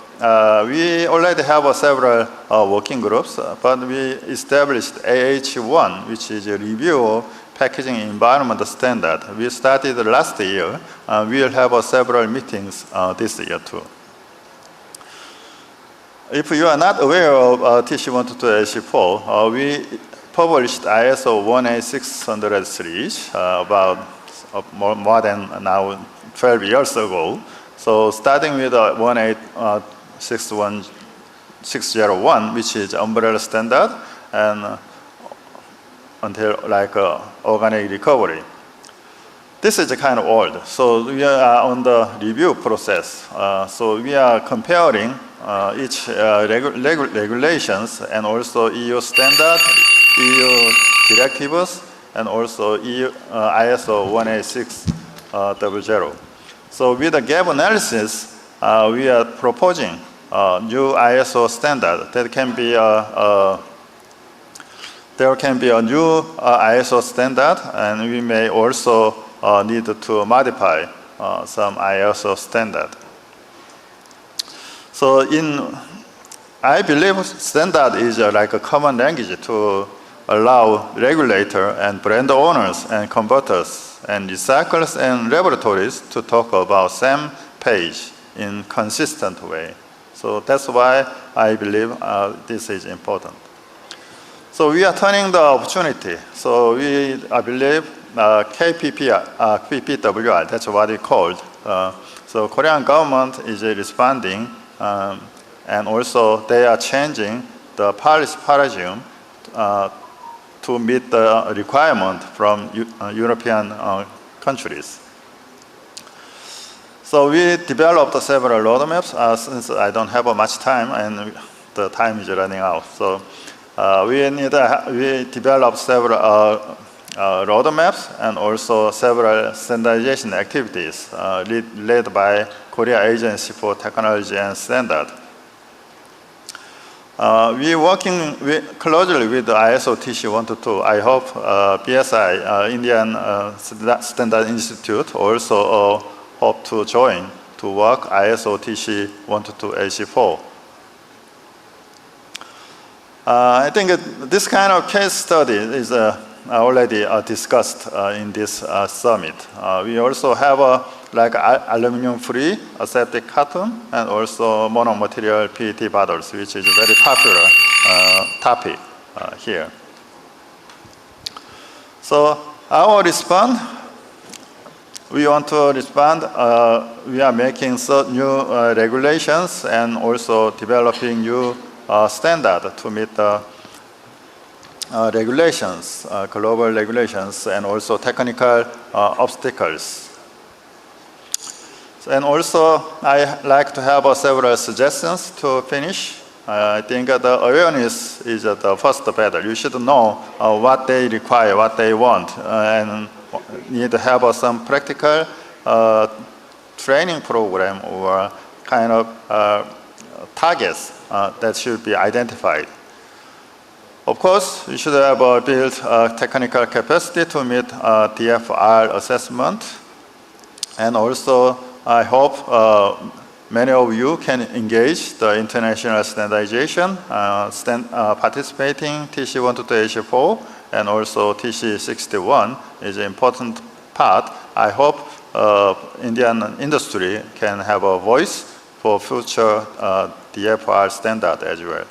we already have several working groups, but we established AH1, which is a review of packaging environment standard. We started last year. We will have several meetings this year too. If you are not aware of TC122AC4, we published ISO 18600 series about more than now 12 years ago. So starting with 1861601, which is umbrella standard, and until like organic recovery. This is kind of old. So we are on the review process. So we are comparing each regulations and also EU standard, EU directives, and also EU ISO 18600. So with the gap analysis, we are proposing new ISO standard. There can be a new ISO standard, and we may also need to modify some ISO standard. So I believe standard is like a common language to allow regulator and brand owners and converters and recyclers and laboratories to talk about same page in consistent way. So that's why I believe this is important. So we are turning the opportunity. So I believe PPWR, that's what it's called. So Korean government is responding, and also they are changing the policy paradigm to meet the requirement from European countries. So we developed several roadmaps. Since I don't have much time and the time is running out, so we developed several roadmaps and also several standardization activities led by Korea Agency for Technology and Standard. We're working closely with the ISO TC122. I hope BSI, Indian Standard Institute, also hope to join to work ISO TC 12284. I think this kind of case study is already discussed in this summit. We also have like aluminum-free aseptic carton and also monomaterial PET bottles, which is a very popular topic here. So our response, we want to respond. We are making new regulations and also developing new standard to meet the regulations, global regulations, and also technical obstacles. And also, I like to have several suggestions to finish. I think the awareness is the first battle. You should know what they require, what they want, and need to have some practical training program or kind of targets that should be identified. Of course, we should have built technical capacity to meet DFR assessment. And also, I hope many of you can engage the international standardization, participating TC 12284 and also TC 61 is an important part. I hope Indian industry can have a voice for future DFR standard as well.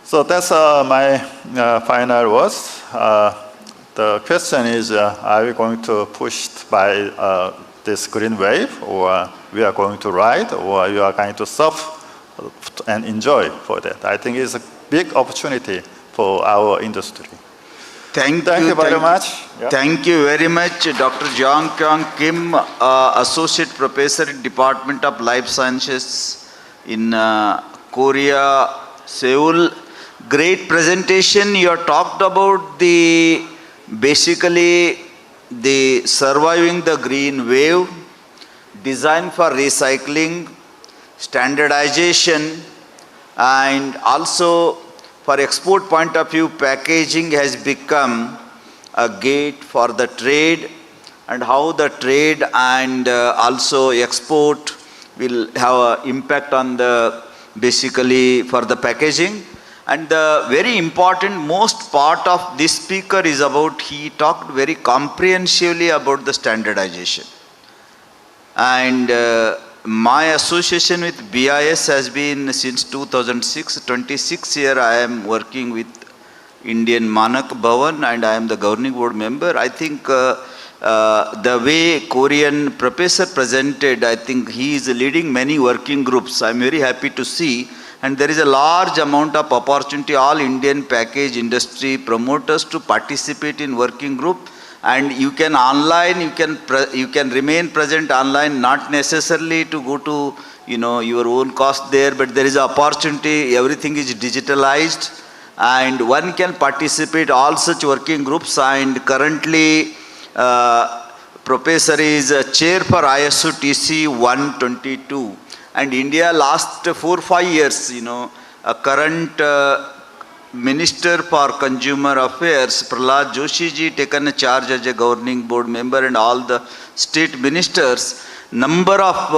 So that's my final words. The question is, are we going to push by this green wave, or we are going to ride, or you are going to surf and enjoy for that? I think it's a big opportunity for our industry. Thank you very much. Yeah. Thank you very much, Dr. Jong Kyung Kim, Associate Professor in Department of Life Sciences in Korea, Seoul. Great presentation. You have talked about basically the surviving the green wave, design for recycling, standardization, and also for export point of view, packaging has become a gate for the trade, and how the trade and also export will have an impact on the basically for the packaging. And the very important most part of this speaker is about, he talked very comprehensively about the standardization. And my association with BIS has been since 2006, 26 year I am working with Indian Manak Bhavan and I am the governing board member. I think the way Korean professor presented, I think he is leading many working groups. I am very happy to see. And there is a large amount of opportunity, all Indian package industry promoters to participate in working group. And you can online, you can remain present online, not necessarily to go to your own cost there, but there is an opportunity, everything is digitalized and one can participate all such working groups. And currently Professor is chair for ISO TC 122. And India last 4-5 years, a current Minister for Consumer Affairs, Prahlad Joshi ji, taken a charge as a governing board member, and all the state ministers. Number of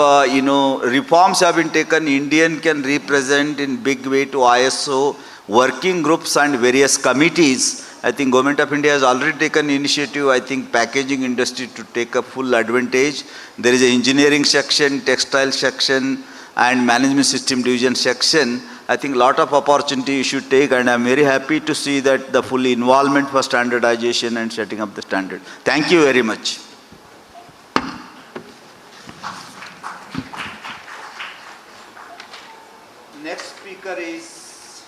reforms have been taken. Indian can represent in big way to ISO working groups and various committees. I think Government of India has already taken initiative. I think packaging industry to take a full advantage. There is an engineering section, textile section, and management system division section. I think a lot of opportunity you should take, and I'm very happy to see that the full involvement for standardization and setting up the standard. Thank you very much. Next speaker is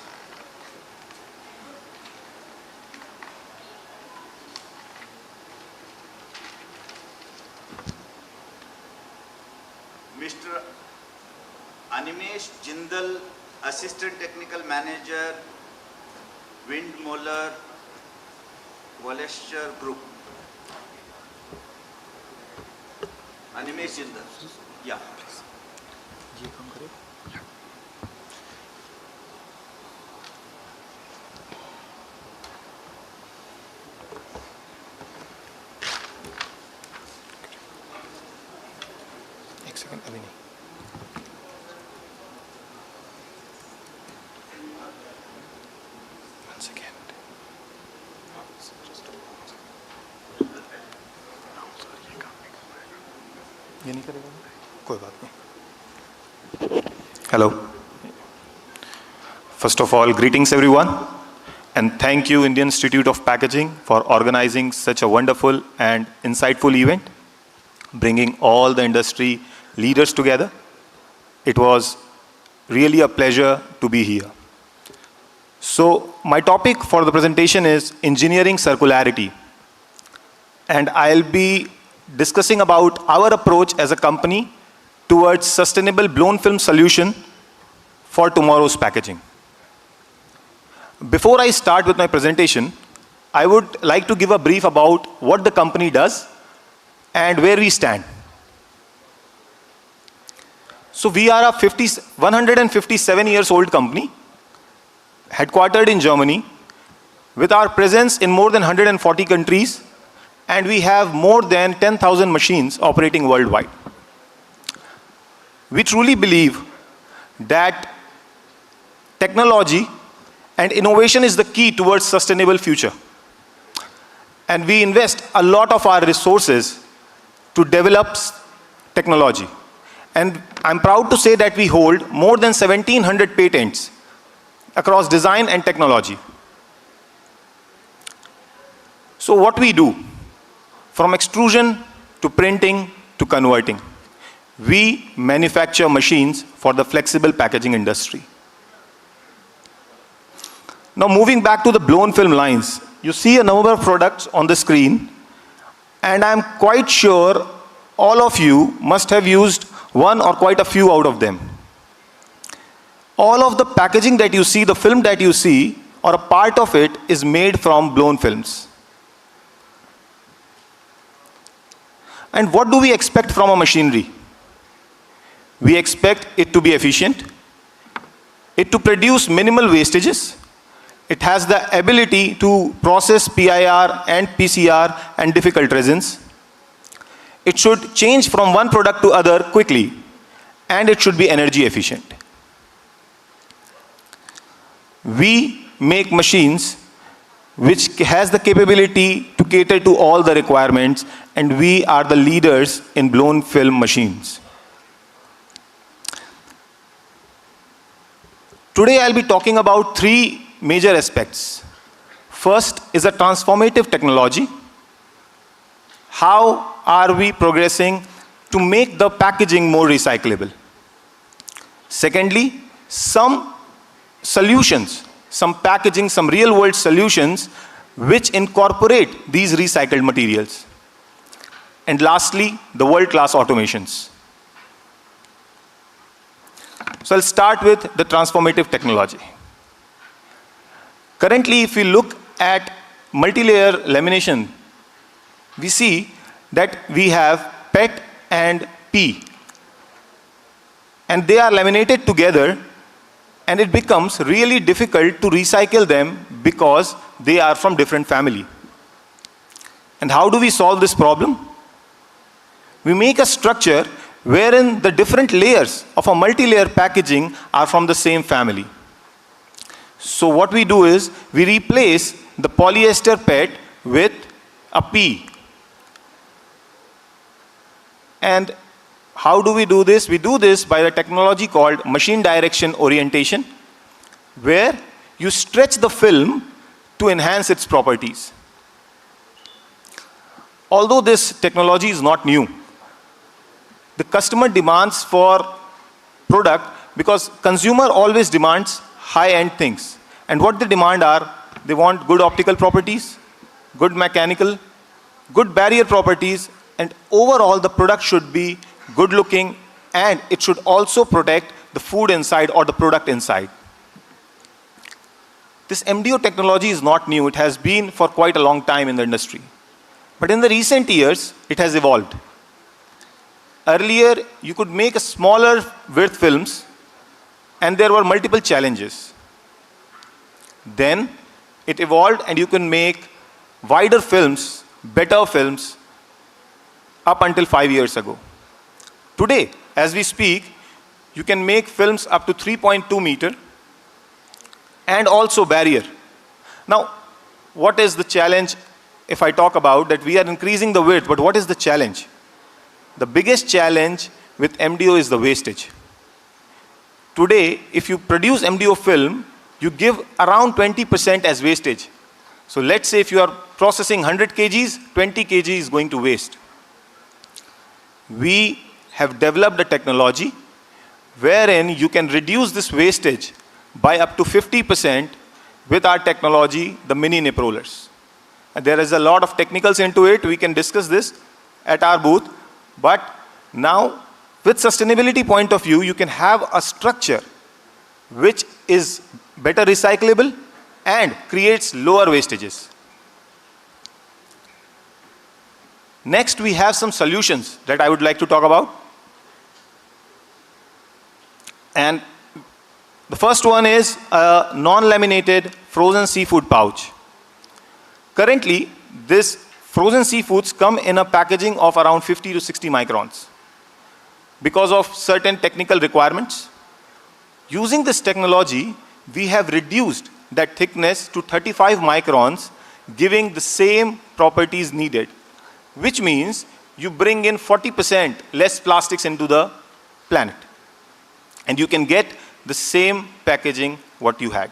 Mr. Animesh Jindal, Assistant Technical Manager, Windmoller, Volesture Group. Animesh Jindal. Yeah. second, Abhinay. One second. ये नहीं करेगा? कोई बात नहीं. Hello. First of all, greetings everyone, and thank you Indian Institute of Packaging for organizing such a wonderful and insightful event, bringing all the industry leaders together. It was really a pleasure to be here. So my topic for the presentation is engineering circularity, and I'll be discussing about our approach as a company towards sustainable blown film solution for tomorrow's packaging. Before I start with my presentation, I would like to give a brief about what the company does and where we stand. So we are a 157 years old company, headquartered in Germany, with our presence in more than 140 countries, and we have more than 10,000 machines operating worldwide. We truly believe that technology and innovation is the key towards sustainable future. And we invest a lot of our resources to develop technology. And I'm proud to say that we hold more than 1,700 patents across design and technology. So what we do, from extrusion to printing to converting, we manufacture machines for the flexible packaging industry. Now moving back to the blown film lines, you see a number of products on the screen, and I'm quite sure all of you must have used one or quite a few out of them. All of the packaging that you see, the film that you see, or a part of it is made from blown films. And what do we expect from a machinery? We expect it to be efficient, it to produce minimal wastages. It has the ability to process PIR and PCR and difficult resins. It should change from one product to other quickly, and it should be energy efficient. We make machines which has the capability to cater to all the requirements, and we are the leaders in blown film machines. Today I'll be talking about three major aspects. First is a transformative technology. How are we progressing to make the packaging more recyclable? Secondly, some solutions, some packaging, some real world solutions which incorporate these recycled materials. And lastly, the world-class automations. So I'll start with the transformative technology. Currently, if we look at multi-layer lamination, we see that we have PET and P. And they are laminated together, and it becomes really difficult to recycle them because they are from different family. And how do we solve this problem? We make a structure wherein the different layers of a multi-layer packaging are from the same family. So what we do is, we replace the polyester PET with a P. And how do we do this? We do this by the technology called machine direction orientation, where you stretch the film to enhance its properties. Although this technology is not new, the customer demands for product because consumer always demands high-end things. And what they demand are, they want good optical properties, good mechanical, good barrier properties, and overall the product should be good looking, and it should also protect the food inside or the product inside. This MDO technology is not new. It has been for quite a long time in the industry. But in the recent years, it has evolved. Earlier, you could make a smaller width films, and there were multiple challenges. Then it evolved, and you can make wider films, better films, up until 5 years ago. Today, as we speak, you can make films up to 3.2 meter and also barrier. Now, what is the challenge if I talk about that we are increasing the width, but what is the challenge? The biggest challenge with MDO is the wastage. Today, if you produce MDO film, you give around 20% as wastage. So let's say if you are processing 100 kgs, 20 kg is going to waste. We have developed a technology wherein you can reduce this wastage by up to 50% with our technology, the mini nip rollers. And there is a lot of technicals into it. We can discuss this at our booth. But now, with sustainability point of view, you can have a structure which is better recyclable and creates lower wastages. Next, we have some solutions that I would like to talk about. And the first one is a non-laminated frozen seafood pouch. Currently, these frozen seafoods come in a packaging of around 50 to 60 microns. Because of certain technical requirements, using this technology, we have reduced that thickness to 35 microns, giving the same properties needed, which means you bring in 40% less plastics into the planet. And you can get the same packaging what you had.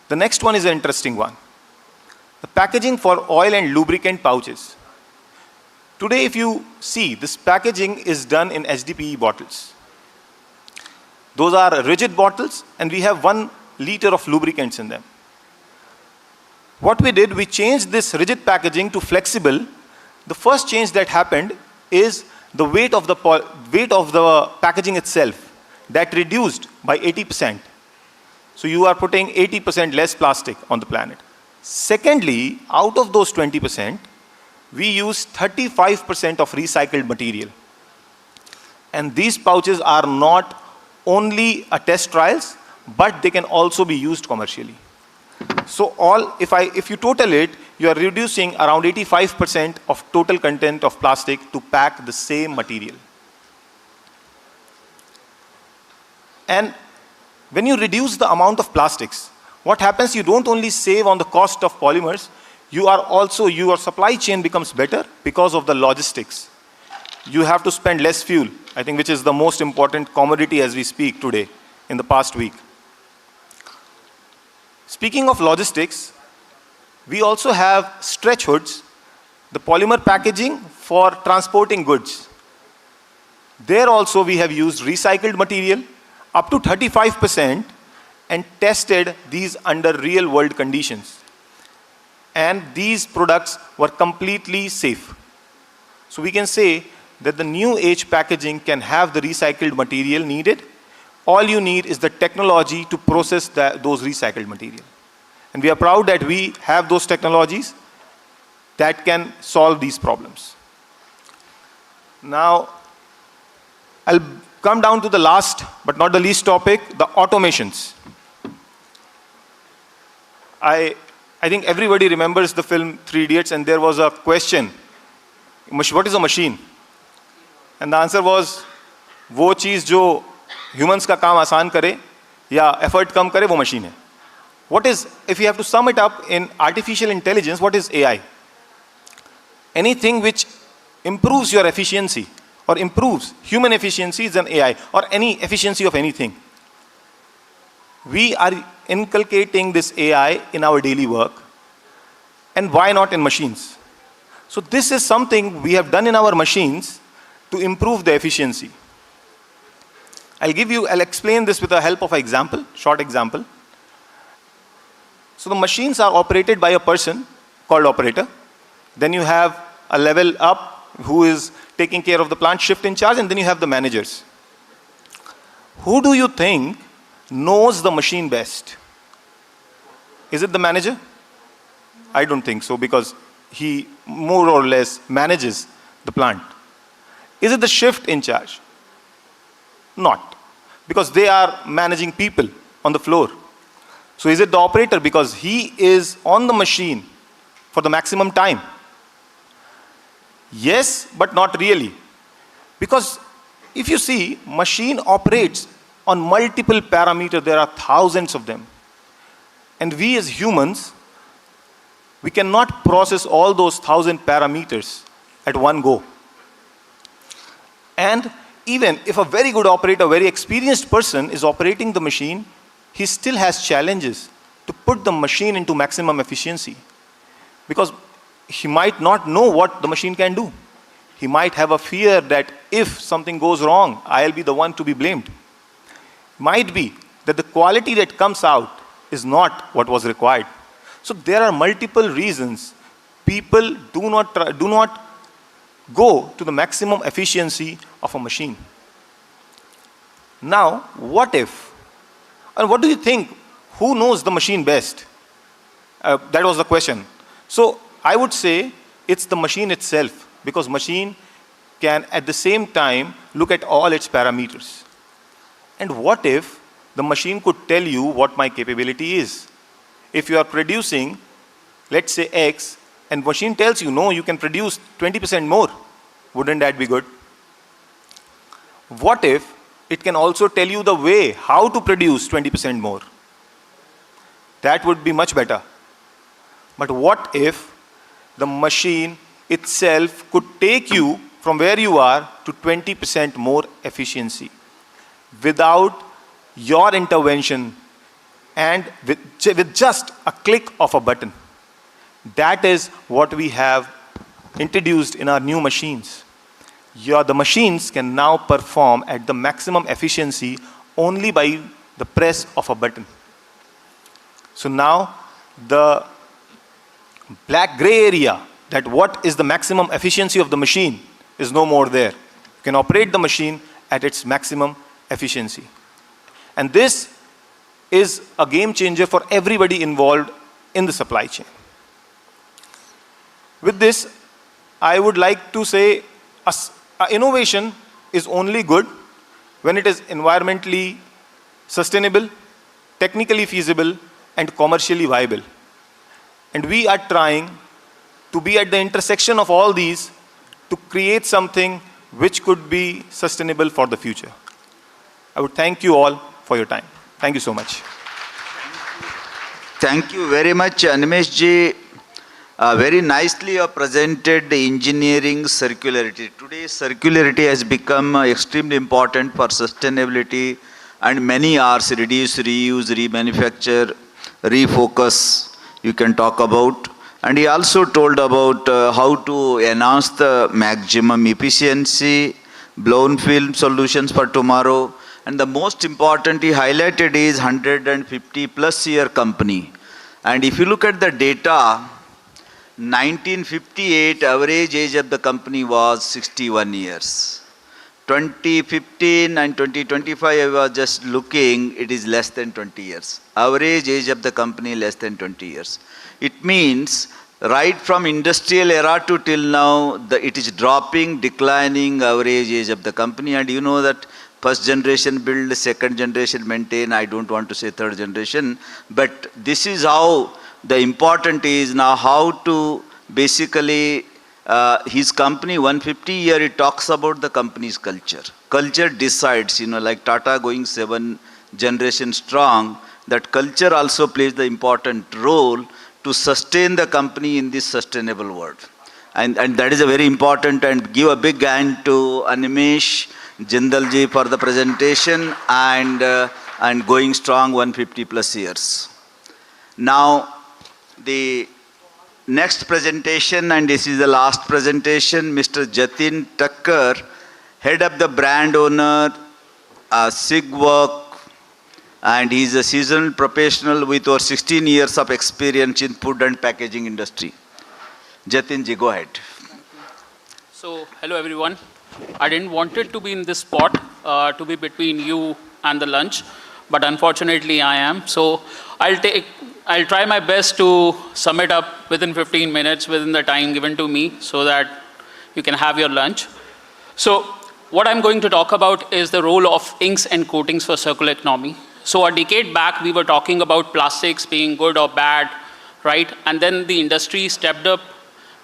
The next one is an interesting one. The packaging for oil and lubricant pouches. Today, if you see, this packaging is done in HDPE bottles. Those are rigid bottles, and we have 1 liter of lubricants in them. What we did, we changed this rigid packaging to flexible. The first change that happened is the weight of the packaging itself. That reduced by 80%. So you are putting 80% less plastic on the planet. Secondly, out of those 20%, we use 35% of recycled material. And these pouches are not only a test trials, but they can also be used commercially. So if you total it, you are reducing around 85% of total content of plastic to pack the same material. And when you reduce the amount of plastics, what happens, you don't only save on the cost of polymers, your supply chain becomes better because of the logistics. You have to spend less fuel, I think, which is the most important commodity as we speak today, in the past week. Speaking of logistics, we also have stretch hoods, the polymer packaging for transporting goods. There also we have used recycled material, up to 35%, and tested these under real world conditions. And these products were completely safe. So we can say that the new age packaging can have the recycled material needed. All you need is the technology to process those recycled material. And we are proud that we have those technologies that can solve these problems. Now, I'll come down to the last but not the least topic, the automations. I think everybody remembers the film 3 Idiots, and there was a question, what is a machine? And the answer was, वो चीज़ जो humans का काम आसान करे या effort कम करे, वो machine है. What is, if you have to sum it up in artificial intelligence, what is AI? Anything which improves your efficiency or improves human efficiency is an AI, or any efficiency of anything. We are inculcating this AI in our daily work, and why not in machines? So this is something we have done in our machines to improve the efficiency. I'll explain this with the help of an example, short example. So the machines are operated by a person called operator. Then you have a level up who is taking care of the plant, shift in charge, and then you have the managers. Who do you think knows the machine best? Is it the manager? I don't think so, because he more or less manages the plant. Is it the shift in charge? Not, because they are managing people on the floor. So is it the operator, because he is on the machine for the maximum time? Yes, but not really. Because if you see, machine operates on multiple parameters. There are thousands of them. And we as humans, we cannot process all those 1,000 parameters at one go. And even if a very good operator, very experienced person is operating the machine, he still has challenges to put the machine into maximum efficiency, because he might not know what the machine can do. He might have a fear that if something goes wrong, I'll be the one to be blamed. Might be that the quality that comes out is not what was required. So there are multiple reasons people do not go to the maximum efficiency of a machine. Now, what if? And what do you think? Who knows the machine best? That was the question. So I would say it's the machine itself, because machine can at the same time look at all its parameters. And what if the machine could tell you what my capability is? If you are producing, let's say X, and machine tells you, no, you can produce 20% more, wouldn't that be good? What if it can also tell you the way how to produce 20% more? That would be much better. But what if the machine itself could take you from where you are to 20% more efficiency without your intervention and with just a click of a button? That is what we have introduced in our new machines. The machines can now perform at the maximum efficiency only by the press of a button. So now the black gray area, that what is the maximum efficiency of the machine, is no more there. You can operate the machine at its maximum efficiency. And this is a game changer for everybody involved in the supply chain. With this, I would like to say innovation is only good when it is environmentally sustainable, technically feasible, and commercially viable. And we are trying to be at the intersection of all these to create something which could be sustainable for the future. I would thank you all for your time. Thank you so much. Thank you very much, Animesh ji. Very nicely you have presented the engineering circularity. Today, circularity has become extremely important for sustainability, and many R's: reduce, reuse, remanufacture, refocus, you can talk about. And he also told about how to enhance the maximum efficiency, blown film solutions for tomorrow. And the most important he highlighted is 150 plus year company. And if you look at the data, 1958 average age of the company was 61 years. 2015 and 2025, I was just looking, it is less than 20 years. Average age of the company less than 20 years. It means right from industrial era to till now, it is dropping, declining average age of the company. And you know that first generation build, second generation maintain, I don't want to say third generation, but this is how the important is now how to basically his company 150 year, it talks about the company's culture. Culture decides, like Tata going 7 generations strong, that culture also plays the important role to sustain the company in this sustainable world. And that is a very important, and give a big hand to Animesh Jindalji for the presentation and going strong 150 plus years. Now, the next presentation, and this is the last presentation, Mr. Jatin Thakkar, head of the brand owner, SIG Work, and he is a seasoned professional with over 16 years of experience in food and packaging industry. Jatin ji, go ahead. So, hello everyone. I didn't want it to be in this spot, to be between you and the lunch, but unfortunately I am. So, I'll try my best to sum it up within 15 minutes, within the time given to me, so that you can have your lunch. So, what I'm going to talk about is the role of inks and coatings for circular economy. So, a decade back, we were talking about plastics being good or bad, right? And then the industry stepped up.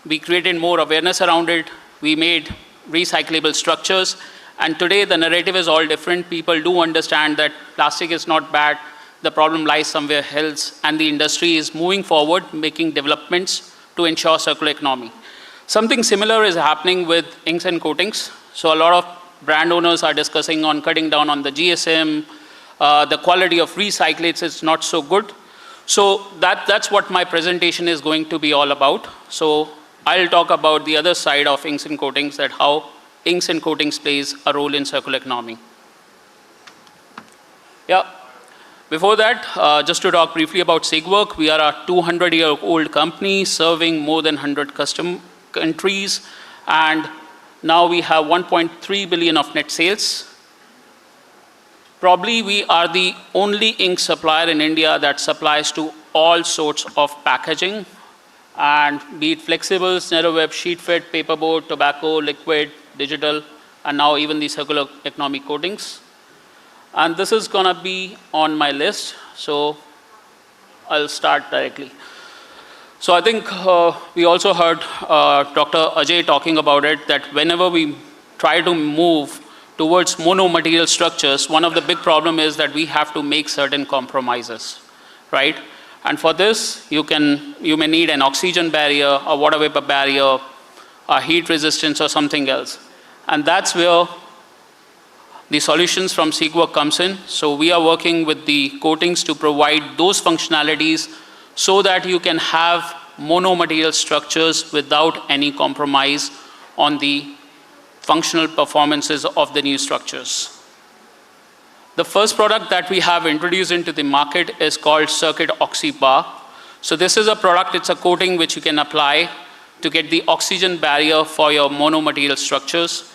We created more awareness around it. We made recyclable structures. And today the narrative is all different. People do understand that plastic is not bad. The problem lies somewhere else, and the industry is moving forward, making developments to ensure circular economy. Something similar is happening with inks and coatings. So a lot of brand owners are discussing on cutting down on the GSM. The quality of recyclates is not so good. So that's what my presentation is going to be all about. So I'll talk about the other side of inks and coatings, that how inks and coatings plays a role in circular economy. Yeah. Before that, just to talk briefly about SIGWORK, we are a 200-year-old company serving more than 100 countries, and now we have 1.3 billion of net sales. Probably we are the only ink supplier in India that supplies to all sorts of packaging, and be it flexibles, narrow web, sheet fed, paperboard, tobacco, liquid, digital, and now even the circular economy coatings. And this is going to be on my list, so I'll start directly. So I think we also heard Dr. Ajay talking about it, that whenever we try to move towards mono-material structures, one of the big problems is that we have to make certain compromises, right? And for this, you may need an oxygen barrier, a water vapor barrier, a heat resistance, or something else. And that's where the solutions from SIGWORK comes in. So we are working with the coatings to provide those functionalities so that you can have mono-material structures without any compromise on the functional performances of the new structures. The first product that we have introduced into the market is called Circuit Oxy Bar. So this is a product, it's a coating which you can apply to get the oxygen barrier for your mono-material structures.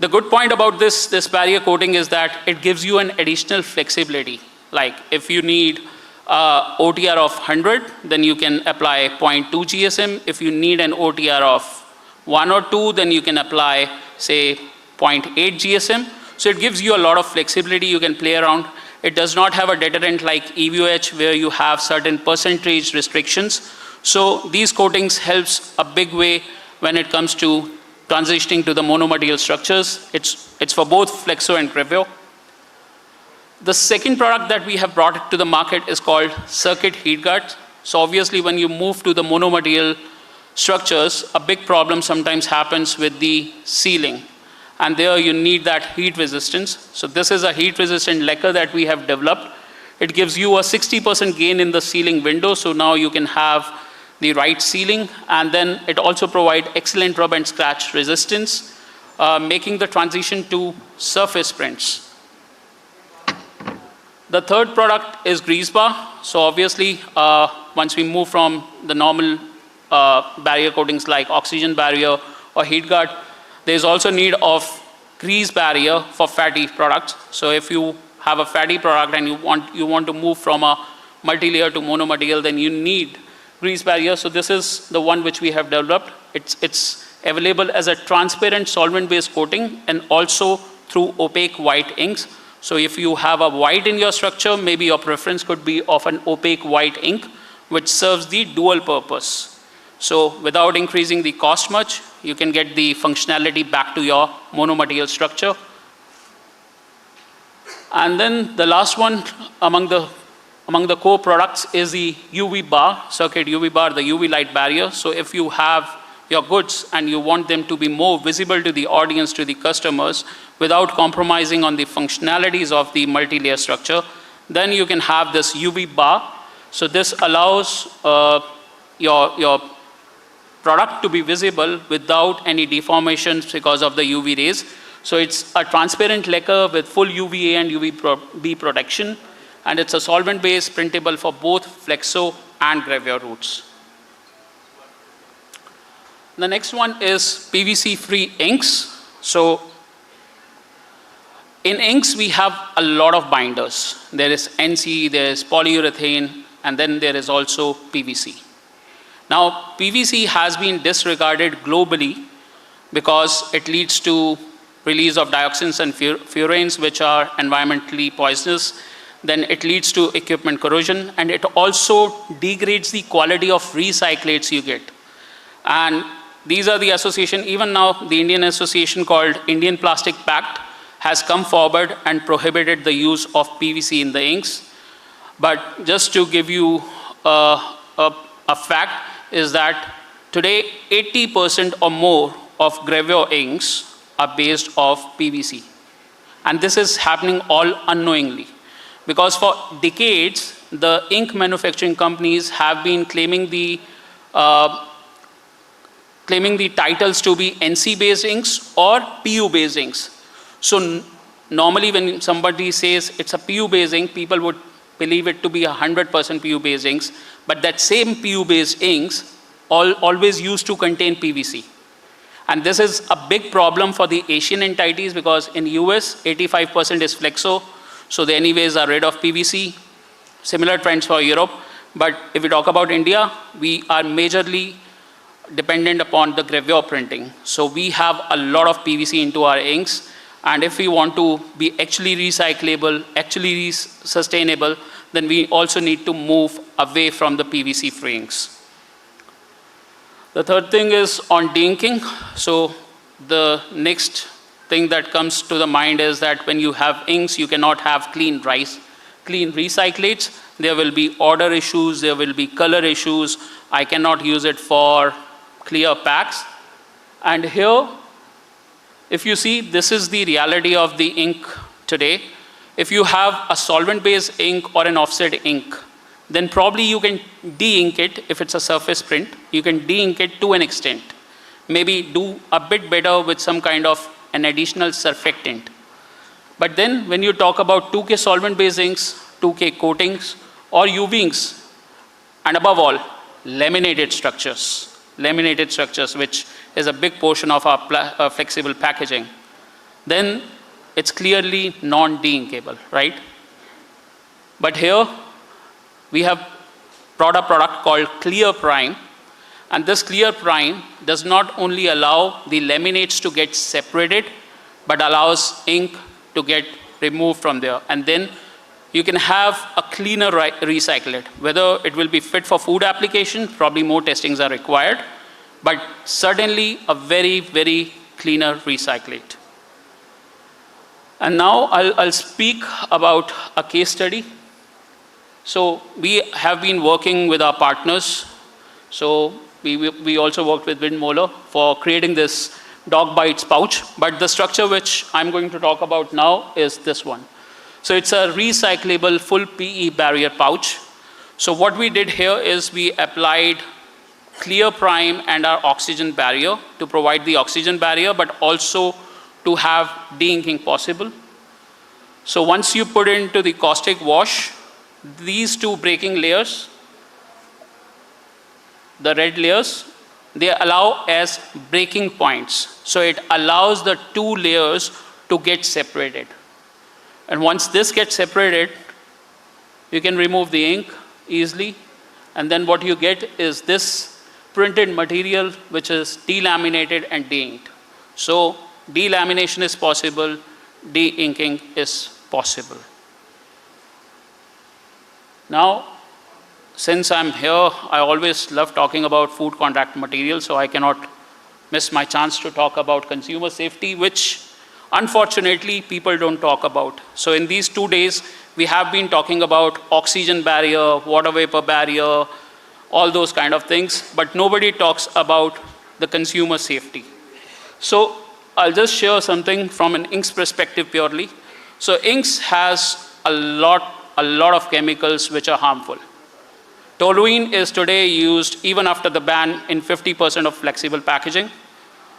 The good point about this barrier coating is that it gives you an additional flexibility. Like if you need OTR of 100, then you can apply 0.2 GSM. If you need an OTR of 1 or 2, then you can apply, say, 0.8 GSM. So it gives you a lot of flexibility. You can play around. It does not have a deterrent like EVOH where you have certain percentage restrictions. So these coatings helps a big way when it comes to transitioning to the mono-material structures. It's for both flexo and gravure. The second product that we have brought to the market is called Circuit Heat Guard. So obviously when you move to the mono-material structures, a big problem sometimes happens with the sealing. And there you need that heat resistance. So this is a heat resistant lacquer that we have developed. It gives you a 60% gain in the sealing window. So now you can have the right sealing, and then it also provides excellent rub and scratch resistance, making the transition to surface prints. The third product is grease bar. So obviously, once we move from the normal barrier coatings like oxygen barrier or heat guard, there's also need of grease barrier for fatty products. So if you have a fatty product and you want to move from a multi-layer to mono-material, then you need grease barrier. So this is the one which we have developed. It's available as a transparent solvent-based coating and also through opaque white inks. So if you have a white in your structure, maybe your preference could be of an opaque white ink, which serves the dual purpose. So without increasing the cost much, you can get the functionality back to your mono-material structure. And then the last one among the core products is the UV bar, Circuit UV bar, the UV light barrier. So if you have your goods and you want them to be more visible to the audience, to the customers, without compromising on the functionalities of the multi-layer structure, then you can have this UV bar. So this allows your product to be visible without any deformations because of the UV rays. So it's a transparent lacquer with full UVA and UVB protection, and it's a solvent-based, printable for both flexo and gravure routes. The next one is PVC-free inks. So in inks, we have a lot of binders. There is NC, there is polyurethane, and then there is also PVC. Now, PVC has been disregarded globally because it leads to release of dioxins and furans, which are environmentally poisonous. Then it leads to equipment corrosion, and it also degrades the quality of recyclates you get. And these are the association, even now the Indian association called Indian Plastic Pact has come forward and prohibited the use of PVC in the inks. But just to give you a fact is that today 80% or more of gravure inks are based off PVC. And this is happening all unknowingly. Because for decades, the ink manufacturing companies have been claiming the titles to be NC-based inks or PU-based inks. So normally when somebody says it's a PU-based ink, people would believe it to be 100% PU-based inks. But that same PU-based inks always used to contain PVC. And this is a big problem for the Asian entities because in US, 85% is flexo. So they anyways are rid of PVC. Similar trends for Europe. But if we talk about India, we are majorly dependent upon the gravure printing. So we have a lot of PVC into our inks. And if we want to be actually recyclable, actually sustainable, then we also need to move away from the PVC-free inks. The third thing is on de-inking. So the next thing that comes to the mind is that when you have inks, you cannot have clean recyclates. There will be order issues, there will be color issues. I cannot use it for clear packs. And here, if you see, this is the reality of the ink today. If you have a solvent-based ink or an offset ink, then probably you can de-ink it if it's a surface print. You can de-ink it to an extent. Maybe do a bit better with some kind of an additional surfactant. But then when you talk about 2K solvent-based inks, 2K coatings, or UV inks, and above all, laminated structures, which is a big portion of our flexible packaging, then it's clearly non-de-inkable, right? But here, we have brought a product called Clear Prime, and this Clear Prime does not only allow the laminates to get separated, but allows ink to get removed from there. And then you can have a cleaner recyclate. Whether it will be fit for food application, probably more testings are required, but certainly a very, very cleaner recyclate. And now I'll speak about a case study. So we have been working with our partners. So we also worked with Windmoller for creating this dog bites pouch. But the structure which I'm going to talk about now is this one. So it's a recyclable full PE barrier pouch. So what we did here is we applied Clear Prime and our oxygen barrier to provide the oxygen barrier, but also to have de-inking possible. So once you put into the caustic wash, these two breaking layers, the red layers, they allow as breaking points. So it allows the two layers to get separated. And once this gets separated, you can remove the ink easily. And then what you get is this printed material which is delaminated and de-inked. So delamination is possible, de-inking is possible. Now, since I'm here, I always love talking about food contact materials, so I cannot miss my chance to talk about consumer safety, which unfortunately people don't talk about. So in these 2 days, we have been talking about oxygen barrier, water vapor barrier, all those kind of things, but nobody talks about the consumer safety. So I'll just share something from an inks perspective purely. So inks has a lot of chemicals which are harmful. Toluene is today used even after the ban in 50% of flexible packaging.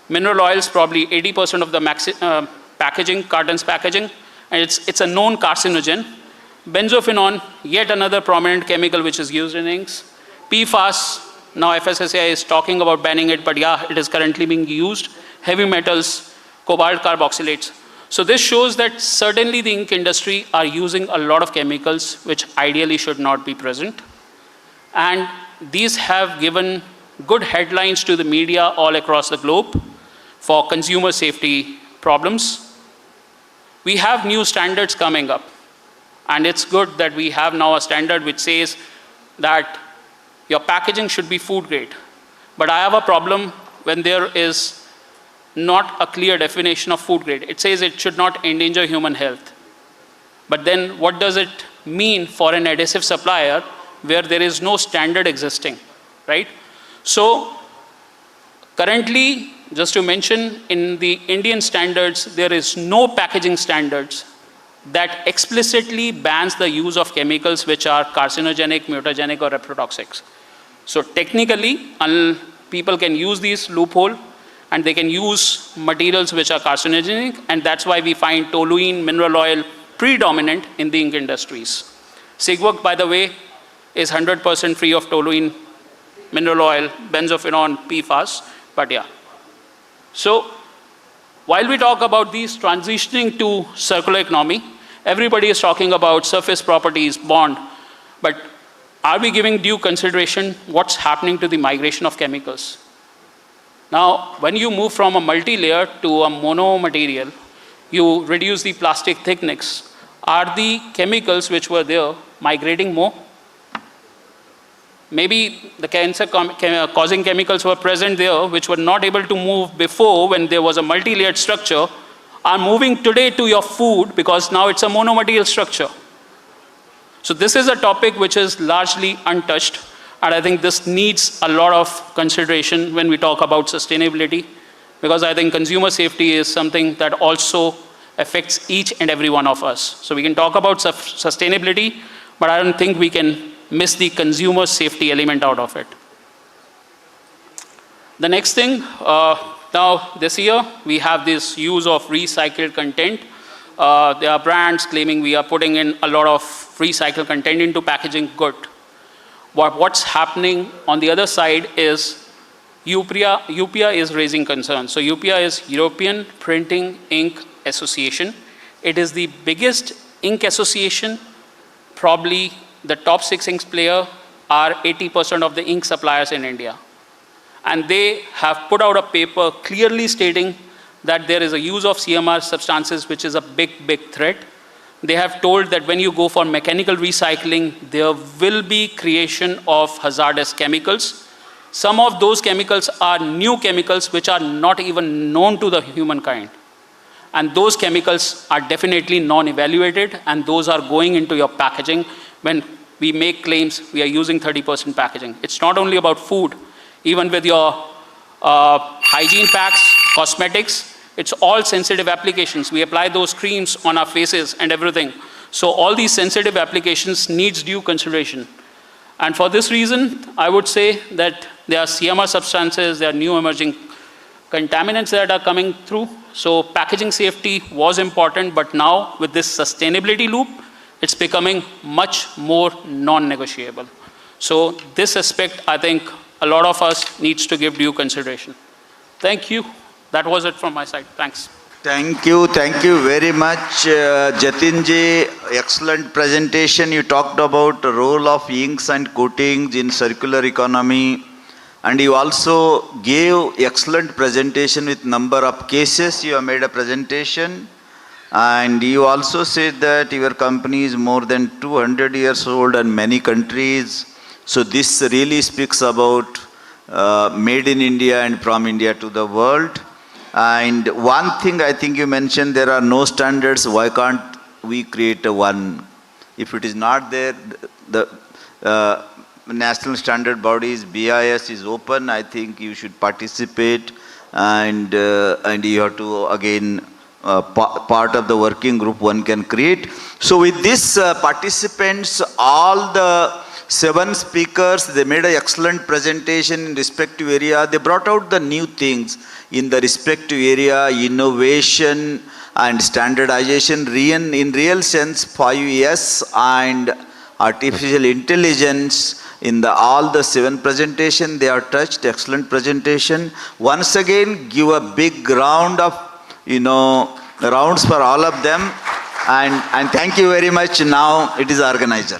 Mineral oils, probably 80% of the packaging, cartons packaging, and it's a known carcinogen. Benzophenone, yet another prominent chemical which is used in inks. PFAS, now FSSAI is talking about banning it, but yeah, it is currently being used. Heavy metals, cobalt carboxylates. So this shows that certainly the ink industry are using a lot of chemicals which ideally should not be present. And these have given good headlines to the media all across the globe for consumer safety problems. We have new standards coming up. And it's good that we have now a standard which says that your packaging should be food grade. But I have a problem when there is not a clear definition of food grade. It says it should not endanger human health. But then what does it mean for an adhesive supplier where there is no standard existing, right? So currently, just to mention, in the Indian standards, there is no packaging standards that explicitly bans the use of chemicals which are carcinogenic, mutagenic, or reprotoxic. So technically, people can use these loophole and they can use materials which are carcinogenic, and that's why we find toluene, mineral oil predominant in the ink industries. Sigwork, by the way, is 100% free of toluene, mineral oil, benzophenone, PFAS, but yeah. So while we talk about these transitioning to circular economy, everybody is talking about surface properties, bond, but are we giving due consideration what's happening to the migration of chemicals? Now, when you move from a multi-layer to a mono material, you reduce the plastic thickness. Are the chemicals which were there migrating more? Maybe the cancer-causing chemicals were present there, which were not able to move before when there was a multi-layered structure, are moving today to your food because now it's a monomaterial structure. So this is a topic which is largely untouched, and I think this needs a lot of consideration when we talk about sustainability, because I think consumer safety is something that also affects each and every one of us. So we can talk about sustainability, but I don't think we can miss the consumer safety element out of it. The next thing, now this year, we have this use of recycled content. There are brands claiming we are putting in a lot of recycled content into packaging good. What's happening on the other side is UPI is raising concerns. So UPI is European Printing Ink Association. It is the biggest ink association. Probably the top 6 ink players are 80% of the ink suppliers in India. And they have put out a paper clearly stating that there is a use of CMR substances which is a big, big threat. They have told that when you go for mechanical recycling, there will be creation of hazardous chemicals. Some of those chemicals are new chemicals which are not even known to the humankind. And those chemicals are definitely non-evaluated, and those are going into your packaging. When we make claims, we are using 30% packaging. It's not only about food. Even with your hygiene packs, cosmetics, it's all sensitive applications. We apply those creams on our faces and everything. So all these sensitive applications needs due consideration. And for this reason, I would say that there are CMR substances, there are new emerging contaminants that are coming through. So packaging safety was important, but now with this sustainability loop, it's becoming much more non-negotiable. So this aspect, I think, a lot of us needs to give due consideration. Thank you. That was it from my side. Thanks. Thank you very much, Jatinji. Excellent presentation. You talked about the role of inks and coatings in circular economy, and you also gave excellent presentation with number of cases. You have made a presentation, and you also said that your company is more than 200 years old in many countries. So this really speaks about made in India and from India to the world. And one thing I think you mentioned, there are no standards. Why can't we create a one? If it is not there, the national standard bodies, BIS is open. I think you should participate, and you have to again part of the working group one can create. So with this participants, all the 7 speakers, they made an excellent presentation in respective area. They brought out the new things in the respective area, innovation and standardization, in real sense 5S and artificial intelligence. In all the 7 presentation, they are touched. Excellent presentation. Once again, give a big round of rounds for all of them, and thank you very much. Now it is organizer.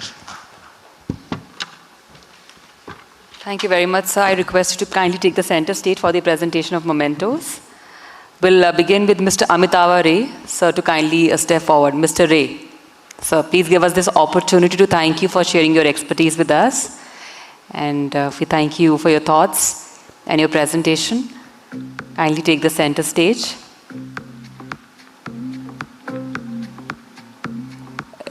Thank you very much, sir. I request you to kindly take the center stage for the presentation of mementos. We'll begin with Mr. Amitava Ray, sir, to kindly step forward. Mr. Ray, sir, please give us this opportunity to thank you for sharing your expertise with us. And we thank you for your thoughts and your presentation. Kindly take the center stage.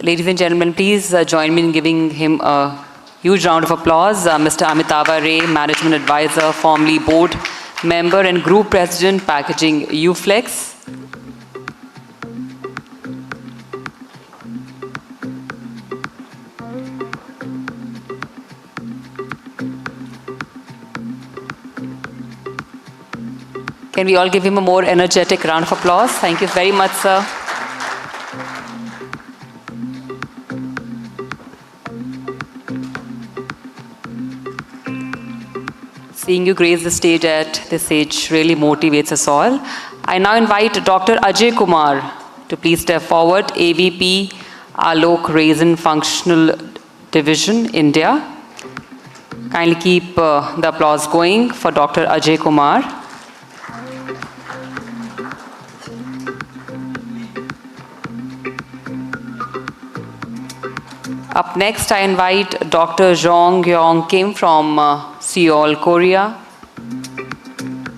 Ladies and gentlemen, please join me in giving him a huge round of applause. Mr. Amitava Ray, Management Advisor, formerly Board Member and Group President, Packaging UFlex. Can we all give him a more energetic round of applause? Thank you very much, sir. Seeing you grace the stage at this age really motivates us all. I now invite Dr. Ajay Kumar to please step forward, AVP, Alok Resin Functional Division, India. Kindly keep the applause going for Dr. Ajay Kumar. Up next, I invite Dr. Jong Yong Kim from Seoul, Korea.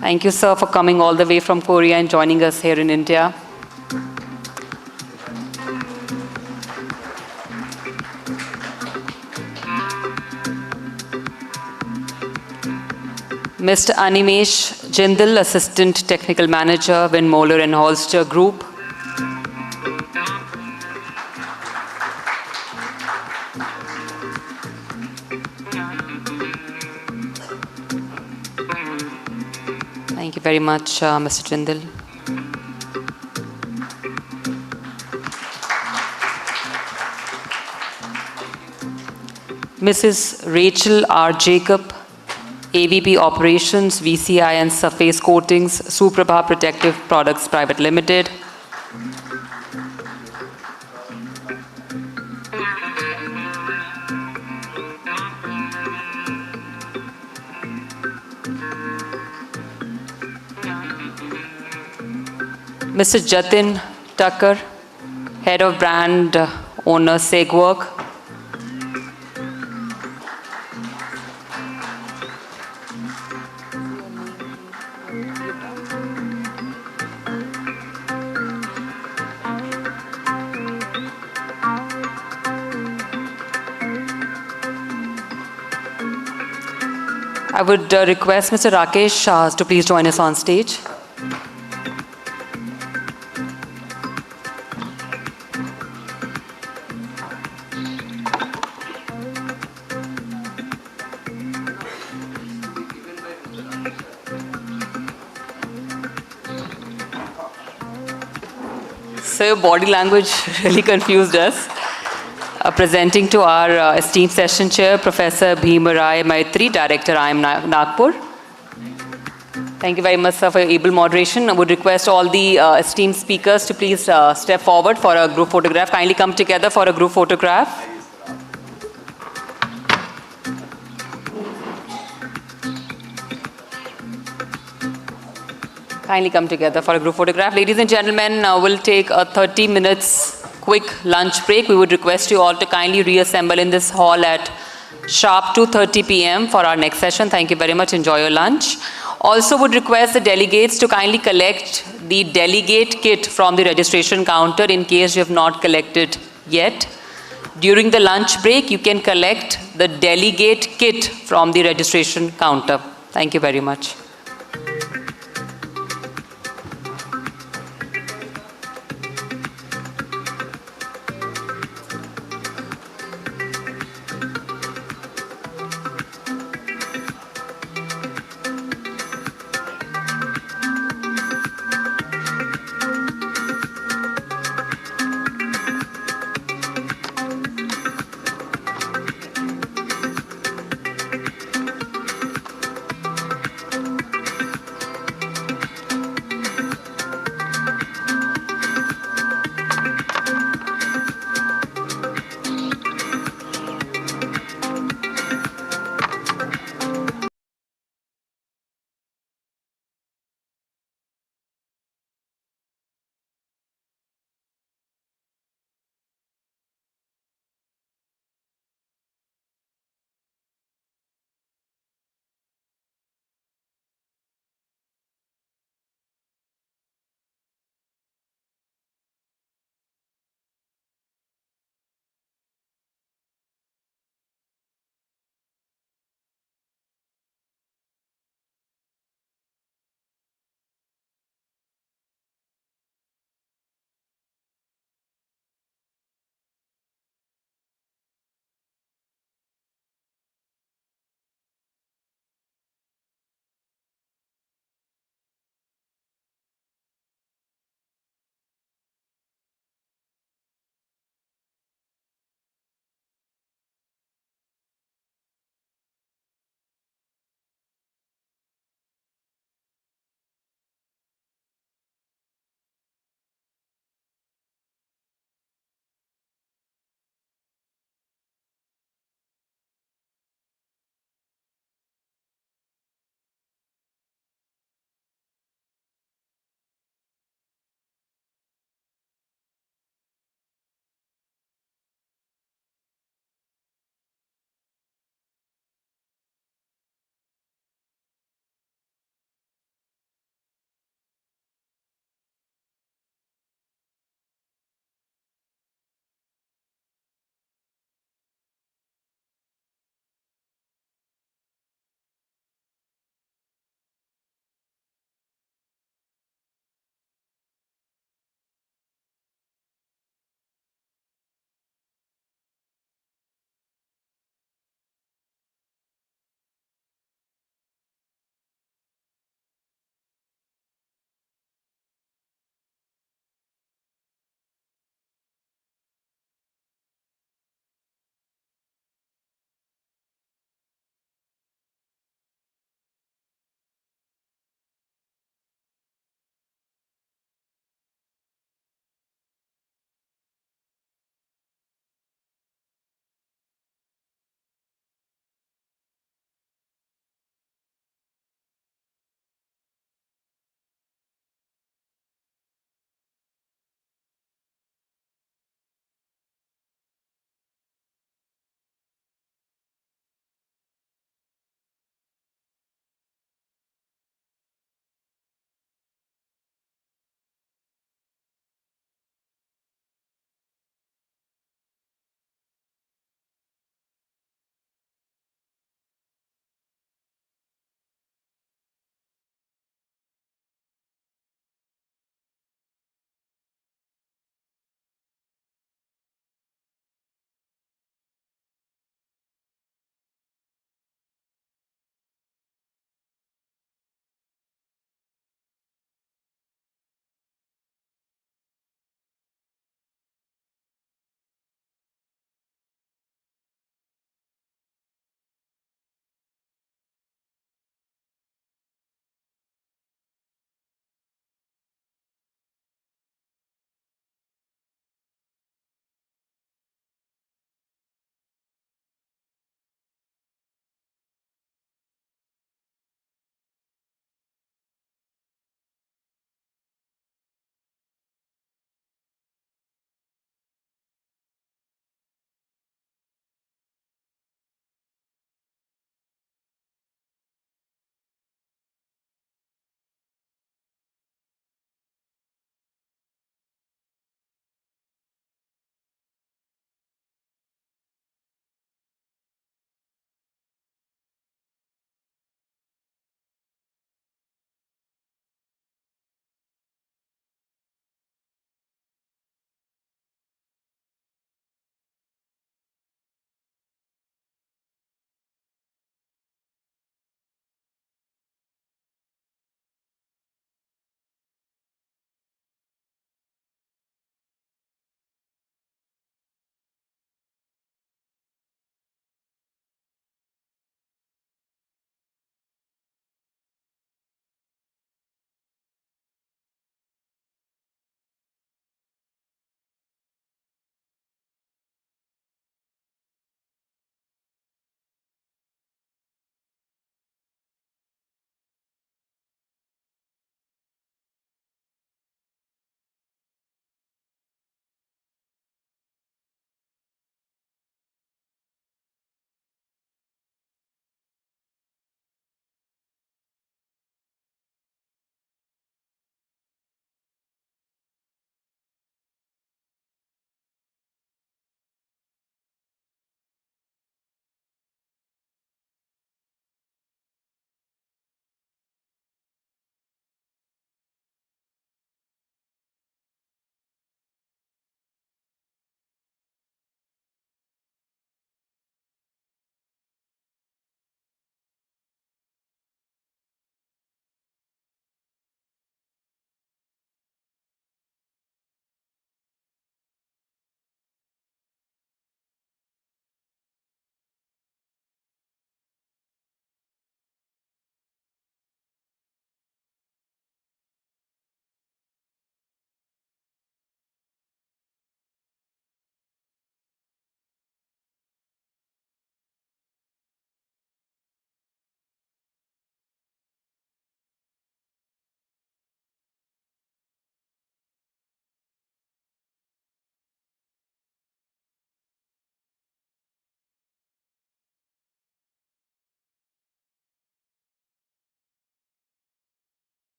Thank you, sir, for coming all the way from Korea and joining us here in India. Mr. Animesh Jindal, Assistant Technical Manager, Windmoller and Holster Group. Thank you very much, Mr. Jindal. Mrs. Rachel R. Jacob, AVP Operations, VCI and Surface Coatings, Suprabha Protective Products Private Limited. Mr. Jatin Tucker, Head of Brand Owner, Segwork. I would request Mr. Rakesh Shah to please join us on stage. So your body language really confused us. Presenting to our esteemed session chair, Professor Bhimarai Maitri, Director, IIM Nagpur. Thank you very much, sir, for your able moderation. I would request all the esteemed speakers to please step forward for a group photograph. Kindly come together for a group photograph. Kindly come together for a group photograph. Ladies and gentlemen, we'll take a 30 minutes quick lunch break. We would request you all to kindly reassemble in this hall at sharp 2:30 p.m. for our next session. Thank you very much. Enjoy your lunch. Also would request the delegates to kindly collect the delegate kit from the registration counter in case you have not collected yet. During the lunch break, you can collect the delegate kit from the registration counter. Thank you very much.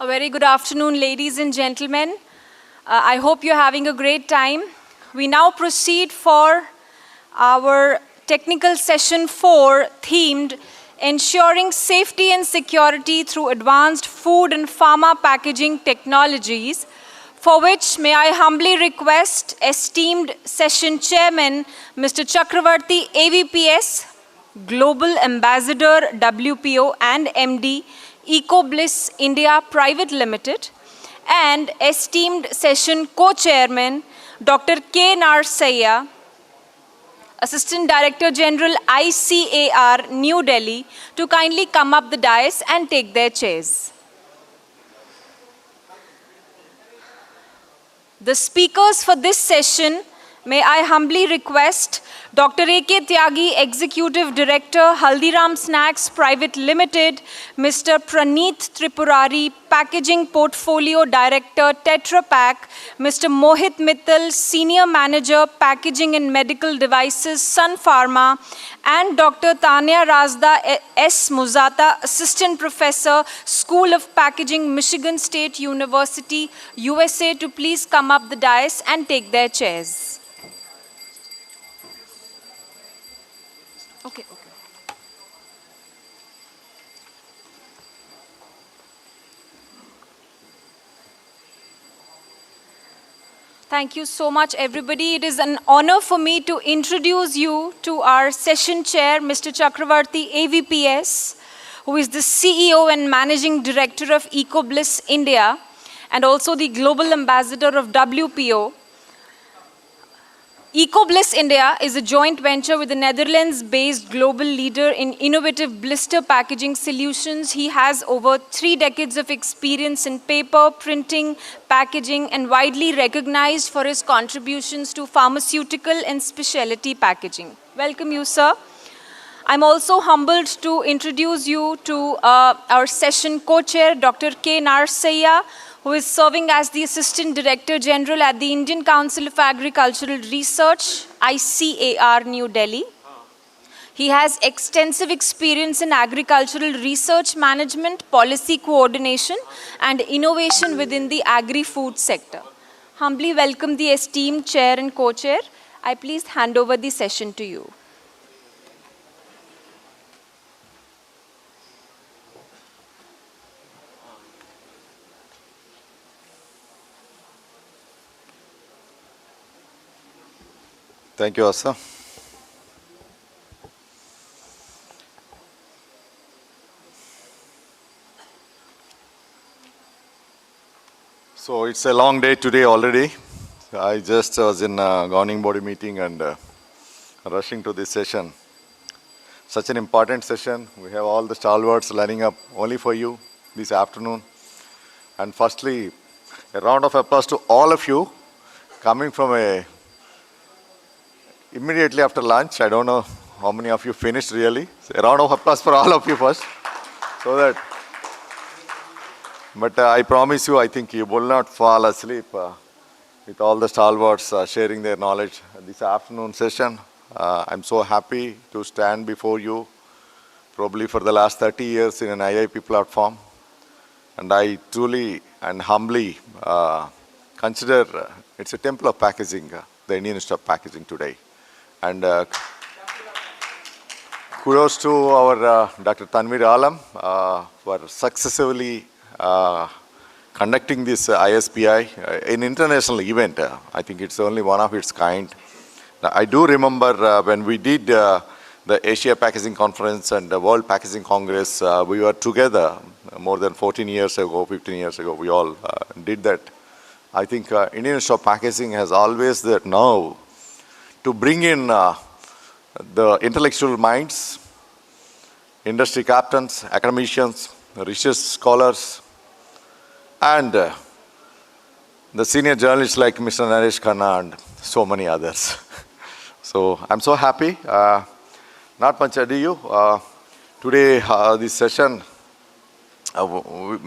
A very good afternoon, ladies and gentlemen. I hope you're having a great time. We now proceed for our technical session 4, themed Ensuring Safety and Security Through Advanced Food and Pharma Packaging Technologies, for which may I humbly request esteemed session chairman, Mr. Chakravarti, AVPS, Global Ambassador, WPO and MD, EcoBliss India Private Limited, and esteemed session co-chairman, Dr. K. Narsaiah, Assistant Director General, ICAR, New Delhi, to kindly come up the dais and take their chairs. The speakers for this session, may I humbly request Dr. A.K. Tyagi, Executive Director, Haldiram Snacks Private Limited, Mr. Praneeth Tripurari, Packaging Portfolio Director, Tetra Pak, Mr. Mohit Mittal, Senior Manager, Packaging and Medical Devices, Sun Pharma, and Dr. Tanya Razda S. Muzata, Assistant Professor, School of Packaging, Michigan State University, USA, to please come up the dais and take their chairs. Okay. Thank you so much, everybody. It is an honor for me to introduce you to our session chair, Mr. Chakravarti, AVPS, who is the CEO and Managing Director of EcoBliss India, and also the Global Ambassador of WPO. EcoBliss India is a joint venture with a Netherlands-based global leader in innovative blister packaging solutions. He has over 3 decades of experience in paper, printing, packaging, and widely recognized for his contributions to pharmaceutical and specialty packaging. Welcome you, sir. I'm also humbled to introduce you to our session co-chair, Dr. K. Narsaiah, who is serving as the Assistant Director General at the Indian Council of Agricultural Research, ICAR, New Delhi. He has extensive experience in agricultural research management, policy coordination, and innovation within the agri-food sector. Humbly welcome the esteemed chair and co-chair. I please hand over the session to you. Thank you, Asa. So it's a long day today already. I just was in a governing body meeting and rushing to this session. Such an important session. We have all the stalwarts lining up only for you this afternoon. And firstly, a round of applause to all of you coming from immediately after lunch. I don't know how many of you finished really. So a round of applause for all of you first. But I promise you, I think you will not fall asleep with all the stalwarts sharing their knowledge this afternoon session. I'm so happy to stand before you, probably for the last 30 years in an IIP platform. And I truly and humbly consider it's a temple of packaging, the Indian Institute of Packaging today. And kudos to our Dr. Tanveer Alam for successively conducting this ISPI, an international event. I think it's only one of its kind. I do remember when we did the Asia Packaging Conference and the World Packaging Congress, we were together more than 14 years ago, 15 years ago, we all did that. I think Indian Institute of Packaging has always that now to bring in the intellectual minds, industry captains, academicians, research scholars, and the senior journalists like Mr. Naresh Khanna and so many others. So I'm so happy. Not much ado. Today, this session,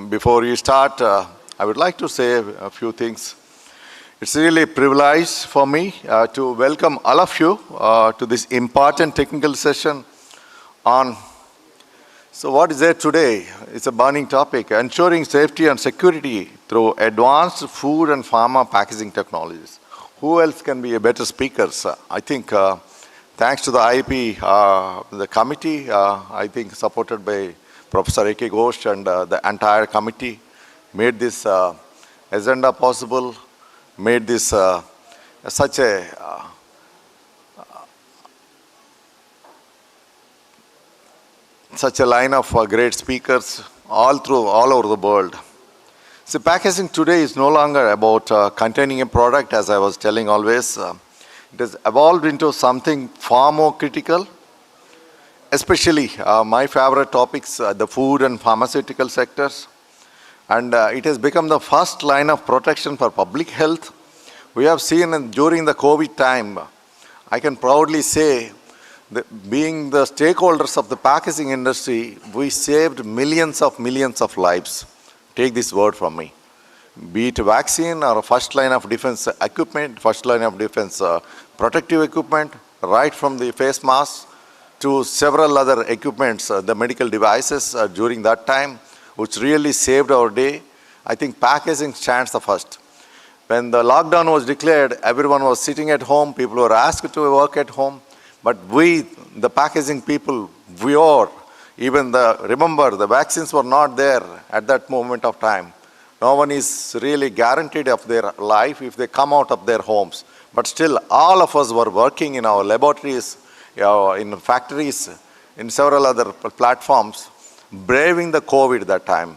before we start, I would like to say a few things. It's really a privilege for me to welcome all of you to this important technical session on So what is there today? It's a burning topic, ensuring safety and security through advanced food and pharma packaging technologies. Who else can be a better speaker? I think thanks to the IIP, the committee, I think supported by Professor A.K. Ghosh and the entire committee, made this agenda possible, made this such a line of great speakers all over the world. See, packaging today is no longer about containing a product, as I was telling always. It has evolved into something far more critical, especially my favorite topics, the food and pharmaceutical sectors. And it has become the first line of protection for public health. We have seen during the COVID time, I can proudly say, that being the stakeholders of the packaging industry, we saved millions of lives. Take this word from me. Be it vaccine or first line of defense equipment, first line of defense protective equipment, right from the face masks to several other equipments, the medical devices during that time, which really saved our day. I think packaging stands the first. When the lockdown was declared, everyone was sitting at home, people were asked to work at home. But we, the packaging people, remember the vaccines were not there at that moment of time. No one is really guaranteed of their life if they come out of their homes. But still, all of us were working in our laboratories, in factories, in several other platforms, braving the COVID that time.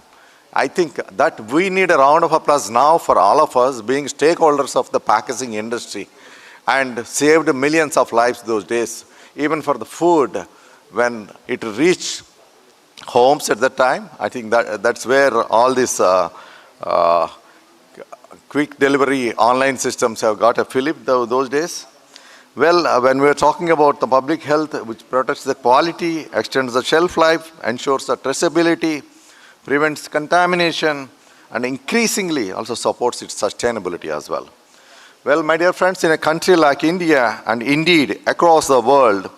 I think that we need a round of applause now for all of us being stakeholders of the packaging industry, and saved millions of lives those days. Even for the food, when it reached homes at that time, I think that's where all these quick delivery online systems have got a fillip those days. Well, when we're talking about the public health, which protects the quality, extends the shelf life, ensures the traceability, prevents contamination, and increasingly also supports its sustainability as well. Well, my dear friends, in a country like India, and indeed across the world,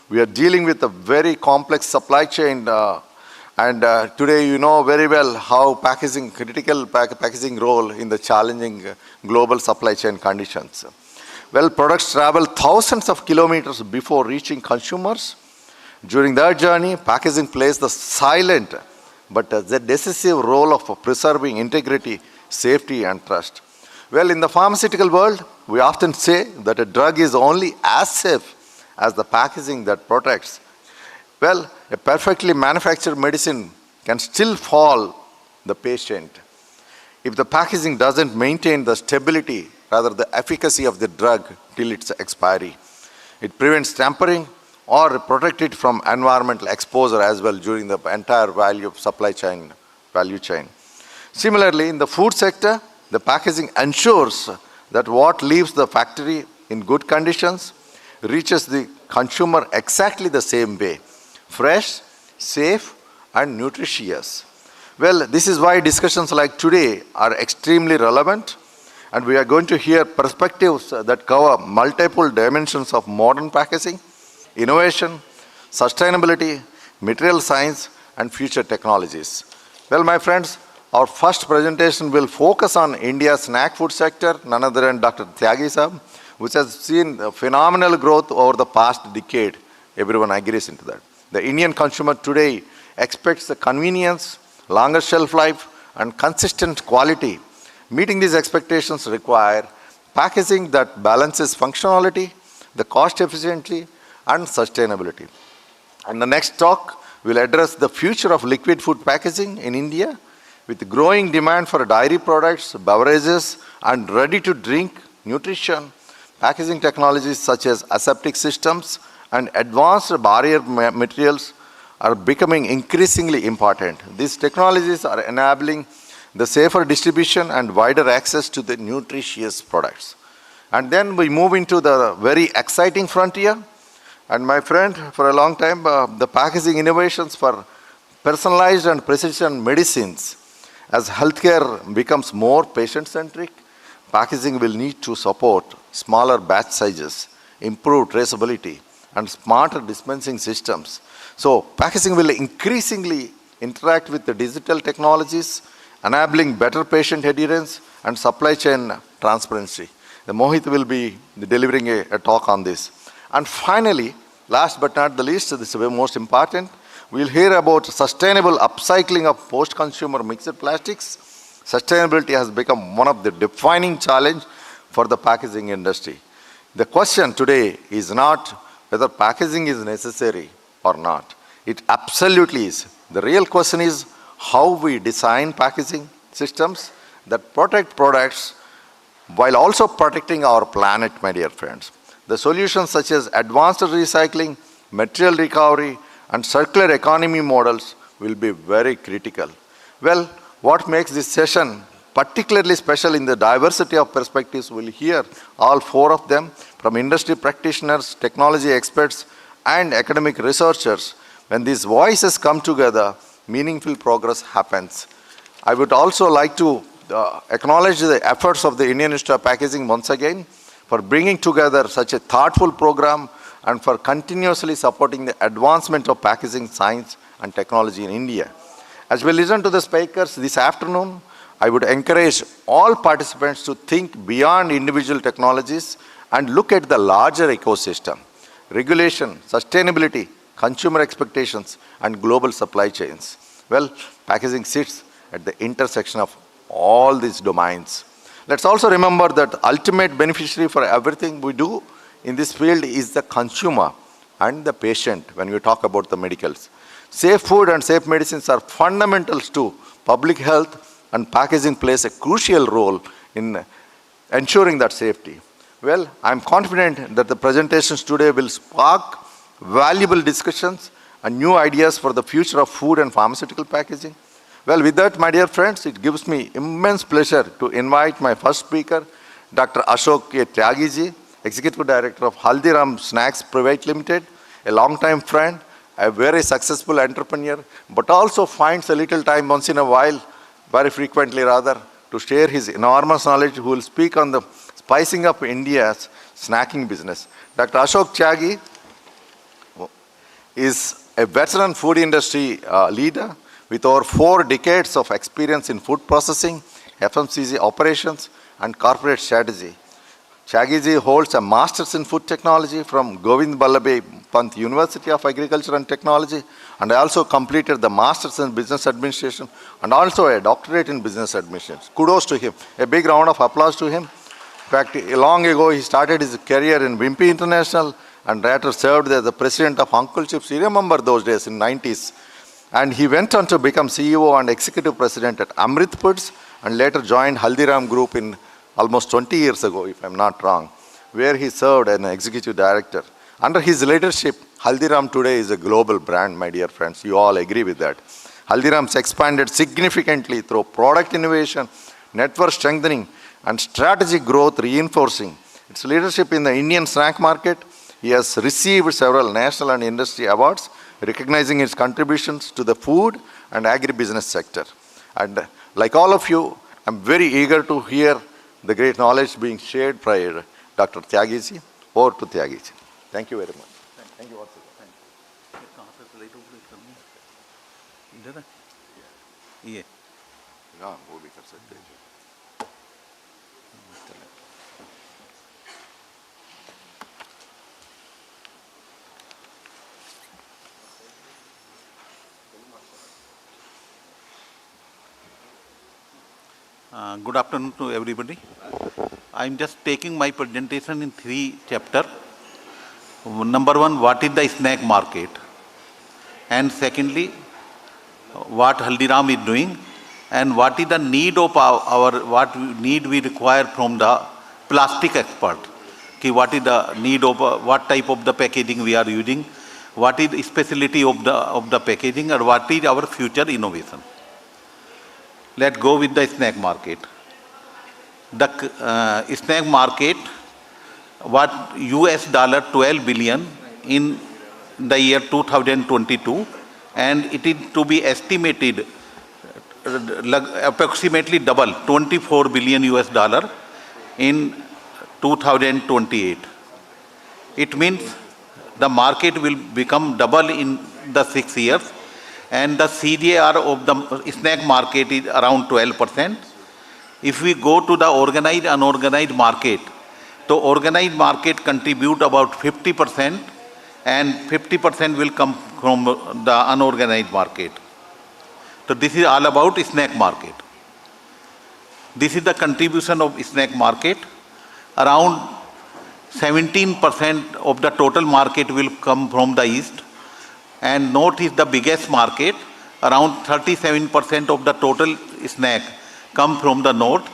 we are dealing with a very complex supply chain. Today you know very well how critical packaging role in the challenging global supply chain conditions. Well, products travel thousands of kilometers before reaching consumers. During their journey, packaging plays the silent but the decisive role of preserving integrity, safety, and trust. Well, in the pharmaceutical world, we often say that a drug is only as safe as the packaging that protects. Well, a perfectly manufactured medicine can still fall the patient if the packaging doesn't maintain the stability, rather the efficacy of the drug till its expiry. It prevents tampering or protect it from environmental exposure as well during the entire value chain. Similarly, in the food sector, the packaging ensures that what leaves the factory in good conditions reaches the consumer exactly the same way, fresh, safe, and nutritious. Well, this is why discussions like today are extremely relevant, and we are going to hear perspectives that cover multiple dimensions of modern packaging, innovation, sustainability, material science, and future technologies. Well, my friends, our first presentation will focus on India's snack food sector, none other than Dr. Tyagi Saab, which has seen phenomenal growth over the past decade. Everyone agrees into that. The Indian consumer today expects the convenience, longer shelf life, and consistent quality. Meeting these expectations require packaging that balances functionality, the cost efficiency, and sustainability. And the next talk will address the future of liquid food packaging in India, with growing demand for dairy products, beverages, and ready-to-drink nutrition. Packaging technologies such as aseptic systems and advanced barrier materials are becoming increasingly important. These technologies are enabling the safer distribution and wider access to the nutritious products. And then we move into the very exciting frontier. And my friend, for a long time, the packaging innovations for personalized and precision medicines. As healthcare becomes more patient-centric, packaging will need to support smaller batch sizes, improved traceability, and smarter dispensing systems, So packaging will increasingly interact with the digital technologies, enabling better patient adherence and supply chain transparency. The Mohit will be delivering a talk on this. And finally, last but not the least, this is the most important, we'll hear about sustainable upcycling of post-consumer mixed plastics. Sustainability has become one of the defining challenges for the packaging industry. The question today is not whether packaging is necessary or not. It absolutely is. The real question is how we design packaging systems that protect products while also protecting our planet, my dear friends. The solutions such as advanced recycling, material recovery, and circular economy models will be very critical. Well, what makes this session particularly special in the diversity of perspectives, we'll hear all four of them from industry practitioners, technology experts, and academic researchers. When these voices come together, meaningful progress happens. I would also like to acknowledge the efforts of the Indian Institute of Packaging once again for bringing together such a thoughtful program and for continuously supporting the advancement of packaging science and technology in India. As we listen to the speakers this afternoon, I would encourage all participants to think beyond individual technologies and look at the larger ecosystem. Regulation, sustainability, consumer expectations, and global supply chains. Well, packaging sits at the intersection of all these domains. Let's also remember that ultimate beneficiary for everything we do in this field is the consumer and the patient when we talk about the medicals. Safe food and safe medicines are fundamentals to public health, and packaging plays a crucial role in ensuring that safety. Well, I'm confident that the presentations today will spark valuable discussions and new ideas for the future of food and pharmaceutical packaging. Well, with that, my dear friends, it gives me immense pleasure to invite my first speaker, Dr. Ashok K. Tyagiji, Executive Director of Haldiram Snacks Private Limited, a long-time friend, a very successful entrepreneur, but also finds a little time once in a while, very frequently rather, to share his enormous knowledge, who will speak on the spicing up India's snacking business. Dr. Ashok Tyagi is a veteran food industry leader with over 4 decades of experience in food processing, FMCG operations, and corporate strategy. Tyagiji holds a master's in food technology from Govind Ballabh Pant University of Agriculture and Technology, and I also completed the master's in business administration and also a doctorate in business administration. Kudos to him. A big round of applause to him. In fact, long ago he started his career in Wimpy International and later served as the president of Uncle Chips. You remember those days in 90s. And he went on to become CEO and executive president at Amrit Foods and later joined Haldiram Group in almost 20 years ago, if I'm not wrong, where he served as an executive director. Under his leadership, Haldiram today is a global brand, my dear friends. You all agree with that. Haldiram's expanded significantly through product innovation, network strengthening, and strategic growth reinforcing its leadership in the Indian snack market. He has received several national and industry awards, recognizing its contributions to the food and agribusiness sector. And like all of you, I'm very eager to hear the great knowledge being shared by Dr. Tyagiji. Over to Tyagiji. Thank you very much. Thank you once again. Good afternoon to everybody. I'm just taking my presentation in 3 chapters. Number 1, what is the snack market? And secondly, what Haldiram is doing, and what is the need of what need we require from the plastic expert. What is the need of what type of the packaging we are using, what is the specialty of the packaging, or what is our future innovation. Let's go with the snack market. The snack market, what $12 billion in the year 2022, and it is to be estimated approximately double, $24 billion in 2028. It means the market will become double in the 6 years. And the CAGR of the snack market is around 12%. If we go to the organized, unorganized market, the organized market contribute about 50% and 50% will come from the unorganized market. So this is all about snack market. This is the contribution of snack market. Around 17% of the total market will come from the east, and north is the biggest market. Around 37% of the total snack come from the north,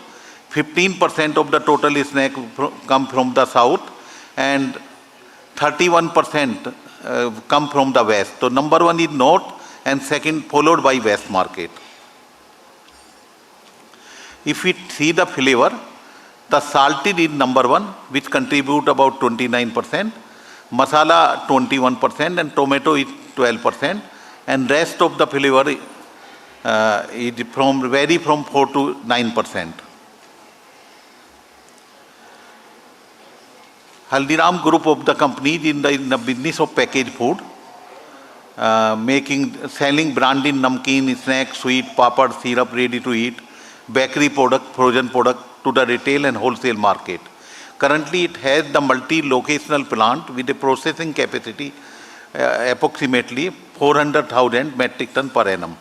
15% of the total snack come from the south, and 31% come from the west. So number one is north, and second followed by west market. If we see the flavor, the salted is number one, which contribute about 29%, masala 21%, and tomato is 12%, and rest of the flavor is vary from 4 to 9%. Haldiram group of the companies in the business of packaged food, selling branded namkeen, snack, sweet, papad, syrup, ready to eat, bakery product, frozen product to the retail and wholesale market. Currently, it has the multi-locational plant with a processing capacity approximately 400,000 metric ton per annum.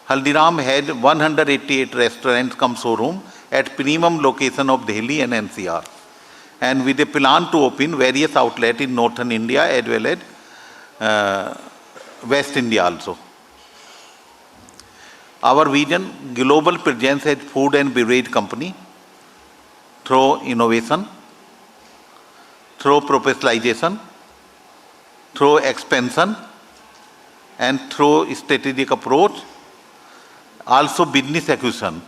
Haldiram had 188 restaurants come showroom at premium location of Delhi and NCR, and with a plan to open various outlets in northern India as well as West India also. Our vision, global presence as food and beverage company through innovation, through professionalization, through expansion, and through strategic approach, also business acquisition.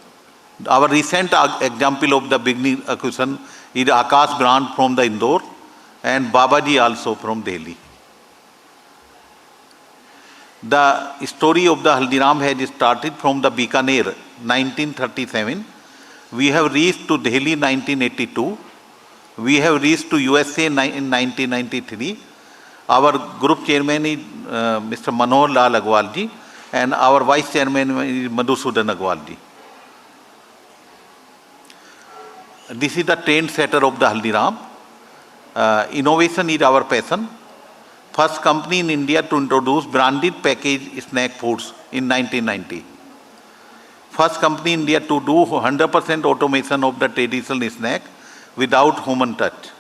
Our recent example of the business acquisition is Akash brand from the Indore and Babaji also from Delhi. The story of the Haldiram has started from the Bikaner 1937. We have reached to Delhi 1982. We have reached to USA in 1993. Our group chairman is Mr. Manohar Lal Agwalji, and our vice chairman is Madhusudan Agwalji. This is the trend setter of the Haldiram. Innovation is our passion. First company in India to introduce branded packaged snack foods in 1990. First company in India to do 100% automation of the traditional snack without human touch.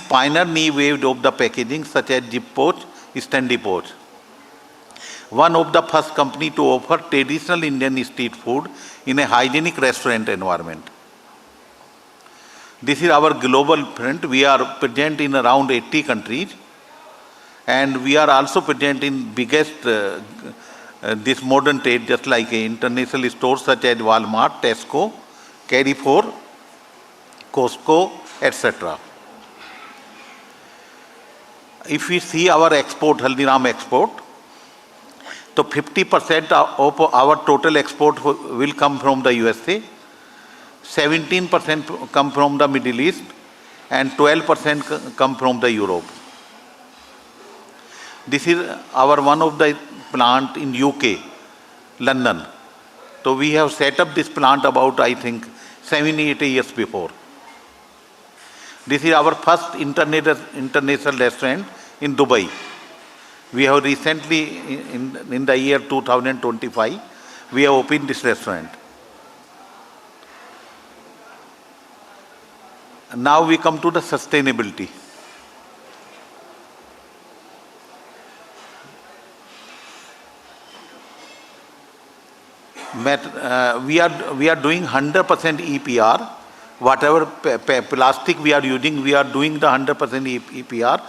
Pioneer new wave of the packaging such as zip pouch, standy pouch. One of the first company to offer traditional Indian street food in a hygienic restaurant environment. This is our global print. We are present in around 80 countries. And we are also present in biggest this modern trade, just like international stores such as Walmart, Tesco, Carrefour, Costco, etc. If we see our export, Haldiram export, so 50% of our total export will come from the USA, 17% come from the Middle East, and 12% come from the Europe. This is our one of the plant in UK, London. So we have set up this plant about, I think, 7-8 years before. This is our first international restaurant in Dubai. We have recently, in the year 2025, we have opened this restaurant. Now we come to the sustainability. We are doing 100% EPR. Whatever plastic we are using, we are doing the 100% EPR.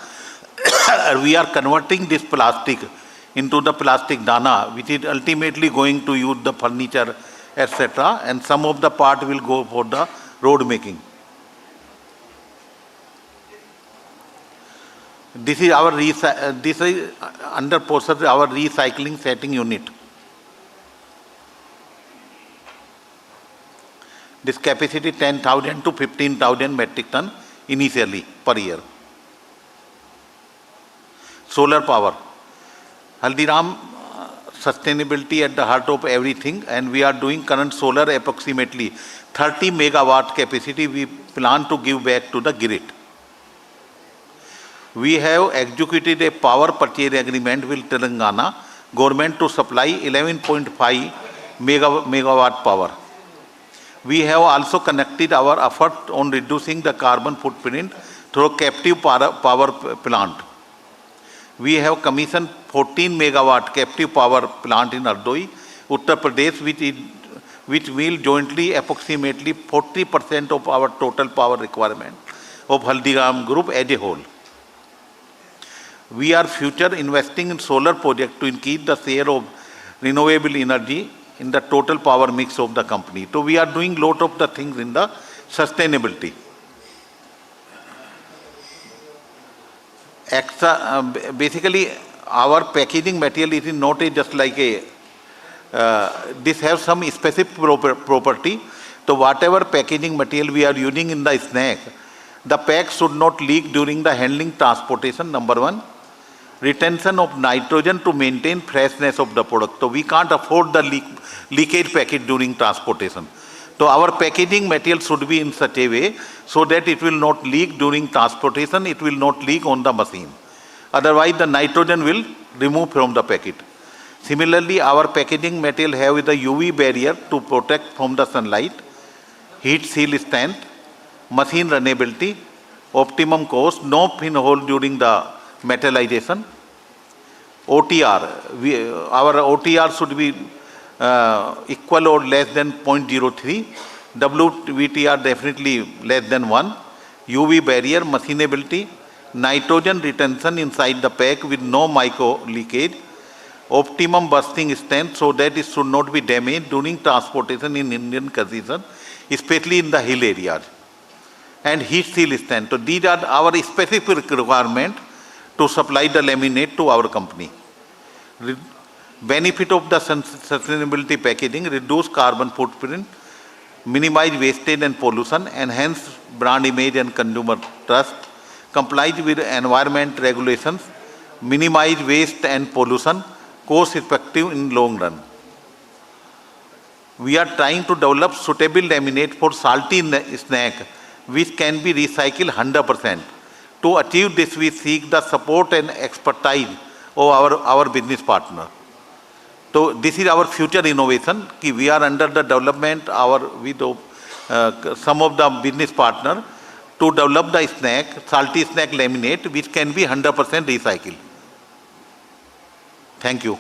We are converting this plastic into the plastic dana, which is ultimately going to use the furniture, etc. And some of the part will go for the road making. This is our under process our recycling setting unit. This capacity 10,000 to 15,000 metric ton initially per year. Solar power. Haldiram sustainability at the heart of everything, and we are doing current solar approximately 30 megawatt capacity we plan to give back to the grid. We have executed a power purchase agreement with Telangana government to supply 11.5 megawatt power. We have also connected our effort on reducing the carbon footprint through captive power plant. We have commissioned 14 megawatt captive power plant in Ardoi, Uttar Pradesh, which will jointly approximately 40% of our total power requirement of Haldiram Group as a whole. We are future investing in solar projects to increase the share of renewable energy in the total power mix of the company. So we are doing lot of the things in the sustainability. Basically, our packaging material is not just like a, this has some specific property. So whatever packaging material we are using in the snack, the pack should not leak during the handling transportation, number one. Retention of nitrogen to maintain freshness of the product. So we can't afford the leakage packet during transportation. So our packaging material should be in such a way so that it will not leak during transportation, it will not leak on the machine. Otherwise the nitrogen will remove from the packet. Similarly, our packaging material have the UV barrier to protect from the sunlight, heat seal strength, machine runnability, optimum cost, no pinhole during the metallization. OTR, our OTR should be equal or less than 0.03. WVTR definitely less than 1. UV barrier, machinability, nitrogen retention inside the pack with no micro leakage, optimum bursting strength so that it should not be damaged during transportation in Indian conditions, especially in the hill areas, and heat seal strength. So these are our specific requirements to supply the laminate to our company. Benefit of the sustainability packaging: reduce carbon footprint, minimize wastage and pollution, enhance brand image and consumer trust, complies with environment regulations, minimize waste and pollution, cost effective in long run. We are trying to develop suitable laminate for salty snack which can be recycled 100%. To achieve this, we seek the support and expertise of our business partner. So this is our future innovation. We are under the development with some of the business partner to develop the salty snack laminate which can be 100% recycled. Thank you.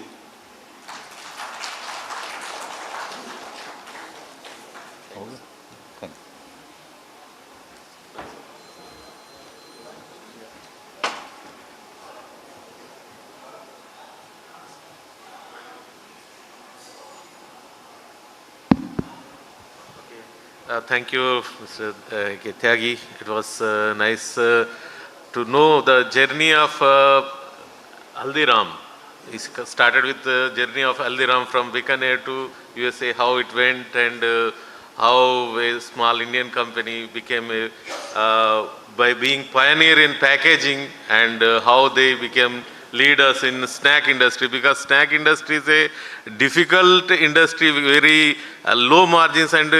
Thank you, Mr. Tyagi. It was nice to know the journey of Haldiram. He started with the journey of Haldiram from Bikaner to USA, how it went, and how a small Indian company became by being pioneer in packaging, and how they became leaders in snack industry, because snack industry is a difficult industry, very low margins, and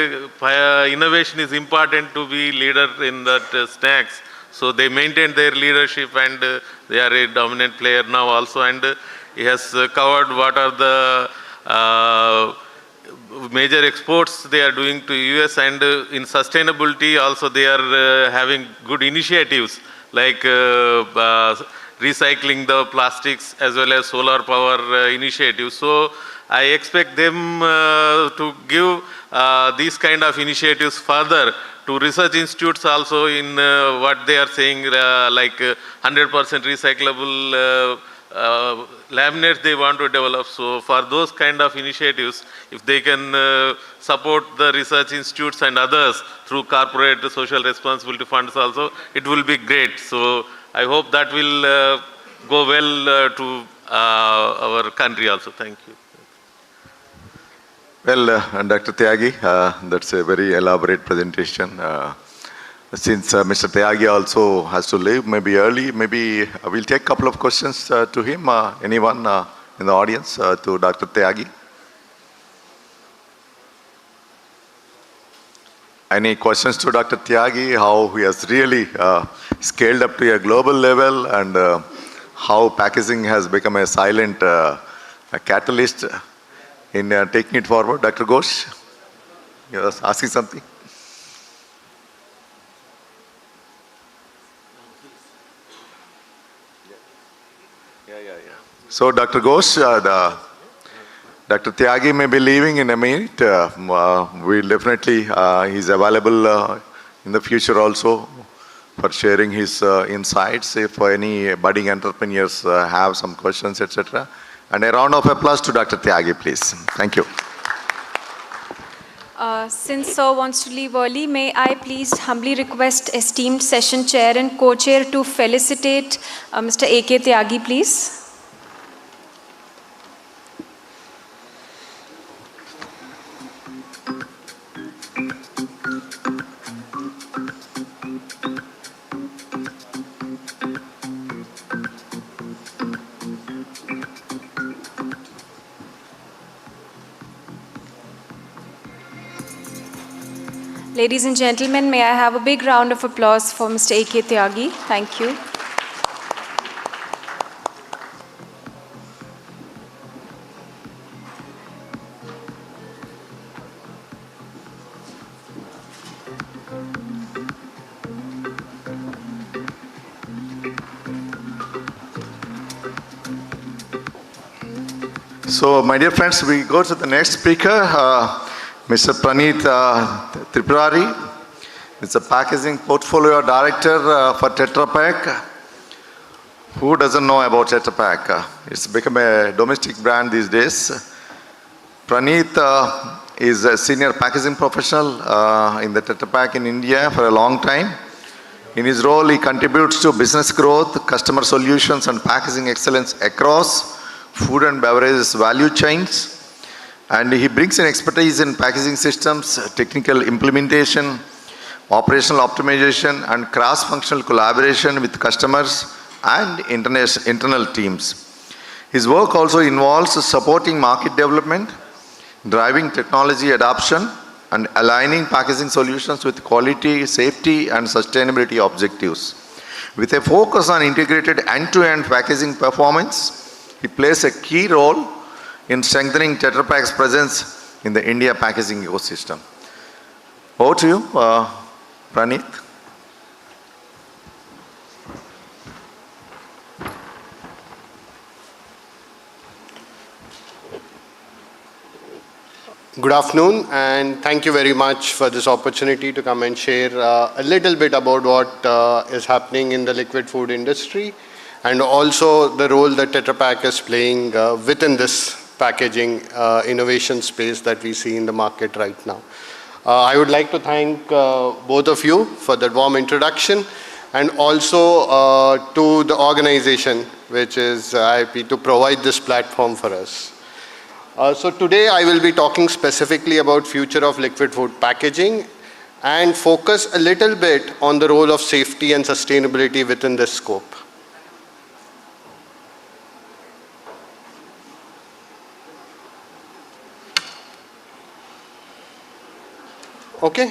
innovation is important to be leader in that snacks. So they maintain their leadership, and they are a dominant player now also, and he has covered what are the major exports they are doing to US, and in sustainability also they are having good initiatives like recycling the plastics as well as solar power initiatives. So I expect them to give these kind of initiatives further to research institutes also in what they are saying, like 100% recyclable laminates they want to develop. So for those kind of initiatives, if they can support the research institutes and others through corporate social responsibility funds also, it will be great. So I hope that will go well to our country also. Thank you. Well, Dr. Tyagi, that's a very elaborate presentation. Since Mr. Tyagi also has to leave, maybe early, maybe we'll take a couple of questions to him. Anyone in the audience, to Dr. Tyagi. Any questions to Dr. Tyagi, how he has really scaled up to a global level and how packaging has become a silent a catalyst in taking it forward? Dr. Ghosh, you were asking something? So Dr. Ghosh, Dr. Tyagi may be leaving in a minute. We'll definitely, he's available in the future also for sharing his insights if any budding entrepreneurs have some questions, etc. And a round of applause to Dr. Tyagi, please. Thank you. Since Sir wants to leave early, may I please humbly request esteemed session chair and co-chair to felicitate Mr. A.K. Tyagi, please. Ladies and gentlemen, may I have a big round of applause for Mr. A.K. Tyagi. Thank you. So, my dear friends, we go to the next speaker, Mr. Praneeth Tripurari. It's a packaging portfolio director for Tetra Pak. Who doesn't know about Tetra Pak? It's become a domestic brand these days. Praneeth is a senior packaging professional in the Tetra Pak in India for a long time. In his role, he contributes to business growth, customer solutions, and packaging excellence across food and beverages value chains. And he brings in expertise in packaging systems, technical implementation, operational optimization, and cross-functional collaboration with customers and internal teams. His work also involves supporting market development, driving technology adoption, and aligning packaging solutions with quality, safety, and sustainability objectives. With a focus on integrated end-to-end packaging performance, he plays a key role in strengthening Tetra Pak's presence in the India packaging ecosystem. Over to you, Praneeth. Good afternoon, and thank you very much for this opportunity to come and share a little bit about what is happening in the liquid food industry and also the role that Tetra Pak is playing within this packaging innovation space that we see in the market right now. I would like to thank both of you for that warm introduction and also to the organization, which is IIP, to provide this platform for us. So today I will be talking specifically about future of liquid food packaging and focus a little bit on the role of safety and sustainability within this scope. Okay,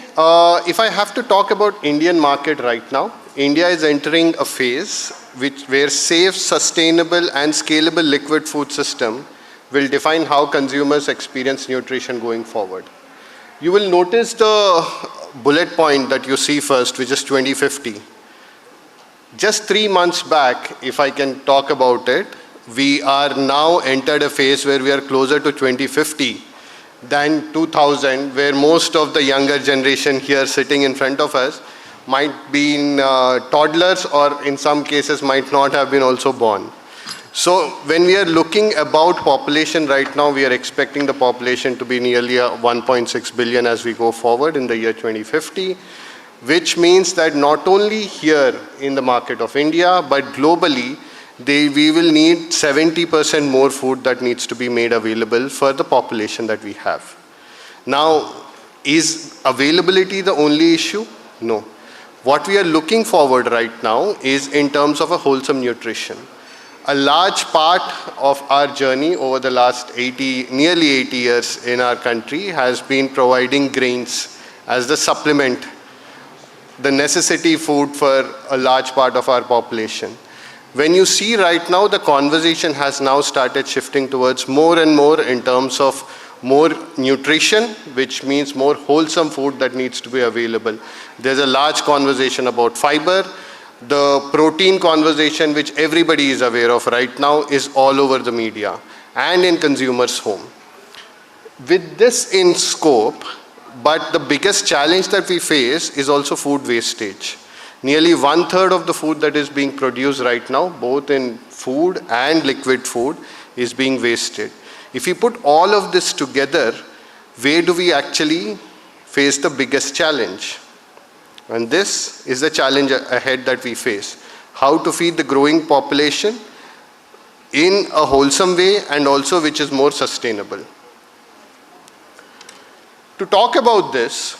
if I have to talk about Indian market right now, India is entering a phase where safe, sustainable and scalable liquid food system will define how consumers experience nutrition going forward. You will notice the bullet point that you see first, which is 2050. Just 3 months back, if I can talk about it, we are now entered a phase where we are closer to 2050 than 2000, where most of the younger generation here sitting in front of us might be in toddlers or in some cases might not have been also born. So when we are looking about population right now, we are expecting the population to be nearly 1.6 billion as we go forward in the year 2050, which means that not only here in the market of India, but globally, we will need 70% more food that needs to be made available for the population that we have. Now, is availability the only issue? No. What we are looking forward right now is in terms of a wholesome nutrition. A large part of our journey over the last nearly 80 years in our country has been providing grains as the supplement, the necessity food for a large part of our population. When you see right now, the conversation has now started shifting towards more and more in terms of more nutrition, which means more wholesome food that needs to be available. There's a large conversation about fiber. The protein conversation, which everybody is aware of right now, is all over the media and in consumers' home. With this in scope, but the biggest challenge that we face is also food wastage. Nearly 1/3 of the food that is being produced right now, both in food and liquid food, is being wasted. If you put all of this together, where do we actually face the biggest challenge? And this is the challenge ahead that we face. How to feed the growing population in a wholesome way and also which is more sustainable. To talk about this,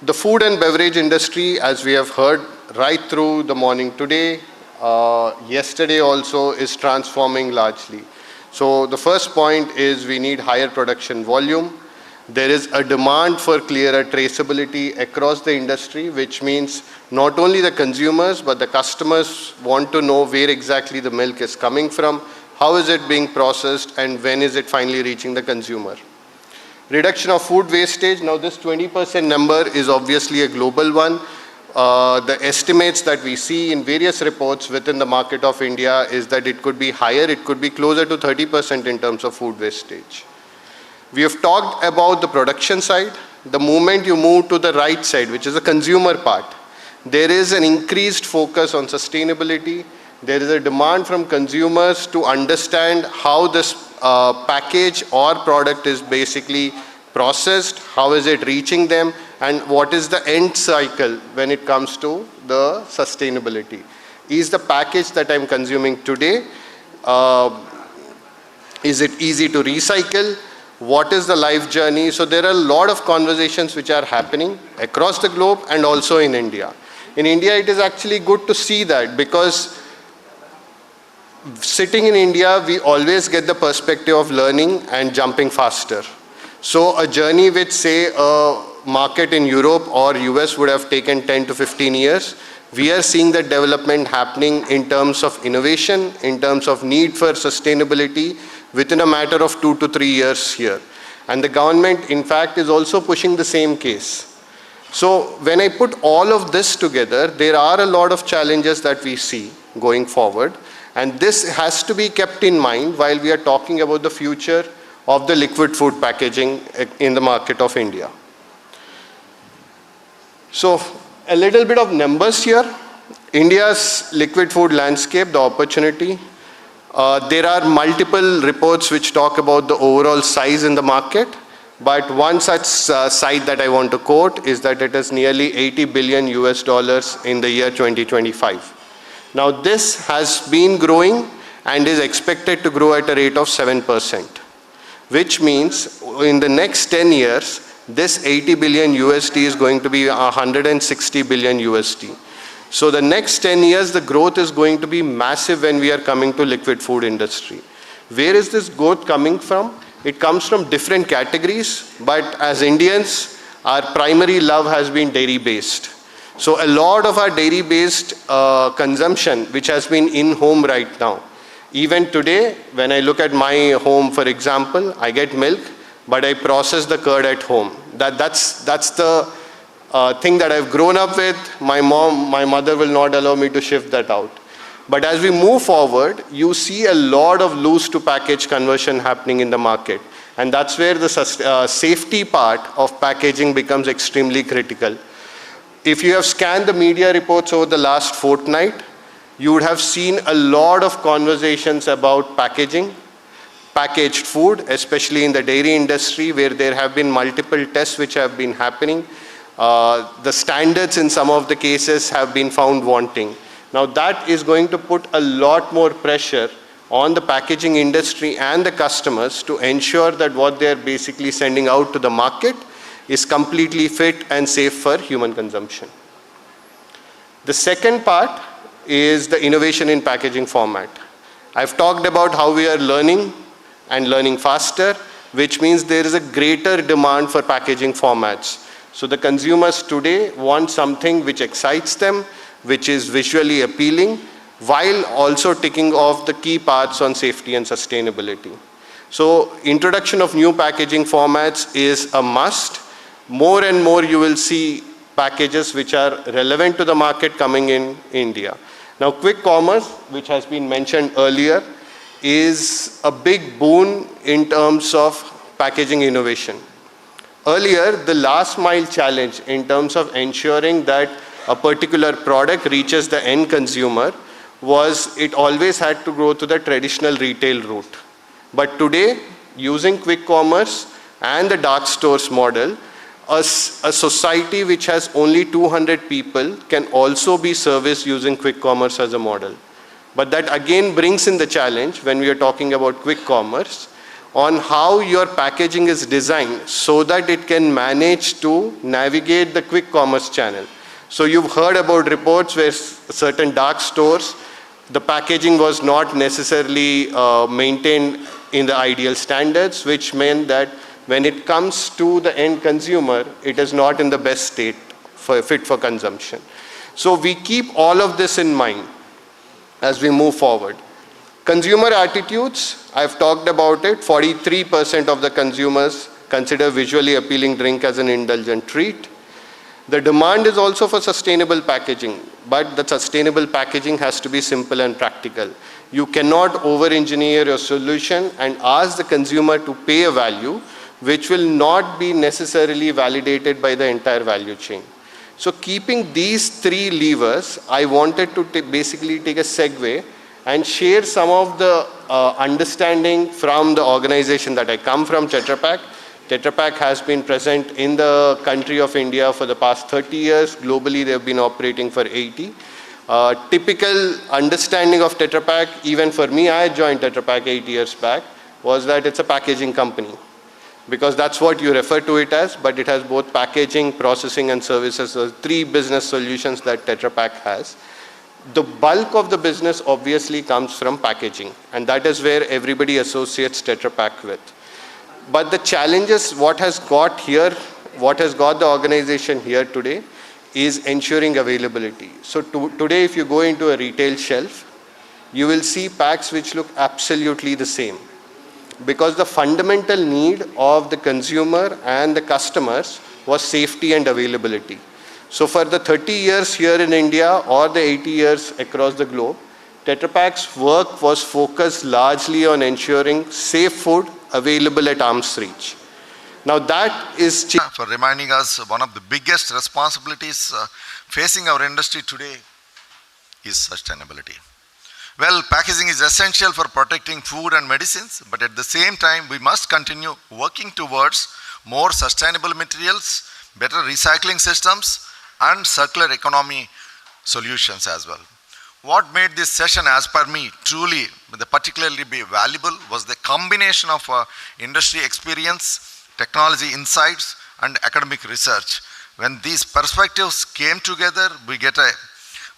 the food and beverage industry, as we have heard right through the morning today, yesterday also, is transforming largely. So the first point is we need higher production volume. There is a demand for clearer traceability across the industry, which means not only the consumers, but the customers want to know where exactly the milk is coming from, how is it being processed, and when is it finally reaching the consumer. Reduction of food wastage. Now this 20% number is obviously a global one. The estimates that we see in various reports within the market of India is that it could be higher, it could be closer to 30% in terms of food wastage. We have talked about the production side. The moment you move to the right side, which is the consumer part, there is an increased focus on sustainability. There is a demand from consumers to understand how this package or product is basically processed, how is it reaching them, and what is the end cycle when it comes to the sustainability. Is the package that I'm consuming today, is it easy to recycle? What is the life journey? So there are a lot of conversations which are happening across the globe and also in India. In India, it is actually good to see that, because sitting in India, we always get the perspective of learning and jumping faster. So a journey which, say, a market in Europe or US would have taken 10 to 15 years, we are seeing the development happening in terms of innovation, in terms of need for sustainability, within a matter of 2 to 3 years here. And the government, in fact, is also pushing the same case. So when I put all of this together, there are a lot of challenges that we see going forward. And this has to be kept in mind while we are talking about the future of the liquid food packaging in the market of India. So a little bit of numbers here. India's liquid food landscape, the opportunity. There are multiple reports which talk about the overall size in the market, but one such site that I want to quote is that it is nearly $80 billion in the year 2025. Now this has been growing and is expected to grow at a rate of 7%, which means in the next 10 years, this $80 billion is going to be $160 billion. So the next 10 years, the growth is going to be massive when we are coming to liquid food industry. Where is this growth coming from? It comes from different categories, but as Indians, our primary love has been dairy-based. So a lot of our dairy-based consumption, which has been in-home right now. Even today, when I look at my home, for example, I get milk, but I process the curd at home. That's the thing that I've grown up with. My mother will not allow me to shift that out. But as we move forward, you see a lot of loose to package conversion happening in the market. And that's where the safety part of packaging becomes extremely critical. If you have scanned the media reports over the last fortnight, you would have seen a lot of conversations about packaging, packaged food, especially in the dairy industry, where there have been multiple tests which have been happening. The standards in some of the cases have been found wanting. Now that is going to put a lot more pressure on the packaging industry and the customers to ensure that what they're basically sending out to the market is completely fit and safe for human consumption. The second part is the innovation in packaging format. I've talked about how we are learning and learning faster, which means there is a greater demand for packaging formats. So the consumers today want something which excites them, which is visually appealing, while also ticking off the key parts on safety and sustainability. So introduction of new packaging formats is a must. More and more you will see packages which are relevant to the market coming in India. Now quick commerce, which has been mentioned earlier, is a big boon in terms of packaging innovation. Earlier, the last mile challenge in terms of ensuring that a particular product reaches the end consumer was it always had to go to the traditional retail route. But today, using quick commerce and the dark stores model, a society which has only 200 people can also be serviced using quick commerce as a model. But that again brings in the challenge when we are talking about quick commerce on how your packaging is designed so that it can manage to navigate the quick commerce channel. So you've heard about reports where certain dark stores, the packaging was not necessarily maintained in the ideal standards, which meant that when it comes to the end consumer, it is not in the best state fit for consumption. So we keep all of this in mind as we move forward. Consumer attitudes, I've talked about it. 43% of the consumers consider visually appealing drink as an indulgent treat. The demand is also for sustainable packaging, but the sustainable packaging has to be simple and practical. You cannot over-engineer your solution and ask the consumer to pay a value which will not be necessarily validated by the entire value chain. So keeping these three levers, I wanted to basically take a segue and share some of the understanding from the organization that I come from, Tetra Pak. Tetra Pak has been present in the country of India for the past 30 years. Globally, they've been operating for 80. Typical understanding of Tetra Pak, even for me, I joined Tetra Pak 8 years back, was that it's a packaging company. Because that's what you refer to it as, but it has both packaging, processing, and services. So three business solutions that Tetra Pak has. The bulk of the business obviously comes from packaging, and that is where everybody associates Tetra Pak with. But the challenges, what has got the organization here today is ensuring availability. So today, if you go into a retail shelf, you will see packs which look absolutely the same, because the fundamental need of the consumer and the customers was safety and availability. So for the 30 years here in India or the 80 years across the globe, Tetra Pak's work was focused largely on ensuring safe food available at arm's reach. Now that is for reminding us one of the biggest responsibilities facing our industry today is sustainability. Well, packaging is essential for protecting food and medicines, but at the same time, we must continue working towards more sustainable materials, better recycling systems, and circular economy solutions as well. What made this session, as per me, truly particularly be valuable was the combination of industry experience, technology insights, and academic research. When these perspectives came together, we get a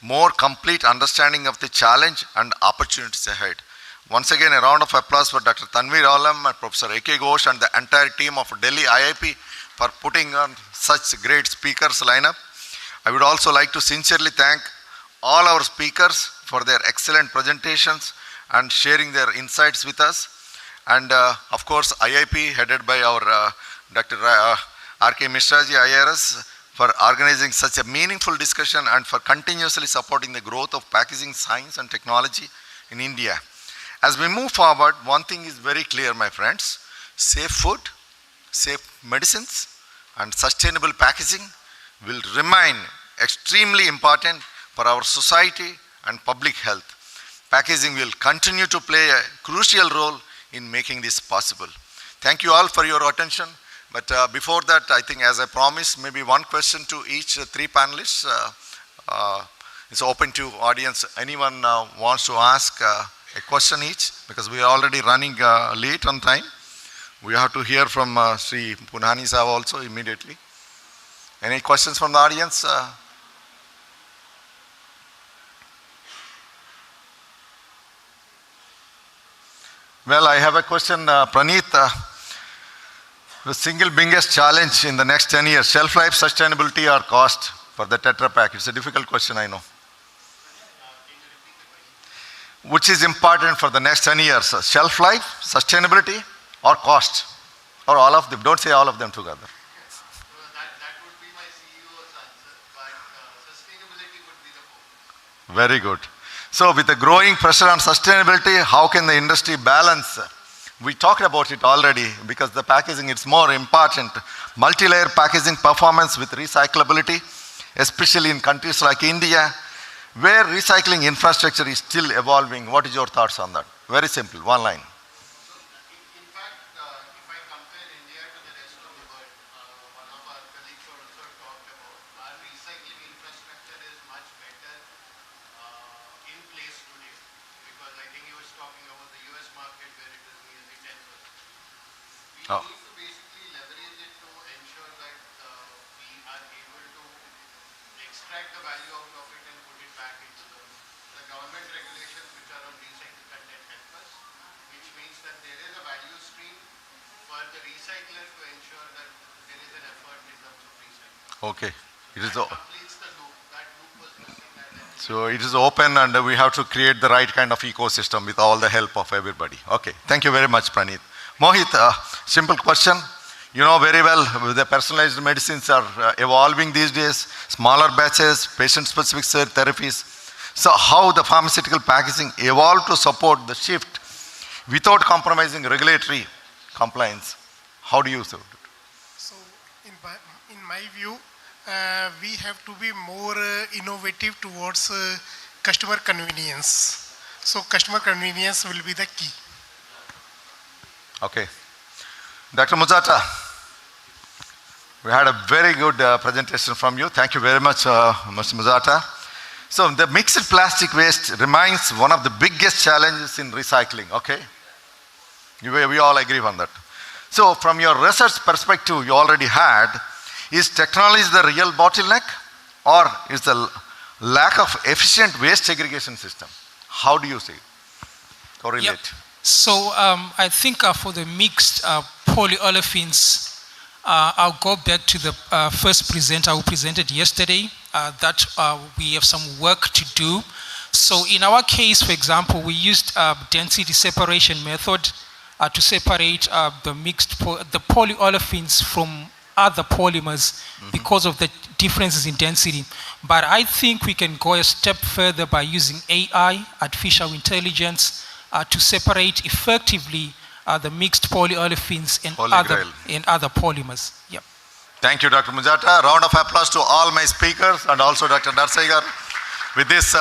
more complete understanding of the challenge and opportunities ahead. Once again, a round of applause for Dr. Tanveer Alam and Professor A.K. Ghosh and the entire team of Delhi IIP for putting on such great speakers lineup. I would also like to sincerely thank all our speakers for their excellent presentations and sharing their insights with us. And of course, IIP headed by our Dr. R.K. Mishra ji, IRS, for organizing such a meaningful discussion and for continuously supporting the growth of packaging science and technology in India. As we move forward, one thing is very clear, my friends. Safe food, safe medicines, and sustainable packaging will remain extremely important for our society and public health. Packaging will continue to play a crucial role in making this possible. Thank you all for your attention. But before that, I think as I promised, maybe one question to each three panelists. It's open to audience. Anyone wants to ask a question each? Because we are already running late on time. We have to hear from Sri Punani Saab also immediately. Any questions from the audience? Well, I have a question, Praneeth. The single biggest challenge in the next 10 years, shelf life, sustainability, or cost for the Tetra Pak? It's a difficult question, I know. Which is important for the next 10 years? Shelf life, sustainability, or cost? Or all of them? Don't say all of them together. Very good. So with the growing pressure on sustainability, how can the industry balance? We talked about it already because the packaging is more important. Multi-layer packaging performance with recyclability, especially in countries like India, where recycling infrastructure is still evolving. What is your thoughts on that? Very simple, one line. Oh. Okay. So it is open and we have to create the right kind of ecosystem with all the help of everybody. Okay. Thank you very much, Praneeth. Mohit, simple question. You know very well the personalized medicines are evolving these days, smaller batches, patient-specific therapies. So how the pharmaceutical packaging evolved to support the shift without compromising regulatory compliance? How do you say it? So in my view, we have to be more innovative towards customer convenience. So customer convenience will be the key. Okay. Dr. Muzata, we had a very good presentation from you. Thank you very much, Mr. Muzata. So the mixed plastic waste remains one of the biggest challenges in recycling, okay? We all agree on that. So from your research perspective you already had, is technology the real bottleneck or is the lack of efficient waste segregation system? How do you see it? Correlate. Yep. So I think for the mixed polyolefins, I'll go back to the first presenter who presented yesterday, that we have some work to do. So in our case, for example, we used density separation method to separate the polyolefins from other polymers because of the differences in density. But I think we can go a step further by using AI, artificial intelligence, to separate effectively the mixed polyolefins and other polymers. Yep. Thank you, Dr. Muzata. Round of applause to all my speakers and also Dr. Narsegar. With this,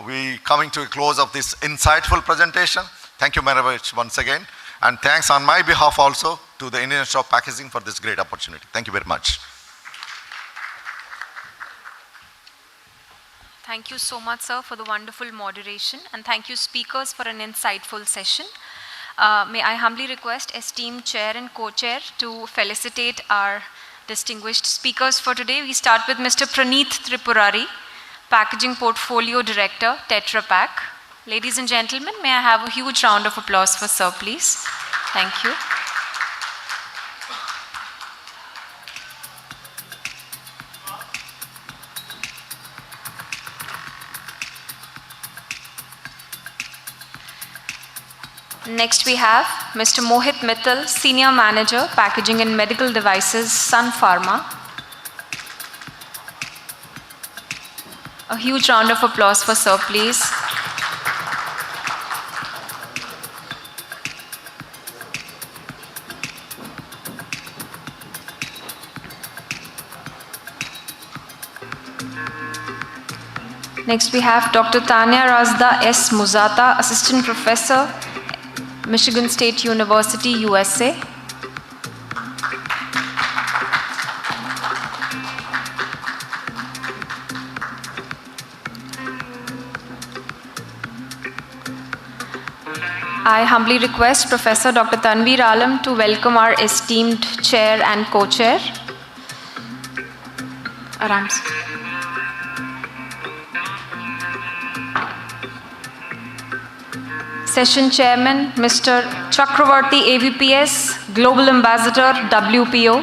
we coming to a close of this insightful presentation. Thank you very much once again. And thanks on my behalf also to the Indian Institute of Packaging for this great opportunity. Thank you very much. Thank you so much, sir, for the wonderful moderation, and thank you, speakers, for an insightful session. May I humbly request esteemed chair and co-chair to felicitate our distinguished speakers for today. We start with Mr. Praneeth Tripurari, Packaging Portfolio Director, Tetra Pak. Ladies and gentlemen, may I have a huge round of applause for sir, please. Thank you. Next we have Mr. Mohit Mittal, Senior Manager, Packaging and Medical Devices, Sun Pharma. A huge round of applause for sir, please. Next we have Dr. Tanya Razda S. Muzata, Assistant Professor, Michigan State University, USA. I humbly request Professor Dr. Tanveer Alam to welcome our esteemed chair and co-chair. Aram. Session Chairman, Mr. Chakravarti AVPS, Global Ambassador, WPO.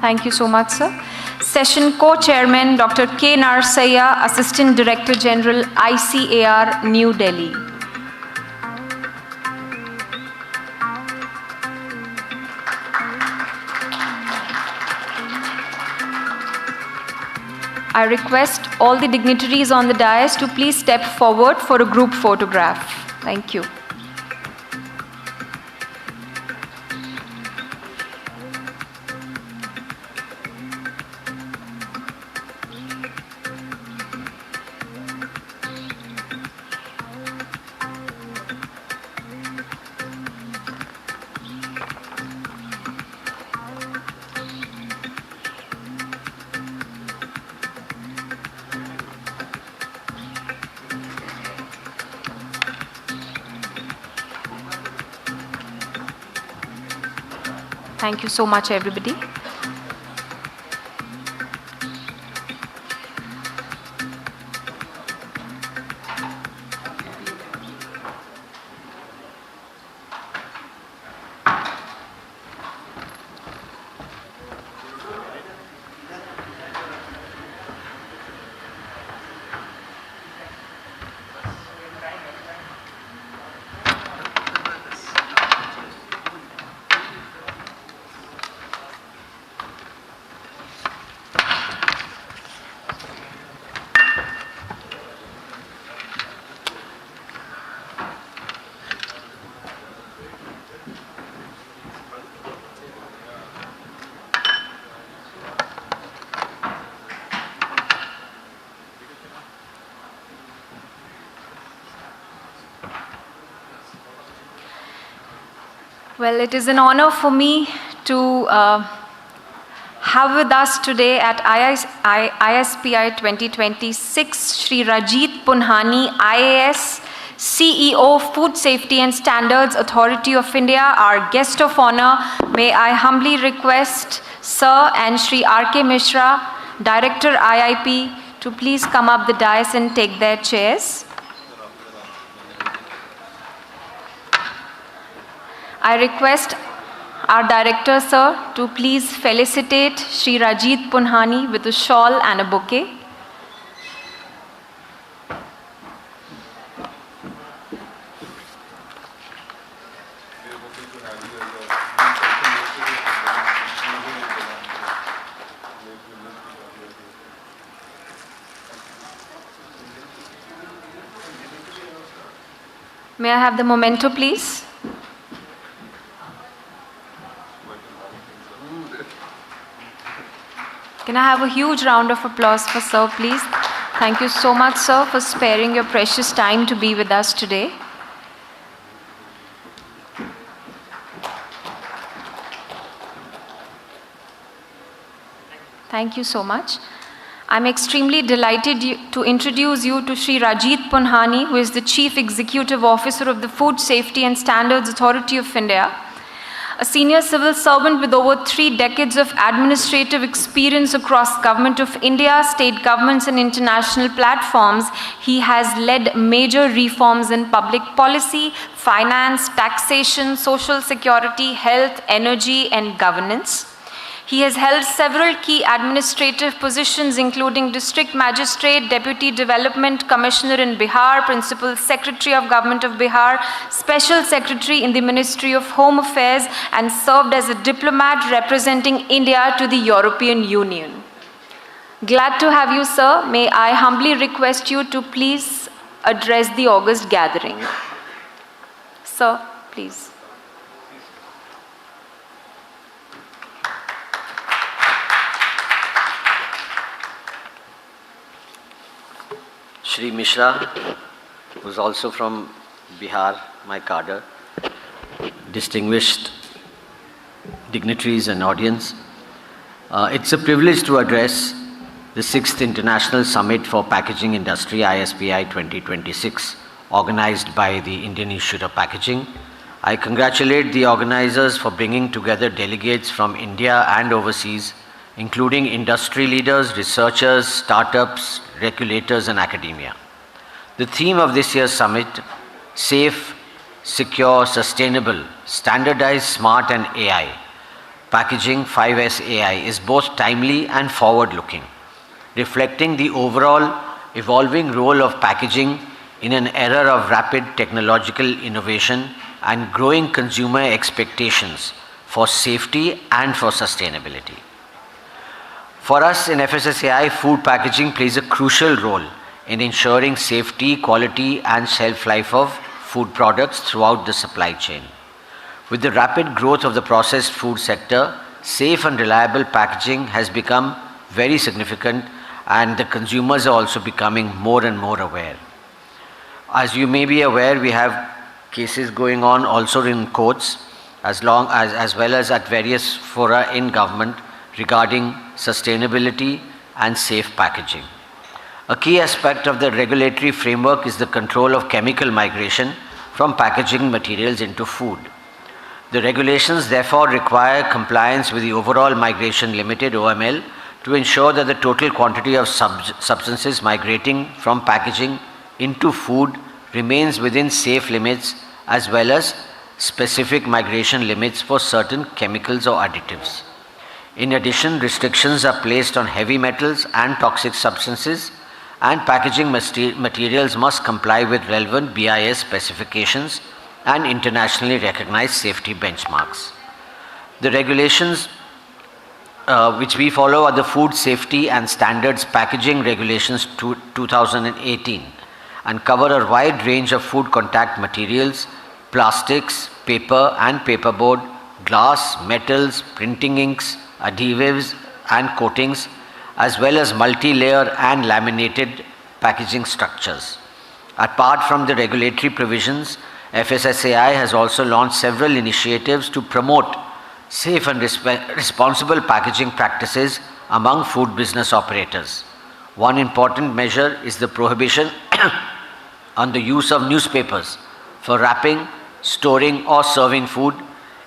Thank you so much, sir. Session Co-Chairman, Dr. K. Narsaya, Assistant Director General, ICAR, New Delhi. I request all the dignitaries on the dais to please step forward for a group photograph. Thank you. Thank you so much, everybody. Well, it is an honor for me to have with us today at ISPI 2026 Shri Rajit Punhani, IAS, CEO, Food Safety and Standards Authority of India, our guest of honor. May I humbly request Sir and Shri R.K. Mishra, Director IIP, to please come up the dais and take their chairs. I request our Director, Sir, to please felicitate Shri Rajit Punhani with a shawl and a bouquet. May I have the memento, please? Can I have a huge round of applause for Sir, please? Thank you so much, Sir, for sparing your precious time to be with us today. Thank you so much. I'm extremely delighted to introduce you to Shri Rajit Punhani, who is the Chief Executive Officer of the Food Safety and Standards Authority of India. A senior civil servant with over 3 decades of administrative experience across Government of India, state governments and international platforms, he has led major reforms in public policy, finance, taxation, social security, health, energy and governance. He has held several key administrative positions including District Magistrate, Deputy Development Commissioner in Bihar, Principal Secretary of Government of Bihar, Special Secretary in the Ministry of Home Affairs, and served as a diplomat representing India to the European Union. Glad to have you, sir. May I humbly request you to please address the August gathering. Sir, please. Shri Mishra, who's also from Bihar, my cadre, distinguished dignitaries and audience. It's a privilege to address the 6th International Summit for Packaging Industry, ISPI 2026, organized by the Indian Institute of Packaging. I congratulate the organizers for bringing together delegates from India and overseas including industry leaders, researchers, startups, regulators, and academia. The theme of this year's summit, Safe, Secure, Sustainable, Standardized, Smart, and AI, Packaging 5S AI, is both timely and forward-looking, reflecting the overall evolving role of packaging in an era of rapid technological innovation and growing consumer expectations for safety and for sustainability. For us in FSSAI, food packaging plays a crucial role in ensuring safety, quality, and shelf life of food products throughout the supply chain. With the rapid growth of the processed food sector, safe and reliable packaging has become very significant, and the consumers are also becoming more and more aware. As you may be aware, we have cases going on also in courts as well as at various fora in government regarding sustainability and safe packaging. A key aspect of the regulatory framework is the control of chemical migration from packaging materials into food. The regulations therefore require compliance with the Overall Migration Limited (OML) to ensure that the total quantity of substances migrating from packaging into food remains within safe limits, as well as specific migration limits for certain chemicals or additives. In addition, restrictions are placed on heavy metals and toxic substances, and packaging materials must comply with relevant BIS specifications and internationally recognized safety benchmarks. The regulations which we follow are the Food Safety and Standards Packaging Regulations 2018, and cover a wide range of food contact materials, plastics, paper and paperboard, glass, metals, printing inks, adhesives and coatings, as well as multi-layer and laminated packaging structures. Apart from the regulatory provisions, FSSAI has also launched several initiatives to promote safe and responsible packaging practices among food business operators. One important measure is the prohibition on the use of newspapers for wrapping, storing or serving food,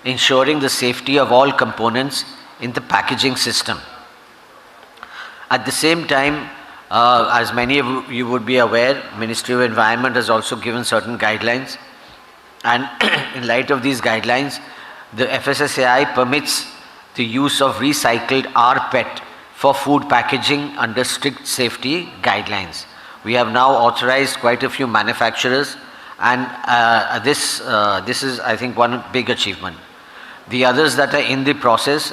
ensuring the safety of all components in the packaging system. At the same time, as many of you would be aware, Ministry of Environment has also given certain guidelines, and in light of these guidelines, the FSSAI permits the use of recycled rPET for food packaging under strict safety guidelines. We have now authorized quite a few manufacturers, and this is, I think, one big achievement. The others that are in the process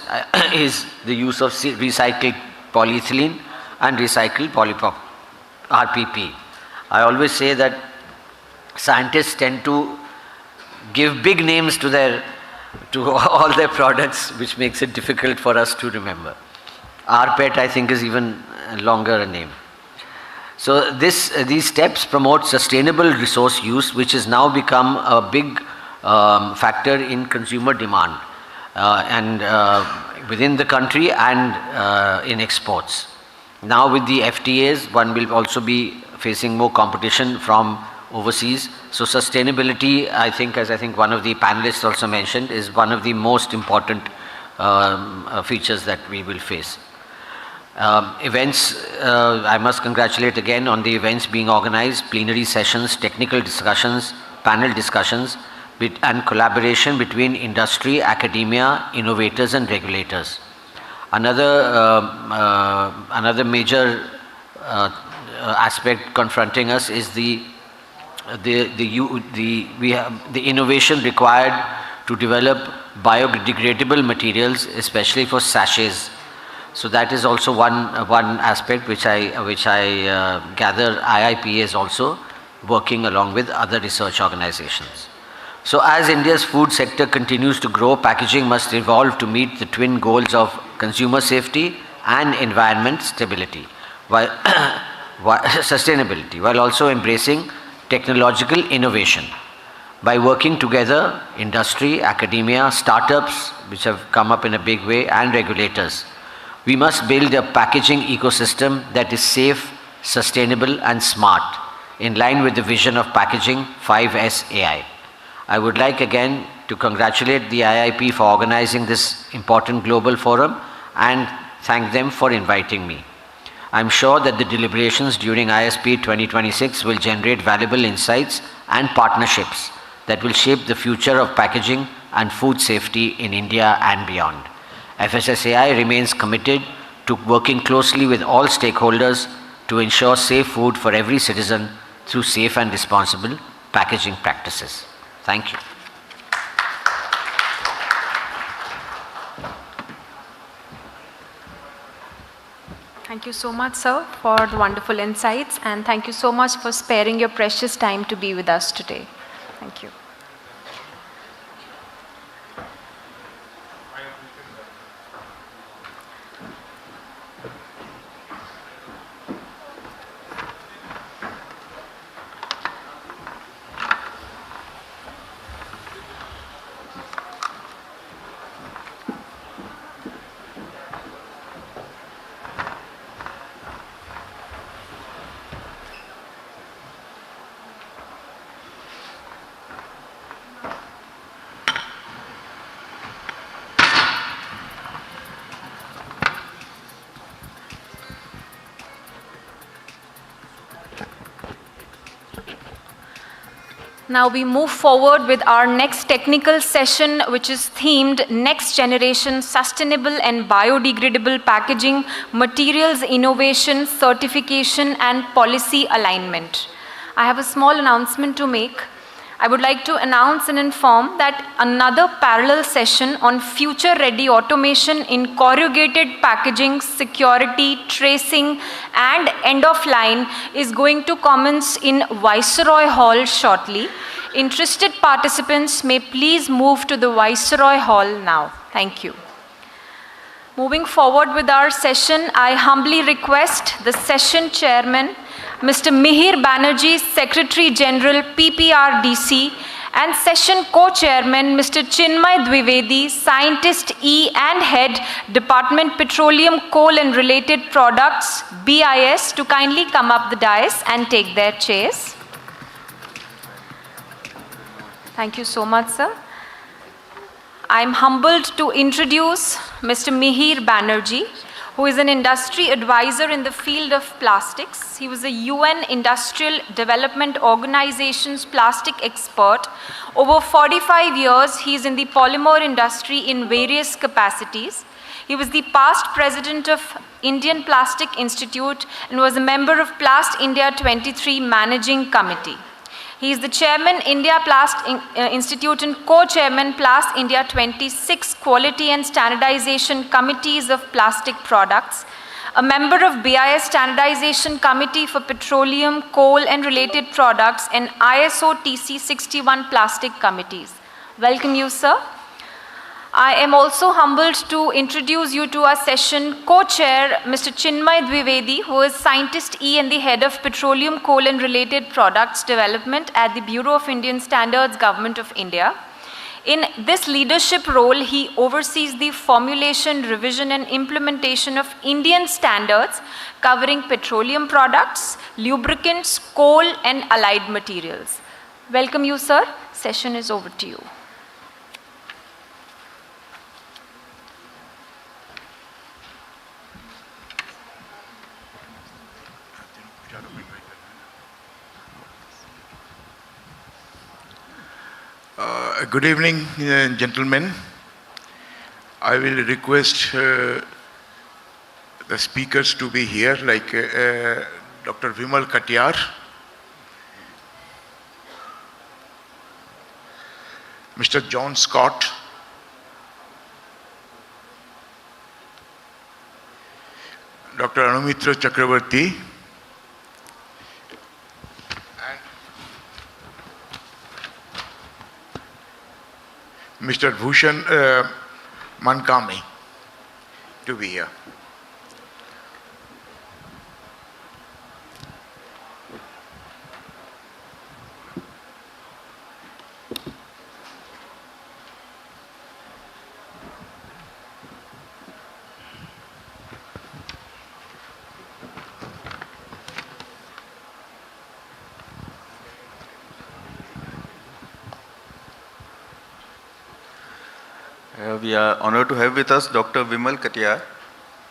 is the use of recycled polyethylene and recycled polyprop, RPP. I always say that scientists tend to give big names to all their products, which makes it difficult for us to remember. rPET, I think, is even longer a name. So these steps promote sustainable resource use, which has now become a big factor in consumer demand and within the country and in exports. Now with the FTAs, one will also be facing more competition from overseas. So sustainability, I think, as I think one of the panelists also mentioned, is one of the most important features that we will face. Events, I must congratulate again on the events being organized, plenary sessions, technical discussions, panel discussions, and collaboration between industry, academia, innovators and regulators. Another major aspect confronting us is the innovation required to develop biodegradable materials, especially for sachets. So that is also one aspect which I gather IIPA is also working along with other research organizations. So as India's food sector continues to grow, packaging must evolve to meet the twin goals of consumer safety and environment stability, sustainability, while also embracing technological innovation. By working together, industry, academia, startups, which have come up in a big way, and regulators, we must build a packaging ecosystem that is safe, sustainable and smart, in line with the vision of Packaging 5S AI. I would like again to congratulate the IIP for organizing this important global forum and thank them for inviting me. I'm sure that the deliberations during ISPI 2026 will generate valuable insights and partnerships that will shape the future of packaging and food safety in India and beyond. FSSAI remains committed to working closely with all stakeholders to ensure safe food for every citizen through safe and responsible packaging practices. Thank you. Thank you so much, sir, for the wonderful insights, and thank you so much for sparing your precious time to be with us today. Thank you. Now we move forward with our next technical session, which is themed Next Generation Sustainable and Biodegradable Packaging, Materials Innovation, Certification and Policy Alignment. I have a small announcement to make. I would like to announce and inform that another parallel session on future-ready automation in corrugated packaging, security, tracing, and end-of-line is going to commence in Viceroy Hall shortly. Interested participants may please move to the Viceroy Hall now. Thank you. Moving forward with our session, I humbly request the session chairman, Mr. Mihir Banerjee, Secretary General, PPRDC, and session co-chairman, Mr. Chinmay Dwivedi, Scientist E and Head, Department Petroleum, Coal and Related Products, BIS, to kindly come up the dais and take their chairs. Thank you so much, sir. I am humbled to introduce Mr. Mihir Banerjee, who is an industry advisor in the field of plastics. He was a UN Industrial Development Organization's plastic expert. Over 45 years, he is in the polymer industry in various capacities. He was the past president of Indian Plastic Institute and was a member of Plast India 23 Managing Committee. He is the chairman, India Plast Institute, and co-chairman, Plast India 26 Quality and Standardization Committees of Plastic Products, a member of BIS Standardization Committee for Petroleum, Coal and Related Products, and ISO TC 61 Plastic Committees. Welcome you, sir. I am also humbled to introduce you to our session co-chair, Mr. Chinmay Dwivedi, who is Scientist E and the Head of Petroleum, Coal and Related Products Development at the Bureau of Indian Standards, Government of India. In this leadership role, he oversees the formulation, revision and implementation of Indian standards covering petroleum products, lubricants, coal and allied materials. Welcome you, sir. Session is over to you. Good evening, gentlemen. I will request the speakers to be here, like Dr. Vimal Katiyar, Mr. John Scott, Dr. Anumitra Chakravarti, Mr. Bhushan Mankami to be here. We are honored to have with us Dr. Vimal Katiyar,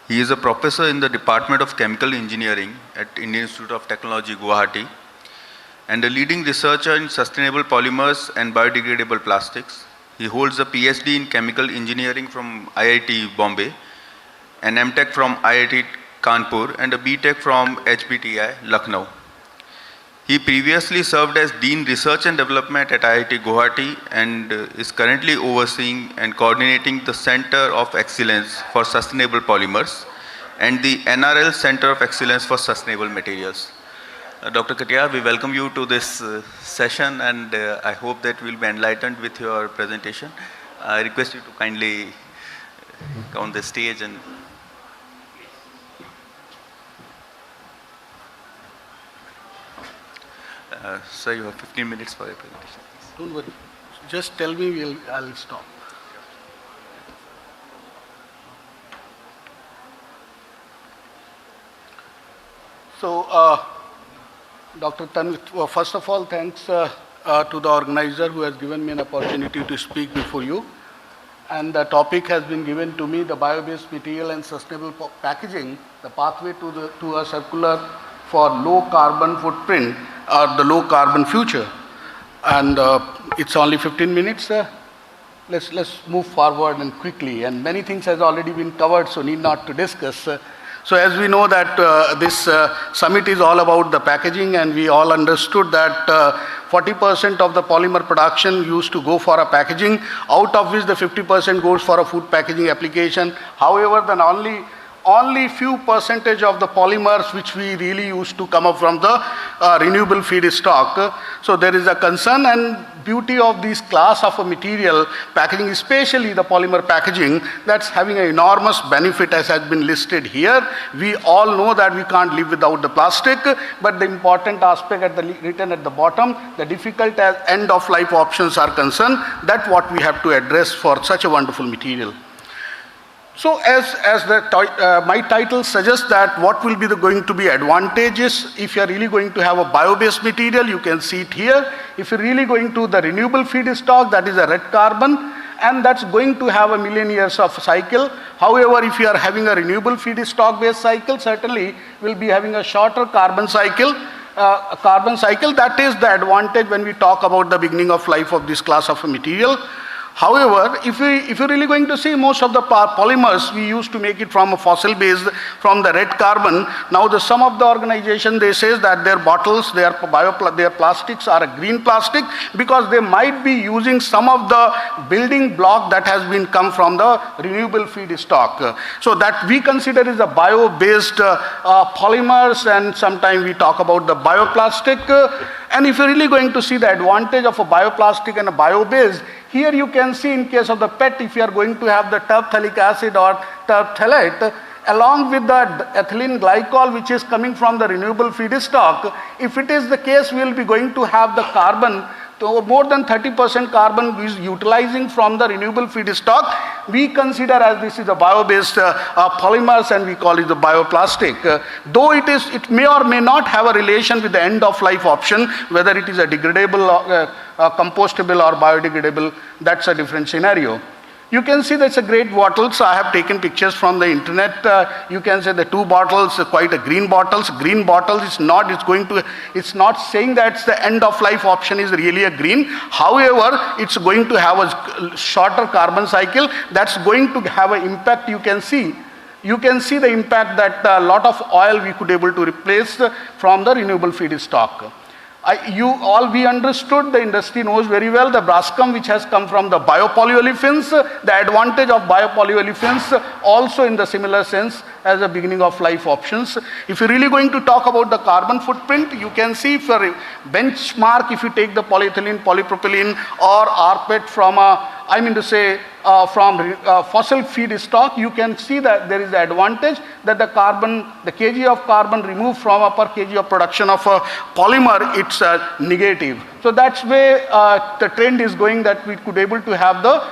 He is a professor in the Department of Chemical Engineering at Indian Institute of Technology, Guwahati, and a leading researcher in sustainable polymers and biodegradable plastics. He holds a PhD in Chemical Engineering from IIT Bombay, an MTech from IIT Kanpur, and a BTech from HBTI, Lucknow. He previously served as Dean Research and Development at IIT Guwahati and is currently overseeing and coordinating the Center of Excellence for Sustainable Polymers and the NRL Center of Excellence for Sustainable Materials. Dr. Katia, we welcome you to this session, and I hope that we'll be enlightened with your presentation. I request you to kindly come on the stage and sir, you have 15 minutes for your presentation. Don't worry. Just tell me, I'll stop. So, Dr. Tanvi, first of all, thanks to the organizer who has given me an opportunity to speak before you. And the topic has been given to me, the bio-based material and sustainable packaging, the pathway to a circular for low carbon footprint or the low carbon future. And it's only 15 minutes. Let's move forward and quickly. And many things has already been covered, so need not to discuss. So as we know that this summit is all about the packaging, and we all understood that 40% of the polymer production used to go for a packaging, out of which the 50% goes for a food packaging application. However, then only few percentage of the polymers which we really used to come up from the renewable feedstock. So there is a concern, and beauty of this class of a material packaging, especially the polymer packaging, that's having an enormous benefit as has been listed here. We all know that we can't live without the plastic, but the important aspect written at the bottom, the difficult as end of life options are concerned, that's what we have to address for such a wonderful material. So my title suggests that what will be going to be advantages if you are really going to have a bio-based material, you can see it here. If you're really going to the renewable feedstock, that is a red carbon, and that's going to have 1,000,000 years of cycle. However, if you are having a renewable feedstock based cycle, certainly we'll be having a shorter carbon cycle. That is the advantage when we talk about the beginning of life of this class of a material. However, if you're really going to see most of the polymers, we used to make it from a fossil based, from the red carbon. Now some of the organization, they say that their bottles, their plastics are a green plastic because they might be using some of the building block that has been come from the renewable feedstock. So that we consider is a bio-based polymers, and sometimes we talk about the bioplastic. And if you're really going to see the advantage of a bioplastic and a bio-based, here you can see in case of the PET, if you are going to have the terphthallic acid or terphthalate, along with the ethylene glycol which is coming from the renewable feedstock, if it is the case, we will be going to have the carbon, so more than 30% carbon is utilizing from the renewable feedstock. We consider as this is a bio-based polymers, and we call it the bioplastic. Though it may or may not have a relation with the end of life option, whether it is a degradable, compostable or biodegradable, that's a different scenario. You can see that's a great bottles. I have taken pictures from the internet. You can say the two bottles, quite a green bottles. Green bottles is not, it's not saying that the end of life option is really a green. However, it's going to have a shorter carbon cycle. That's going to have an impact. You can see the impact that a lot of oil we could able to replace from the renewable feedstock. We understood, the industry knows very well, the Brascom which has come from the biopolyolefins, the advantage of biopolyolefins also in the similar sense as the beginning of life options. If you're really going to talk about the carbon footprint, you can see for a benchmark, if you take the polyethylene, polypropylene or rPET from fossil feedstock, you can see that there is the advantage that the kg of carbon removed from a per kg of production of a polymer, it's negative. So that's where the trend is going, that we could able to have the,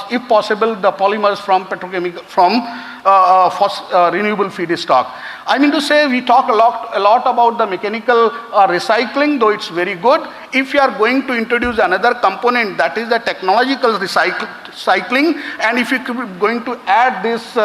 if possible, the polymers from petrochemical, from renewable feedstock. I mean to say, we talk a lot about the mechanical recycling, though it's very good. If you are going to introduce another component, that is the technological recycling, and if you're going to add this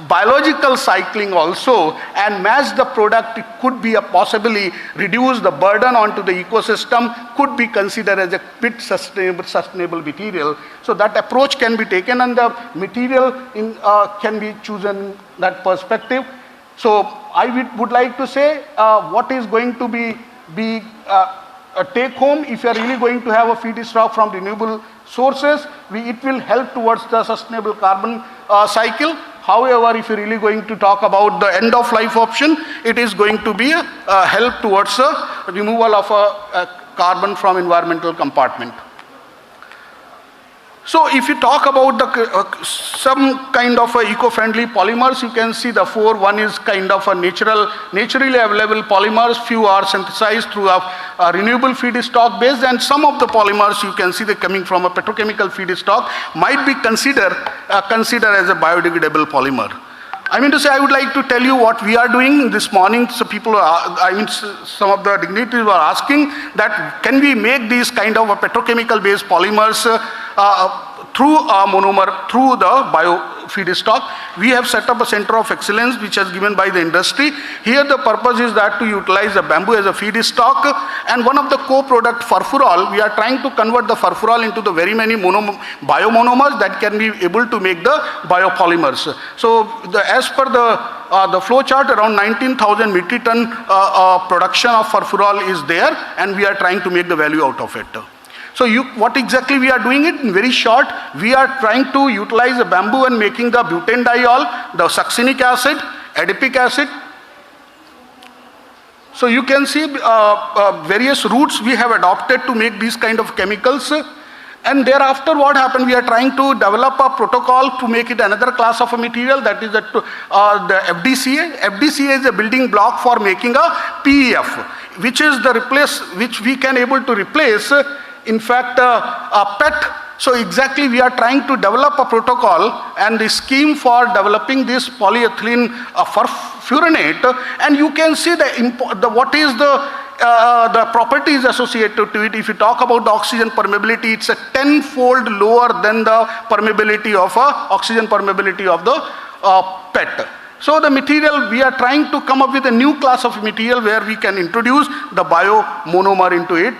biological cycling also and match the product, it could be possibly reduce the burden onto the ecosystem, could be considered as a bit sustainable material. So that approach can be taken, and the material can be chosen that perspective. So I would like to say what is going to be a take home. If you are really going to have a feedstock from renewable sources, it will help towards the sustainable carbon cycle. However, if you're really going to talk about the end of life option, it is going to be a help towards the removal of carbon from environmental compartment. So if you talk about the some kind of eco-friendly polymers, you can see the four. One is kind of a naturally available polymers. Few are synthesized through a renewable feedstock base, and some of the polymers you can see they're coming from a petrochemical feedstock might be considered as a biodegradable polymer. I mean to say, I would like to tell you what we are doing this morning. So some of the dignitaries were asking that can we make these kind of a petrochemical based polymers through a monomer, through the bio feedstock. We have set up a center of excellence which is given by the industry. Here the purpose is that to utilize the bamboo as a feedstock, and one of the co-product furfural, we are trying to convert the furfural into the very many biomonomers that can be able to make the biopolymers. So as per the flow chart, around 19,000 metric ton production of furfural is there, and we are trying to make the value out of it. So what exactly we are doing it? In very short, we are trying to utilize the bamboo and making the butanediol, the succinic acid, adipic acid. So you can see various routes we have adopted to make these kind of chemicals. And thereafter what happened, we are trying to develop a protocol to make it another class of a material, that is the FDCA. FDCA is a building block for making a PEF, which we can able to replace in fact a PET. So exactly we are trying to develop a protocol and the scheme for developing this polyethylene furanate, and you can see what is the properties associated to it. If you talk about the oxygen permeability, it's a 10-fold lower than the permeability of oxygen permeability of the PET. So the material, we are trying to come up with a new class of material where we can introduce the biomonomer into it.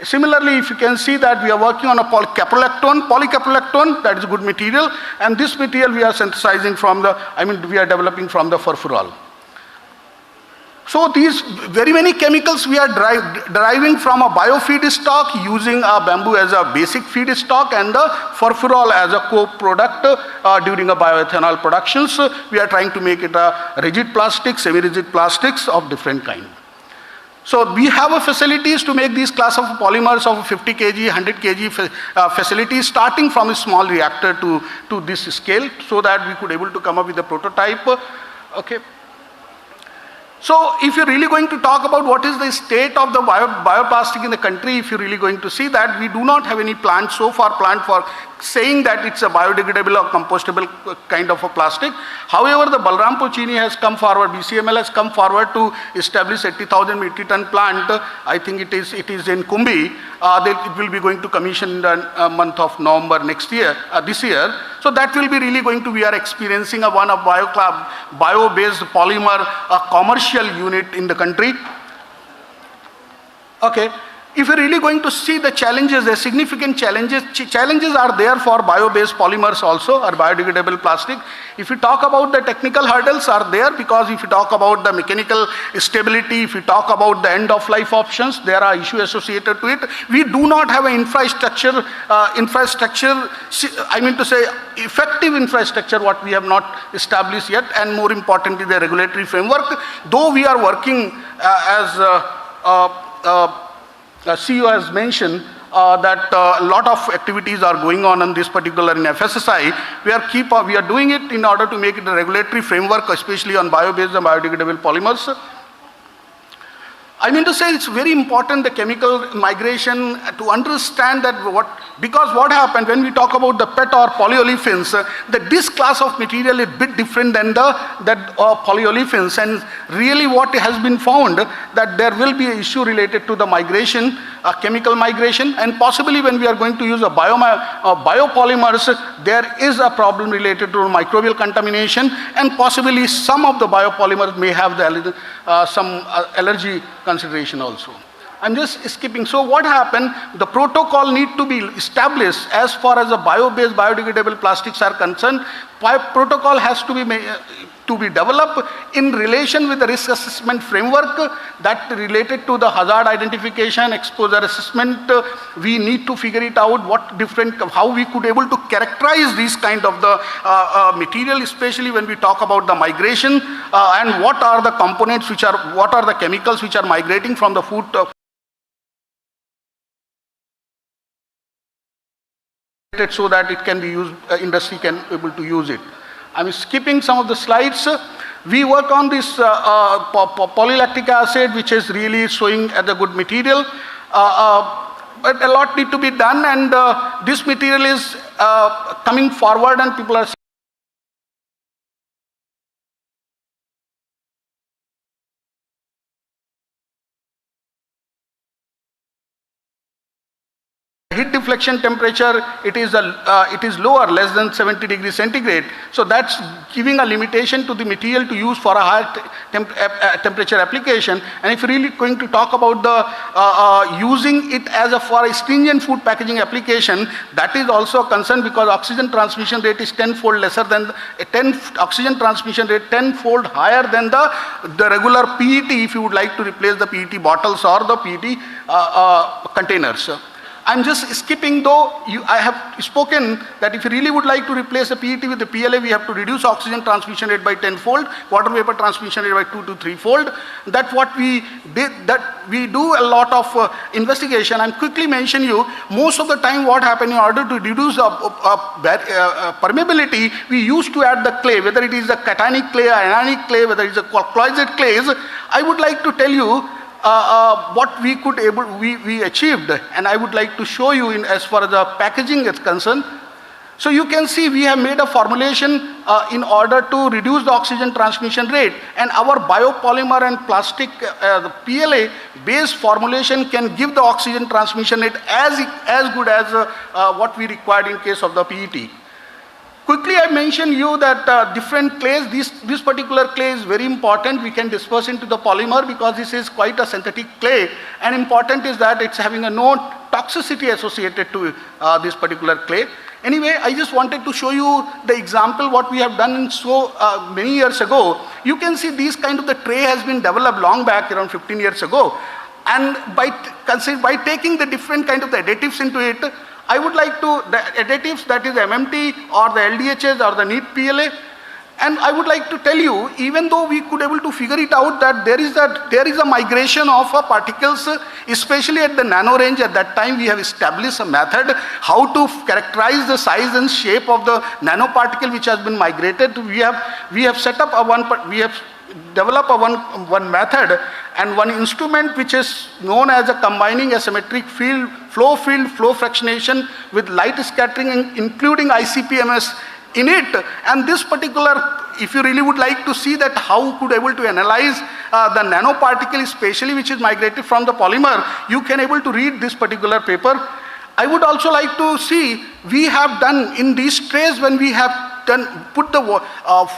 Similarly, if you can see that we are working on a polycaprolactone, that is a good material, and this material we are synthesizing from we are developing from the furfural. So these very many chemicals we are deriving from a biofeedstock, using a bamboo as a basic feedstock and the furfural as a co-product during a bioethanol productions. We are trying to make it a rigid plastic, semi-rigid plastics of different kind. So we have facilities to make these class of polymers of 50 kg, 100 kg facilities, starting from a small reactor to this scale, so that we could able to come up with a prototype. Okay. So if you're really going to talk about what is the state of the bioplastic in the country, if you're really going to see that, we do not have any plant so far for saying that it's a biodegradable or compostable kind of a plastic. However, the Balrampur Chini has come forward, BCML has come forward to establish 80,000 metric ton plant. I think it is in Kumbi. It will be going to commission in the month of November this year. So that will be really going to, we are experiencing one of bio-based polymer commercial unit in the country. Okay. If you're really going to see the challenges, the significant challenges are there for bio-based polymers also, or biodegradable plastic. If you talk about the technical hurdles are there, because if you talk about the mechanical stability, if you talk about the end of life options, there are issues associated to it. We do not have an infrastructure, I mean to say effective infrastructure, what we have not established yet, and more importantly the regulatory framework. Though we are working CEO has mentioned that a lot of activities are going on this particular in FSSI. We are doing it in order to make it a regulatory framework, especially on bio-based and biodegradable polymers. I mean to say it's very important, the chemical migration, to understand that because what happened when we talk about the PET or polyolefins, that this class of material is a bit different than polyolefins, and really what has been found that there will be an issue related to the migration, chemical migration, and possibly when we are going to use biopolymers, there is a problem related to microbial contamination, and possibly some of the biopolymers may have some allergy consideration also. I'm just skipping. So what happened, the protocol need to be established as far as the bio-based biodegradable plastics are concerned. Protocol has to be developed in relation with the risk assessment framework that related to the hazard identification, exposure assessment. We need to figure it out how we could able to characterize these kind of the material, especially when we talk about the migration, and what are the components what are the chemicals which are migrating from the food so that it can be used, industry can be able to use it. I'm skipping some of the slides. We work on this polylactic acid, which is really showing as a good material. But a lot need to be done, and this material is coming forward, and people are heat deflection temperature, it is lower, less than 70 degrees centigrade. So that's giving a limitation to the material to use for a higher temperature application. And if you're really going to talk about the using it as for a stringent food packaging application, that is also a concern, because oxygen transmission rate is 10-fold lesser than oxygen transmission rate 10-fold higher than the regular PET if you would like to replace the PET bottles or the PET containers. I'm just skipping though, I have spoken that if you really would like to replace the PET with the PLA, we have to reduce oxygen transmission rate by 10-fold, water vapor transmission rate by 2 to 3-fold. That's what we did, that we do a lot of investigation. I'm quickly mention you, most of the time what happened, in order to reduce permeability, we used to add the clay, whether it is the cationic clay, ionic clay, whether it is a colloidal clays. I would like to tell you what we achieved, and I would like to show you as far as the packaging is concerned. So you can see we have made a formulation in order to reduce the oxygen transmission rate, and our biopolymer and plastic the PLA based formulation can give the oxygen transmission rate as good as what we required in case of the PET. Quickly, I mentioned you that different clays, this particular clay is very important. We can disperse into the polymer because this is quite a synthetic clay, and important is that it's having a no toxicity associated to this particular clay. Anyway, I just wanted to show you the example what we have done so many years ago. You can see these kind of the tray has been developed long back, around 15 years ago, and by taking the different kind of the additives into it, I would like to, the additives, that is MMT or the LDHs or the neat PLA, and I would like to tell you, even though we could able to figure it out that there is a migration of particles, especially at the nano range. At that time we have established a method how to characterize the size and shape of the nanoparticle which has been migrated. We have set up develop one method and one instrument which is known as a combining asymmetric flow fractionation with light scattering, including ICP-MS in it. And this particular, if you really would like to see that how could able to analyze the nanoparticle, especially which is migrated from the polymer, you can able to read this particular paper. I would also like to see, we have done in these trays when we have put the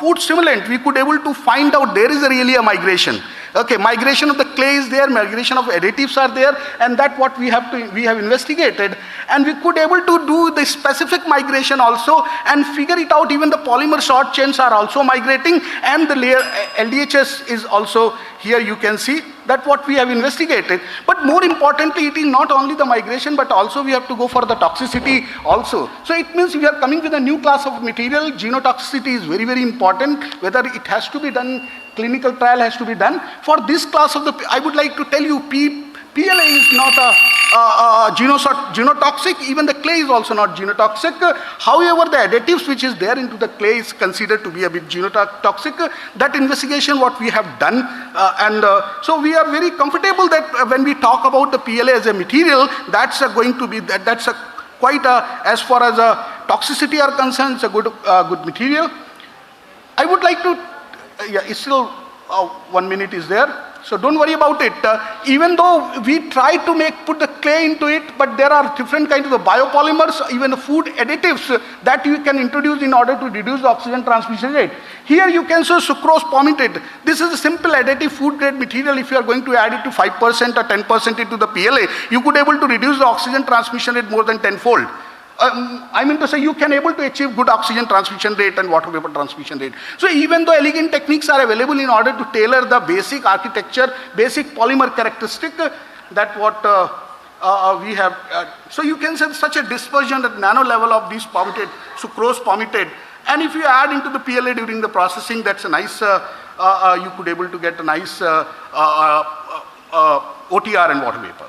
food stimulant, we could able to find out there is really a migration. Okay, migration of the clay is there, migration of additives are there, and that what we have investigated, and we could able to do the specific migration also and figure it out. Even the polymer short chains are also migrating, and the layer LDHS is also here. You can see that what we have investigated. But more importantly, it is not only the migration, but also we have to go for the toxicity also. So it means we are coming with a new class of material. Genotoxicity is very, very important. Whether it has to be done, clinical trial has to be done. For this class of I would like to tell you, PLA is not a genotoxic, even the clay is also not genotoxic. However, the additives which is there into the clay is considered to be a bit genotoxic. That investigation what we have done, so we are very comfortable that when we talk about the PLA as a material, that's going to be, that's a quite as far as toxicity are concerned, it's a good material. I would like to, yeah, it's still 1 minute is there. So don't worry about it. Even though we try to put the clay into it, but there are different kinds of biopolymers, even food additives that you can introduce in order to reduce the oxygen transmission rate. Here you can see sucrose palmitate. This is a simple additive food grade material. If you are going to add it to 5% or 10% into the PLA, you could able to reduce the oxygen transmission rate more than tenfold. I mean to say you can able to achieve good oxygen transmission rate and water vapor transmission rate. So even though elegant techniques are available in order to tailor the basic architecture, basic polymer characteristic, that what we have. So you can say such a dispersion at nano level of these palmitate, sucrose palmitate. And if you add into the PLA during the processing, that's a nice, you could able to get a nice OTR and water vapor.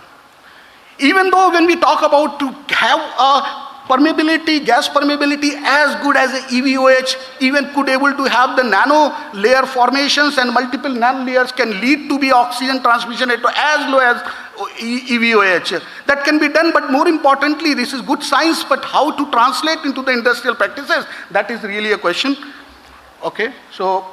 Even though when we talk about to have a permeability, gas permeability as good as a EVOH, even could able to have the nano layer formations and multiple nano layers can lead to be oxygen transmission rate as low as EVOH. That can be done, but more importantly, this is good science, but how to translate into the industrial practices, that is really a question. Okay, so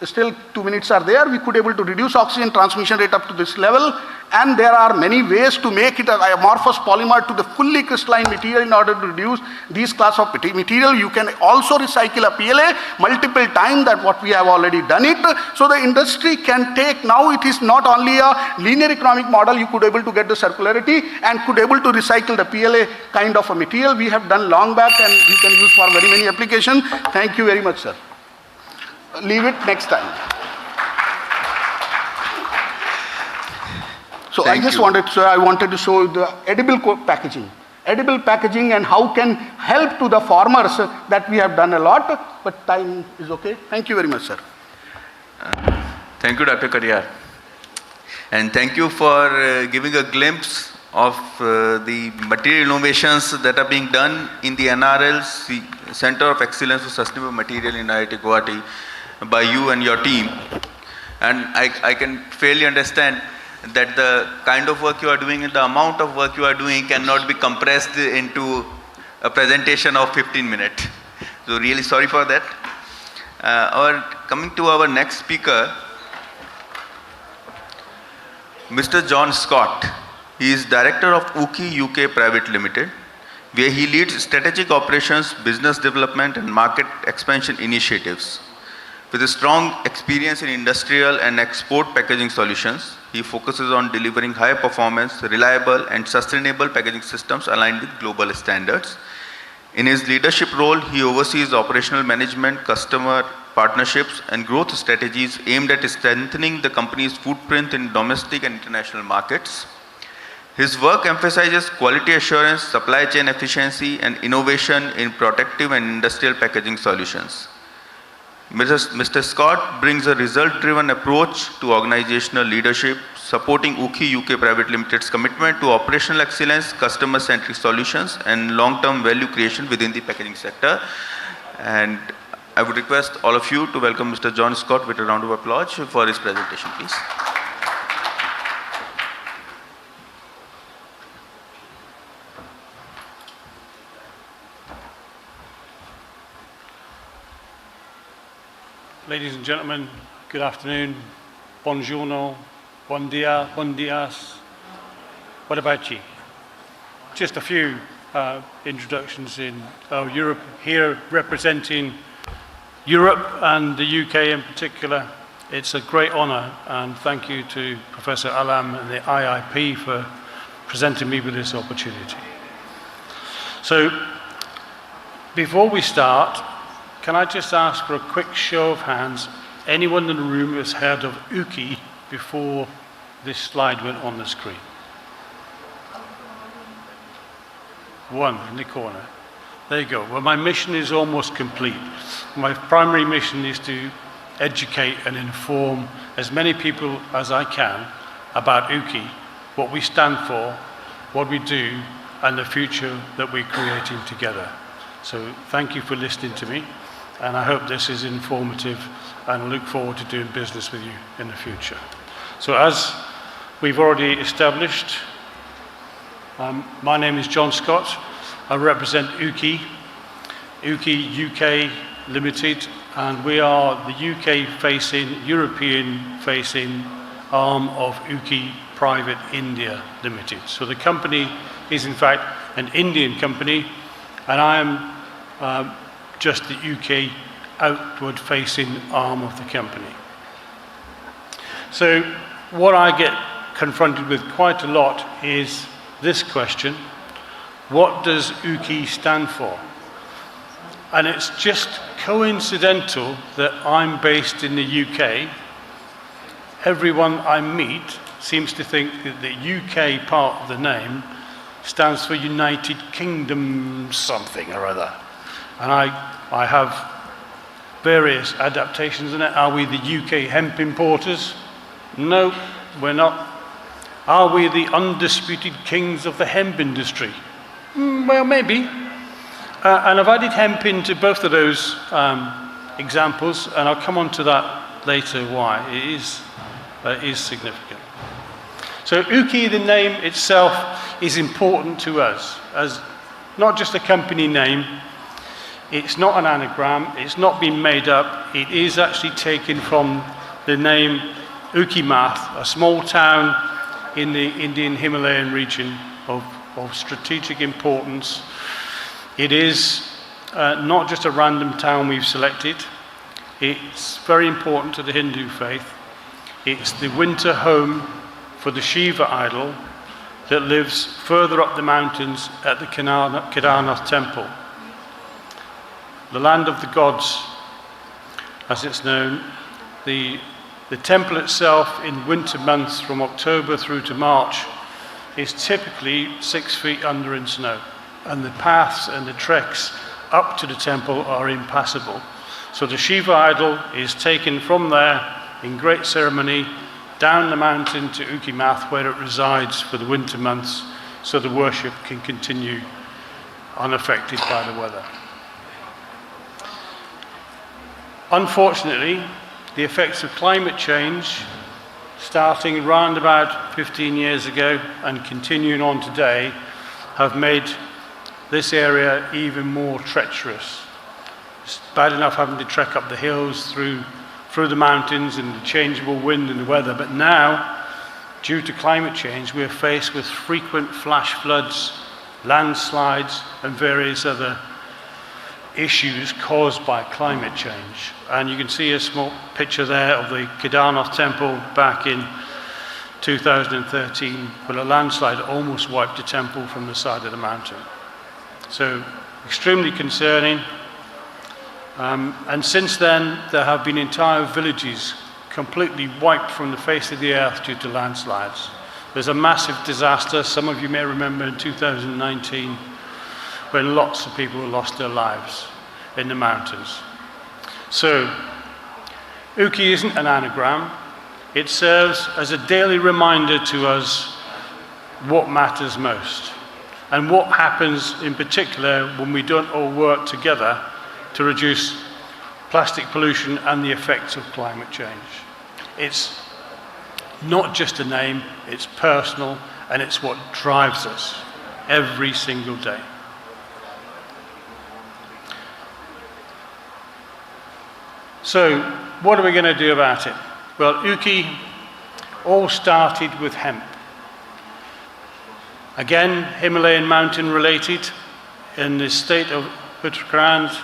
still 2 minutes are there. We could able to reduce oxygen transmission rate up to this level, and there are many ways to make it an amorphous polymer to the fully crystalline material in order to reduce these class of material. You can also recycle a PLA multiple times, that what we have already done it. So the industry can take, now it is not only a linear economic model, you could able to get the circularity and could able to recycle the PLA kind of a material. We have done long back and you can use for very many applications. Thank you very much, sir. Leave it next time. So I just wanted to show the edible packaging. Edible packaging and how can help to the farmers, that we have done a lot, but time is okay. Thank you very much, sir. Thank you, Dr. Kariyar. And thank you for giving a glimpse of the material innovations that are being done in the NRL's the Center of Excellence for Sustainable Material in IIT Guwahati by you and your team. And I can fairly understand that the kind of work you are doing and the amount of work you are doing cannot be compressed into a presentation of 15 minutes. So really sorry for that. Coming to our next speaker, Mr. John Scott. He is Director of UKI UK Private Limited, where he leads strategic operations, business development and market expansion initiatives. With a strong experience in industrial and export packaging solutions, he focuses on delivering high performance, reliable and sustainable packaging systems aligned with global standards. In his leadership role, he oversees operational management, customer partnerships and growth strategies aimed at strengthening the company's footprint in domestic and international markets. His work emphasizes quality assurance, supply chain efficiency and innovation in protective and industrial packaging solutions. Mr. Scott brings a result-driven approach to organizational leadership, supporting UKI UK Private Limited's commitment to operational excellence, customer-centric solutions, and long-term value creation within the packaging sector. And I would request all of you to welcome Mr. John Scott with a round of applause for his presentation, please. Ladies and gentlemen, good afternoon, buongiorno, bon dia, bon dias, what about you? Just a few introductions in Europe, here representing Europe and the UK in particular. It's a great honour, and thank you to Professor Alam and the IIP for presenting me with this opportunity. So, before we start, can I just ask for a quick show of hands, anyone in the room has heard of UKI before this slide went on the screen? One in the corner. There you go. Well, my mission is almost complete. My primary mission is to educate and inform as many people as I can about UKI, what we stand for, what we do, and the future that we're creating together. So thank you for listening to me, and I hope this is informative, and I look forward to doing business with you in the future. So as we've already established, my name is John Scott. I represent UKI UK Limited, and we are the UK-facing, European-facing arm of UKI Private India Limited. So the company is in fact an Indian company, and I am just the UK outward-facing arm of the company. So what I get confronted with quite a lot is this question: what does UKI stand for? And it's just coincidental that I'm based in the UK. Everyone I meet seems to think that the UK part of the name stands for United Kingdom something or other. And I have various adaptations in it. Are we the UK hemp importers? No, we're not. Are we the undisputed kings of the hemp industry? Well, maybe. And I've added hemp into both of those examples, and I'll come on to that later why. It is significant. So UKI, the name itself, is important to us as not just a company name. It's not an anagram. It's not been made up. It is actually taken from the name Ukimath, a small town in the Indian Himalayan region of strategic importance. It is not just a random town we've selected. It's very important to the Hindu faith. It's the winter home for the Shiva idol that lives further up the mountains at the Kedarnath temple. The land of the gods, as it's known. The temple itself in winter months from October through to March is typically 6 feet under in snow, and the paths and the treks up to the temple are impassable. So the Shiva idol is taken from there in great ceremony down the mountain to Ukimath, where it resides for the winter months, so the worship can continue unaffected by the weather. Unfortunately, the effects of climate change, starting around about 15 years ago and continuing on today, have made this area even more treacherous. It's bad enough having to trek up the hills through the mountains and the changeable wind and the weather, but now, due to climate change, we're faced with frequent flash floods, landslides, and various other issues caused by climate change. And you can see a small picture there of the Kedarnath temple back in 2013, when a landslide almost wiped the temple from the side of the mountain. So extremely concerning. And since then, there have been entire villages completely wiped from the face of the earth due to landslides. There's a massive disaster, some of you may remember in 2019, when lots of people lost their lives in the mountains. So, UKI isn't an anagram. It serves as a daily reminder to us what matters most, and what happens in particular when we don't all work together to reduce plastic pollution and the effects of climate change. It's not just a name, it's personal, and it's what drives us every single day. So, what are we going to do about it? Well, UKI all started with hemp. Again, Himalayan mountain related. In the state of Uttarakhand,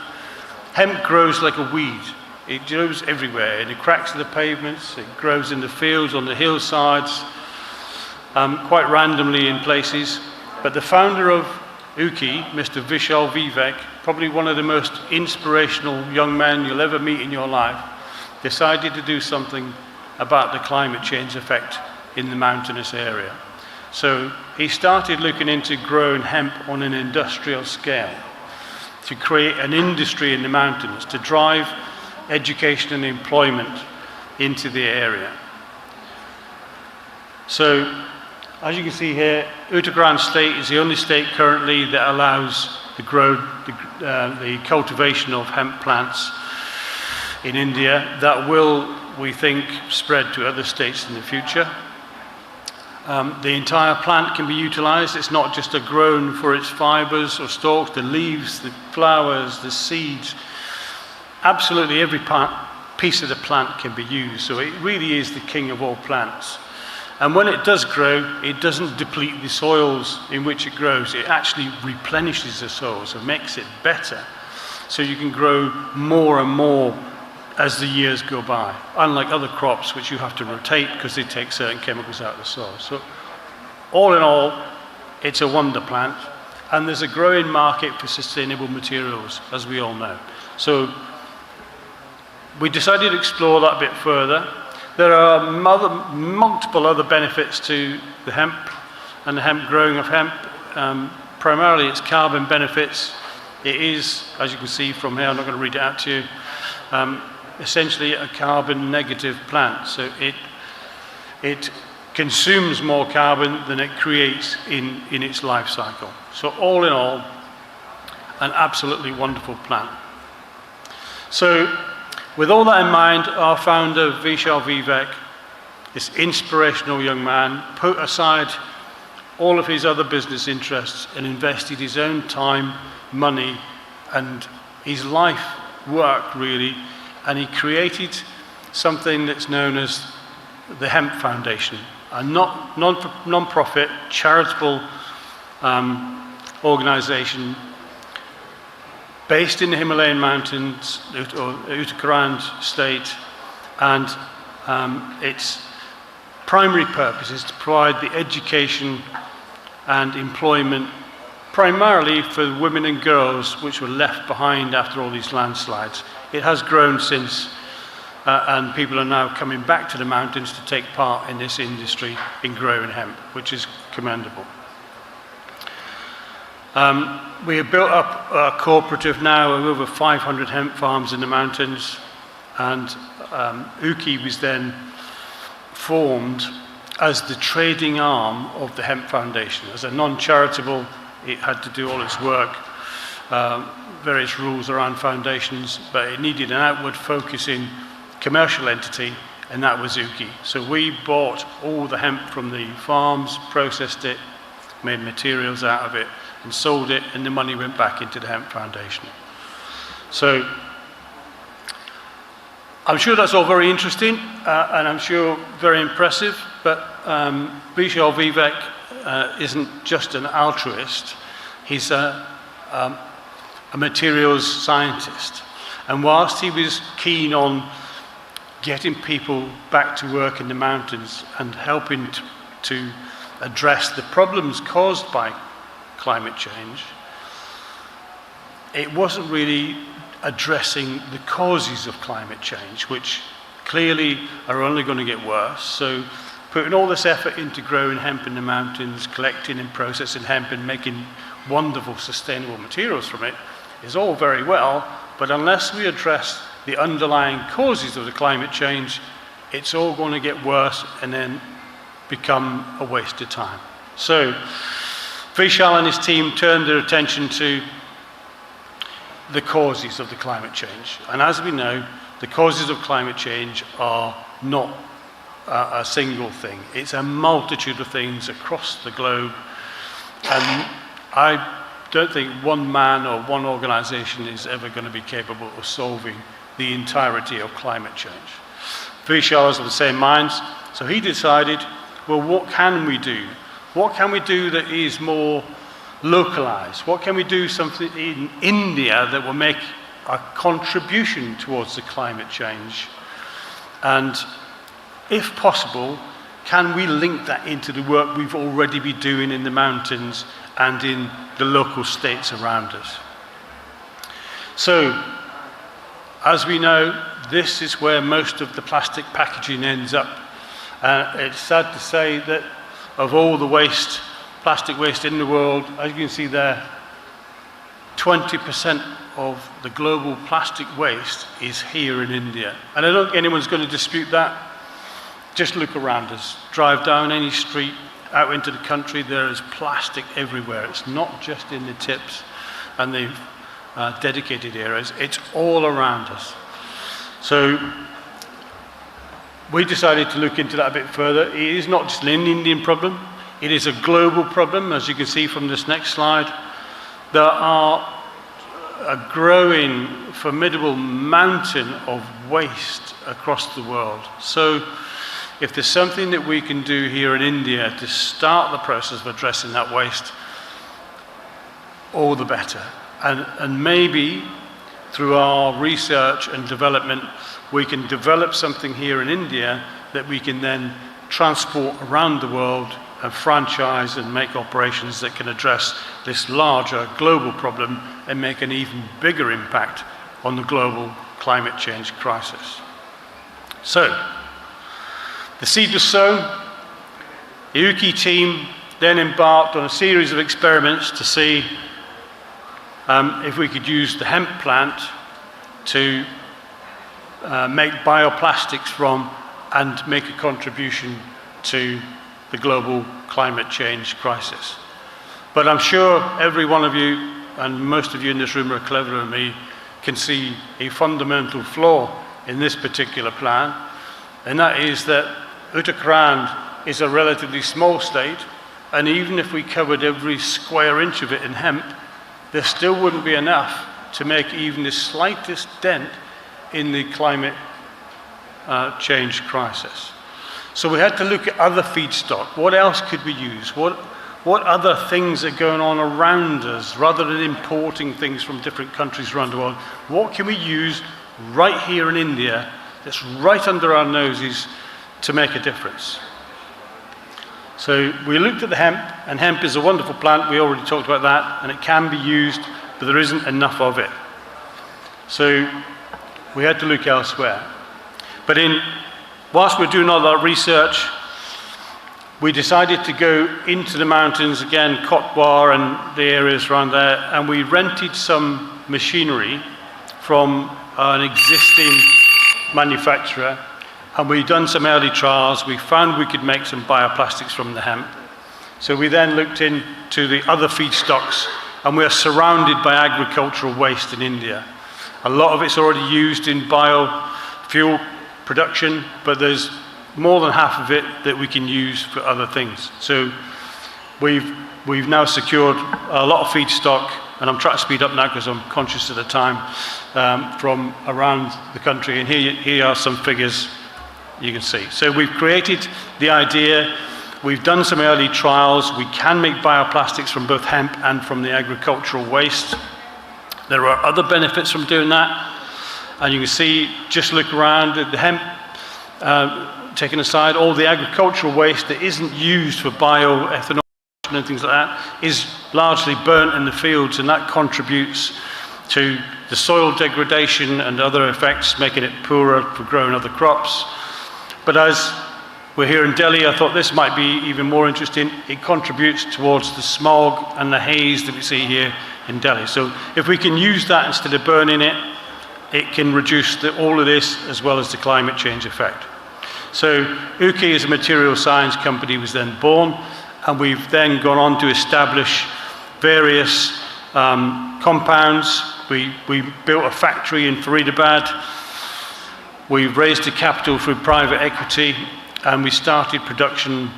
hemp grows like a weed. It grows everywhere, in the cracks of the pavements, it grows in the fields, on the hillsides, quite randomly in places. But the founder of UKI, Mr. Vishal Vivek, probably one of the most inspirational young men you'll ever meet in your life, decided to do something about the climate change effect in the mountainous area. So he started looking into growing hemp on an industrial scale to create an industry in the mountains, to drive education and employment into the area. So As you can see here, Uttarakhand state is the only state currently that allows the cultivation of hemp plants in India. That will, we think, spread to other states in the future. The entire plant can be utilized. It's not just grown for its fibers or stalks, the leaves, the flowers, the seeds. Absolutely every piece of the plant can be used. So it really is the king of all plants. And when it does grow, it doesn't deplete the soils in which it grows. It actually replenishes the soils and makes it better. So you can grow more and more as the years go by, unlike other crops which you have to rotate because they take certain chemicals out of the soil. So all in all, it's a wonder plant, and there's a growing market for sustainable materials, as we all know. So we decided to explore that a bit further. There are multiple other benefits to the hemp and the growing of hemp. Primarily it's carbon benefits. It is, as you can see from here, I'm not going to read it out to you, essentially a carbon negative plant. So it consumes more carbon than it creates in its life cycle. So all in all, an absolutely wonderful plant. So with all that in mind, our founder, Vishal Vivek, this inspirational young man, put aside all of his other business interests and invested his own time, money, and his life work, really, and he created something that's known as the Hemp Foundation, a non-profit, charitable organization based in the Himalayan mountains, or Uttarakhand state, and its primary purpose is to provide the education and employment primarily for women and girls which were left behind after all these landslides. It has grown since, and people are now coming back to the mountains to take part in this industry in growing hemp, which is commendable. We have built up a cooperative now of over 500 hemp farms in the mountains, and UKI was then formed as the trading arm of the Hemp Foundation. As a non-charitable, it had to do all its work, various rules around foundations, but it needed an outward focusing commercial entity, and that was UKI. So we bought all the hemp from the farms, processed it, made materials out of it, and sold it, and the money went back into the Hemp Foundation. So I'm sure that's all very interesting, and I'm sure very impressive, but Vishal Vivek isn't just an altruist, he's a materials scientist. And whilst he was keen on getting people back to work in the mountains and helping to address the problems caused by climate change, it wasn't really addressing the causes of climate change, which clearly are only going to get worse. So putting all this effort into growing hemp in the mountains, collecting and processing hemp and making wonderful sustainable materials from it is all very well, but unless we address the underlying causes of the climate change, it's all going to get worse and then become a waste of time. So Vishal and his team turned their attention to the causes of the climate change. And as we know, the causes of climate change are not a single thing. It's a multitude of things across the globe. And I don't think one man or one organization is ever going to be capable of solving the entirety of climate change. Vishal was of the same minds, so he decided, well, what can we do? What can we do that is more localized? What can we do something in India that will make a contribution towards the climate change? And if possible, can we link that into the work we've already been doing in the mountains and in the local states around us? So, as we know, this is where most of the plastic packaging ends up. It's sad to say that of all the waste, plastic waste in the world, as you can see there, 20% of the global plastic waste is here in India. And I don't think anyone's going to dispute that. Just look around us. Drive down any street out into the country, there is plastic everywhere. It's not just in the tips and the dedicated areas, it's all around us. So we decided to look into that a bit further. It is not just an Indian problem, it is a global problem, as you can see from this next slide. There are a growing, formidable mountain of waste across the world. So if there's something that we can do here in India to start the process of addressing that waste, all the better. And maybe through our research and development, we can develop something here in India that we can then transport around the world and franchise and make operations that can address this larger global problem and make an even bigger impact on the global climate change crisis. So, the seed was sown. The UKI team then embarked on a series of experiments to see if we could use the hemp plant to make bioplastics from and make a contribution to the global climate change crisis. But I'm sure every one of you, and most of you in this room are cleverer than me, can see a fundamental flaw in this particular plan, and that is that Uttarakhand is a relatively small state, and even if we covered every square inch of it in hemp, there still wouldn't be enough to make even the slightest dent in the climate change crisis. So we had to look at other feedstock. What else could we use? What other things are going on around us, rather than importing things from different countries around the world? What can we use right here in India that's right under our noses to make a difference? So we looked at the hemp, and hemp is a wonderful plant. We already talked about that, and it can be used, but there isn't enough of it. So we had to look elsewhere. But whilst we're doing all that research, we decided to go into the mountains, again, Kotwar and the areas around there, and we rented some machinery from an existing manufacturer, and we'd done some early trials. We found we could make some bioplastics from the hemp. So we then looked into the other feedstocks, and we're surrounded by agricultural waste in India. A lot of it's already used in biofuel production, but there's more than half of it that we can use for other things. So we've now secured a lot of feedstock, and I'm trying to speed up now because I'm conscious of the time, from around the country. And here are some figures you can see. So we've created the idea, we've done some early trials, we can make bioplastics from both hemp and from the agricultural waste. There are other benefits from doing that. And you can see, just look around at the hemp, taken aside, all the agricultural waste that isn't used for bioethanol and things like that is largely burnt in the fields, and that contributes to the soil degradation and other effects, making it poorer for growing other crops. But as we're here in Delhi, I thought this might be even more interesting. It contributes towards the smog and the haze that we see here in Delhi. So if we can use that instead of burning it, it can reduce all of this as well as the climate change effect. So UKI as a material science company was then born, and we've then gone on to establish various compounds. We built a factory in Faridabad. We raised the capital through private equity, and we started production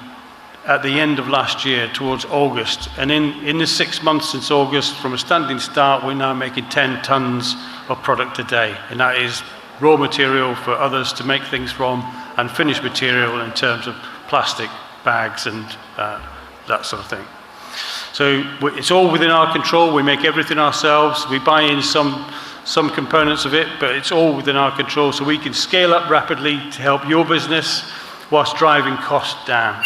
at the end of last year, towards August. And in the 6 months since August, from a standing start, we're now making 10 tons of product a day. And that is raw material for others to make things from, and finished material in terms of plastic bags and that sort of thing. So it's all within our control. We make everything ourselves. We buy in some components of it, but it's all within our control, so we can scale up rapidly to help your business whilst driving costs down.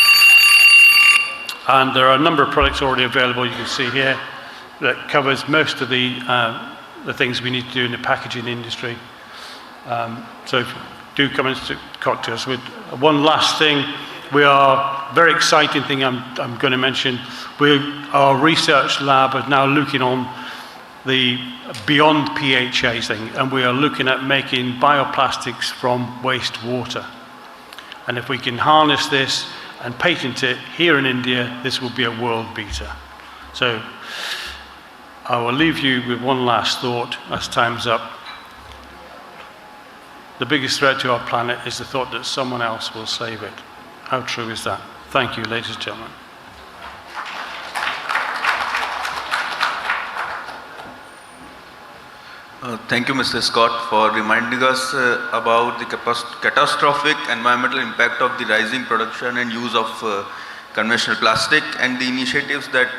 And there are a number of products already available, you can see here, that covers most of the things we need to do in the packaging industry. So do come and talk to us. With one last thing, we are, very exciting thing I'm going to mention, our research lab is now looking on the beyond PHA thing, and we are looking at making bioplastics from wastewater. And if we can harness this and patent it here in India, this will be a world beater. So I will leave you with one last thought as time's up. The biggest threat to our planet is the thought that someone else will save it. How true is that? Thank you, ladies and gentlemen. Thank you, Mr. Scott, for reminding us about the catastrophic environmental impact of the rising production and use of conventional plastic and the initiatives that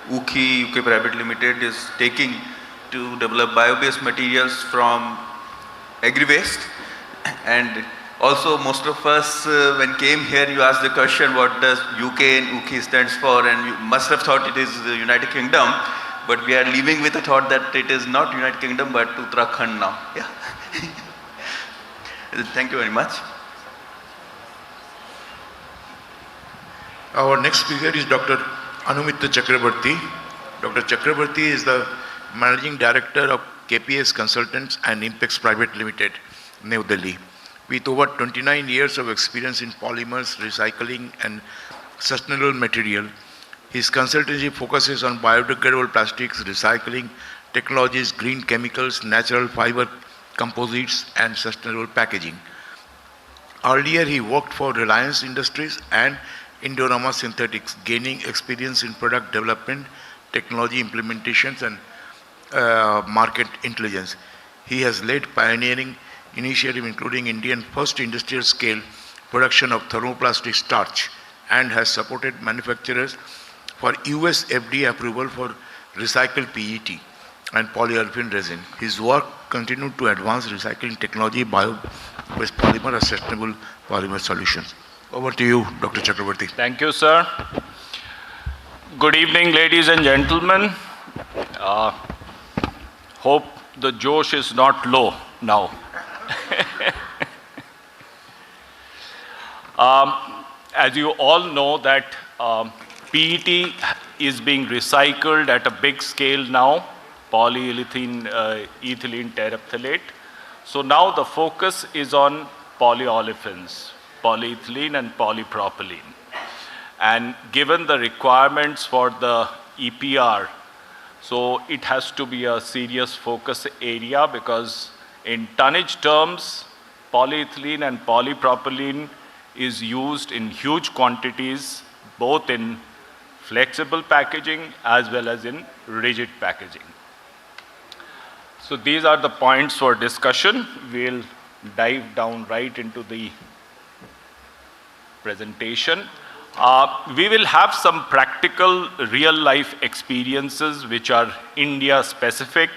UKI UK Private Limited is taking to develop bio-based materials from agri-waste. And also, most of us, when came here, you asked the question, what does UK and UKI stands for, and you must have thought it is the United Kingdom. But we are leaving with the thought that it is not United Kingdom but Uttarakhand now. Yeah. Thank you very much. Our next speaker is Dr. Anumitra Chakrabarty. Dr. Chakrabarty is the Managing Director of KPS Consultants and Impex Private Limited, New Delhi. With over 29 years of experience in polymers, recycling and sustainable material, his consultancy focuses on biodegradable plastics, recycling technologies, green chemicals, natural fiber composites, and sustainable packaging. Earlier, he worked for Reliance Industries and Indorama Synthetics, gaining experience in product development, technology implementations, and market intelligence. He has led pioneering initiatives including India's first industrial scale production of thermoplastic starch and has supported manufacturers for US FDA approval for recycled PET and polyolefin resin. His work continued to advance recycling technology, bio-based polymer and sustainable polymer solutions. Over to you, Dr. Chakrabarty. Thank you, sir. Good evening, ladies and gentlemen. Hope the Josh is not low now. As you all know that PET is being recycled at a big scale now, polyethylene terephthalate. So now the focus is on polyolefins, polyethylene and polypropylene. And given the requirements for the EPR, so it has to be a serious focus area because in tonnage terms, polyethylene and polypropylene is used in huge quantities, both in flexible packaging as well as in rigid packaging. So these are the points for discussion. We'll dive down right into the presentation. We will have some practical real-life experiences which are India-specific,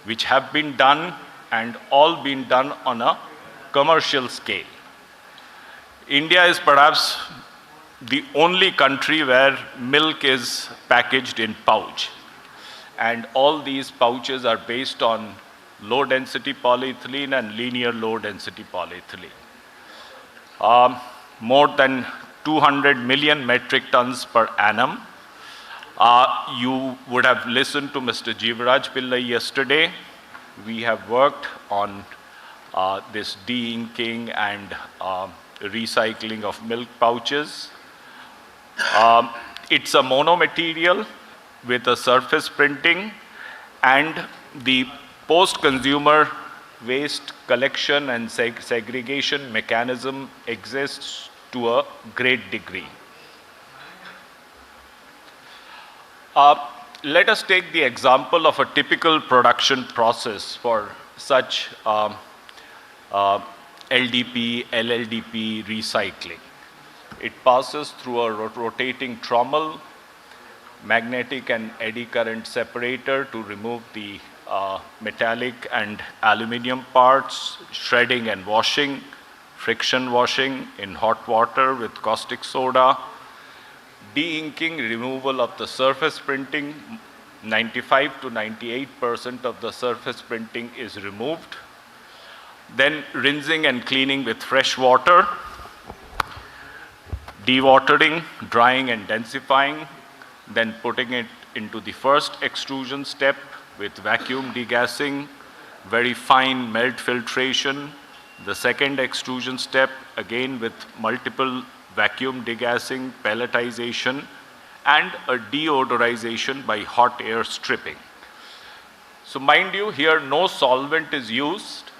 which have been done and all been done on a commercial scale. India is perhaps the only country where milk is packaged in pouch. And all these pouches are based on low-density polyethylene and linear low-density polyethylene. More than 200 million metric tons per annum. You would have listened to Mr. Jivaraj Pillai yesterday. We have worked on this de-inking and recycling of milk pouches. It's a monomaterial with a surface printing, and the post-consumer waste collection and segregation mechanism exists to a great degree. Let us take the example of a typical production process for such LDP, LLDP recycling. It passes through a rotating trommel, magnetic and eddy current separator to remove the metallic and aluminum parts, shredding and washing, friction washing in hot water with caustic soda, de-inking, removal of the surface printing. 95 to 98% of the surface printing is removed. Then rinsing and cleaning with fresh water, dewatering, drying and densifying, then putting it into the first extrusion step with vacuum degassing, very fine melt filtration. The second extrusion step, again with multiple vacuum degassing, pelletization, and a deodorization by hot air stripping. So mind you, here no solvent is used.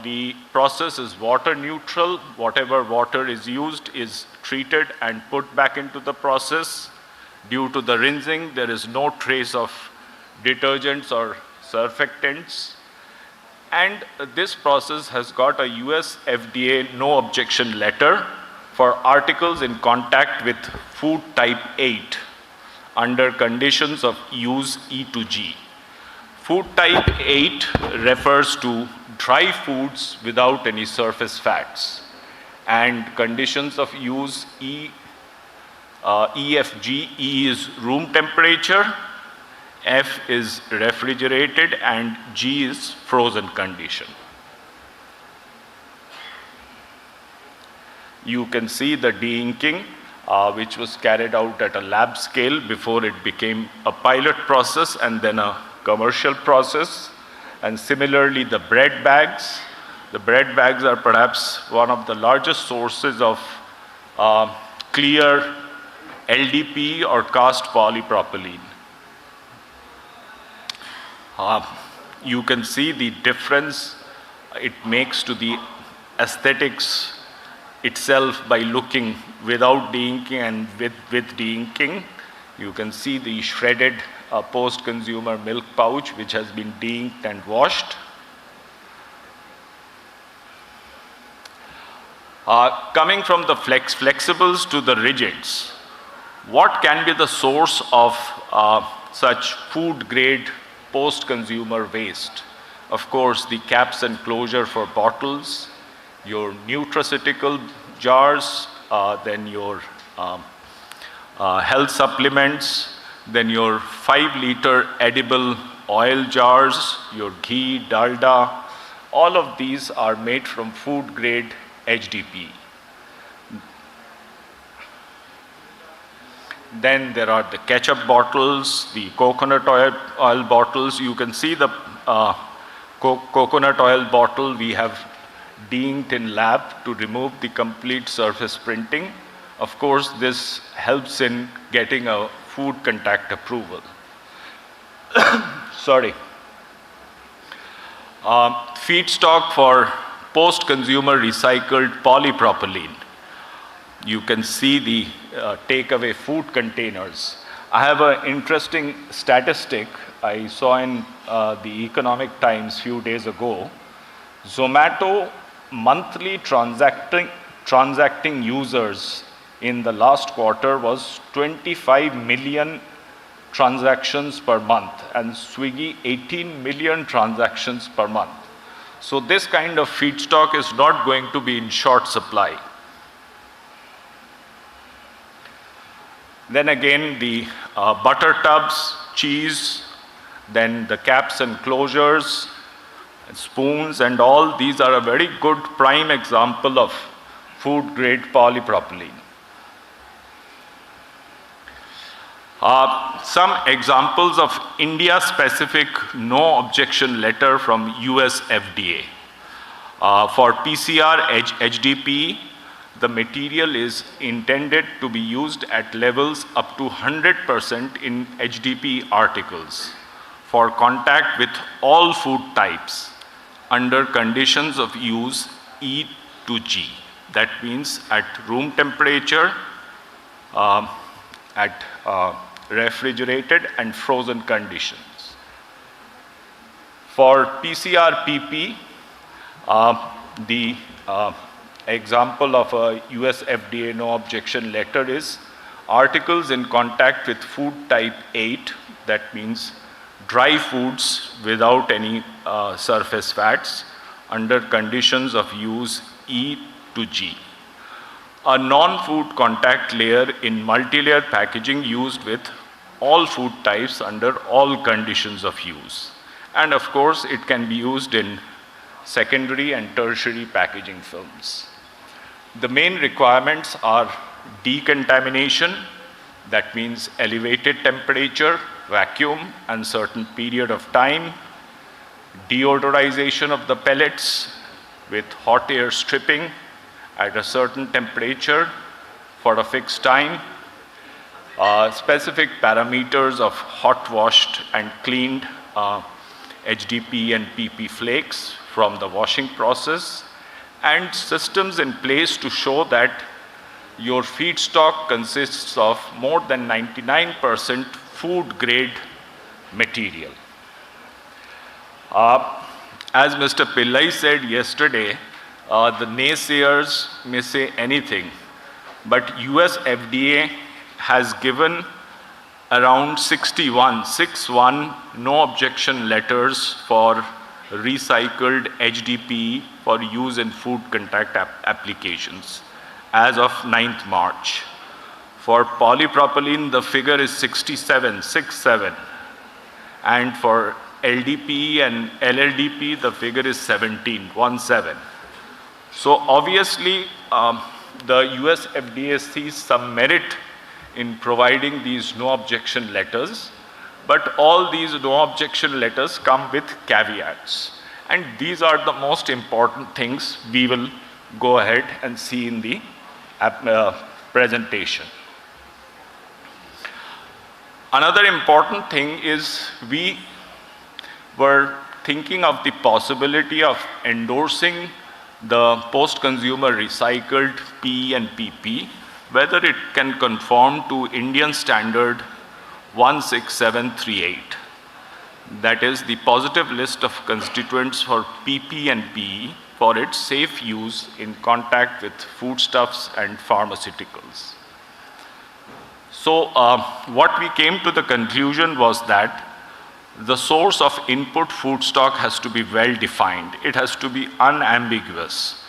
The process is water neutral. Whatever water is used is treated and put back into the process. Due to the rinsing, there is no trace of detergents or surfactants. And this process has got a US FDA no objection letter for articles in contact with food type 8 under conditions of use E to G. Food type 8 refers to dry foods without any surface fats, and conditions of use EFG. E is room temperature, F is refrigerated, and G is frozen condition. You can see the de-inking, which was carried out at a lab scale before it became a pilot process and then a commercial process. And similarly, the bread bags. The bread bags are perhaps one of the largest sources of clear LDP or cast polypropylene. You can see the difference it makes to the aesthetics itself by looking without de-inking and with de-inking. You can see the shredded post-consumer milk pouch which has been de-inked and washed. Coming from the flexibles to the rigids, what can be the source of such food grade post-consumer waste? Of course, the caps and closure for bottles, your nutraceutical jars, then your health supplements, then your 5-liter edible oil jars, your ghee, dalda, all of these are made from food grade HDP. Then there are the ketchup bottles, the coconut oil bottles. You can see the coconut oil bottle we have de-inked in lab to remove the complete surface printing. Of course, this helps in getting a food contact approval. Sorry. Feedstock for post-consumer recycled polypropylene. You can see the takeaway food containers. I have an interesting statistic I saw in the Economic Times few days ago. Zomato monthly transacting users in the last quarter was 25 million transactions per month, and Swiggy 18 million transactions per month. So this kind of feedstock is not going to be in short supply. Then again, the butter tubs, cheese, then the caps and closures, spoons and all, these are a very good prime example of food grade polypropylene. Some examples of India specific no objection letter from US FDA. For PCR HDPE, the material is intended to be used at levels up to 100% in HDPE articles for contact with all food types under conditions of use E to G. That means at room temperature, at refrigerated and frozen conditions. For PCR PP, the example of a US FDA no objection letter is articles in contact with food type 8, that means dry foods without any surface fats under conditions of use E to G. A non-food contact layer in multi-layer packaging used with all food types under all conditions of use. And of course, it can be used in secondary and tertiary packaging films. The main requirements are decontamination, that means elevated temperature, vacuum, and certain period of time, deodorization of the pellets with hot air stripping at a certain temperature, for a fixed time, specific parameters of hot washed and cleaned HDP and PP flakes from the washing process, and systems in place to show that your feedstock consists of more than 99% food grade material. As Mr. Pillai said yesterday, the naysayers may say anything, but US FDA has given around 61 no objection letters for recycled HDPE for use in food contact applications as of 9th March. For polypropylene, the figure is 67, and for LDPE and LLDPE, the figure is 17. So obviously, the US FDA sees some merit in providing these no objection letters, but all these no objection letters come with caveats. And these are the most important things we will go ahead and see in the presentation. Another important thing is we were thinking of the possibility of endorsing the post-consumer recycled PE and PP, whether it can conform to Indian standard 16738. That is the positive list of constituents for PP and PE for its safe use in contact with foodstuffs and pharmaceuticals. So what we came to the conclusion was that the source of input foodstock has to be well defined. It has to be unambiguous.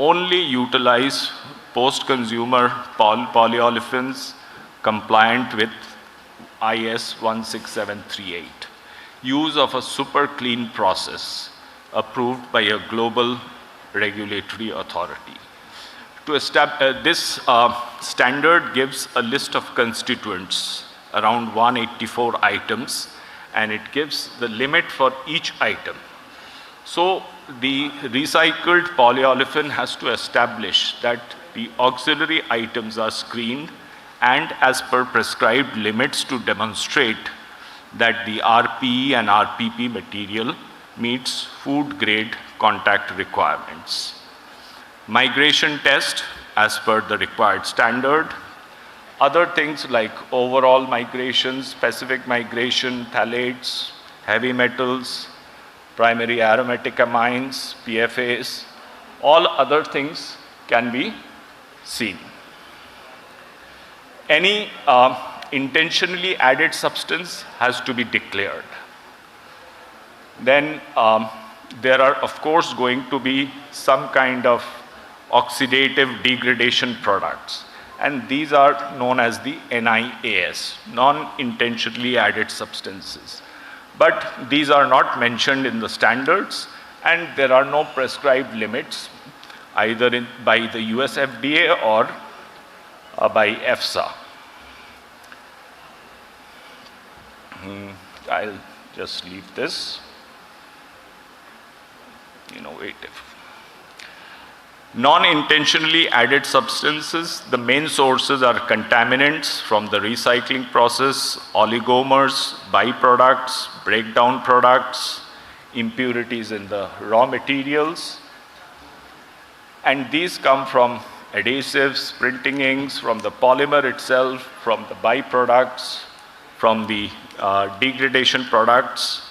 Only utilize post-consumer polyolefins compliant with IS 16738. Use of a super clean process approved by a global regulatory authority. To establish this standard gives a list of constituents, around 184 items, and it gives the limit for each item. So the recycled polyolefin has to establish that the auxiliary items are screened and as per prescribed limits to demonstrate that the RPE and RPP material meets food grade contact requirements. Migration test as per the required standard. Other things like overall migration, specific migration, phthalates, heavy metals, primary aromatic amines, PFAs, all other things can be seen. Any intentionally added substance has to be declared. Then there are of course going to be some kind of oxidative degradation products, and these are known as the NIAS, non-intentionally added substances. But these are not mentioned in the standards, and there are no prescribed limits either by the US FDA or by EFSA. I'll just leave this. Innovative. Non-intentionally added substances, the main sources are contaminants from the recycling process, oligomers, byproducts, breakdown products, impurities in the raw materials. And these come from adhesives, printing inks, from the polymer itself, from the byproducts, from the degradation products.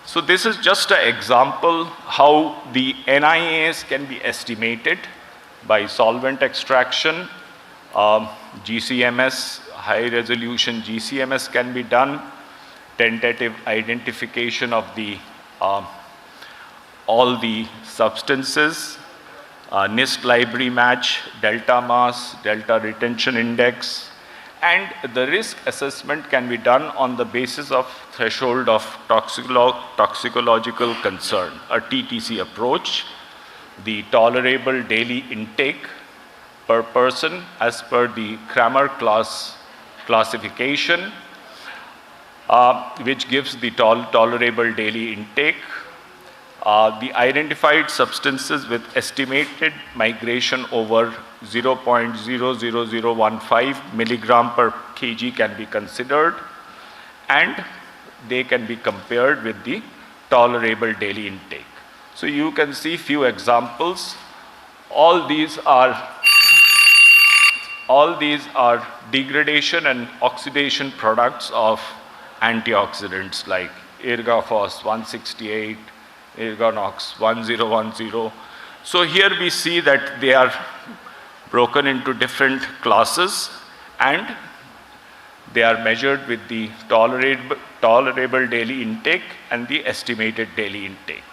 So this is just an example how the NIAs can be estimated by solvent extraction. GCMS, high resolution GCMS can be done. Tentative identification of the all the substances. NIST library match, delta mass, delta retention index, and the risk assessment can be done on the basis of threshold of toxicological concern, a TTC approach, the tolerable daily intake per person as per the Kramer classification, which gives the tolerable daily intake, the identified substances with estimated migration over 0.00015 milligram per kg can be considered, and they can be compared with the tolerable daily intake. So you can see few examples. All these are degradation and oxidation products of antioxidants like Ergophos 168, Ergonox 1010. So here we see that they are broken into different classes, and they are measured with the tolerable daily intake and the estimated daily intake.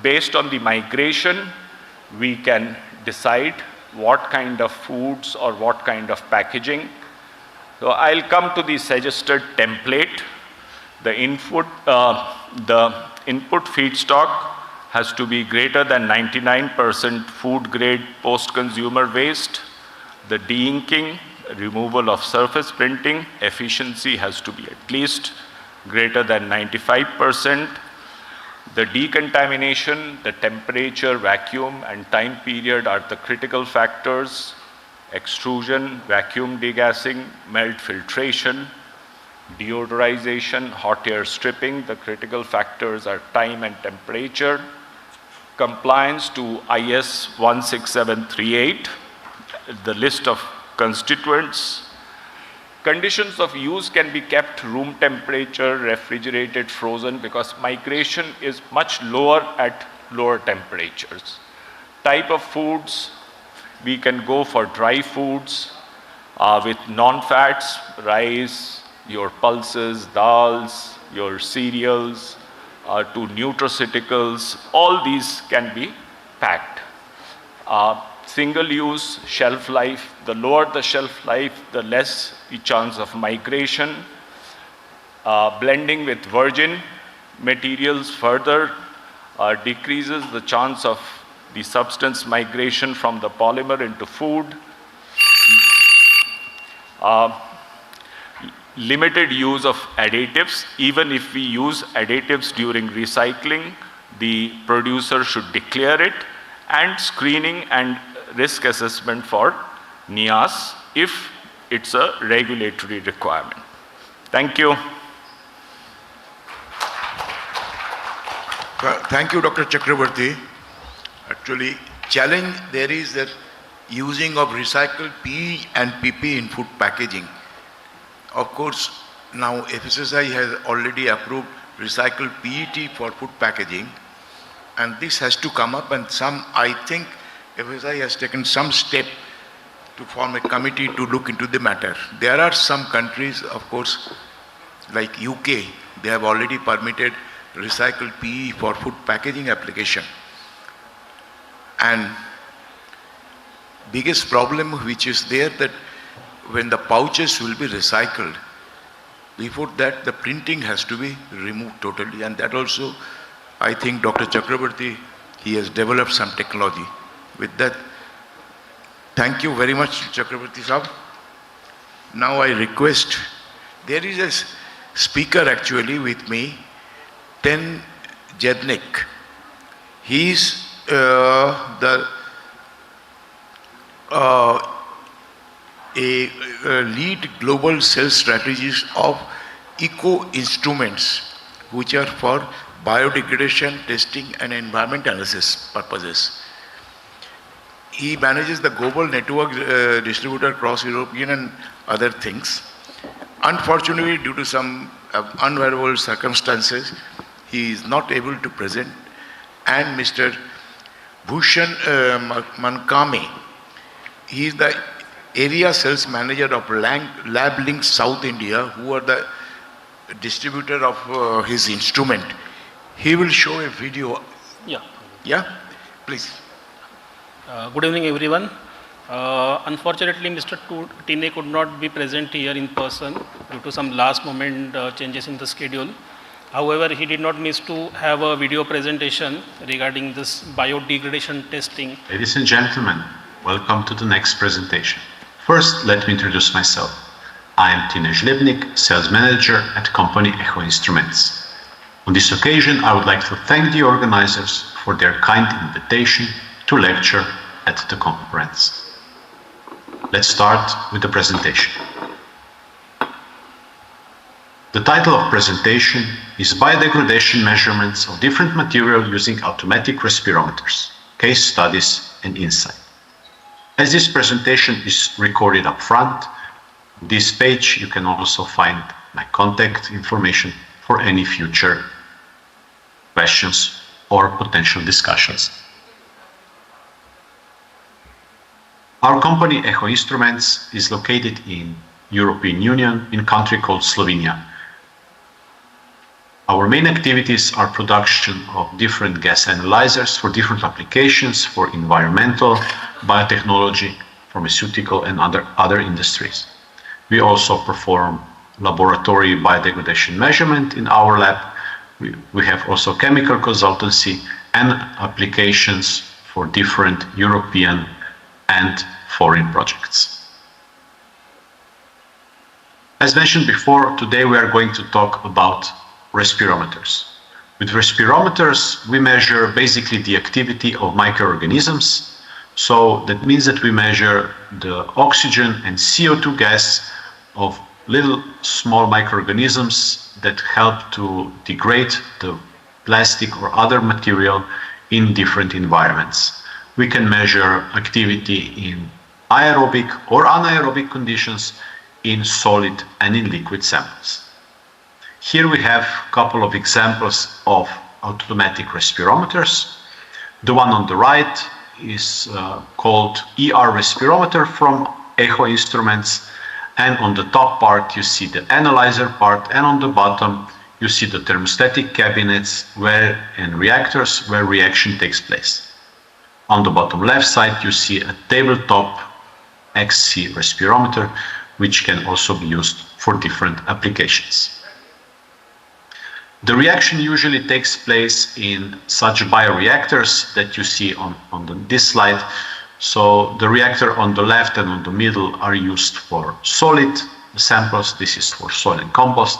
Based on the migration, we can decide what kind of foods or what kind of packaging. So I'll come to the suggested template. The input feedstock has to be greater than 99% food grade post-consumer waste. The de-inking, removal of surface printing, efficiency has to be at least greater than 95%. The decontamination, the temperature, vacuum, and time period are the critical factors. Extrusion, vacuum degassing, melt filtration, deodorization, hot air stripping. The critical factors are time and temperature. Compliance to IS 16738, the list of constituents. Conditions of use can be kept room temperature, refrigerated, frozen, because migration is much lower at lower temperatures. Type of foods, we can go for dry foods with non-fats, rice, your pulses, dals, your cereals, to nutraceuticals. All these can be packed. Single use, shelf life, the lower the shelf life, the less the chance of migration. Blending with virgin materials further decreases the chance of the substance migration from the polymer into food. Limited use of additives. Even if we use additives during recycling, the producer should declare it, and screening and risk assessment for NIAS if it's a regulatory requirement. Thank you. Thank you, Dr. Chakrabarty. Actually, challenge there is that using of recycled PE and PP in food packaging. Of course, now FSSAI has already approved recycled PET for food packaging, and this has to come up, and I think FSSAI has taken some step to form a committee to look into the matter. There are some countries, of course, like UK, they have already permitted recycled PE for food packaging application. And biggest problem which is there, that when the pouches will be recycled, before that the printing has to be removed totally, and that also I think Dr. Chakrabarty, he has developed some technology. With that, thank you very much, Chakrabarty Sahab. Now I request, there is a speaker actually with me, Ten Jednik. He is a lead global sales strategist of Eco Instruments, which are for biodegradation, testing, and environment analysis purposes. He manages the global network distributor across European and other things. Unfortunately, due to some unfavorable circumstances, he is not able to present. And Mr. Bhushan Mankame, he is the area sales manager of LabLink South India, who are the distributor of his instrument. He will show a video. Yeah. Yeah, please. Good evening, everyone. Unfortunately, Mr. Tine could not be present here in person due to some last moment changes in the schedule. However, he did not miss to have a video presentation regarding this biodegradation testing. Ladies and gentlemen, welcome to the next presentation. First, let me introduce myself. I am Tine Žlebnik, Sales Manager at company Echo Instruments. On this occasion, I would like to thank the organizers for their kind invitation to lecture at the conference. Let's start with the presentation. The title of presentation is Biodegradation Measurements of Different Material Using Automatic Respirometers, Case Studies and Insight. As this presentation is recorded up front, this page you can also find my contact information for any future questions or potential discussions. Our company Echo Instruments is located in European Union in a country called Slovenia. Our main activities are production of different gas analyzers for different applications for environmental, biotechnology, pharmaceutical and other industries. We also perform laboratory biodegradation measurement in our lab. We have also chemical consultancy and applications for different European and foreign projects. As mentioned before, today we are going to talk about respirometers. With respirometers, we measure basically the activity of microorganisms. So that means that we measure the oxygen and CO2 gas of little small microorganisms that help to degrade the plastic or other material in different environments. We can measure activity in aerobic or anaerobic conditions, in solid and in liquid samples. Here we have a couple of examples of automatic respirometers. The one on the right is called ER respirometer from Echo Instruments, and on the top part you see the analyzer part, and on the bottom you see the thermostatic cabinets and reactors where reaction takes place. On the bottom left side you see a tabletop XC respirometer, which can also be used for different applications. The reaction usually takes place in such bioreactors that you see on this slide. So the reactor on the left and on the middle are used for solid samples. This is for soil and compost.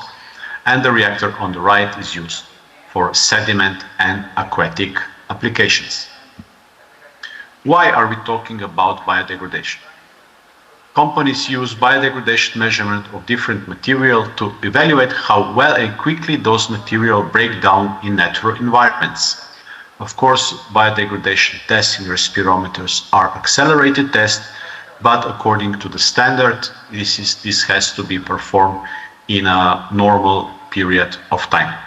And the reactor on the right is used for sediment and aquatic applications. Why are we talking about biodegradation? Companies use biodegradation measurement of different material to evaluate how well and quickly those materials break down in natural environments. Of course, biodegradation tests in respirometers are accelerated tests, but according to the standard, this has to be performed in a normal period of time.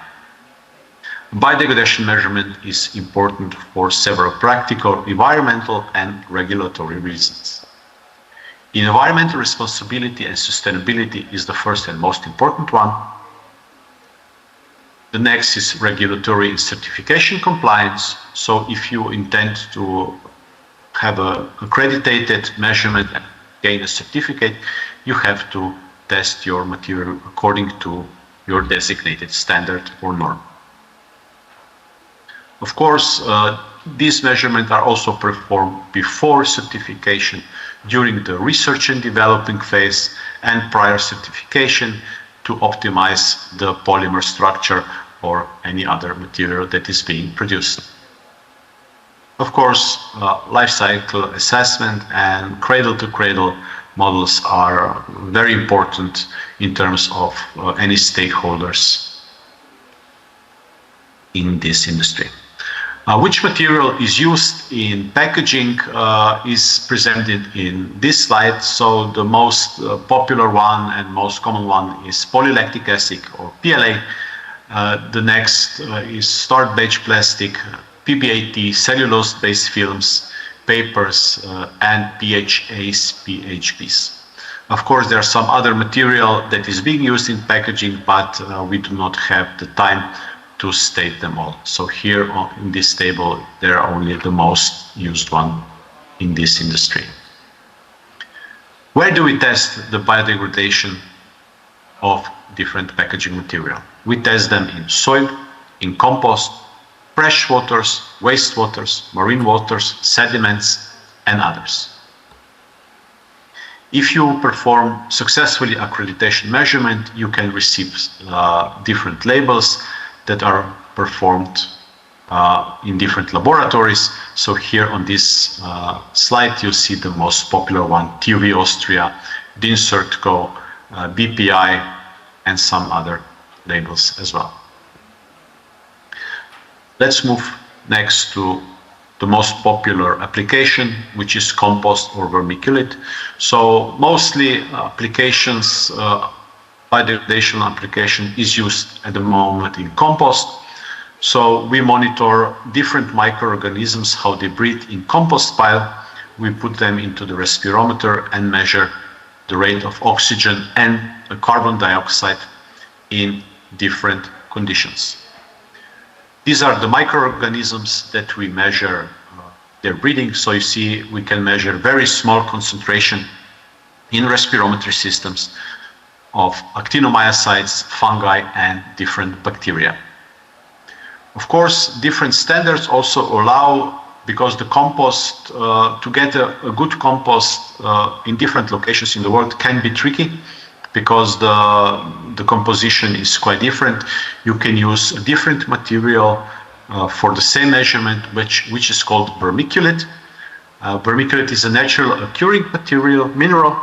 Biodegradation measurement is important for several practical, environmental, and regulatory reasons. Environmental responsibility and sustainability is the first and most important one. The next is regulatory and certification compliance. So if you intend to have an accredited measurement and gain a certificate, you have to test your material according to your designated standard or norm. Of course, these measurements are also performed before certification, during the research and developing phase, and prior certification to optimize the polymer structure or any other material that is being produced. Of course, life cycle assessment and cradle-to-cradle models are very important in terms of any stakeholders in this industry. Which material is used in packaging is presented in this slide. So the most popular one and most common one is polylactic acid or PLA. The next is start batch plastic, PBAT, cellulose-based films, papers, and PHAs, PHBs. Of course, there are some other material that is being used in packaging, but we do not have the time to state them all. So here in this table, there are only the most used one in this industry. Where do we test the biodegradation of different packaging material? We test them in soil, in compost, fresh waters, wastewaters, marine waters, sediments, and others. If you perform successfully accreditation measurement, you can receive different labels that are performed in different laboratories. So here on this slide, you see the most popular one, TUV Austria, Dinsertco, BPI, and some other labels as well. Let's move next to the most popular application, which is compost or vermiculite. So mostly applications, biodegradation application is used at the moment in compost. So we monitor different microorganisms, how they breathe in compost pile. We put them into the respirometer and measure the rate of oxygen and carbon dioxide in different conditions. These are the microorganisms that we measure their breathing. So you see, we can measure very small concentration in respirometry systems of actinomycetes, fungi, and different bacteria. Of course, different standards also allow, because the compost, to get a good compost in different locations in the world can be tricky, because the composition is quite different. You can use a different material for the same measurement, which is called vermiculite. Vermiculite is a natural occurring material, mineral,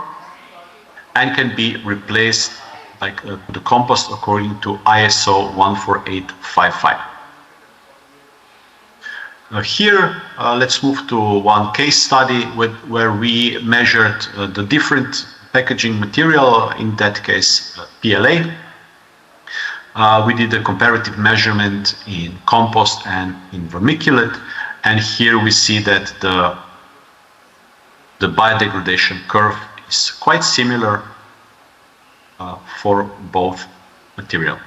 and can be replaced by the compost according to ISO 14855. Here, let's move to one case study where we measured the different packaging material, in that case PLA. We did a comparative measurement in compost and in vermiculite, and here we see that the biodegradation curve is quite similar for both material.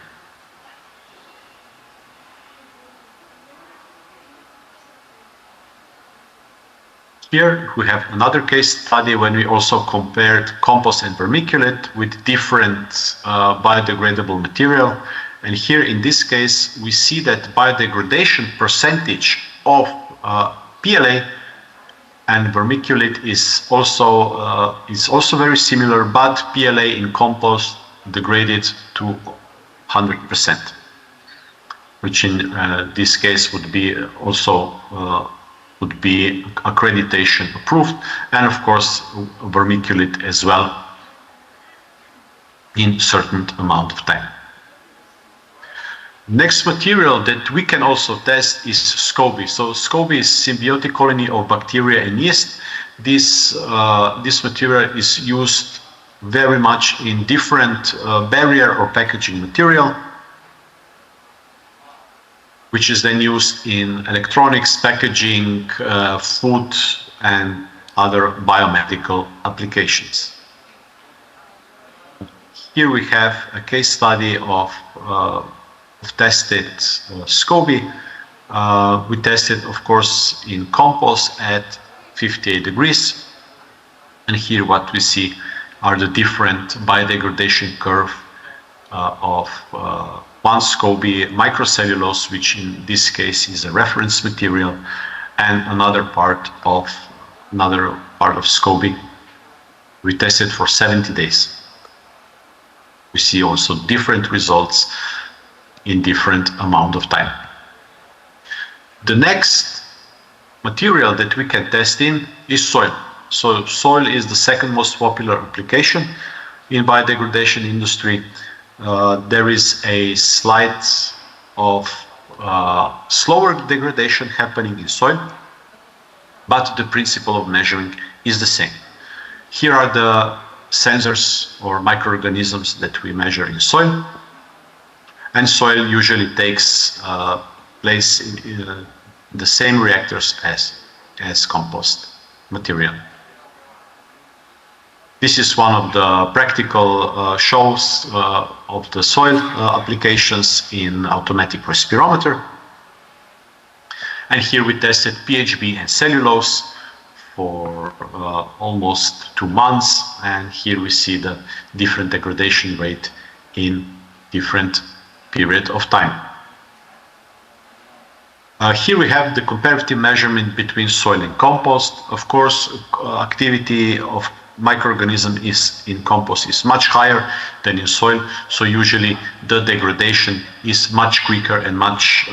Here we have another case study when we also compared compost and vermiculite with different biodegradable material. And here in this case, we see that biodegradation percentage of PLA and vermiculite is also very similar, but PLA in compost degraded to 100%, which in this case would be also would be accreditation approved, and of course vermiculite as well in certain amount of time. Next material that we can also test is SCOBY. So SCOBY is symbiotic colony of bacteria and yeast. This material is used very much in different barrier or packaging material, which is then used in electronics, packaging, food, and other biomedical applications. Here we have a case study of tested SCOBY. We tested, of course, in compost at 58 degrees. And here what we see are the different biodegradation curve of one SCOBY microcellulose, which in this case is a reference material, and another part of SCOBY we tested for 70 days. We see also different results in different amount of time. The next material that we can test in is soil. So soil is the second most popular application in biodegradation industry. There is a slight of slower degradation happening in soil, but the principle of measuring is the same. Here are the sensors or microorganisms that we measure in soil, and soil usually takes place in the same reactors as compost material. This is one of the practical shows of the soil applications in automatic respirometer. And here we tested PHB and cellulose for almost 2 months. And here we see the different degradation rate in different period of time. Here we have the comparative measurement between soil and compost. Of course, activity of microorganism is in compost is much higher than in soil, so usually the degradation is much quicker and much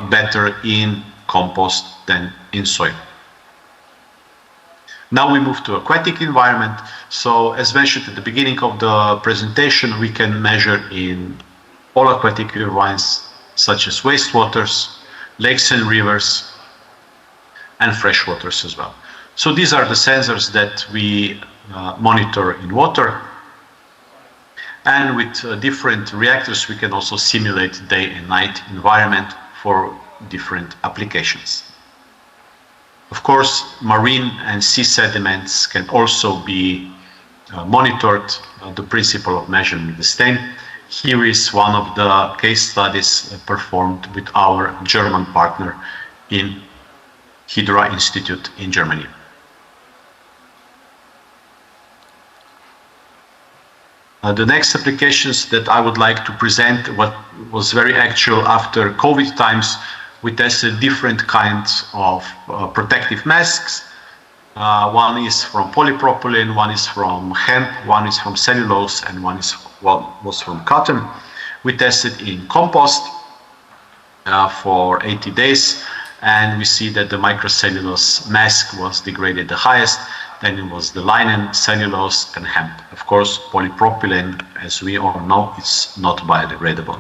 better in compost than in soil. Now we move to aquatic environment. So as mentioned at the beginning of the presentation, we can measure in all aquatic environments such as wastewaters, lakes and rivers, and freshwaters as well. So these are the sensors that we monitor in water. And with different reactors, we can also simulate day and night environment for different applications. Of course, marine and sea sediments can also be monitored, the principle of measuring the stain. Here is one of the case studies performed with our German partner in Hydra Institute in Germany. The next applications that I would like to present what was very actual after COVID times. We tested different kinds of protective masks. One is from polypropylene, one is from hemp, one is from cellulose, and one was from cotton. We tested in compost for 80 days, and we see that the microcellulose mask was degraded the highest. Then it was the linen, cellulose, and hemp. Of course, polypropylene, as we all know, is not biodegradable.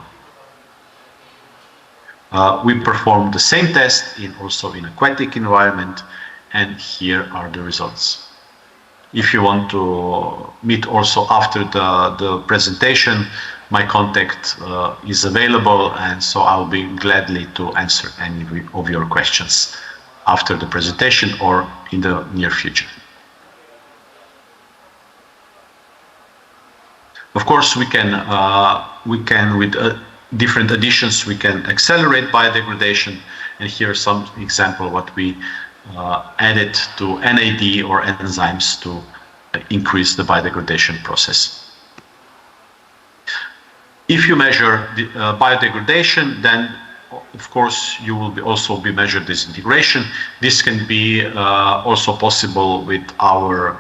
We performed the same test also in aquatic environment, and here are the results. If you want to meet also after the presentation, my contact is available, and so I'll be gladly to answer any of your questions after the presentation or in the near future. Of course, we can with different additions, we can accelerate biodegradation, and here are some example what we added to NAD or enzymes to increase the biodegradation process. If you measure the biodegradation, then of course you will also be measured disintegration. This can be also possible with our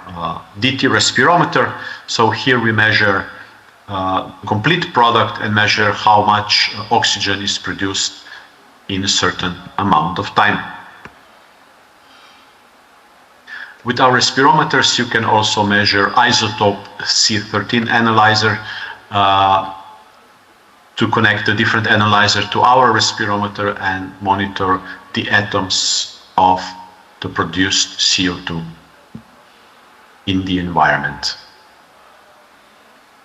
DT respirometer. So here we measure complete product and measure how much oxygen is produced in a certain amount of time. With our respirometers, you can also measure isotope C13 analyzer to connect the different analyzer to our respirometer and monitor the atoms of the produced CO2 in the environment.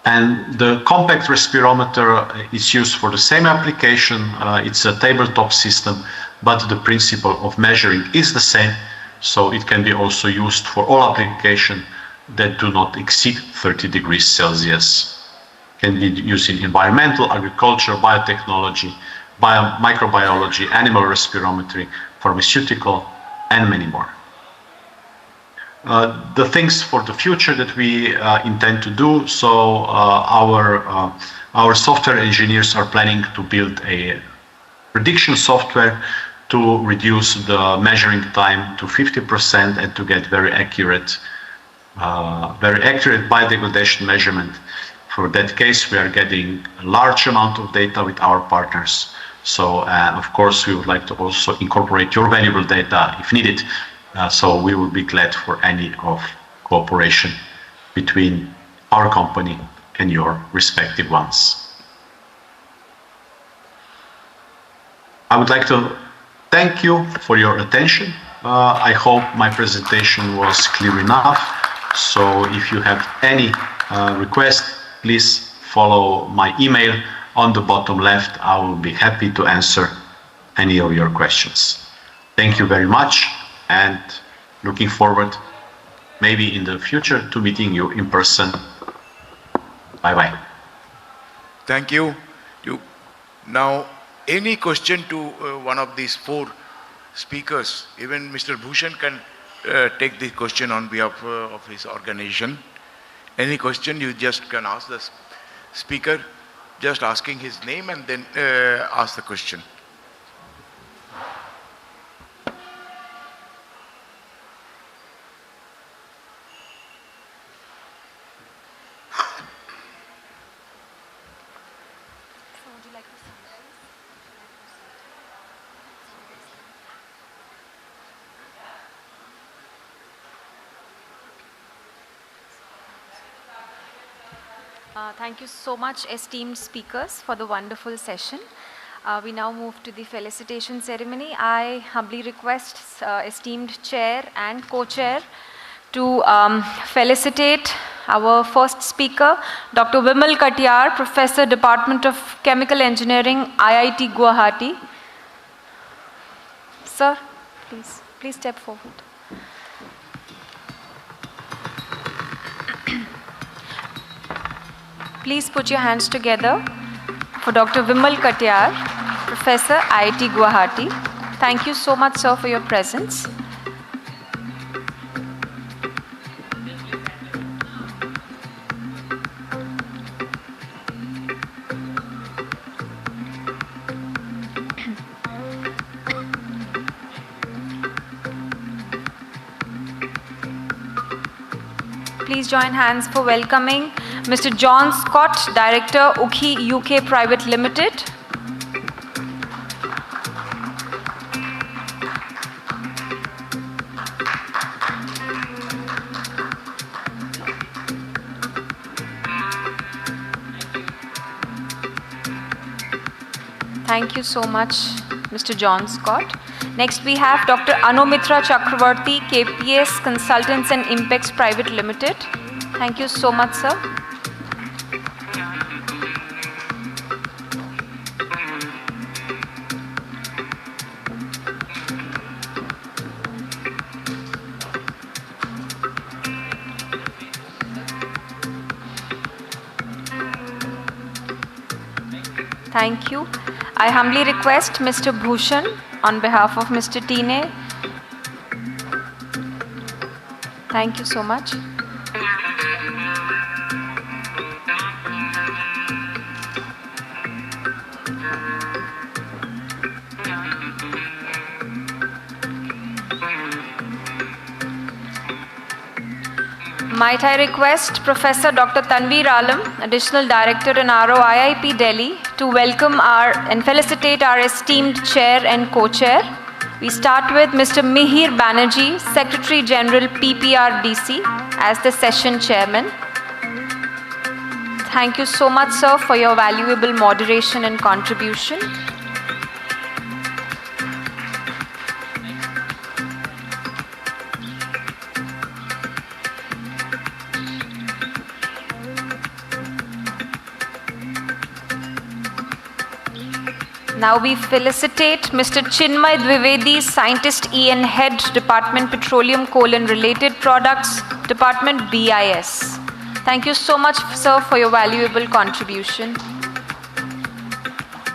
And the compact respirometer is used for the same application. It's a tabletop system, but the principle of measuring is the same. So it can be also used for all applications that do not exceed 30 degrees Celsius. Can be used in environmental, agriculture, biotechnology, microbiology, animal respirometry, pharmaceutical, and many more. The things for the future that we intend to do, so our software engineers are planning to build a prediction software to reduce the measuring time to 50% and to get very accurate biodegradation measurement. For that case, we are getting a large amount of data with our partners. So, of course, we would like to also incorporate your valuable data if needed. So we will be glad for any of cooperation between our company and your respective ones. I would like to thank you for your attention. I hope my presentation was clear enough. So if you have any request, please follow my email on the bottom left. I will be happy to answer any of your questions. Thank you very much, and looking forward maybe in the future to meeting you in person. Bye-bye. Thank you. Now, any question to one of these four speakers? Even Mr. Bhushan can take the question on behalf of his organization. Any question, you just can ask the speaker, just asking his name and then ask the question. Thank you so much, esteemed speakers, for the wonderful session. We now move to the felicitation ceremony. I humbly request esteemed chair and co-chair to felicitate our first speaker, Dr. Vimal Katiyar, Professor, Department of Chemical Engineering, IIT Guwahati. Sir, please step forward. Please put your hands together for Dr. Vimal Katiyar, Professor, IIT Guwahati. Thank you so much, sir, for your presence. Please join hands for welcoming Mr. John Scott, Director, Ukhi UK Private Limited. Thank you so much, Mr. John Scott. Next, we have Dr. Anumitra Chakravarti, KPS Consultants and Impex Private Limited. Thank you so much, sir. Thank you. I humbly request Mr. Bhushan on behalf of Mr. Tine. Thank you so much. Might I request Professor Dr. Tanveer Alam, Additional Director in RO IIP Delhi, to welcome and felicitate our esteemed chair and co-chair. We start with Mr. Mihir Banerjee, Secretary General PPRDC, as the session chairman. Thank you so much, sir, for your valuable moderation and contribution. Now we felicitate Mr. Chinmay Dwivedi, Scientist EN Head, Department Petroleum, Coal and Related Products, Department BIS. Thank you so much, sir, for your valuable contribution.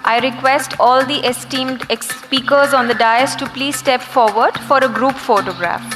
I request all the esteemed speakers on the dais to please step forward for a group photograph.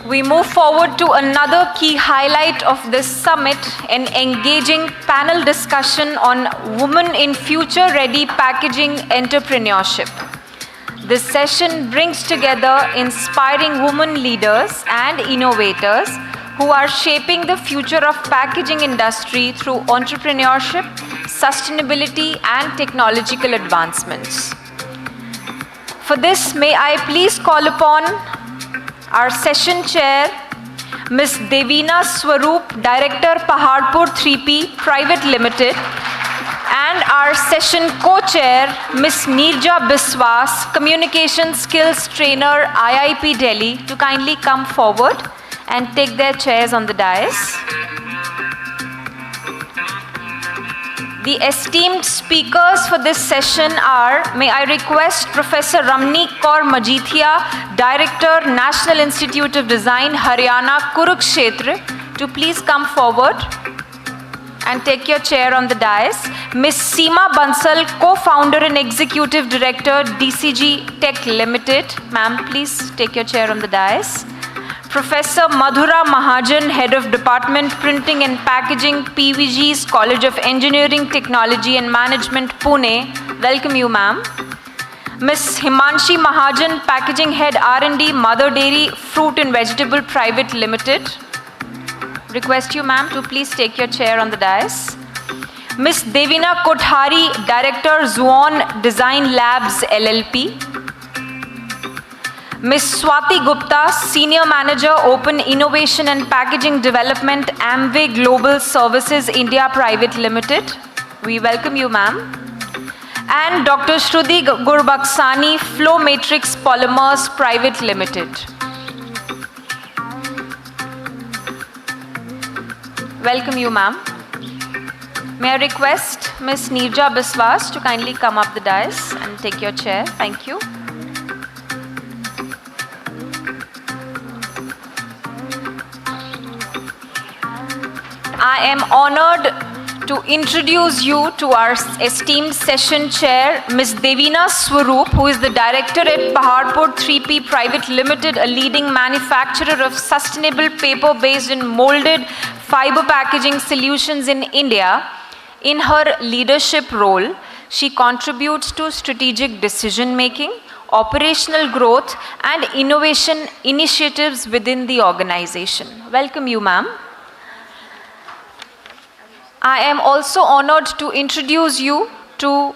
we move forward to another key highlight of this summit, an engaging panel discussion on Women in Future-Ready Packaging Entrepreneurship. This session brings together inspiring women leaders and innovators who are shaping the future of packaging industry through entrepreneurship, sustainability, and technological advancements. For this, may I please call upon our session chair, Ms. Devina Swaroop, Director, Paharpur 3P Private Limited, and our session co-chair, Ms. Neerja Biswas, Communication Skills Trainer, IIP Delhi, to kindly come forward and take their chairs on the dais. The esteemed speakers for this session are, may I request Professor Ramneek Kaur Majithia, Director, National Institute of Design, Haryana, Kurukshetra, to please come forward and take your chair on the dais. Ms. Seema Bansal, Co-Founder and Executive Director, DCG Tech Limited. Ma'am, please take your chair on the dais. Professor Madhura Mahajan, Head of Department Printing and Packaging, PVG's College of Engineering, Technology and Management, Pune. Welcome you, ma'am. Ms. Himanshi Mahajan, Packaging Head R&D, Mother Dairy Fruit and Vegetable Private Limited. Request you, ma'am, to please take your chair on the dais. Ms. Devina Kothari, Director, Zuon Design Labs, LLP. Ms. Swati Gupta, Senior Manager, Open Innovation and Packaging Development, Amway Global Services India Private Limited. We welcome you, ma'am. And Dr. Shruti Gurbaksani, Flow Matrix Polymers Private Limited. Welcome you, ma'am. May I request Ms. Neerja Biswas to kindly come up the dais and take your chair. Thank you. I am honored to introduce you to our esteemed session chair, Ms. Devina Swaroop, who is the Director at Paharpur 3P Private Limited, a leading manufacturer of sustainable paper-based and molded fiber packaging solutions in India. In her leadership role, she contributes to strategic decision-making, operational growth, and innovation initiatives within the organization. Welcome you, ma'am. I am also honored to introduce you to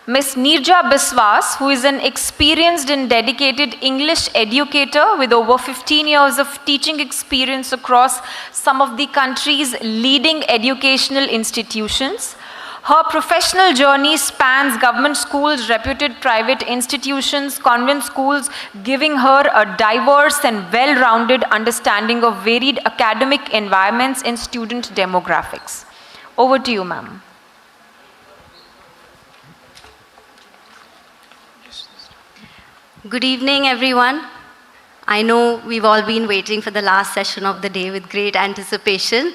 Ms. Neerja Biswas, who is an experienced and dedicated English educator with over 15 years of teaching experience across some of the country's leading educational institutions. Her professional journey spans government schools, reputed private institutions, convent schools, giving her a diverse and well-rounded understanding of varied academic environments and student demographics. Over to you, ma'am. Good evening, everyone. I know we've all been waiting for the last session of the day with great anticipation.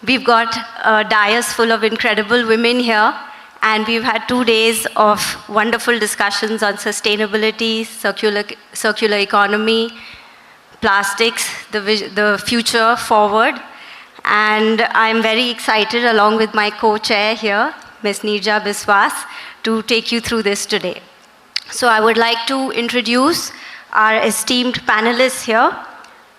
We've got a dais full of incredible women here, and we've had 2 days of wonderful discussions on sustainability, circular economy, plastics, the future forward. And I'm very excited, along with my co-chair here, Ms. Neerja Biswas, to take you through this today. So I would like to introduce our esteemed panelists here.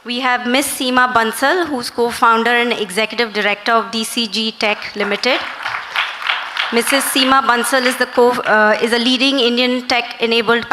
We have Ms. Seema Bansal, who's co-founder and executive director of DCG Tech Limited. Mrs. Seema Bansal is a leading Indian tech-enabled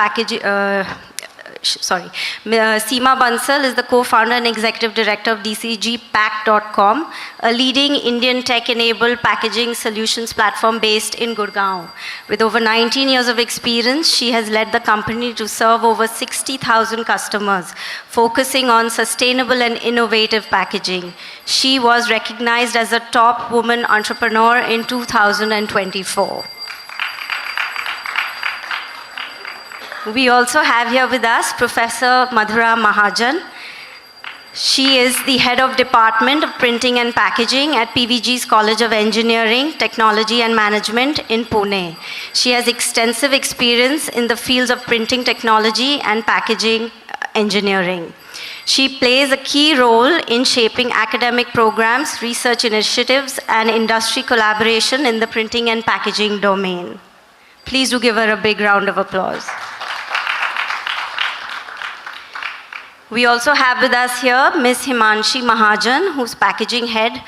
Seema Bansal is the co-founder and executive director of DCGPack.com, a leading Indian tech-enabled packaging solutions platform based in Gurgaon. With over 19 years of experience, she has led the company to serve over 60,000 customers, focusing on sustainable and innovative packaging. She was recognized as a top woman entrepreneur in 2024. We also have here with us Professor Madhura Mahajan. She is the head of Department of Printing and Packaging at PVG's College of Engineering, Technology and Management in Pune. She has extensive experience in the fields of printing technology and packaging engineering. She plays a key role in shaping academic programs, research initiatives, and industry collaboration in the printing and packaging domain. Please do give her a big round of applause. We also have with us here Ms. Himanshi Mahajan, who's packaging head,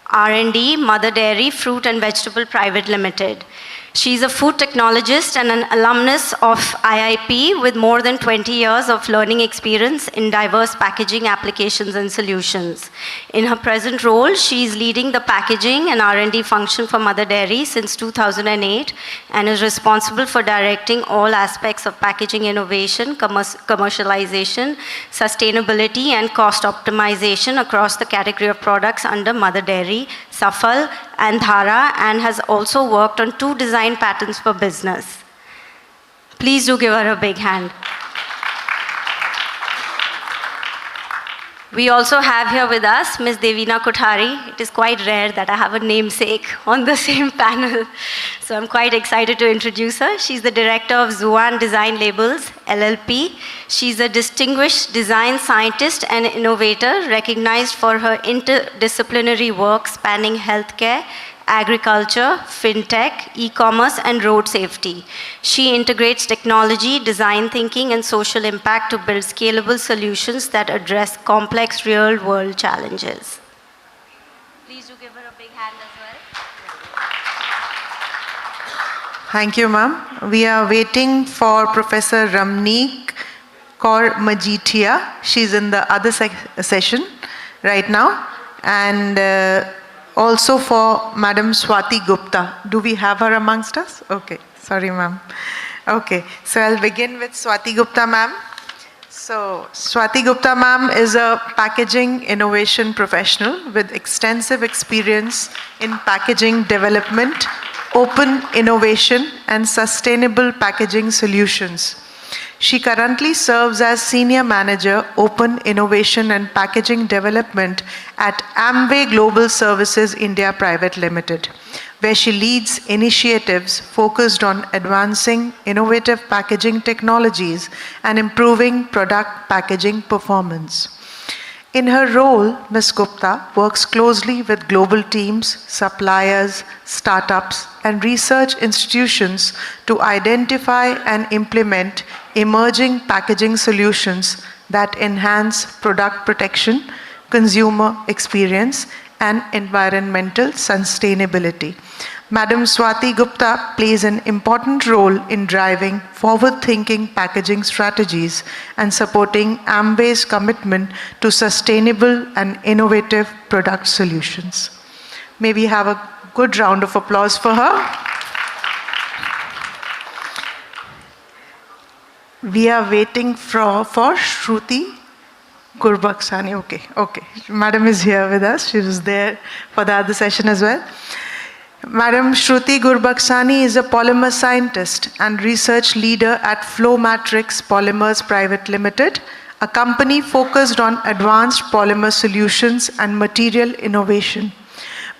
R&D, Mother Dairy, Fruit and Vegetable Private Limited. She's a food technologist and an alumnus of IIP with more than 20 years of learning experience in diverse packaging applications and solutions. In her present role, she is leading the packaging and R&D function for Mother Dairy since 2008 and is responsible for directing all aspects of packaging innovation, commercialization, sustainability, and cost optimization across the category of products under Mother Dairy, Safal, and Dhara, and has also worked on 2 design patents for business. Please do give her a big hand. We also have here with us Ms. Devina Kothari. It is quite rare that I have a namesake on the same panel, so I'm quite excited to introduce her. She's the director of Zuan Design Labels, LLP. She's a distinguished design scientist and innovator recognized for her interdisciplinary work spanning healthcare, agriculture, fintech, e-commerce, and road safety. She integrates technology, design thinking, and social impact to build scalable solutions that address complex real-world challenges. Please do give her a big hand as well. Thank you, ma'am. We are waiting for Professor Ramneek Kaur Majitia. She's in the other session right now. And also for Madam Swati Gupta. Do we have her amongst us? Okay, sorry ma'am. Okay, so I'll begin with Swati Gupta ma'am. So Swati Gupta ma'am is a packaging innovation professional with extensive experience in packaging development, open innovation, and sustainable packaging solutions. She currently serves as Senior Manager, Open Innovation and Packaging Development at Amway Global Services India Private Limited, where she leads initiatives focused on advancing innovative packaging technologies and improving product packaging performance. In her role, Ms. Gupta works closely with global teams, suppliers, startups, and research institutions to identify and implement emerging packaging solutions that enhance product protection, consumer experience, and environmental sustainability. Madam Swati Gupta plays an important role in driving forward-thinking packaging strategies and supporting Amway's commitment to sustainable and innovative product solutions. May we have a good round of applause for her. We are waiting for Shruti Gurbaksani. Okay. Madam is here with us. She was there for the other session as well. Madam Shruti Gurbaksani is a polymer scientist and research leader at Flowmatrix Polymers Private Limited, a company focused on advanced polymer solutions and material innovation.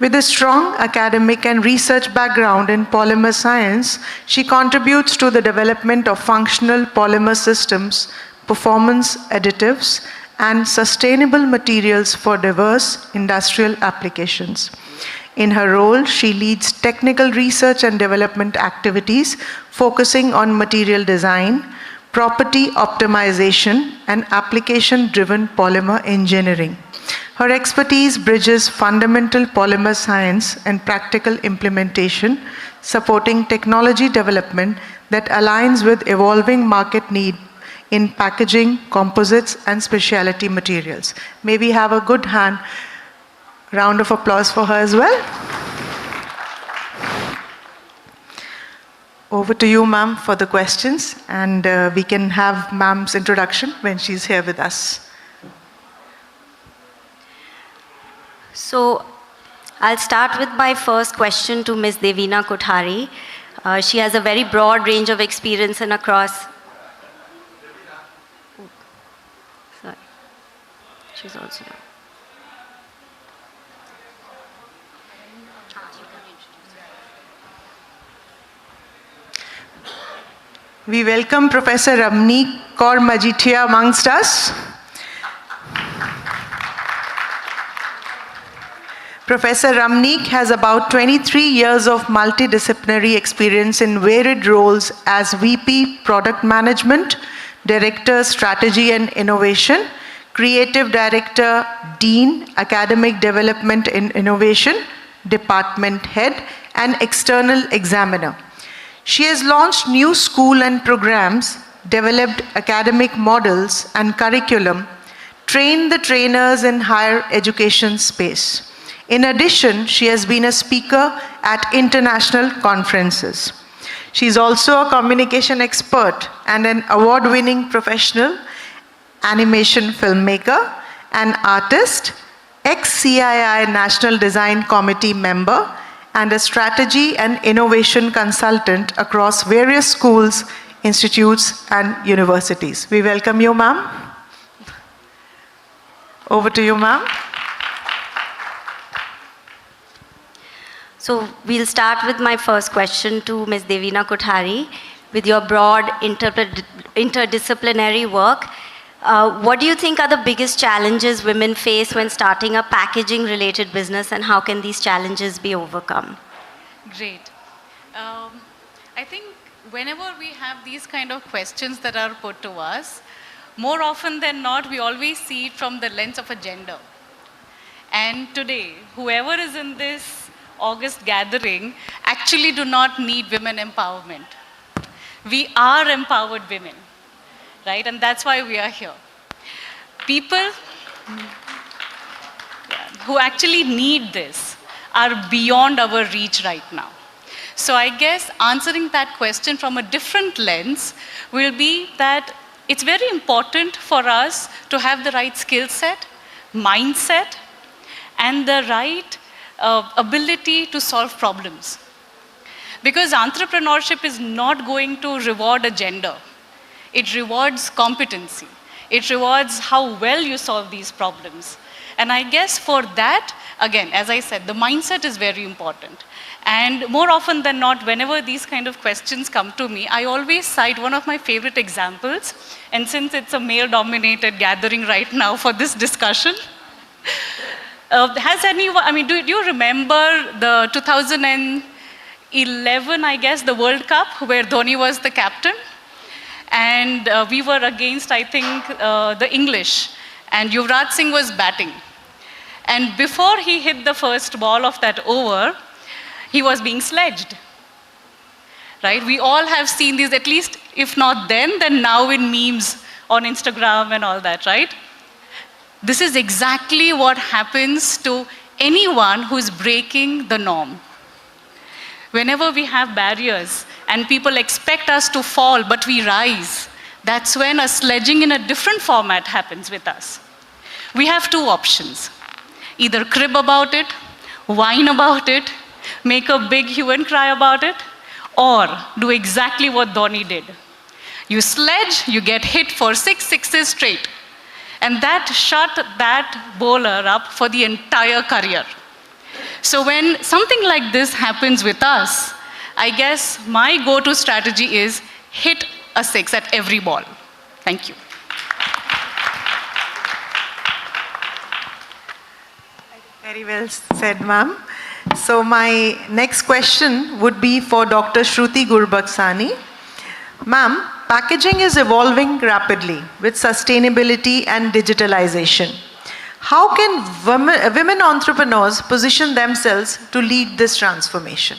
With a strong academic and research background in polymer science, she contributes to the development of functional polymer systems, performance additives, and sustainable materials for diverse industrial applications. In her role, she leads technical research and development activities focusing on material design, property optimization, and application-driven polymer engineering. Her expertise bridges fundamental polymer science and practical implementation, supporting technology development that aligns with evolving market need in packaging, composites, and specialty materials. May we have a good round of applause for her as well. Over to you, ma'am, for the questions, and we can have ma'am's introduction when she's here with us. So I'll start with my first question to Ms. Devina Kothari. She has a very broad range of experience and across. Sorry. She's also. We welcome Professor Ramneek Kaur Majithia amongst us. Professor Ramneek has about 23 years of multidisciplinary experience in varied roles as VP Product Management, Director Strategy and Innovation, Creative Director, Dean, Academic Development and Innovation, Department Head, and External Examiner. She has launched new school and programs, developed academic models and curriculum, trained the trainers in higher education space. In addition, she has been a speaker at international conferences. She is also a communication expert and an award-winning professional animation filmmaker, an artist, ex-CII National Design Committee member, and a strategy and innovation consultant across various schools, institutes, and universities. We welcome you, ma'am. Over to you, ma'am. So we'll start with my first question to Ms. Devina Kothari. With your broad interdisciplinary work, what do you think are the biggest challenges women face when starting a packaging-related business, and how can these challenges be overcome? Great. I think whenever we have these kind of questions that are put to us, more often than not, we always see it from the lens of a gender. And today, whoever is in this August gathering actually do not need women empowerment. We are empowered women, right? And that's why we are here. People who actually need this are beyond our reach right now. So I guess answering that question from a different lens will be that it's very important for us to have the right skill set, mindset, and the right ability to solve problems. Because entrepreneurship is not going to reward a gender. It rewards competency. It rewards how well you solve these problems. And I guess for that, again, as I said, the mindset is very important. And more often than not, whenever these kind of questions come to me, I always cite one of my favorite examples. And since it's a male-dominated gathering right now for this discussion, has anyone, I mean, do you remember the 2011, I guess, the World Cup, where Dhoni was the captain? And we were against, I think, the English. And Yuvraj Singh was batting. And before he hit the first ball of that over, he was being sledged. Right? We all have seen these, at least if not then now in memes on Instagram and all that, right? This is exactly what happens to anyone who is breaking the norm. Whenever we have barriers and people expect us to fall, but we rise, that's when a sledging in a different format happens with us. We have two options. Either crib about it, whine about it, make a big hue and cry about it, or do exactly what Dhoni did. You sledge, you get hit for 6 sixes straight. And that shut that bowler up for the entire career. So when something like this happens with us, I guess my go-to strategy is hit a 6 at every ball. Thank you. Very well said, ma'am. So my next question would be for Dr. Shruti Gurbaksani. Ma'am, packaging is evolving rapidly with sustainability and digitalization. How can women entrepreneurs position themselves to lead this transformation?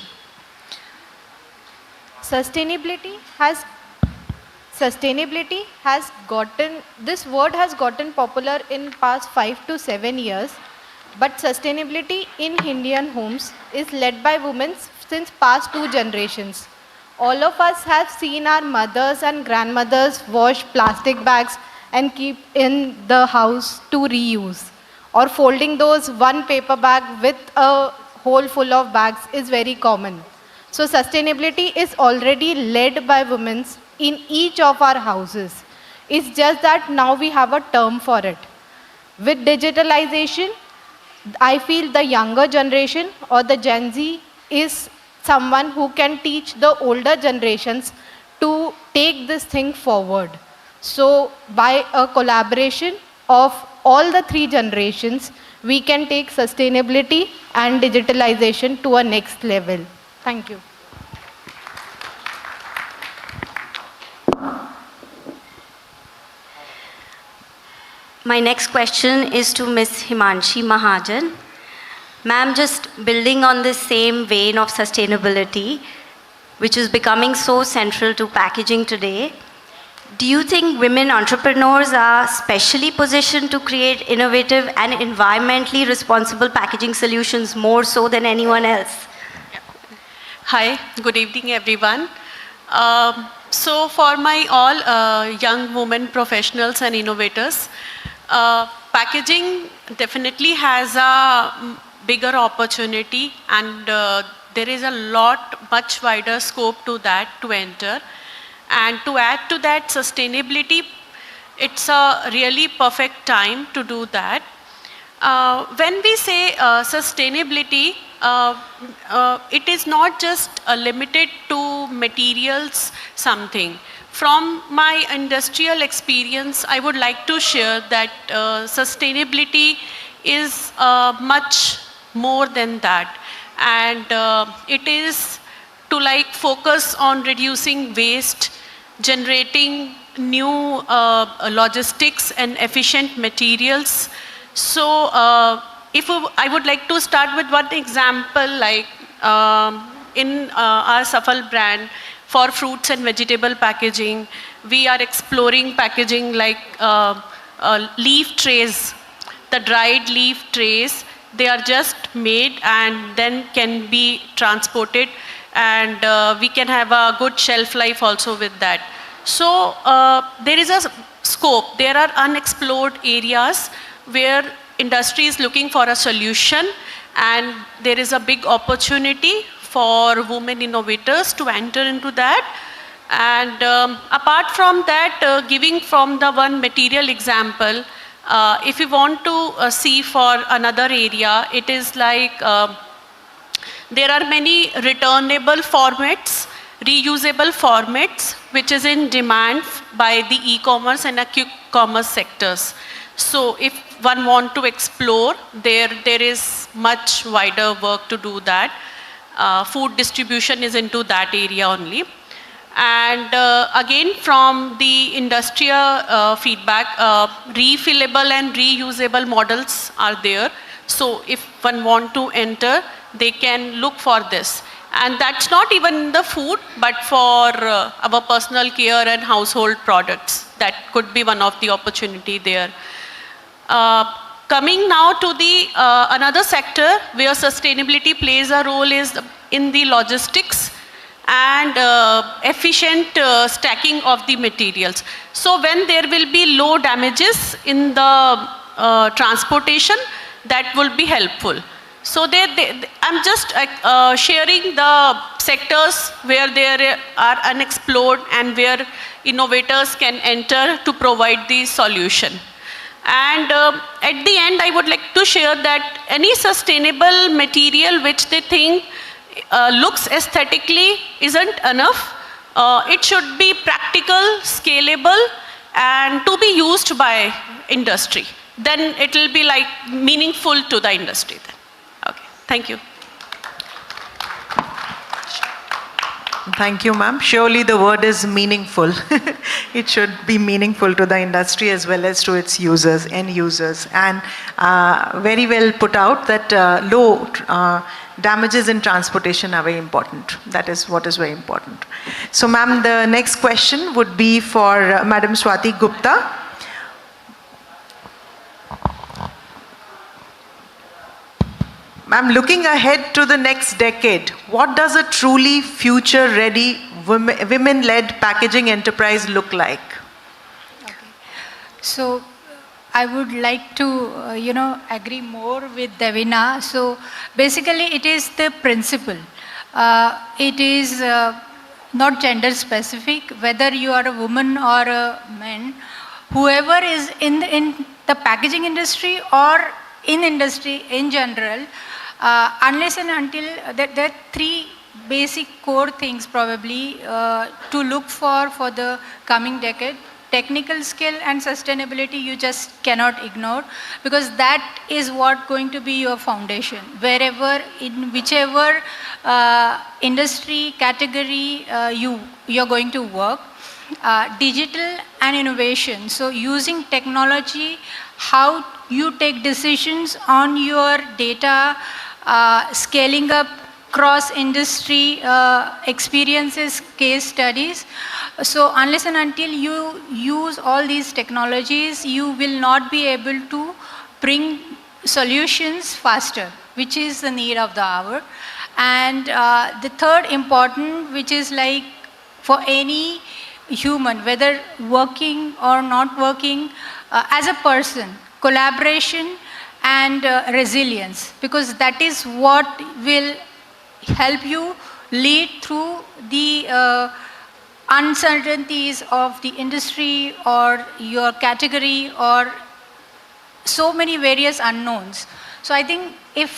Sustainability has gotten, this word has gotten popular in past 5 to 7 years, but sustainability in Indian homes is led by women since past 2 generations. All of us have seen our mothers and grandmothers wash plastic bags and keep in the house to reuse. Or folding those one paper bag with a hole full of bags is very common. So sustainability is already led by women in each of our houses. It's just that now we have a term for it. With digitalization, I feel the younger generation or the Gen Z is someone who can teach the older generations to take this thing forward. So by a collaboration of all the three generations, we can take sustainability and digitalization to a next level. Thank you. My next question is to Ms. Himanshi Mahajan. Ma'am, just building on this same vein of sustainability, which is becoming so central to packaging today, do you think women entrepreneurs are specially positioned to create innovative and environmentally responsible packaging solutions more so than anyone else? Hi, good evening everyone. So for my all young women professionals and innovators, packaging definitely has a bigger opportunity, and there is a much wider scope to that to enter. And to add to that, sustainability, it's a really perfect time to do that. When we say sustainability, it is not just limited to materials something. From my industrial experience, I would like to share that sustainability is much more than that. And it is to focus on reducing waste, generating new logistics and efficient materials. So I would like to start with one example, in our Safal brand, for fruits and vegetable packaging, we are exploring packaging like leaf trays, the dried leaf trays. They are just made and then can be transported, and we can have a good shelf life also with that. So there is a scope. There are unexplored areas where industry is looking for a solution, and there is a big opportunity for women innovators to enter into that. And apart from that, giving from the one material example, if you want to see for another area, it is like there are many returnable formats, reusable formats, which is in demand by the e-commerce and the quick commerce sectors. So if one want to explore, there is much wider work to do that. Food distribution is into that area only. And again, from the industrial feedback, refillable and reusable models are there. So if one want to enter, they can look for this. And that's not even the food, but for our personal care and household products. That could be one of the opportunity there. Coming now to the another sector where sustainability plays a role is in the logistics and efficient stacking of the materials. So when there will be low damages in the transportation, that will be helpful. So I'm just sharing the sectors where there are unexplored and where innovators can enter to provide the solution. And at the end, I would like to share that any sustainable material which they think looks aesthetically isn't enough. It should be practical, scalable, and to be used by industry. Then it will be meaningful to the industry then. Okay, thank you. Thank you, ma'am. Surely the word is meaningful. It should be meaningful to the industry as well as to its users, end users. And very well put out that low damages in transportation are very important. That is what is very important. So, ma'am, the next question would be for Madam Swati Gupta. Ma'am, looking ahead to the next decade, what does a truly future-ready, women-led packaging enterprise look like? Okay. So, I would like to, agree more with Devina. So, basically, it is the principle. It is not gender-specific, whether you are a woman or a man. Whoever is in the packaging industry or in industry in general, unless and until there are three basic core things probably to look for the coming decade. technical skill and sustainability you just cannot ignore, because that is what going to be your foundation. Wherever, in whichever industry, category you're going to work. Digital and innovation. So using technology, how you take decisions on your data, scaling up cross-industry experiences, case studies. So unless and until you use all these technologies, you will not be able to bring solutions faster, which is the need of the hour. And the third important, which is like for any human, whether working or not working, as a person, collaboration and resilience, because that is what will help you lead through the uncertainties of the industry or your category or so many various unknowns. So I think if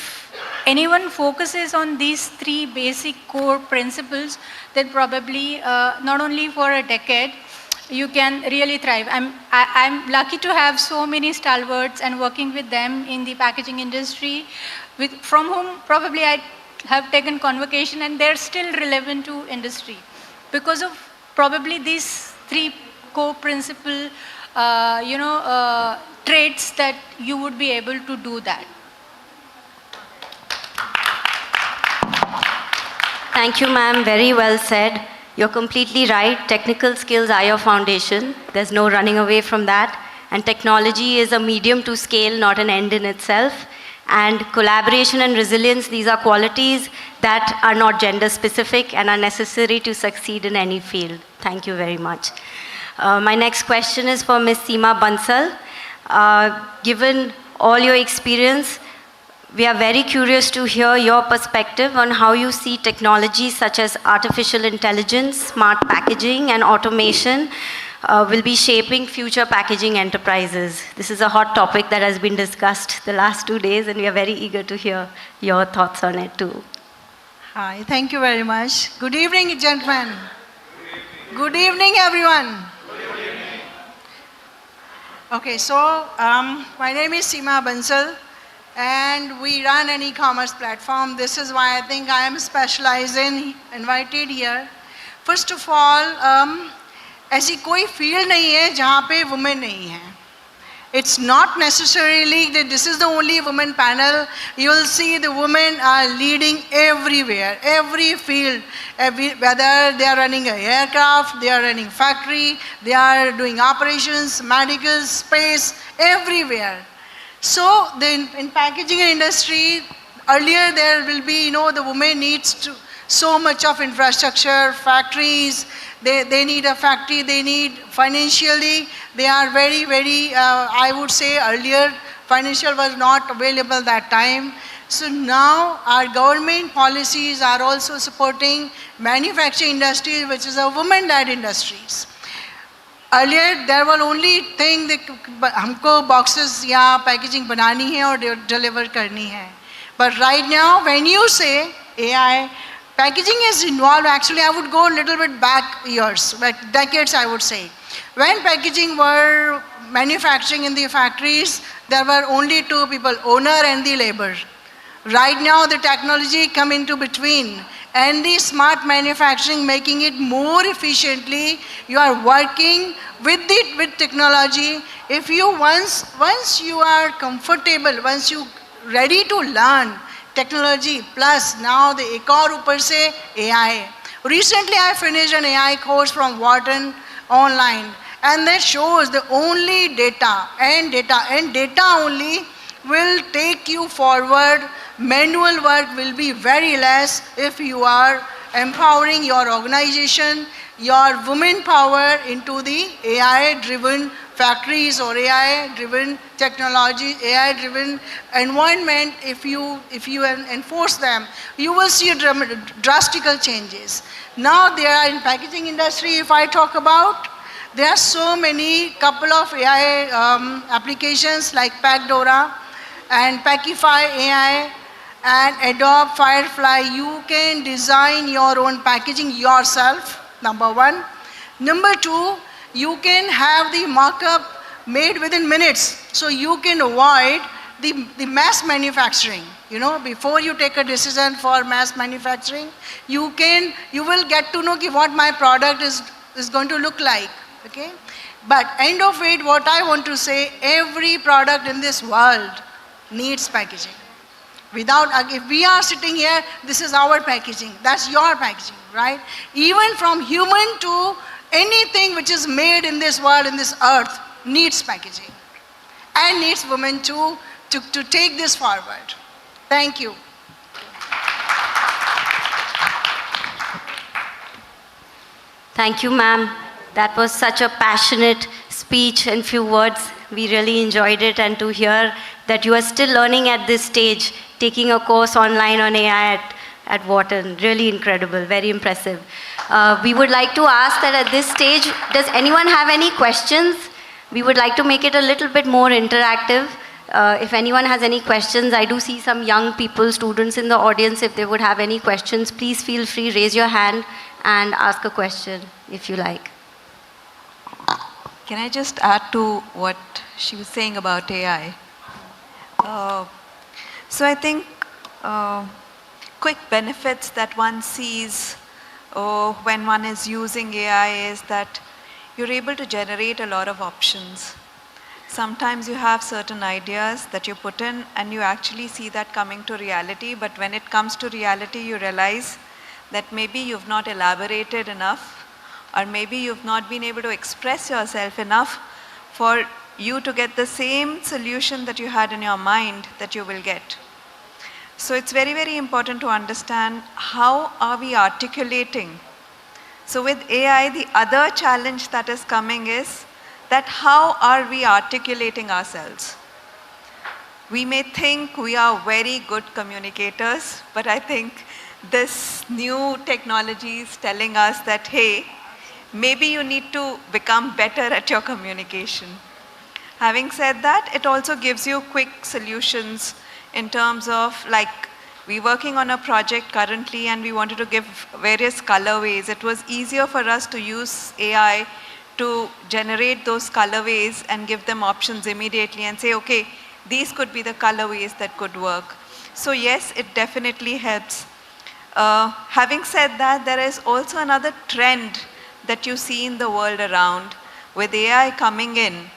anyone focuses on these three basic core principles, then probably not only for a decade, you can really thrive. I'm lucky to have so many stalwarts and working with them in the packaging industry, from whom probably I have taken convocation and they're still relevant to industry because of probably these three core principle traits that you would be able to do that. Thank you, ma'am. Very well said. You're completely right. Technical skills are your foundation. There's no running away from that. And technology is a medium to scale, not an end in itself. And collaboration and resilience, these are qualities that are not gender specific and are necessary to succeed in any field. Thank you very much. My next question is for Ms. Seema Bansal. Given all your experience, we are very curious to hear your perspective on how you see technologies such as artificial intelligence, smart packaging, and automation will be shaping future packaging enterprises. This is a hot topic that has been discussed the last 2 days, and we are very eager to hear your thoughts on it too. Hi, thank you very much. Good evening, gentlemen. Good evening, everyone. Okay, so my name is Seema Bansal, and we run an e-commerce platform. This is why I think I am specialized in, invited here. First of all, ऐसी कोई field नहीं है जहाँ पे women नहीं है. It's not necessarily that this is the only women panel. You will see the women are leading everywhere, every field, whether they are running an aircraft, they are running factory, they are doing operations, medical, space, everywhere. So in packaging industry, earlier there will be, the women needs so much of infrastructure, factories, they need a factory, they need financially, they are very, very, I would say earlier, financial was not available that time. So now our government policies are also supporting manufacturing industry, which is a women-led industries. Earlier, there was only thing that हमको boxes या packaging बनानी है और deliver करनी है. But right now, when you say AI, packaging is involved. Actually, I would go a little bit back years, like decades, I would say. When packaging were manufacturing in the factories, there were only two people, owner and the labor. Right now, the technology come into between. And the smart manufacturing, making it more efficiently, you are working with technology. If you once you are comfortable, once you ready to learn technology, plus now the ek aur upar se AI. Recently I finished an AI course from Wharton online, and that shows the only data only will take you forward. Manual work will be very less if you are empowering your organization, your women power into the AI-driven factories or AI-driven technology, AI-driven environment. If you enforce them, you will see drastic changes. Now there are in packaging industry, if I talk about, there are so many couple of AI applications like Packdora and Packify AI and Adobe Firefly. You can design your own packaging yourself, number one. Number two, You can have the markup made within minutes. So you can avoid the mass manufacturing. You know, before you take a decision for mass manufacturing, you will get to know what my product is going to look like. Okay? But end of it, what I want to say, every product in this world needs packaging. If we are sitting here, this is our packaging, that's your packaging, right? Even from human to anything which is made in this world, in this earth, needs packaging. And needs women to take this forward. Thank you. Thank you, ma'am. That was such a passionate speech and few words. We really enjoyed it, and to hear that you are still learning at this stage, taking a course online on AI at Wharton. Really incredible, very impressive. We would like to ask that at this stage, does anyone have any questions? We would like to make it a little bit more interactive. If anyone has any questions, I do see some young people, students in the audience. If they would have any questions, please feel free, raise your hand and ask a question if you like. Can I just add to what she was saying about AI? So I think quick benefits that one sees when one is using AI is that you're able to generate a lot of options. Sometimes you have certain ideas that you put in and you actually see that coming to reality, but when it comes to reality, you realize that maybe you've not elaborated enough, or maybe you've not been able to express yourself enough for you to get the same solution that you had in your mind that you will get. So it's very, very important to understand how are we articulating. So with AI, the other challenge that is coming is that how are we articulating ourselves? We may think we are very good communicators, but I think this new technology is telling us that, hey, maybe you need to become better at your communication. Having said that, it also gives you quick solutions in terms of, like, we're working on a project currently and we wanted to give various colorways. It was easier for us to use AI to generate those colorways and give them options immediately and say, okay, these could be the colorways that could work. So yes, it definitely helps. Having said that, there is also another trend that you see in the world around. With AI coming in,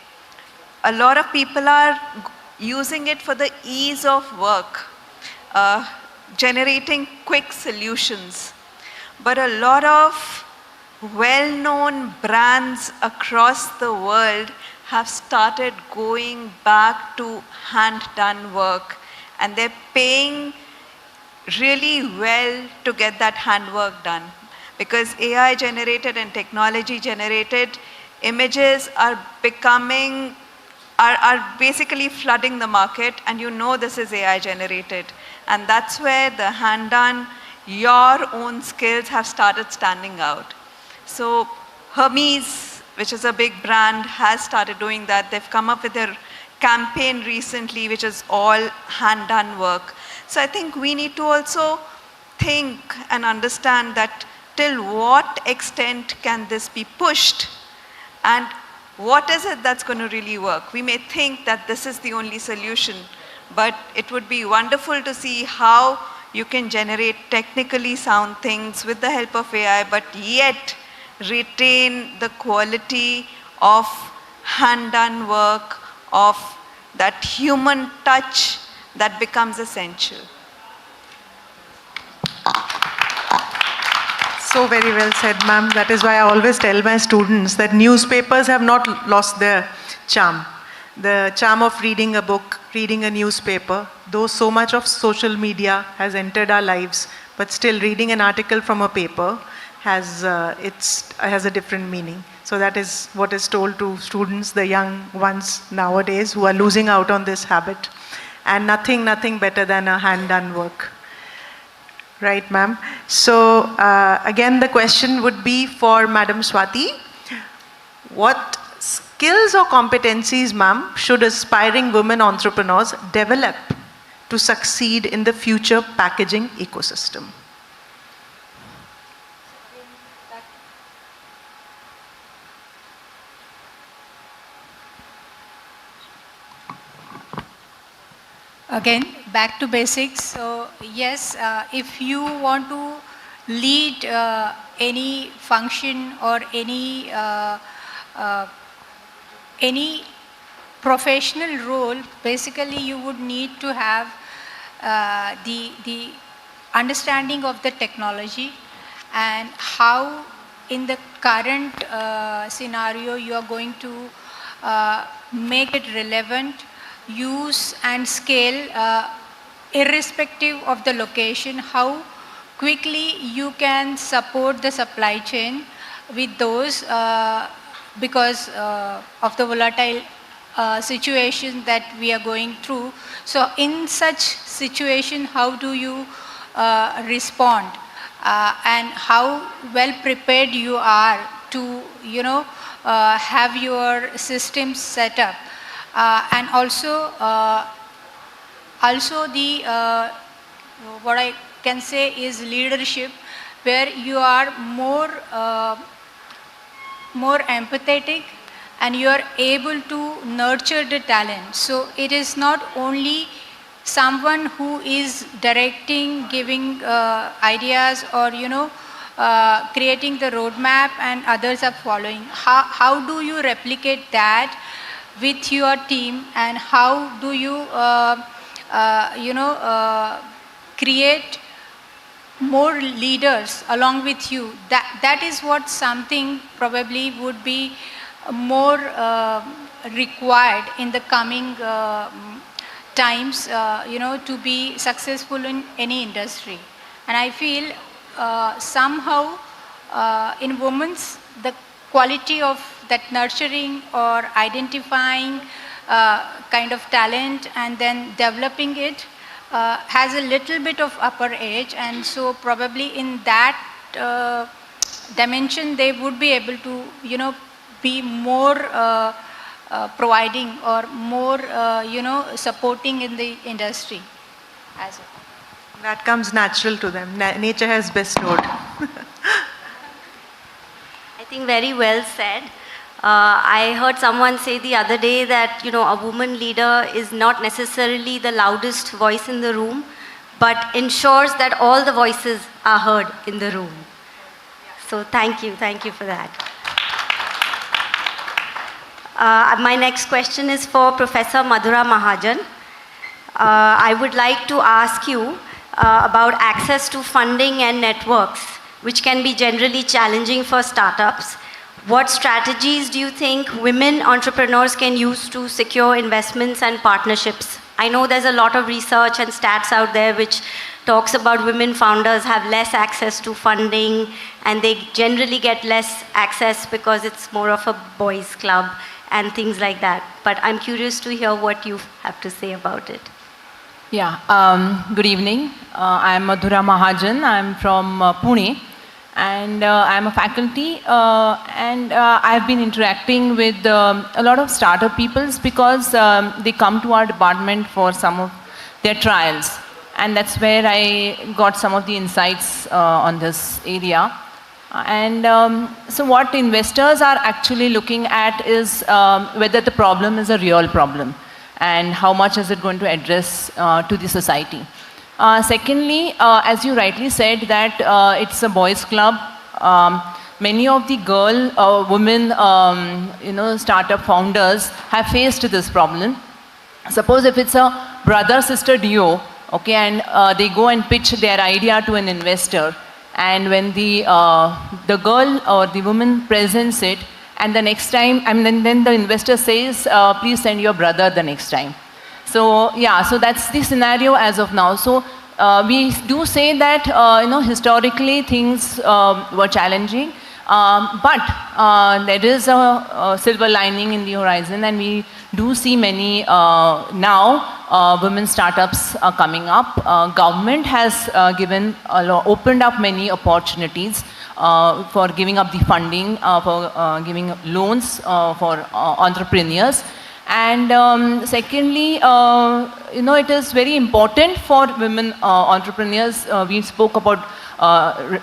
a lot of people are using it for the ease of work, generating quick solutions. But a lot of well-known brands across the world have started going back to hand-done work, and they're paying really well to get that handwork done. Because AI generated and technology generated images are basically flooding the market, and you know this is AI generated. And that's where the hand-done, your own skills have started standing out. So Hermes, which is a big brand, has started doing that. They've come up with their campaign recently, which is all hand-done work. So I think we need to also think and understand that till what extent can this be pushed, and what is it that's going to really work? We may think that this is the only solution, but it would be wonderful to see how you can generate technically sound things with the help of AI, but yet retain the quality of hand-done work, of that human touch that becomes essential. So very well said, ma'am. That is why I always tell my students that newspapers have not lost their charm. The charm of reading a book, reading a newspaper, though so much of social media has entered our lives, but still reading an article from a paper has a different meaning. So that is what is told to students, the young ones nowadays who are losing out on this habit. And nothing better than a hand-done work. Right, ma'am. So again, the question would be for Madam Swati. What skills or competencies, ma'am, should aspiring women entrepreneurs develop to succeed in the future packaging ecosystem? Again, back to basics. So yes, if you want to lead any function or any professional role, basically you would need to have the understanding of the technology and how in the current scenario you are going to make it relevant, use and scale irrespective of the location, how quickly you can support the supply chain with those because of the volatile situation that we are going through. So in such situation, how do you respond and how well prepared you are to, have your systems set up. And also the what I can say is leadership, where you are more empathetic and you are able to nurture the talent. So it is not only someone who is directing, giving ideas or creating the roadmap and others are following. How do you replicate that with your team, and how do you create more leaders along with you? That is what something probably would be more required in the coming times, to be successful in any industry. And I feel somehow in women's, the quality of that nurturing or identifying kind of talent and then developing it has a little bit of upper edge, and so probably in that dimension they would be able to be more providing or more supporting in the industry as well. That comes natural to them. Nature has bestowed. I think very well said. I heard someone say the other day that, a woman leader is not necessarily the loudest voice in the room, but ensures that all the voices are heard in the room. So thank you for that. My next question is for Professor Madhura Mahajan. I would like to ask you about access to funding and networks, which can be generally challenging for startups. What strategies do you think women entrepreneurs can use to secure investments and partnerships? I know there's a lot of research and stats out there which talks about women founders have less access to funding and they generally get less access because it's more of a boys' club and things like that. But I'm curious to hear what you have to say about it. Yeah, good evening. I'm Madhura Mahajan. I'm from Pune. And I'm a faculty and I've been interacting with a lot of startup peoples because they come to our department for some of their trials, and that's where I got some of the insights on this area. And so what investors are actually looking at is whether the problem is a real problem and how much is it going to address to the society. Secondly, as you rightly said, that it's a boys' club. Many of the women, startup founders have faced this problem. Suppose if it's a brother-sister duo, okay, and they go and pitch their idea to an investor, and when the girl or the woman presents it, and the next time, then the investor says, please send your brother the next time. So yeah, so that's the scenario as of now. So we do say that historically things were challenging, but there is a silver lining in the horizon, and we do see many now women startups are coming up. Government has opened up many opportunities for giving up the funding, for giving loans for entrepreneurs. And secondly, it is very important for women entrepreneurs. We spoke about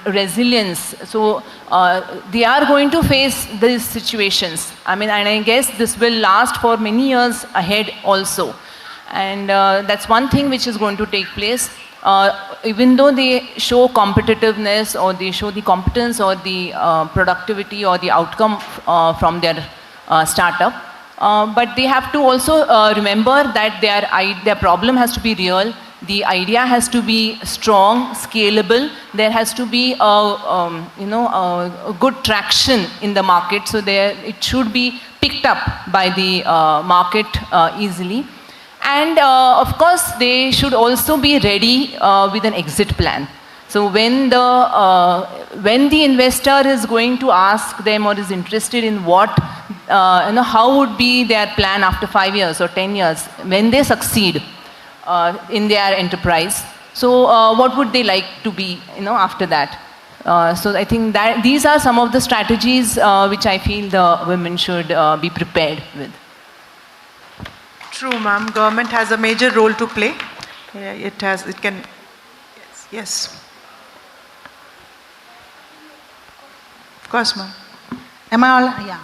resilience. So they are going to face these situations. And I guess this will last for many years ahead also. And that's one thing which is going to take place. Even though they show competitiveness or they show the competence or the productivity or the outcome from their startup, but they have to also remember that their problem has to be real, the idea has to be strong, scalable, there has to be a good traction in the market, so it should be picked up by the market easily. And of course, they should also be ready with an exit plan. So when the investor is going to ask them or is interested in how would be their plan after 5 years or 10 years when they succeed in their enterprise, so what would they like to be after that? So I think that these are some of the strategies which I feel the women should be prepared with. True, ma'am. Government has a major role to play. Yeah, it can, yes. Of course, ma'am. Am I all? Yeah.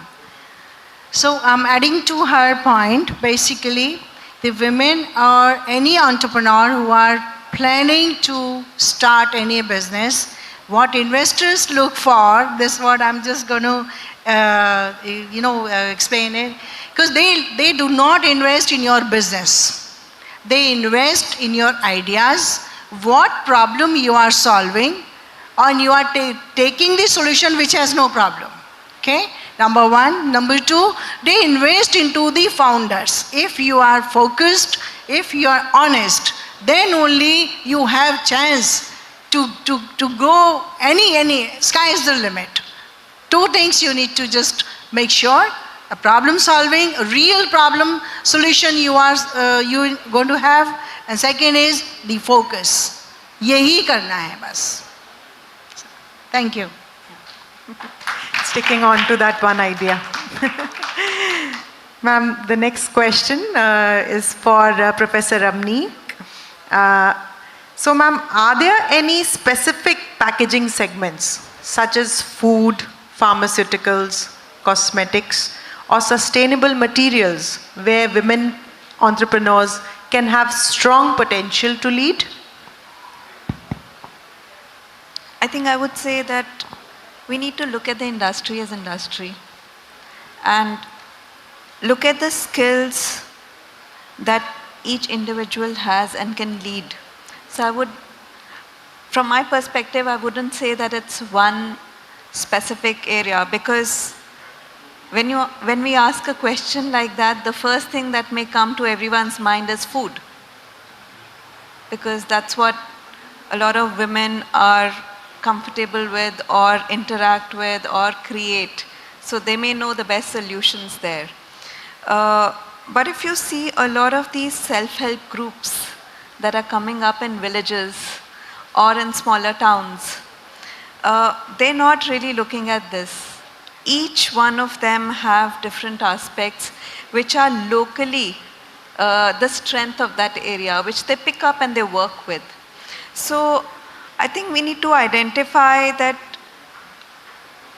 So I'm adding to her point, basically, the women or any entrepreneur who are planning to start any business, what investors look for, this is what I'm just going to, explain it. Because they do not invest in your business. They invest in your ideas, what problem you are solving, and you are taking the solution which has no problem. Okay? Number one. Number two, they invest into the founders. If you are focused, if you are honest, then only you have chance to go any, sky is the limit. Two things you need to just make sure. A problem solving, a real problem solution you are going to have, and second is the focus. Yehi karna hai bas. Thank you. Sticking on to that one idea. Ma'am, the next question is for Professor Ramneek. So ma'am, are there any specific packaging segments such as food, pharmaceuticals, cosmetics, or sustainable materials where women entrepreneurs can have strong potential to lead? I think I would say that we need to look at the industry as industry and look at the skills that each individual has and can lead. So from my perspective, I wouldn't say that it's one specific area, because when we ask a question like that, the first thing that may come to everyone's mind is food. Because that's what a lot of women are comfortable with or interact with or create. So they may know the best solutions there. But if you see a lot of these self-help groups that are coming up in villages or in smaller towns, they're not really looking at this. Each one of them have different aspects which are locally the strength of that area, which they pick up and they work with. So I think we need to identify that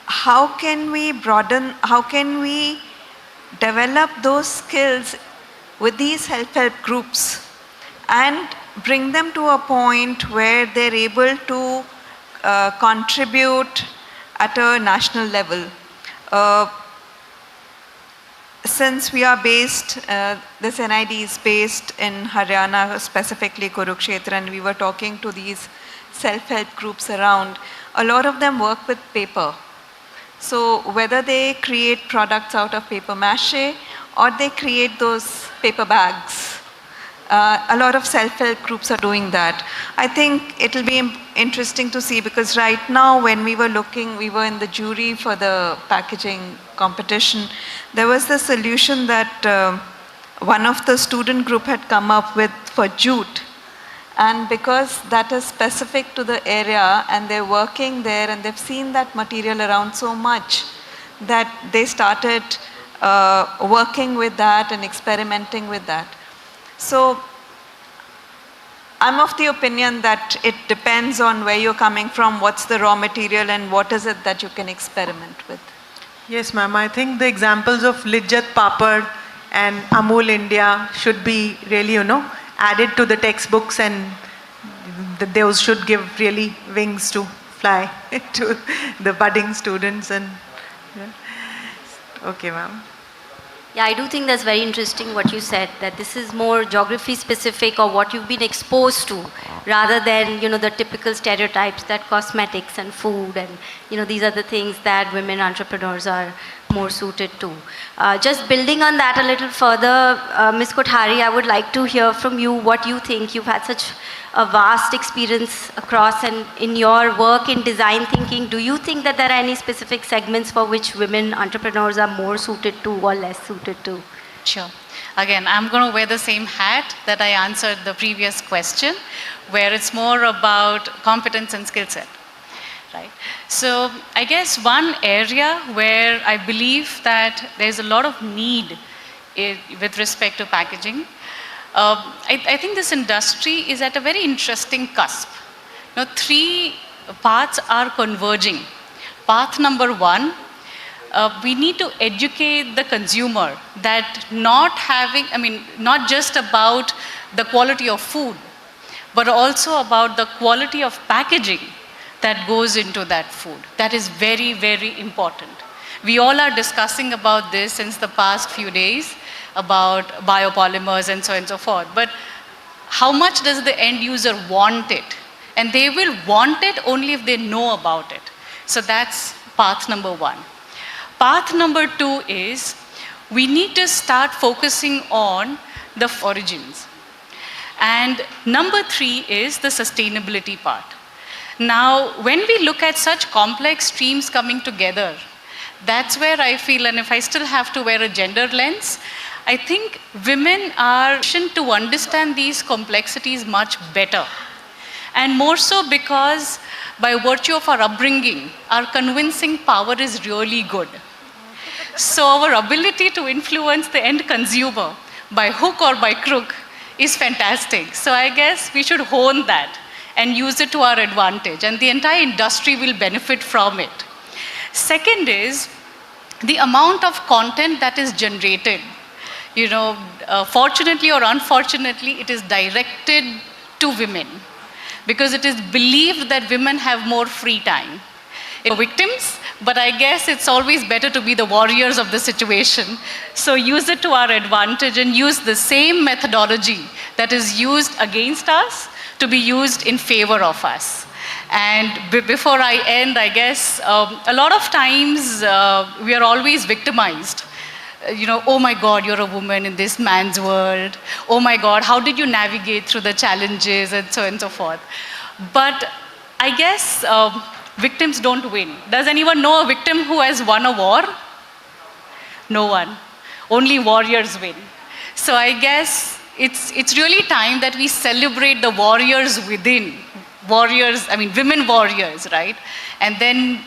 how can we broaden, how can we develop those skills with these self-help groups and bring them to a point where they're able to contribute at a national level. Since we are based, this NID is based in Haryana, specifically Kurukshetra, and we were talking to these self-help groups around, a lot of them work with paper. So whether they create products out of paper mache or they create those paper bags, a lot of self-help groups are doing that. I think it'll be interesting to see, because right now when we were looking, we were in the jury for the packaging competition, there was the solution that one of the student group had come up with for jute. And because that is specific to the area and they're working there and they've seen that material around so much that they started working with that and experimenting with that. So I'm of the opinion that it depends on where you're coming from, what's the raw material, and what is it that you can experiment with. Yes, ma'am. I think the examples of Lijjat Papad and Amul India should be really, you know, added to the textbooks, and those should give really wings to fly to the budding students. And okay, ma'am. Yeah, I do think that's very interesting what you said, that this is more geography specific or what you've been exposed to, rather than, you know, the typical stereotypes that cosmetics and food and, you know, these are the things that women entrepreneurs are more suited to. Just building on that a little further, Ms. Kothari, I would like to hear from you what you think. You've had such a vast experience across, and in your work in design thinking, do you think that there are any specific segments for which women entrepreneurs are more suited to or less suited to? Sure. Again, I'm going to wear the same hat that I answered the previous question, where it's more about competence and skill set. Right? So I guess one area where I believe that there's a lot of need with respect to packaging, I think this industry is at a very interesting cusp. Now, three paths are converging. Path number one, we need to educate the consumer that not just about the quality of food, but also about the quality of packaging that goes into that food. That is very, very important. We all are discussing about this since the past few days, about biopolymers and so on and so forth. But how much does the end user want it? And they will want it only if they know about it. So that's path number one. Path number two is we need to start focusing on the origins. And number three is the sustainability part. Now, when we look at such complex streams coming together, that's where I feel, and if I still have to wear a gender lens, I think women are to understand these complexities much better. And more so because by virtue of our upbringing, our convincing power is really good. So our ability to influence the end consumer by hook or by crook is fantastic. So I guess we should hone that and use it to our advantage, and the entire industry will benefit from it. Second is the amount of content that is generated. You know, fortunately or unfortunately, it is directed to women because it is believed that women have more free time. Victims, but I guess it's always better to be the warriors of the situation. So use it to our advantage and use the same methodology that is used against us to be used in favor of us. And before I end, I guess a lot of times we are always victimized. You know, oh my God, you're a woman in this man's world. Oh my God, how did you navigate through the challenges and so on and so forth. But I guess victims don't win. Does anyone know a victim who has won a war? No one. Only warriors win. So I guess it's really time that we celebrate the warriors within. Warriors, women warriors, right? And then,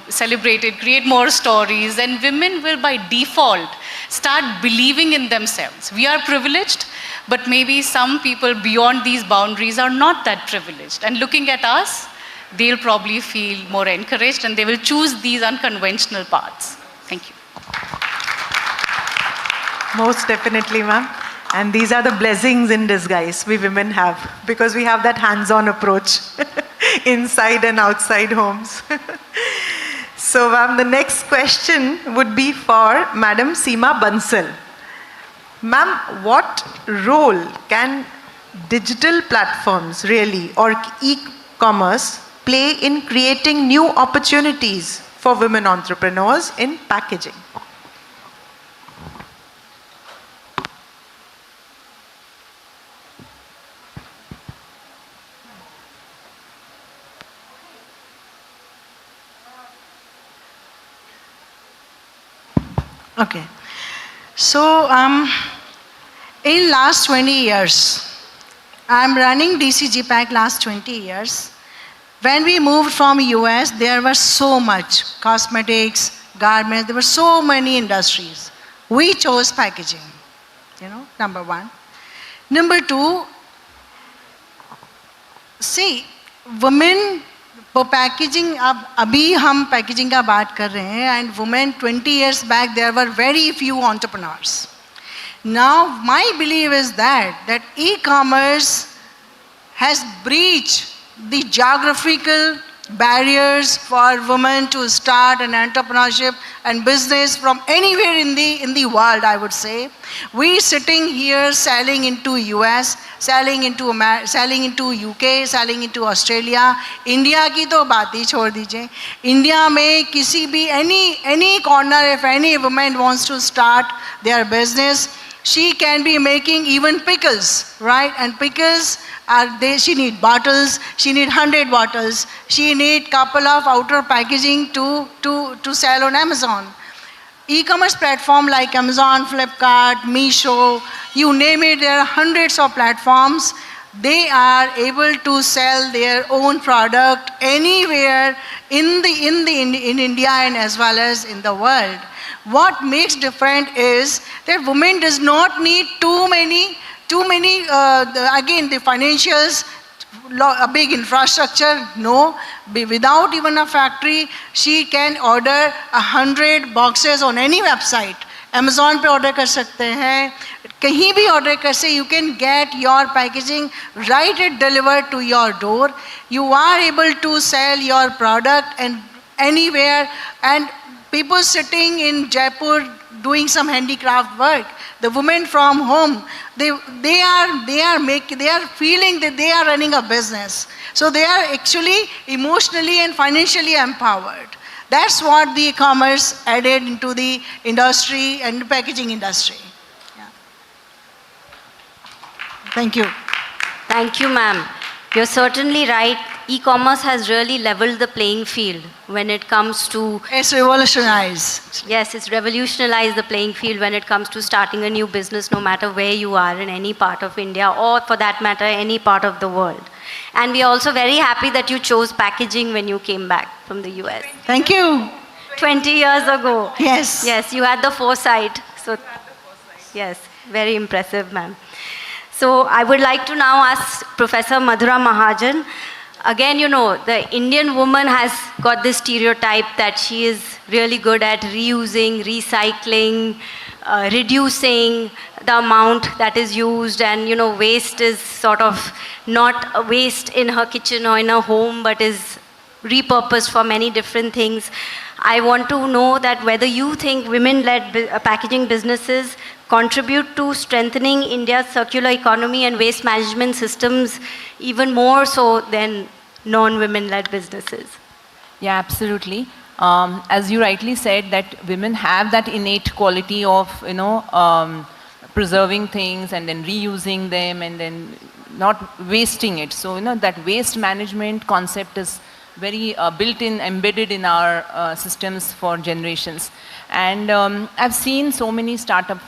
celebrate it, create more stories, and women will by default start believing in themselves. We are privileged, but maybe some people beyond these boundaries are not that privileged. And looking at us, they'll probably feel more encouraged and they will choose these unconventional paths. Thank you. Most definitely, ma'am. And these are the blessings in disguise we women have, because we have that hands-on approach inside and outside homes. So, ma'am, the next question would be for Madam Seema Bansal. Ma'am, what role can digital platforms really, or e-commerce, play in creating new opportunities for women entrepreneurs in packaging? Okay. So, in last 20 years, I'm running DCGPAC last 20 years. When we moved from US, there was so much cosmetics, garments, there were so many industries. We chose packaging, number one. Number two, see, women packaging, अभी हम packaging का बात कर रहे हैं, and women 20 years back, there were very few entrepreneurs. Now, my belief is that e-commerce has breached the geographical barriers for women to start an entrepreneurship and business from anywhere in the world, I would say. We sitting here selling into US, selling into UK, selling into Australia. India की तो बात ही छोड़ दीजिए. India में किसी भी any corner, if any woman wants to start their business, she can be making even pickles, right? And pickles she need bottles, she need 100 bottles, she need couple of outer packaging to sell on Amazon. E-commerce platform like Amazon, Flipkart, Meesho, you name it, there are hundreds of platforms. They are able to sell their own product anywhere in India and as well as in the world. What makes different is that women does not need too many again the financials, a big infrastructure, no. Without even a factory, she can order 100 boxes on any website. Amazon पे order कर सकते हैं, कहीं भी order कर सकते, you can get your packaging right it delivered to your door. You are able to sell your product and anywhere, and people sitting in Jaipur doing some handicraft work, the women from home, they are feeling that they are running a business. So they are actually emotionally and financially empowered. That's what the e-commerce added into the industry and the packaging industry. Yeah. Thank you. Thank you, ma'am. You're certainly right. E-commerce has really leveled the playing field when it comes to... It's revolutionized. Yes, it's revolutionized the playing field when it comes to starting a new business, no matter where you are in any part of India or, for that matter, any part of the world. And we are also very happy that you chose packaging when you came back from the US. Thank you. 20 years ago. Yes. Yes, you had the foresight. So, yes, very impressive, ma'am. So I would like to now ask Professor Madhura Mahajan. Again, you know, the Indian woman has got this stereotype that she is really good at reusing, recycling, reducing the amount that is used, and, you know, waste is sort of not a waste in her kitchen or in her home, but is repurposed for many different things. I want to know that whether you think women-led packaging businesses contribute to strengthening India's circular economy and waste management systems even more so than non-women-led businesses. Yeah, absolutely. As you rightly said, that women have that innate quality of, you know, preserving things and then reusing them and then not wasting it. So, you know, that waste management concept is very built-in, embedded in our systems for generations. And I've seen so many startup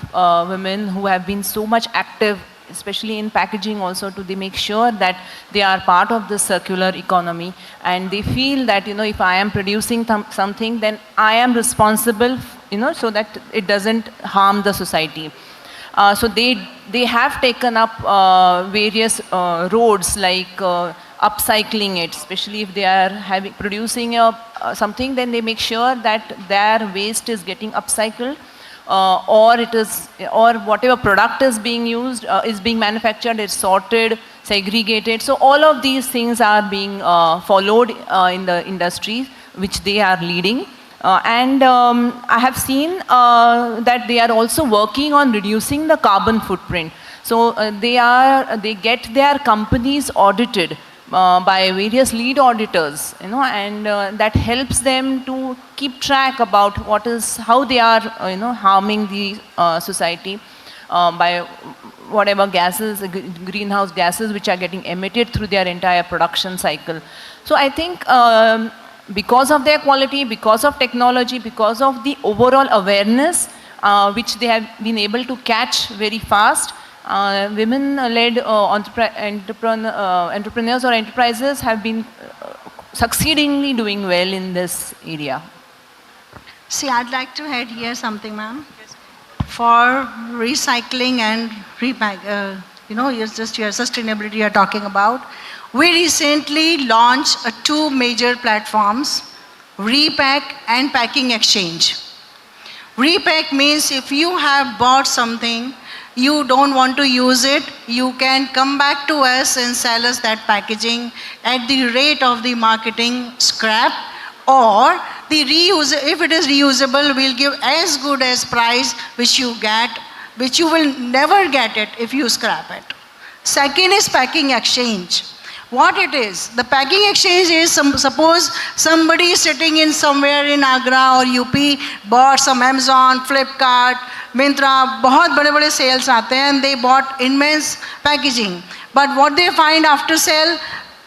women who have been so much active, especially in packaging also, to they make sure that they are part of the circular economy, and they feel that, you know, if I am producing something, then I am responsible, you know, so that it doesn't harm the society. So they have taken up various roads like upcycling it, especially if they are producing something, then they make sure that their waste is getting upcycled, or whatever product is being used, is being manufactured, is sorted, segregated. So all of these things are being followed in the industry which they are leading. And I have seen that they are also working on reducing the carbon footprint. So they get their companies audited by various lead auditors, you know, and that helps them to keep track about how they are, you know, harming the society by whatever gases, greenhouse gases, which are getting emitted through their entire production cycle. So I think because of their quality, because of technology, because of the overall awareness which they have been able to catch very fast, women-led entrepreneurs or enterprises have been succeedingly doing well in this area. See, I'd like to add here something, ma'am. For recycling and repack, you know, it's just your sustainability you're talking about. We recently launched two major platforms, Repack and Packing Exchange. Repack means if you have bought something, you don't want to use it, you can come back to us and sell us that packaging at the rate of the marketing scrap, or the reuse, if it is reusable, we'll give as good as price which you get, which you will never get it if you scrap it. Second is packing exchange. What it is, the packing exchange is, suppose somebody is sitting in somewhere in Agra or UP, bought some Amazon, Flipkart, Myntra, बहुत बड़े बड़े sales आते हैं, and they bought immense packaging. But what they find after sale,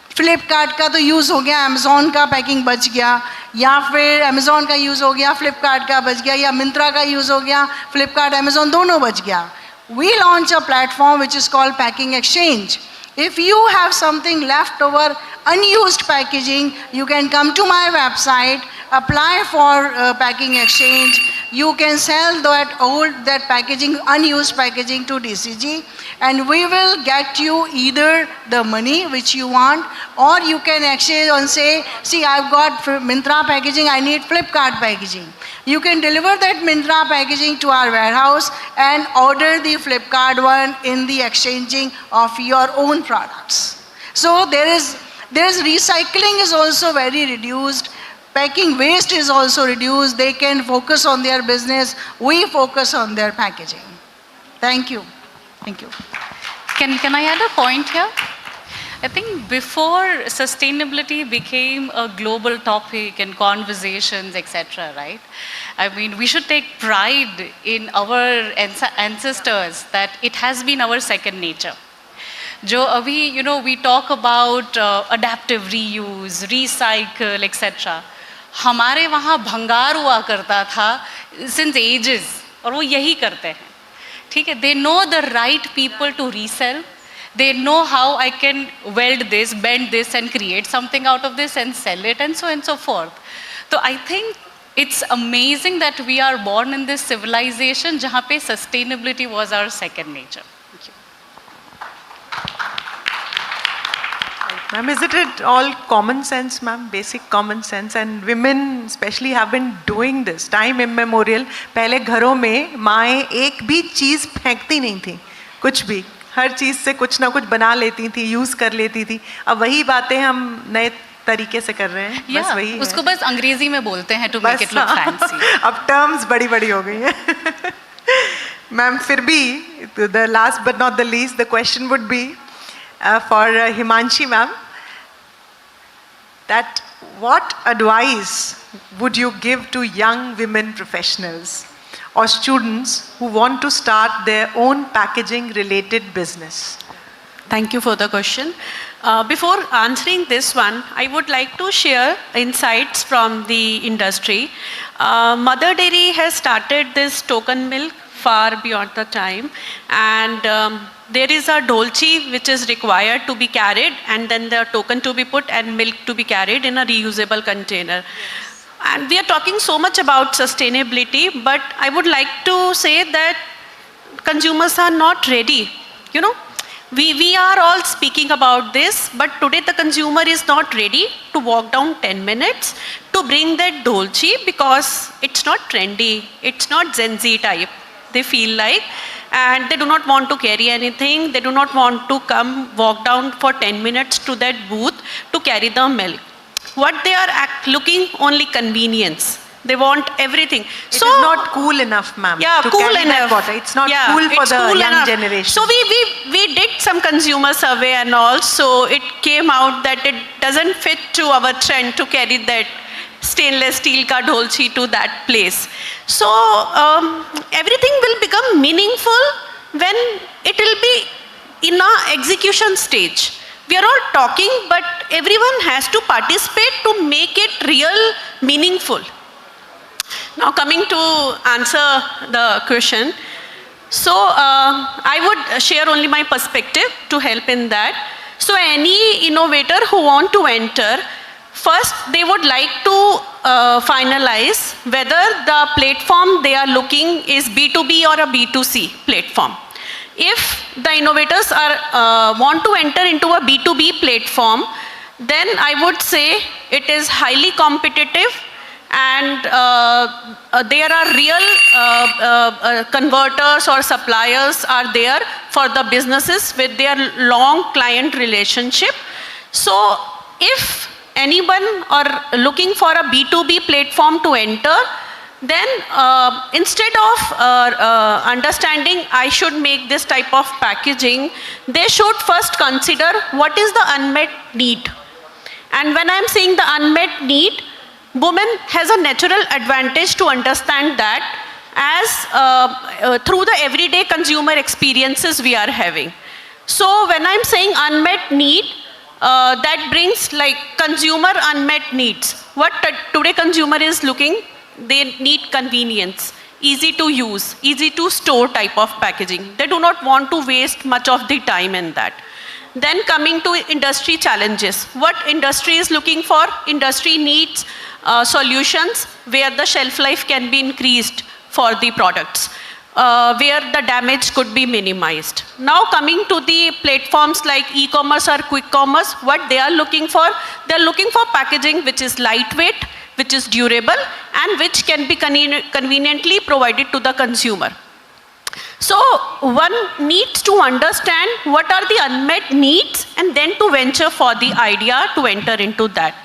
Flipkart का तो use हो गया, Amazon का packing बच गया, या फिर Amazon का use हो गया, Flipkart का बच गया, या Myntra का use हो गया, Flipkart, Amazon दोनों बच गया. We launch a platform which is called packing exchange. If you have something left over, unused packaging, you can come to my website, apply for packing exchange. You can sell that packaging, unused packaging to DCG, and we will get you either the money which you want, or you can exchange and say, see, I've got Myntra packaging, I need Flipkart packaging. You can deliver that Myntra packaging to our warehouse and order the Flipkart one in the exchanging of your own products. So there's recycling is also very reduced. Packing waste is also reduced. They can focus on their business. We focus on their packaging. Thank you. Thank you. Can I add a point here? I think before sustainability became a global topic and conversations, etc., right? I mean, we should take pride in our ancestors that it has been our second nature. Jo abhi, we talk about adaptive reuse, recycle, etc. हमारे वहाँ भंगार हुआ करता था since ages, और वो यही करते हैं. ठीक है? They know the right people to resell. They know how I can weld this, bend this, and create something out of this and sell it, and so on and so forth. So I think it's amazing that we are born in this civilization जहाँ पे sustainability was our second nature. Thank you. Ma'am, isn't it all common sense, ma'am? Basic common sense, and women especially have been doing this time immemorial. पहले घरों में माएँ एक भी चीज़ फेंकती नहीं थी, कुछ भी. हर चीज़ से कुछ ना कुछ बना लेती थी, यूज़ कर लेती थी. अब वही बातें हम नए तरीके से कर रहे हैं. बस वही है. उसको बस अंग्रेजी में बोलते हैं to make it look fancy. अब terms बड़ी हो गई हैं. Ma'am, फिर भी the last but not the least, the question would be for Himanshi ma'am, that what advice would you give to young women professionals or students who want to start their own packaging related business? Thank you for the question. Before answering this one, I would like to share insights from the industry. Mother Dairy has started this token milk far beyond the time, and there is a dolce which is required to be carried, and then the token to be put and milk to be carried in a reusable container. And we are talking so much about sustainability, but I would like to say that consumers are not ready. You know, we are all speaking about this, but today the consumer is not ready to walk down 10 minutes to bring that dolce because it's not trendy, it's not Gen Z type. They feel like, and they do not want to carry anything. They do not want to walk down for 10 minutes to that booth to carry the milk. What they are looking only convenience. They want everything. It is not cool enough, ma'am. Yeah, to cool carry enough. That water. It's not cool for the cool young enough. generation. So we did some consumer survey and all. So it came out that it doesn't fit to our trend to carry that stainless steel ka dolce to that place. So everything will become meaningful when it will be in a execution stage. We are all talking, but everyone has to participate to make it real meaningful. Now coming to answer the question. So I would share only my perspective to help in that. So any innovator who want to enter, first they would like to finalize whether the platform they are looking is B2B or a B2C platform. If the innovators are want to enter into a B2B platform, then I would say it is highly competitive and there are real converters or suppliers are there for the businesses with their long client relationship. So if anyone are looking for a B2B platform to enter, then instead of understanding I should make this type of packaging, they should first consider what is the unmet need. And when I'm saying the unmet need, women has a natural advantage to understand that as through the everyday consumer experiences we are having. So when I'm saying unmet need, that brings like consumer unmet needs. What today consumer is looking, they need convenience, easy to use, easy to store type of packaging. They do not want to waste much of the time in that. Then coming to industry challenges. What industry is looking for? Industry needs solutions where the shelf life can be increased for the products, where the damage could be minimized. Now coming to the platforms like e-commerce or quick commerce, what they are looking for? They are looking for packaging which is lightweight, which is durable, and which can be conveniently provided to the consumer. So one needs to understand what are the unmet needs and then to venture for the idea to enter into that.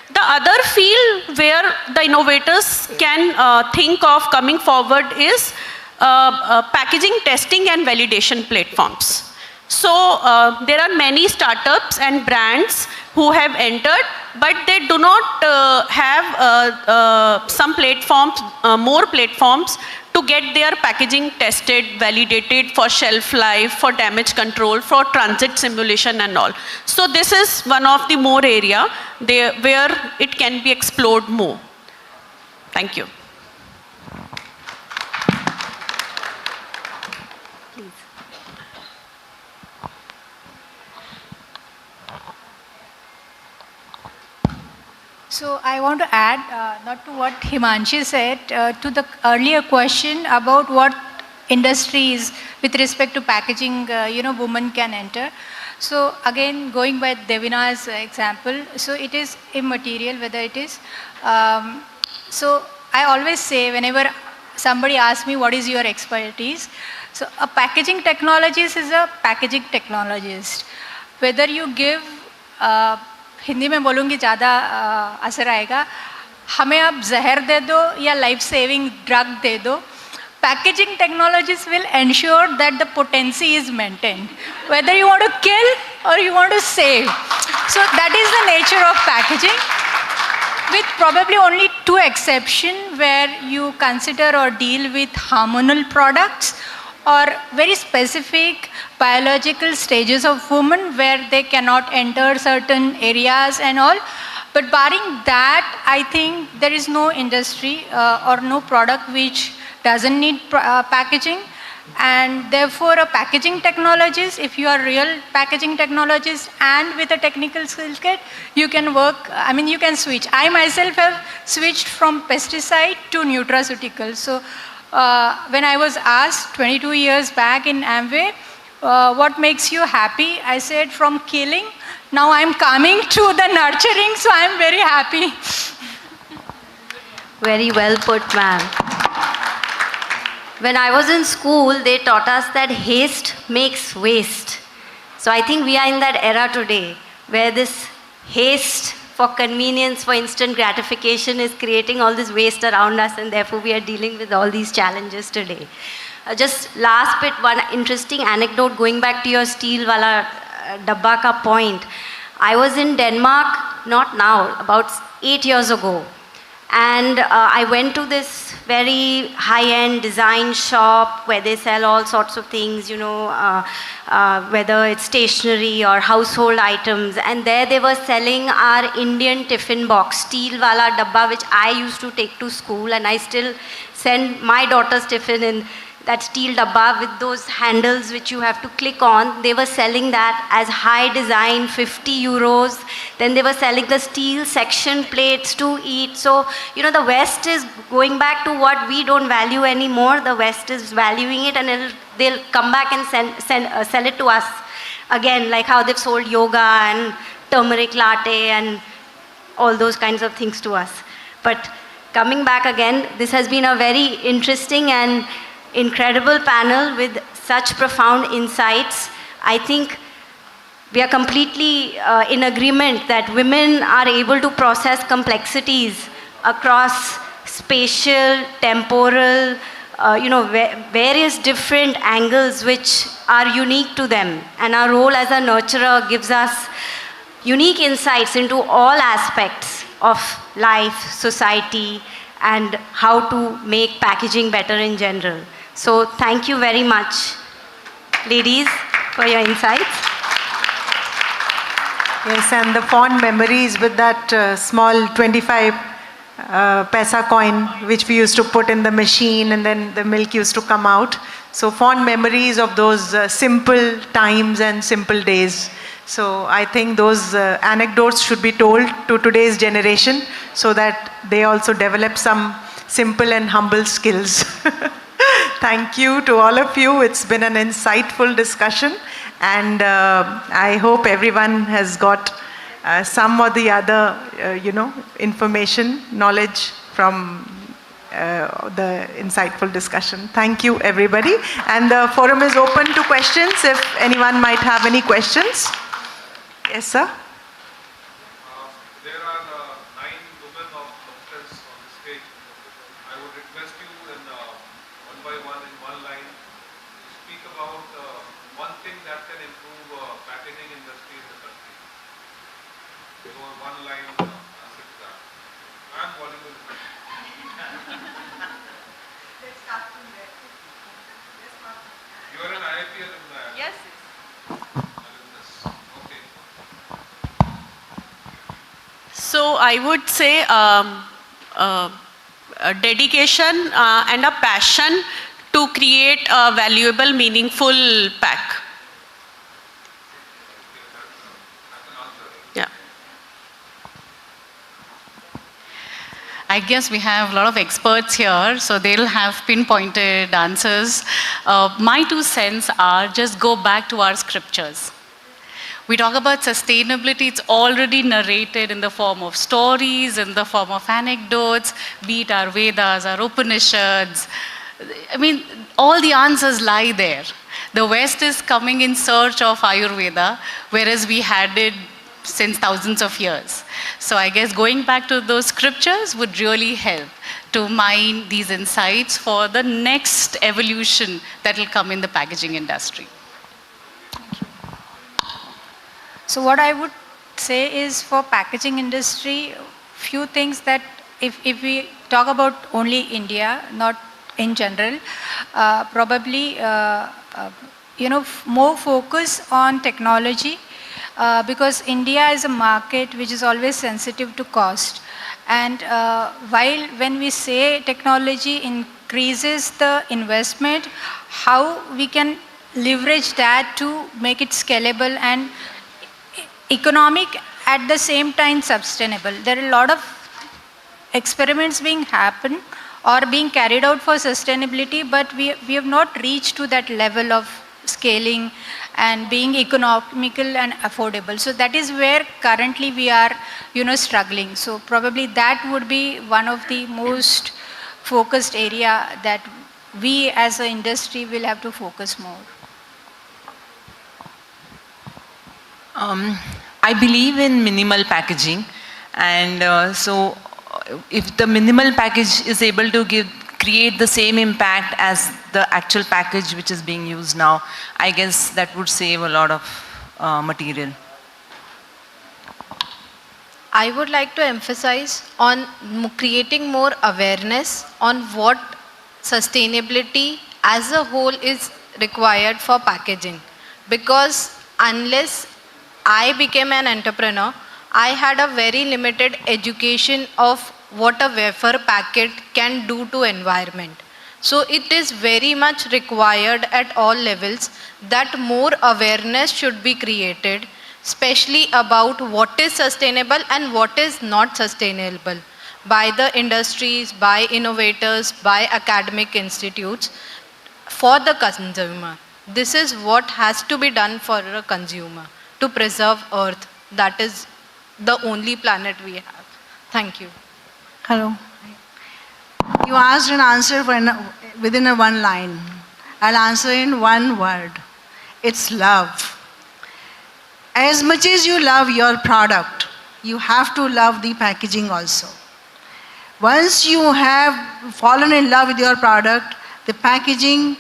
The other field where the innovators can think of coming forward is packaging testing and validation platforms. So there are many startups and brands who have entered, but they do not have some platforms, more platforms to get their packaging tested, validated for shelf life, for damage control, for transit simulation and all. So this is one of the more area where it can be explored more. Thank you. So I want to add, not to what Himanshi said, to the earlier question about what industries with respect to packaging, women can enter. So again, going by Devina's example, so it is immaterial whether it is. So I always say whenever somebody asks me what is your expertise, so a packaging technologist is a packaging technologist. Whether you give Hindi में बोलूँगी ज़्यादा असर आएगा, हमें आप जहर दे दो या लाइफ सेविंग ड्रग दे दो, packaging technologies will ensure that the potency is maintained, whether you want to kill or you want to save. So that is the nature of packaging, with probably only two exceptions where you consider or deal with hormonal products or very specific biological stages of women where they cannot enter certain areas and all. But barring that, I think there is no industry or no product which doesn't need packaging. And therefore, a packaging technologist, if you are real packaging technologist and with a technical skill set, you can work, you can switch. I myself have switched from pesticide to nutraceuticals. So when I was asked 22 years back in Amway, what makes you happy? I said from killing. Now I'm coming to the nurturing, so I'm very happy. Very well put, ma'am. When I was in school, they taught us that haste makes waste. So I think we are in that era today where this haste for convenience, for instant gratification is creating all this waste around us, and therefore we are dealing with all these challenges today. Just last bit, one interesting anecdote going back to your steel wala dabba ka point. I was in Denmark, not now, about 8 years ago. And I went to this very high-end design shop where they sell all sorts of things, whether it's stationery or household items. And there they were selling our Indian tiffin box, steel wala dabba, which I used to take to school. And I still send my daughter's tiffin in that steel dabba with those handles which you have to click on. They were selling that as high design, 50 euros. Then they were selling the steel section plates to eat. So, the West is going back to what we don't value anymore. The West is valuing it, and they'll come back and sell it to us again, like how they've sold yoga and turmeric latte and all those kinds of things to us. But coming back again. This has been a very interesting and incredible panel with such profound insights. I think we are completely in agreement that women are able to process complexities across spatial, temporal, various different angles which are unique to them. And our role as a nurturer gives us unique insights into all aspects of life, society, and how to make packaging better in general. So thank you very much, ladies, for your insights. Yes, and the fond memories with that small 25 paisa coin which we used to put in the machine and then the milk used to come out. So fond memories of those simple times and simple days. So I think those anecdotes should be told to today's generation so that they also develop some simple and humble skills. Thank you to all of you. It's been an insightful discussion, and I hope everyone has got some or the other, information, knowledge from the insightful discussion. Thank you, everybody. And the forum is open to questions if anyone might have any questions. Yes, sir. There are 9 women of substance on the stage. I would request you in one by one in one line to speak about one thing that can improve packaging industry in the country. So one line answer to that. And volume. Let's start from there. You are an IIT alumni. Yes. So I would say a dedication and a passion to create a valuable, meaningful pack. Yeah. I guess we have a lot of experts here, so they'll have pinpointed answers. My 2 cents are just go back to our scriptures. We talk about sustainability, it's already narrated in the form of stories, in the form of anecdotes, be it our Vedas, our Upanishads. I mean, all the answers lie there. The West is coming in search of Ayurveda, whereas we had it since thousands of years. So I guess going back to those scriptures would really help to mine these insights for the next evolution that will come in the packaging industry. So what I would say is for packaging industry, few things that if we talk about only India, not in general, probably more focus on technology because India is a market which is always sensitive to cost. And while when we say technology increases the investment, how we can leverage that to make it scalable and economic at the same time sustainable. There are a lot of experiments being happened or being carried out for sustainability, but we have not reached to that level of scaling and being economical and affordable. So that is where currently we are, struggling. So probably that would be one of the most focused area that we as an industry will have to focus more. I believe in minimal packaging, and so if the minimal package is able to create the same impact as the actual package which is being used now, I guess that would save a lot of material. I would like to emphasize on creating more awareness on what sustainability as a whole is required for packaging, because unless I became an entrepreneur, I had a very limited education of what a wafer packet can do to environment. So it is very much required at all levels that more awareness should be created, especially about what is sustainable and what is not sustainable by the industries, by innovators, by academic institutes for the consumer. This is what has to be done for a consumer to preserve Earth. That is the only planet we have. Thank you. Hello. You asked an answer within a one line. I'll answer in one word. It's love. As much as you love your product, you have to love the packaging also. Once you have fallen in love with your product, the packaging,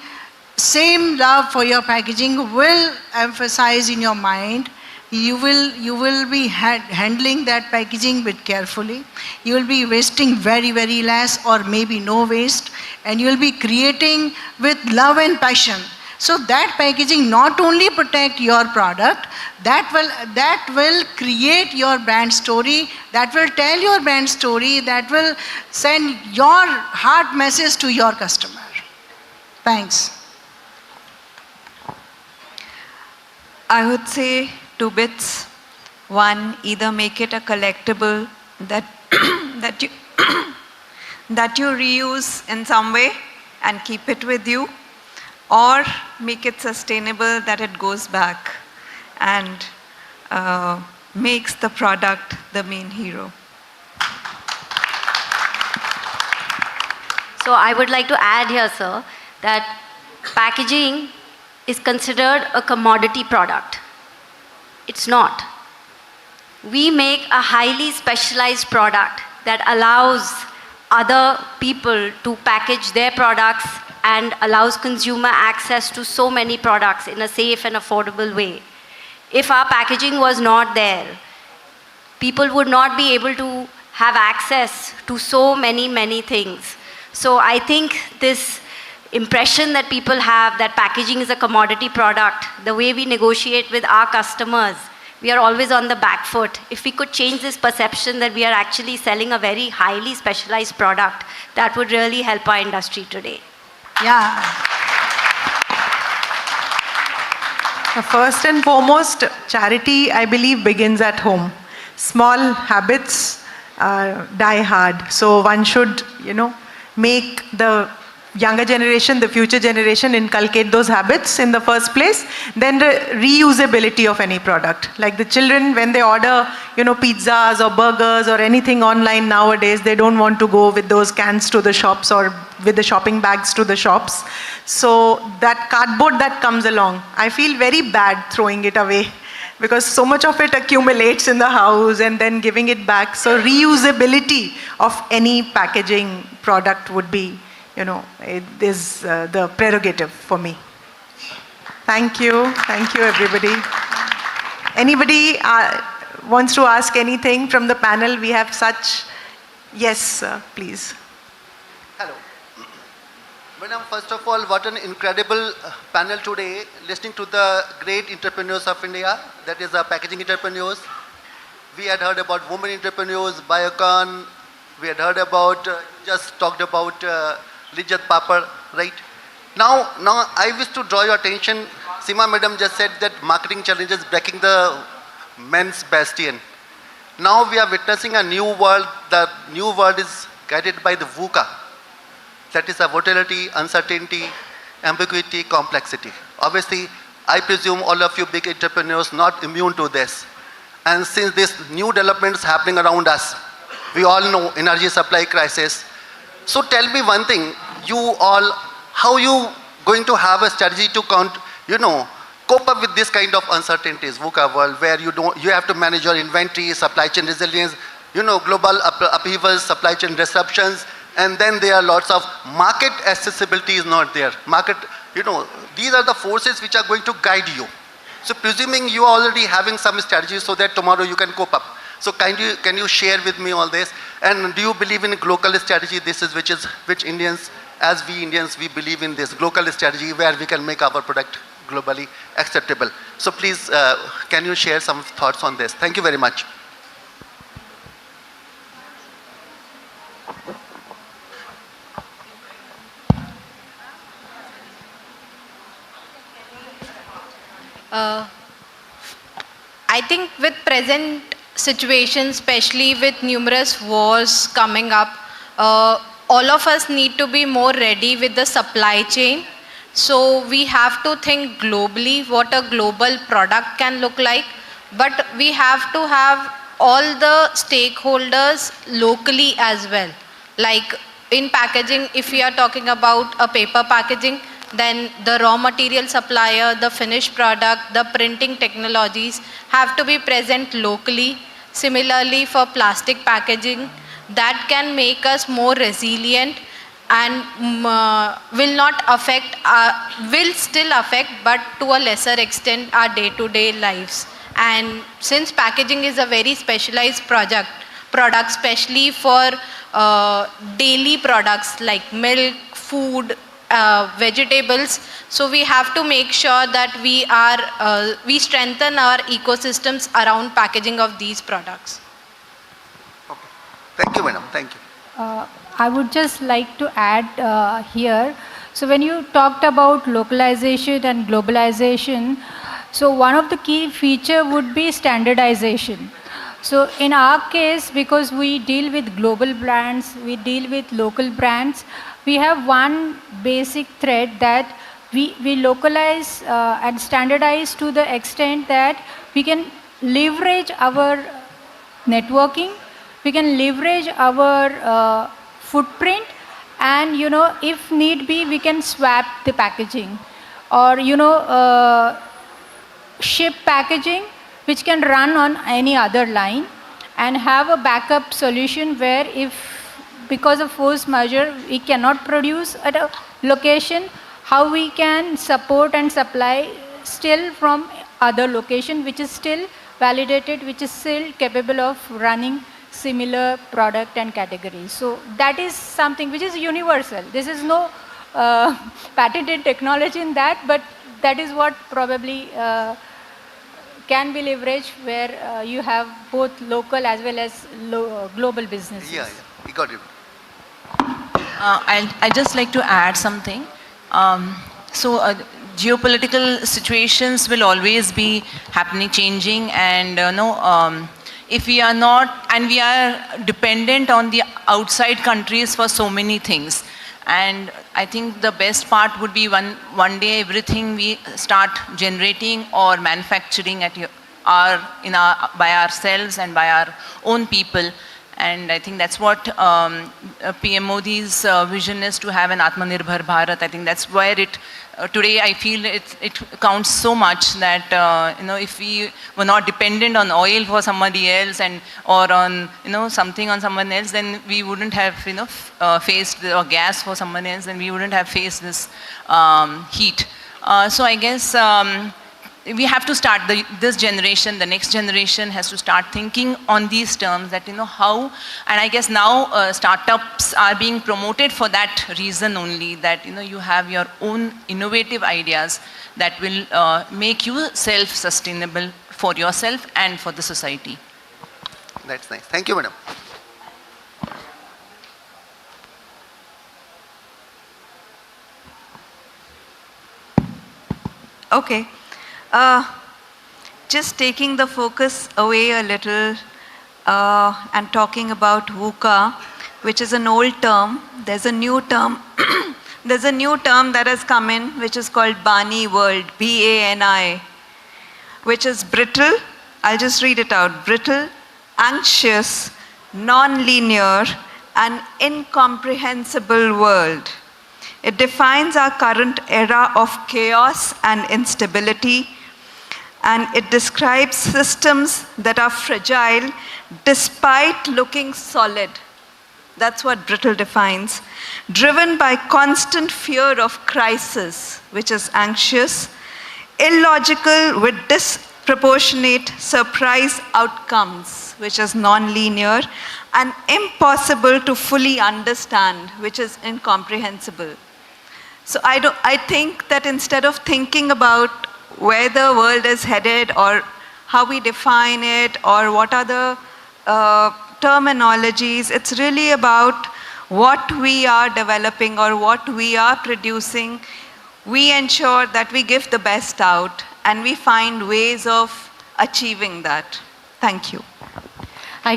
same love for your packaging will emphasize in your mind. You will be handling that packaging bit carefully. You will be wasting very, very less or maybe no waste, and you will be creating with love and passion. So that packaging not only protect your product, that will create your brand story, that will tell your brand story, that will send your heart message to your customer. Thanks. I would say 2 bits. One, either make it a collectible that that you that you reuse in some way and keep it with you, or make it sustainable that it goes back and makes the product the main hero. So I would like to add here, sir, that packaging is considered a commodity product. It's not. We make a highly specialized product that allows other people to package their products and allows consumer access to so many products in a safe and affordable way. If our packaging was not there, people would not be able to have access to so many things. So I think this impression that people have that packaging is a commodity product, the way we negotiate with our customers, we are always on the back foot. If we could change this perception that we are actually selling a very highly specialized product, that would really help our industry today. Yeah. First and foremost, charity, I believe, begins at home. Small habits die hard. So one should, make the younger generation, the future generation, inculcate those habits in the first place. Then the reusability of any product. Like the children, when they order, pizzas or burgers or anything online nowadays, they don't want to go with those cans to the shops or with the shopping bags to the shops. So that cardboard that comes along, I feel very bad throwing it away because so much of it accumulates in the house and then giving it back. So reusability of any packaging product would be, it is the prerogative for me. Thank you. Thank you, everybody. Anybody wants to ask anything from the panel? We have such... Yes, please. Hello. Madam, first of all, what an incredible panel today, listening to the great entrepreneurs of India, that is the packaging entrepreneurs. We had heard about women entrepreneurs, Biocon, we had heard about, just talked about Lijjat Papar, right? Now I wish to draw your attention. Seema Madam just said that marketing challenges breaking the men's bastion. Now we are witnessing a new world. The new world is guided by the VUCA. That is a volatility, uncertainty, ambiguity, complexity. Obviously, I presume all of you big entrepreneurs not immune to this. And since this new developments happening around us, we all know energy supply crisis. So tell me one thing, you all, how you going to have a strategy to cope up with this kind of uncertainties, VUCA world, where you have to manage your inventory, supply chain resilience, global upheavals, supply chain disruptions, and then there are lots of market accessibility is not there. Market, these are the forces which are going to guide you. So presuming you are already having some strategies so that tomorrow you can cope up. So can you share with me all this? And do you believe in a global strategy? This is which Indians, as we Indians, we believe in this global strategy where we can make our product globally acceptable. So please, can you share some thoughts on this? Thank you very much. I think with present situation, especially with numerous wars coming up, all of us need to be more ready with the supply chain. So we have to think globally what a global product can look like, but we have to have all the stakeholders locally as well. Like in packaging, if we are talking about a paper packaging, then the raw material supplier, the finished product, the printing technologies have to be present locally. Similarly, for plastic packaging, that can make us more resilient and will not affect, will still affect, but to a lesser extent, our day-to-day lives. And since packaging is a very specialized product, especially for daily products like milk, food, vegetables, so we have to make sure that we strengthen our ecosystems around packaging of these products. Thank you, madam. Thank you. I would just like to add here. So when you talked about localization and globalization, so one of the key feature would be standardization. So in our case, because we deal with global brands, we deal with local brands, we have one basic thread that we localize and standardize to the extent that we can leverage our networking, we can leverage our footprint, and if need be, we can swap the packaging, or ship packaging which can run on any other line, and have a backup solution where if because of force majeure we cannot produce at a location, how we can support and supply still from other location which is still validated, which is still capable of running similar product and categories. So that is something which is universal. This is no patented technology in that, but that is what probably can be leveraged where you have both local as well as global businesses. Yeah, we got it. I'd just like to add something. Geopolitical situations will always be happening, changing, and if we are not, and we are dependent on the outside countries for so many things. And I think the best part would be one day everything we start generating or manufacturing at by ourselves and by our own people. And I think that's what PM Modi's vision is, to have an Atmanirbhar Bharat. I think that's where today I feel it counts so much that if we were not dependent on oil for somebody else or on something on someone else, then we wouldn't have faced or gas for someone else, then we wouldn't have faced this heat. So I guess we have to start, this generation, the next generation has to start thinking on these terms, that how, and I guess now startups are being promoted for that reason only, that you have your own innovative ideas that will make you self-sustainable for yourself and for the society. That's nice. Thank you, madam. Okay. Just taking the focus away a little and talking about VUCA, which is an old term. There's a new term. There's a new term that has come in, which is called Bani World, B-A-N-I, which is brittle. I'll just read it out. Brittle, anxious, non-linear, and incomprehensible world. It defines our current era of chaos and instability, and it describes systems that are fragile despite looking solid. That's what brittle defines. Driven by constant fear of crisis, which is anxious, illogical with disproportionate surprise outcomes, which is non-linear, and impossible to fully understand, which is incomprehensible. So I think that instead of thinking about where the world is headed or how we define it or what are the terminologies, it's really about what we are developing or what we are producing. We ensure that we give the best out and we find ways of achieving that. Thank you. I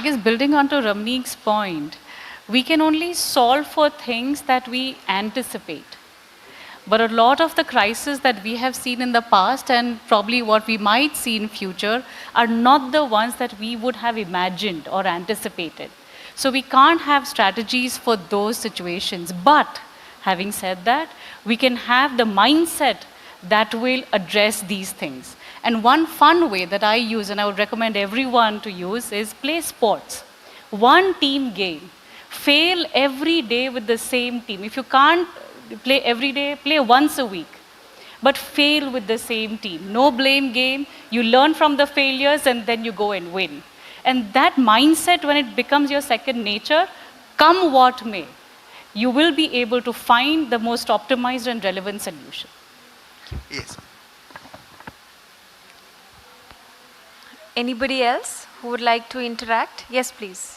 guess building onto Ramneek's point, we can only solve for things that we anticipate. But a lot of the crises that we have seen in the past and probably what we might see in future are not the ones that we would have imagined or anticipated. So we can't have strategies for those situations. But having said that, we can have the mindset that will address these things. And one fun way that I use, and I would recommend everyone to use, is play sports. One team game. Fail every day with the same team. If you can't play every day, play once a week. But fail with the same team. No blame game. You learn from the failures and then you go and win. And that mindset, when it becomes your second nature, come what may, you will be able to find the most optimized and relevant solution. Yes. Anybody else who would like to interact? Yes, please.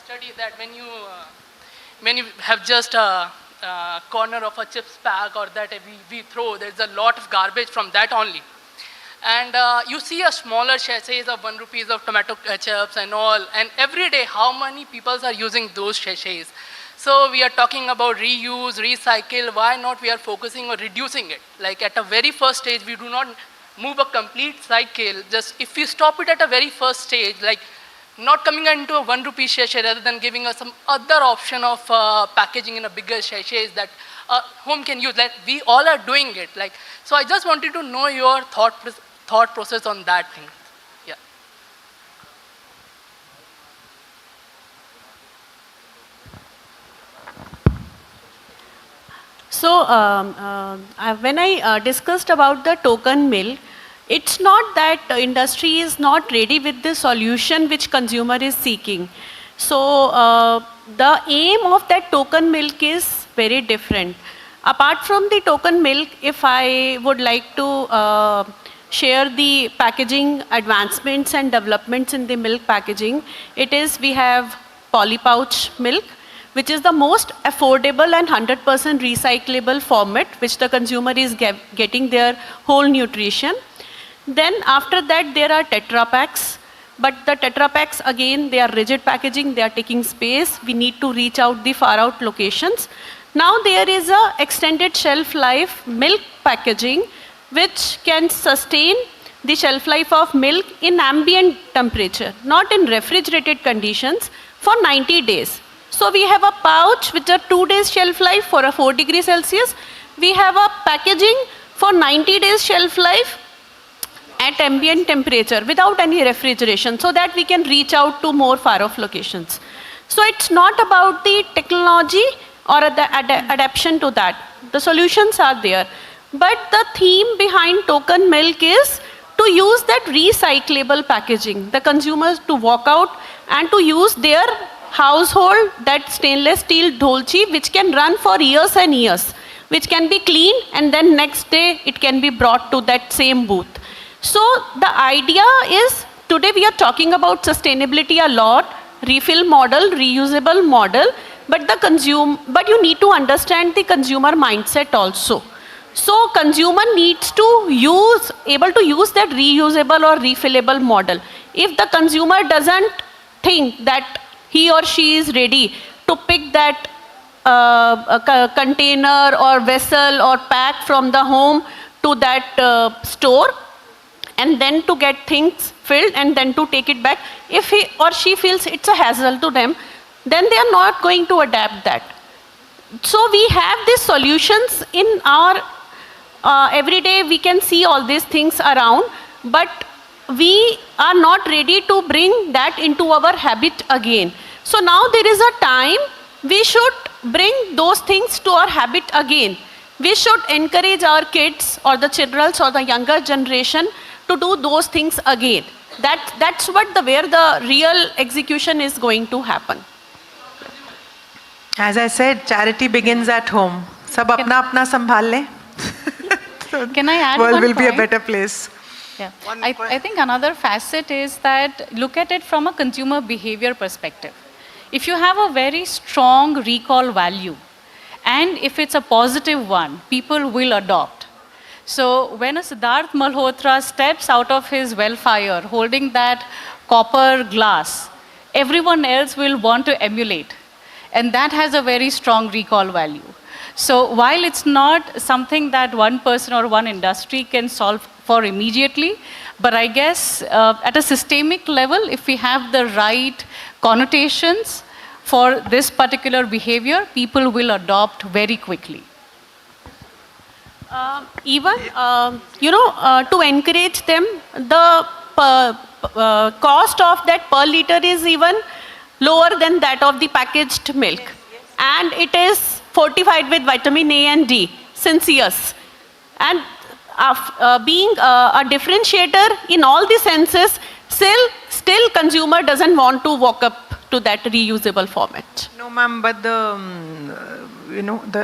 Study that when you have just a corner of a chips pack or that we throw, there's a lot of garbage from that only. And you see a smaller sachets of 1 rupees of tomato ketchups and all, and every day how many people are using those sachets? So we are talking about reuse, recycle. Why not we are focusing on reducing it? Like at a very first stage, we do not move a complete cycle. Just if we stop it at a very first stage, like not coming into a 1 rupee sachet rather than giving us some other option of packaging in a bigger sachets that home can use. Like we all are doing it. Like, so I just wanted to know your thought process on that thing. Yeah. So when I discussed about the token milk, it's not that industry is not ready with the solution which consumer is seeking. So the aim of that token milk is very different. Apart from the token milk, if I would like to share the packaging advancements and developments in the milk packaging, it is we have poly pouch milk, which is the most affordable and 100% recyclable format which the consumer is getting their whole nutrition. Then after that there are Tetra Paks, but the Tetra Paks again they are rigid packaging, they are taking space, we need to reach out the far out locations. Now there is a extended shelf life milk packaging which can sustain the shelf life of milk in ambient temperature, not in refrigerated conditions, for 90 days. So we have a pouch with a 2 days shelf life for a 4 degrees Celsius. We have a packaging for 90 days shelf life at ambient temperature without any refrigeration, so that we can reach out to more far off locations. So it's not about the technology or the adaptation to that. The solutions are there. But the theme behind token milk is to use that recyclable packaging. The consumers to walk out and to use their household, that stainless steel dolchi which can run for years and years, which can be cleaned and then next day it can be brought to that same booth. So the idea is, today we are talking about sustainability a lot, refill model, reusable model, but you need to understand the consumer mindset also. So consumer needs to able to use that reusable or refillable model. If the consumer doesn't think that he or she is ready to pick that container or vessel or pack from the home to that store, and then to get things filled and then to take it back, if he or she feels it's a hassle to them, then they are not going to adapt that. So we have these solutions in our every day we can see all these things around, but we are not ready to bring that into our habit again. So now there is a time we should bring those things to our habit again. We should encourage our kids or the children or the younger generation to do those things again. That's where the real execution is going to happen. As I said, charity begins at home. Sab apna apna sambhal le. Can I add world one will be a point? better place. Yeah. I think another facet is that look at it from a consumer behavior perspective. If you have a very strong recall value, and if it's a positive one, people will adopt. So when a Siddharth Malhotra steps out of his well-fire holding that copper glass, everyone else will want to emulate. And that has a very strong recall value. So while it's not something that one person or one industry can solve for immediately, but I guess at a systemic level, if we have the right connotations for this particular behavior, people will adopt very quickly. To encourage them, the cost of that per liter is even lower than that of the packaged milk. And it is fortified with vitamin A and D since years. And being a differentiator in all the senses, still consumer doesn't want to walk up to that reusable format. No, ma'am, but the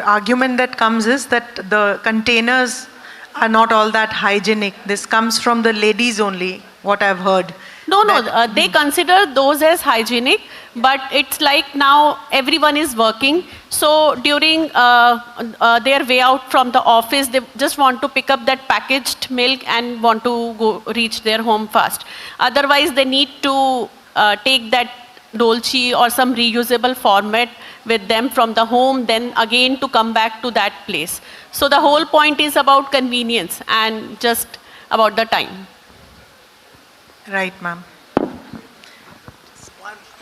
argument that comes is that the containers are not all that hygienic. This comes from the ladies only, what I've heard. No, they consider those as hygienic, but it's like now everyone is working. So during their way out from the office, they just want to pick up that packaged milk and want to go reach their home fast. Otherwise, they need to take that dolce or some reusable format with them from the home, then again to come back to that place. So the whole point is about convenience and just about the time. Right, ma'am.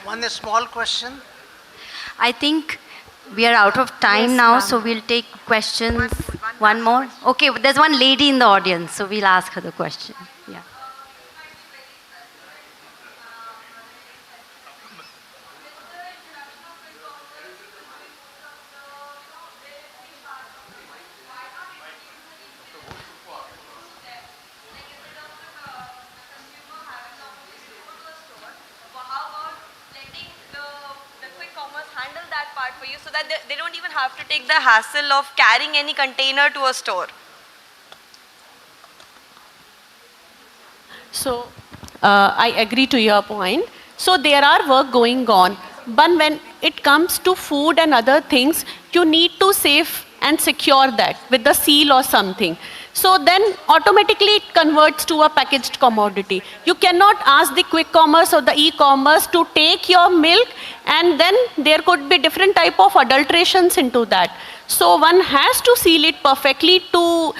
One small question. I think we are out of time now, so we'll take questions. One more? Okay, there's one lady in the audience, so we'll ask her the question. Yeah. For you, so that they don't even have to take the hassle of carrying any container to a store. So I agree to your point. So there are work going on, but when it comes to food and other things, you need to save and secure that with the seal or something. So then automatically it converts to a packaged commodity. You cannot ask the quick commerce or the e-commerce to take your milk, and then there could be different type of adulterations into that. So one has to seal it perfectly. To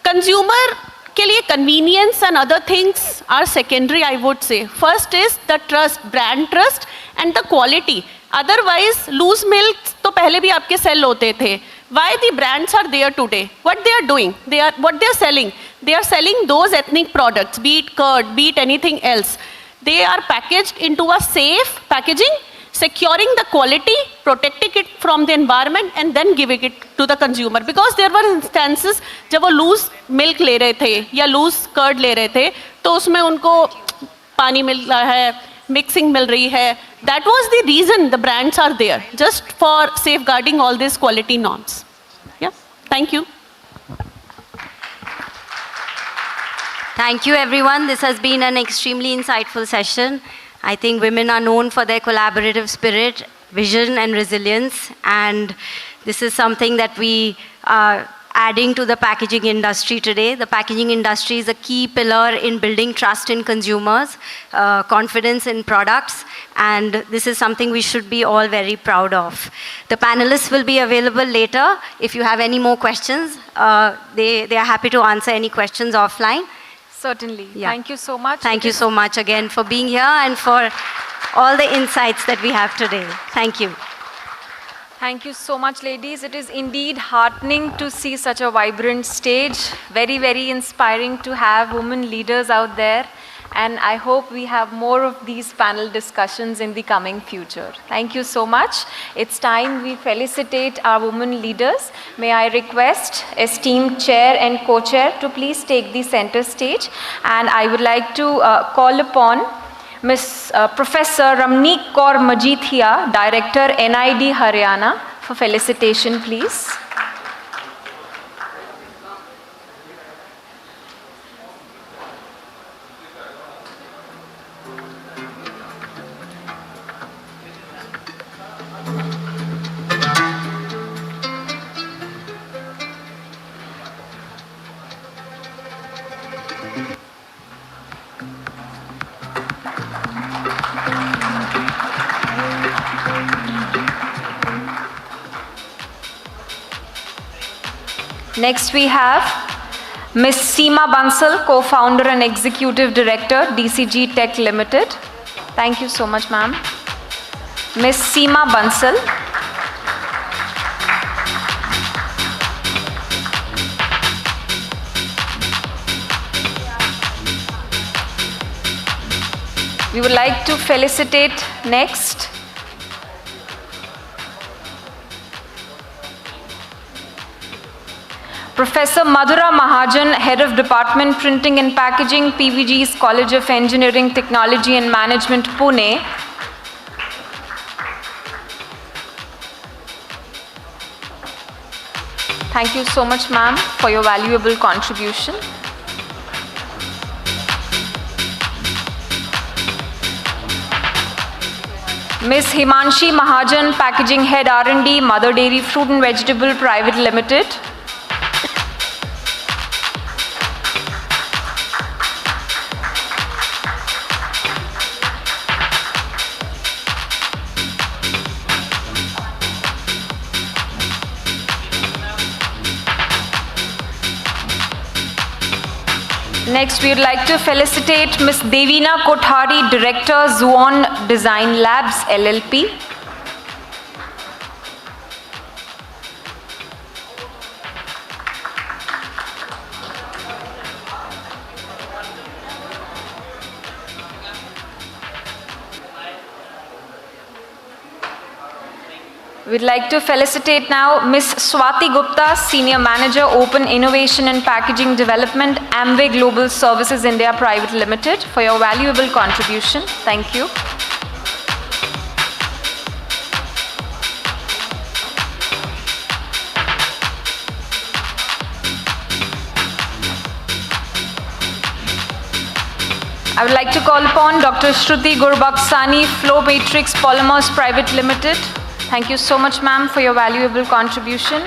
consumer के लिए convenience and other things are secondary, I would say. First is the trust, brand trust and the quality. Otherwise, loose milk तो पहले भी आपके sell होते थे. Why the brands are there today? What they are doing? What they are selling? They are selling those ethnic products, be it curd, be it anything else. They are packaged into a safe packaging, securing the quality, protecting it from the environment, and then giving it to the consumer. Because there were instances जब वो loose milk ले रहे थे या loose curd ले रहे थे, तो उसमें उनको पानी मिल रहा है, mixing मिल रही है. That was the reason the brands are there, just for safeguarding all these quality norms. Yeah, thank you. Thank you, everyone. This has been an extremely insightful session. I think women are known for their collaborative spirit, vision, and resilience. And this is something that we are adding to the packaging industry today. The packaging industry is a key pillar in building trust in consumers, confidence in products, and this is something we should be all very proud of. The panelists will be available later. If you have any more questions, they are happy to answer any questions offline. Certainly. Yeah. Thank you so much. Thank you so much again for being here and for all the insights that we have today. Thank you. Thank you so much, ladies. It is indeed heartening to see such a vibrant stage. Very, very inspiring to have women leaders out there. And I hope we have more of these panel discussions in the coming future. Thank you so much. It's time we felicitate our women leaders. May I request esteemed chair and co-chair to please take the center stage. And I would like to call upon Ms. Professor Ramneek Kaur Majithia, Director NID Haryana, for felicitation, please. Next we have Ms. Seema Bansal, co-founder and executive director, DCG Tech Limited. Thank you so much, ma'am. Ms. Seema Bansal. We would like to felicitate next Professor Madhura Mahajan, Head of Department Printing and Packaging, PVG's College of Engineering, Technology and Management, Pune. Thank you so much, ma'am, for your valuable contribution. Ms. Himanshi Mahajan, Packaging Head R&D, Mother Dairy Fruit and Vegetable Private Limited. Next, we would like to felicitate Ms. Devina Kothari, Director, Zuon Design Labs, LLP. We'd like to felicitate now Ms. Swati Gupta, Senior Manager, Open Innovation and Packaging Development, Amway Global Services India Private Limited, for your valuable contribution. Thank you. I would like to call upon Dr. Shruti Gurbaksani, Flow Matrix Polymers Private Limited. Thank you so much, ma'am, for your valuable contribution.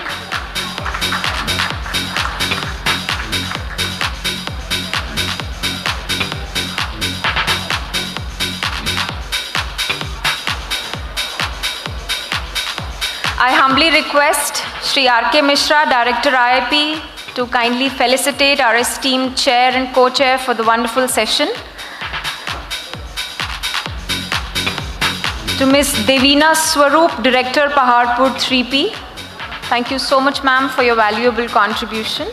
I humbly request Shri R.K. Mishra, Director IIP, to kindly felicitate our esteemed chair and co-chair for the wonderful session. To Ms. Devina Swaroop, Director, Paharpur 3P. Thank you so much, ma'am, for your valuable contribution.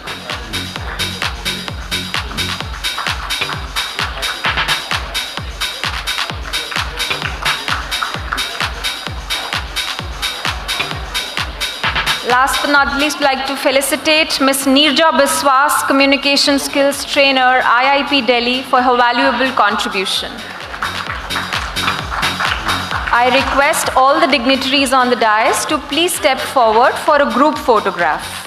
Last but not least, I'd like to felicitate Ms. Nirja Biswas, Communication Skills Trainer, IIP Delhi, for her valuable contribution. I request all the dignitaries on the dais to please step forward for a group photograph.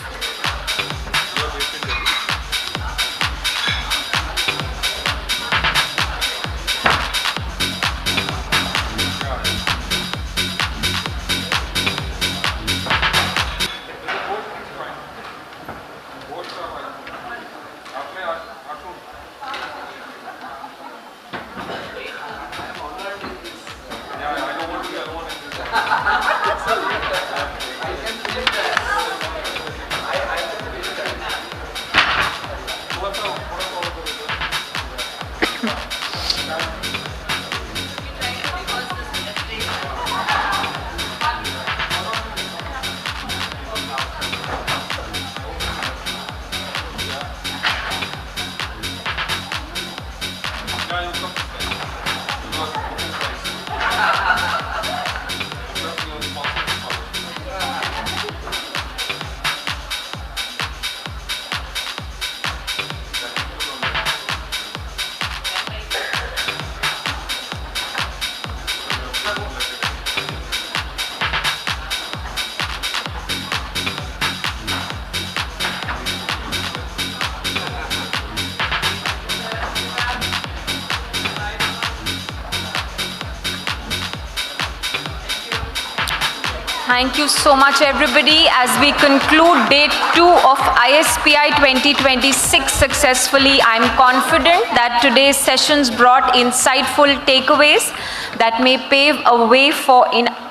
Thank you so much, everybody. As we conclude day 2 of ISPI 2026 successfully, I'm confident that today's sessions brought insightful takeaways that may pave a way for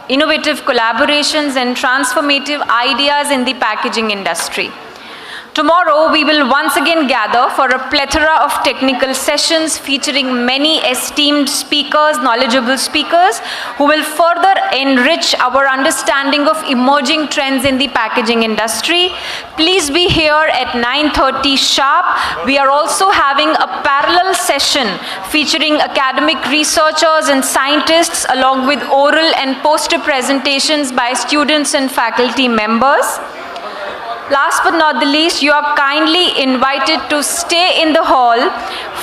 innovative collaborations and transformative ideas in the packaging industry. Tomorrow, we will once again gather for a plethora of technical sessions featuring many esteemed speakers, knowledgeable speakers, who will further enrich our understanding of emerging trends in the packaging industry. Please be here at 9:30 sharp. We are also having a parallel session featuring academic researchers and scientists, along with oral and poster presentations by students and faculty members. Last but not the least, you are kindly invited to stay in the hall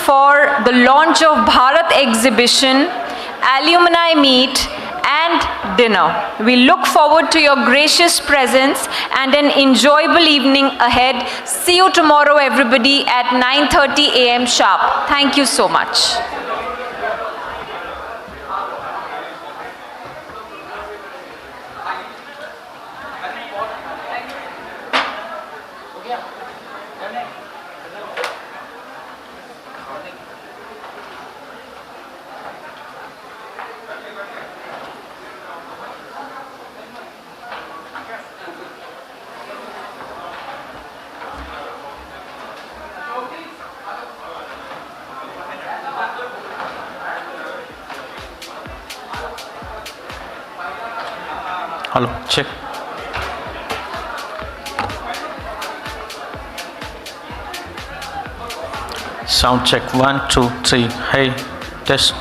for the launch of Bharat exhibition, alumni meet, and dinner. We look forward to your gracious presence and an enjoyable evening ahead. See you tomorrow, everybody, at 9:30 a.m. sharp. Thank you so much. Hello, check. Sound check, 1, 2, 3. Hey, test.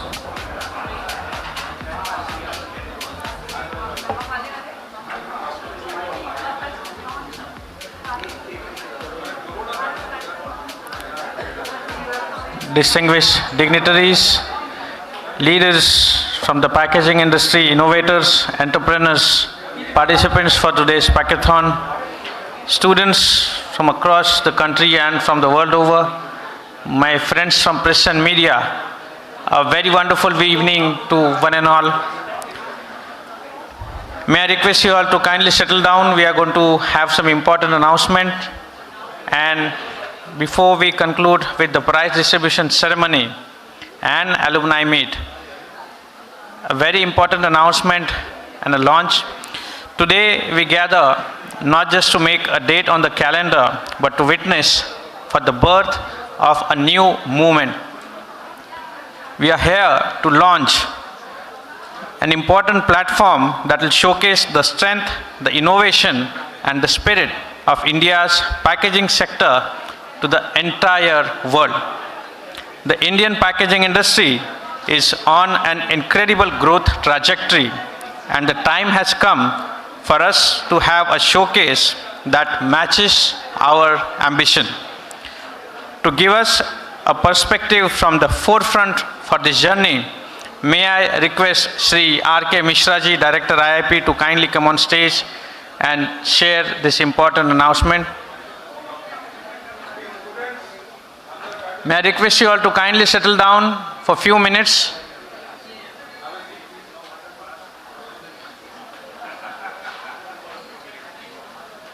Distinguished dignitaries, leaders from the packaging industry, innovators, entrepreneurs, participants for today's packathon, students from across the country and from the world over, my friends from press and media, a very wonderful evening to one and all. May I request you all to kindly settle down. We are going to have some important announcement, and before we conclude with the prize distribution ceremony and alumni meet, a very important announcement and a launch. Today we gather not just to make a date on the calendar, but to witness for the birth of a new movement. We are here to launch an important platform that will showcase the strength, the innovation, and the spirit of India's packaging sector to the entire world. The Indian packaging industry is on an incredible growth trajectory, and the time has come for us to have a showcase that matches our ambition. To give us a perspective from the forefront for this journey, may I request Sri R.K. Mishra ji, Director IIP, to kindly come on stage and share this important announcement. May I request you all to kindly settle down for a few minutes.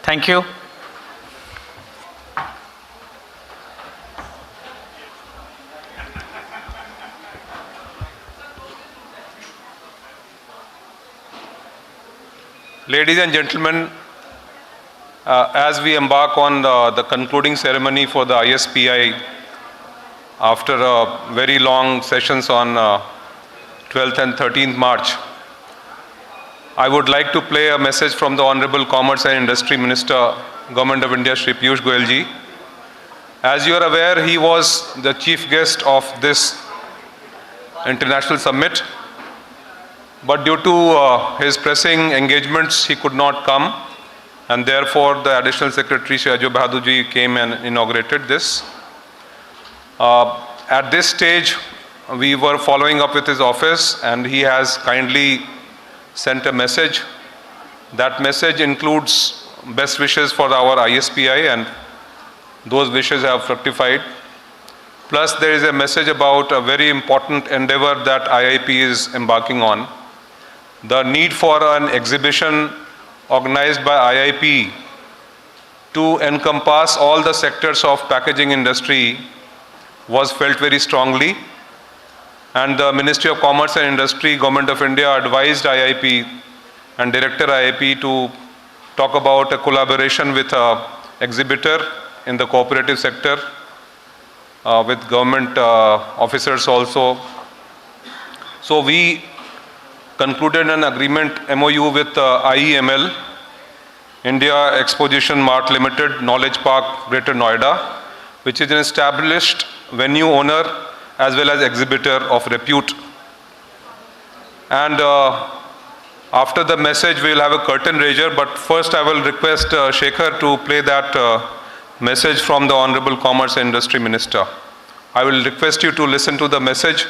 Thank you. Ladies and gentlemen, as we embark on the concluding ceremony for the ISPI after very long sessions on 12th and 13th March, I would like to play a message from the Honorable Commerce and Industry Minister, Government of India, Shri Piyush Goyal ji. As you are aware, he was the chief guest of this international summit, but due to his pressing engagements, he could not come, and therefore the Additional Secretary, Shri Ajay Bahadur ji, came and inaugurated this. At this stage, we were following up with his office, and he has kindly sent a message. That message includes best wishes for our ISPI, and those wishes have fructified. Plus, there is a message about a very important endeavor that IIP is embarking on. The need for an exhibition organized by IIP to encompass all the sectors of packaging industry was felt very strongly, and the Ministry of Commerce and Industry, Government of India, advised IIP and Director IIP to talk about a collaboration with an exhibitor in the cooperative sector with government officers also. So we concluded an agreement MOU with IEML, India Exposition Mart Limited, Knowledge Park, Greater Noida, which is an established venue owner as well as exhibitor of repute. And after the message, we will have a curtain raiser, but first I will request Shekhar to play that message from the Honorable Commerce and Industry Minister. I will request you to listen to the message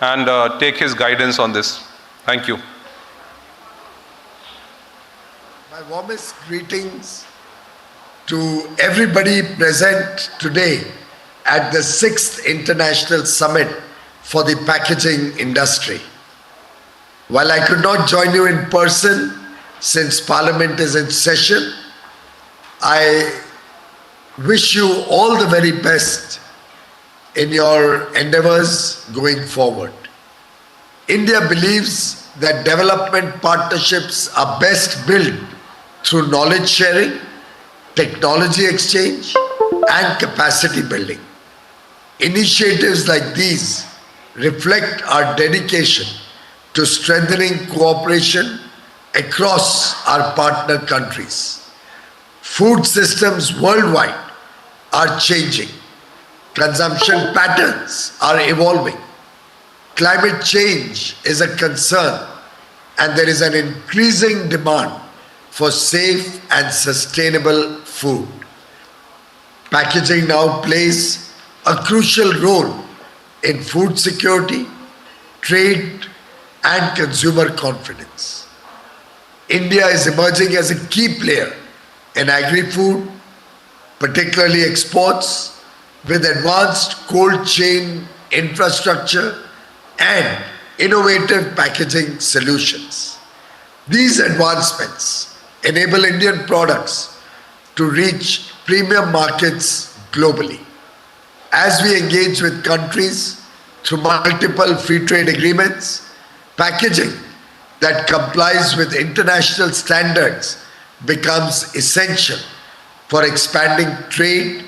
and take his guidance on this. Thank you. My warmest greetings to everybody present today at the 6th International Summit for the Packaging Industry. While I could not join you in person since Parliament is in session, I wish you all the very best in your endeavors going forward. India believes that development partnerships are best built through knowledge sharing, technology exchange, and capacity building. Initiatives like these reflect our dedication to strengthening cooperation across our partner countries. Food systems worldwide are changing. Consumption patterns are evolving. Climate change is a concern, and there is an increasing demand for safe and sustainable food. Packaging now plays a crucial role in food security, trade, and consumer confidence. India is emerging as a key player in agri-food, particularly exports, with advanced cold chain infrastructure and innovative packaging solutions. These advancements enable Indian products to reach premium markets globally. As we engage with countries through multiple free trade agreements, packaging that complies with international standards becomes essential for expanding trade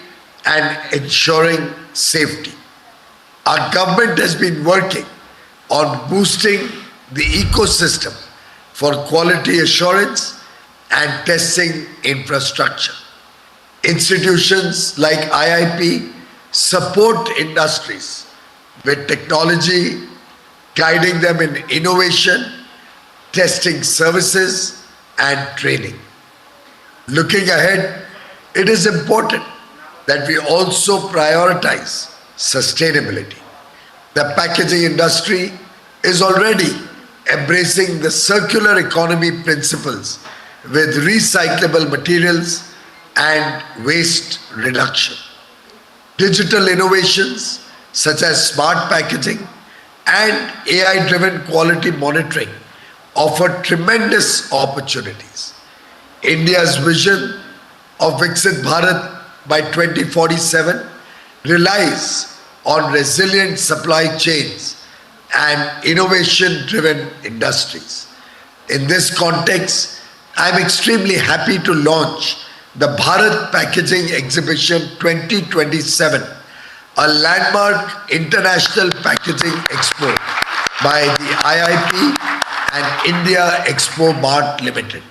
and ensuring safety. Our government has been working on boosting the ecosystem for quality assurance and testing infrastructure. Institutions like IIP support industries with technology, guiding them in innovation, testing services, and training. Looking ahead, it is important that we also prioritize sustainability. The packaging industry is already embracing the circular economy principles with recyclable materials and waste reduction. Digital innovations such as smart packaging and AI-driven quality monitoring offer tremendous opportunities. India's vision of Viksit Bharat by 2047 relies on resilient supply chains and innovation-driven industries. In this context, I am extremely happy to launch the Bharat Packaging Exhibition 2027, a landmark international packaging expo by the IIP and India Expo Mart Limited.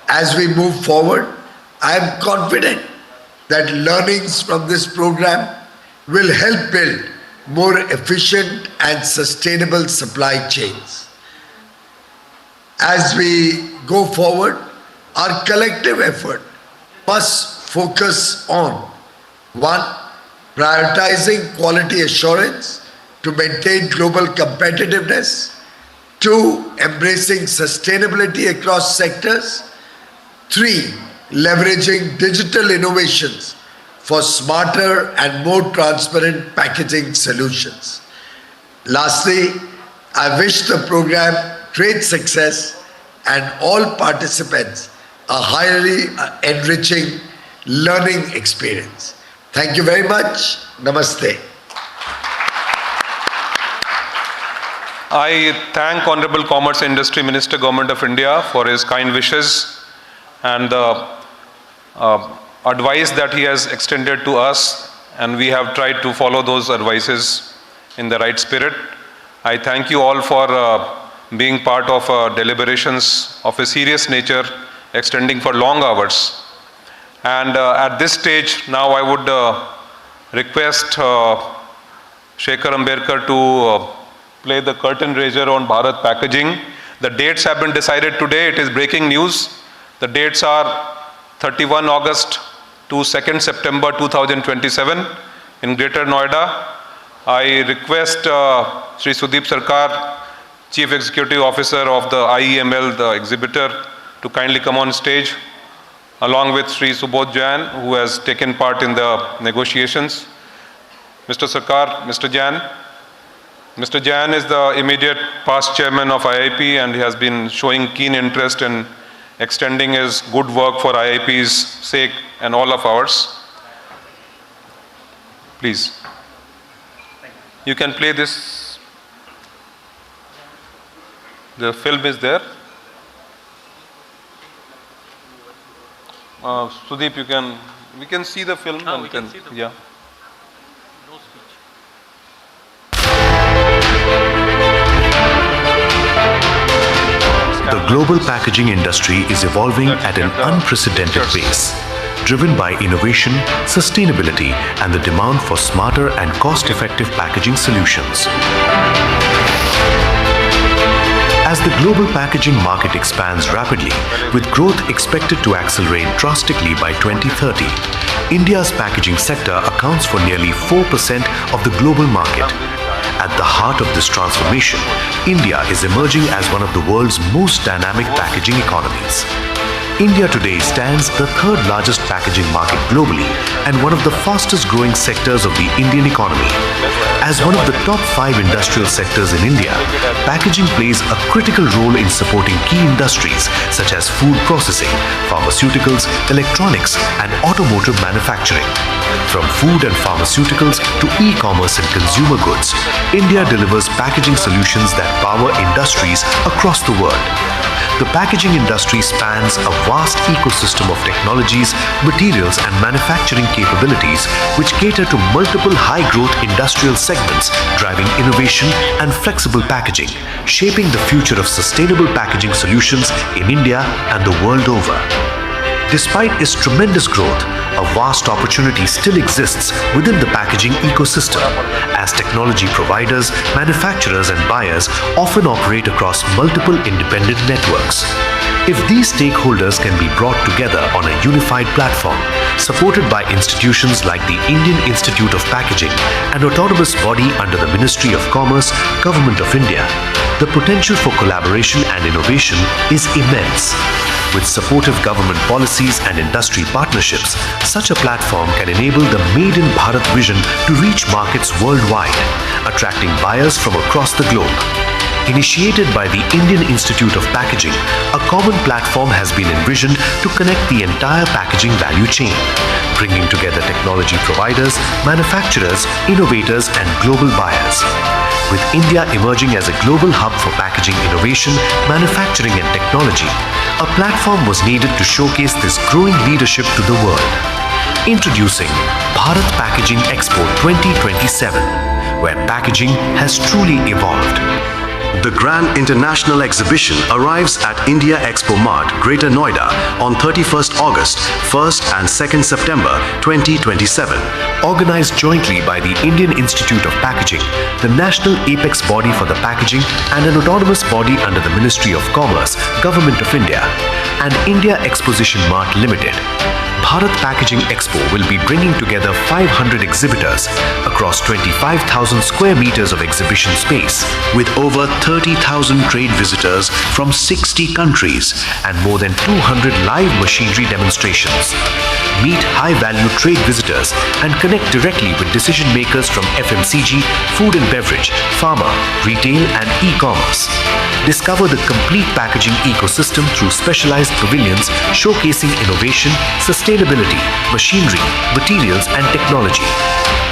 As we move forward, I am confident that learnings from this program will help build more efficient and sustainable supply chains. As we go forward, our collective effort must focus on 1. Prioritizing quality assurance to maintain global competitiveness. 2. Embracing sustainability across sectors. 3. Leveraging digital innovations for smarter and more transparent packaging solutions. Lastly, I wish the program great success and all participants a highly enriching learning experience. Thank you very much. Namaste. I thank Honorable Commerce and Industry Minister, Government of India, for his kind wishes and the advice that he has extended to us, and we have tried to follow those advices in the right spirit. I thank you all for being part of deliberations of a serious nature, extending for long hours. And at this stage, now I would request Shekhar Ambedkar to play the curtain raiser on Bharat packaging. The dates have been decided today. It is breaking news. The dates are 31 August to 2nd September 2027 in Greater Noida. I request Sri Sudeep Sarkar, Chief Executive Officer of the IEML, the exhibitor, to kindly come on stage, along with Sri Subodh Jain, who has taken part in the negotiations. Mr. Sarkar, Mr. Jain. Mr. Jain is the immediate past chairman of IIP, and he has been showing keen interest in extending his good work for IIP's sake and all of ours. Please. You can play this. The film is there. Sudeep, we can see the film. We can see the film. Yeah. The global packaging industry is evolving at an unprecedented pace, driven by innovation, sustainability, and the demand for smarter and cost-effective packaging solutions. As the global packaging market expands rapidly, with growth expected to accelerate drastically by 2030, India's packaging sector accounts for nearly 4% of the global market. At the heart of this transformation, India is emerging as one of the world's most dynamic packaging economies. India today stands the third largest packaging market globally and one of the fastest growing sectors of the Indian economy. As one of the top 5 industrial sectors in India, packaging plays a critical role in supporting key industries such as food processing, pharmaceuticals, electronics, and automotive manufacturing. From food and pharmaceuticals to e-commerce and consumer goods, India delivers packaging solutions that power industries across the world. The packaging industry spans a vast ecosystem of technologies, materials, and manufacturing capabilities which cater to multiple high-growth industrial segments, driving innovation and flexible packaging, shaping the future of sustainable packaging solutions in India and the world over. Despite its tremendous growth, a vast opportunity still exists within the packaging ecosystem, as technology providers, manufacturers, and buyers often operate across multiple independent networks. If these stakeholders can be brought together on a unified platform, supported by institutions like the Indian Institute of Packaging, an autonomous body under the Ministry of Commerce, Government of India, the potential for collaboration and innovation is immense. With supportive government policies and industry partnerships, such a platform can enable the Made in Bharat vision to reach markets worldwide, attracting buyers from across the globe. Initiated by the Indian Institute of Packaging, a common platform has been envisioned to connect the entire packaging value chain, bringing together technology providers, manufacturers, innovators, and global buyers. With India emerging as a global hub for packaging innovation, manufacturing, and technology, a platform was needed to showcase this growing leadership to the world. Introducing Bharat Packaging Expo 2027, where packaging has truly evolved. The Grand International Exhibition arrives at India Expo Mart, Greater Noida on 31st August, 1st and 2nd September 2027. Organized jointly by the Indian Institute of Packaging, the national apex body for the packaging, and an autonomous body under the Ministry of Commerce, Government of India, and India Exposition Mart Limited. Bharat Packaging Expo will be bringing together 500 exhibitors across 25,000 square meters of exhibition space, with over 30,000 trade visitors from 60 countries and more than 200 live machinery demonstrations. Meet high-value trade visitors and connect directly with decision makers from FMCG, food and beverage, pharma, retail, and e-commerce. Discover the complete packaging ecosystem through specialized pavilions showcasing innovation, sustainability, machinery, materials, and technology.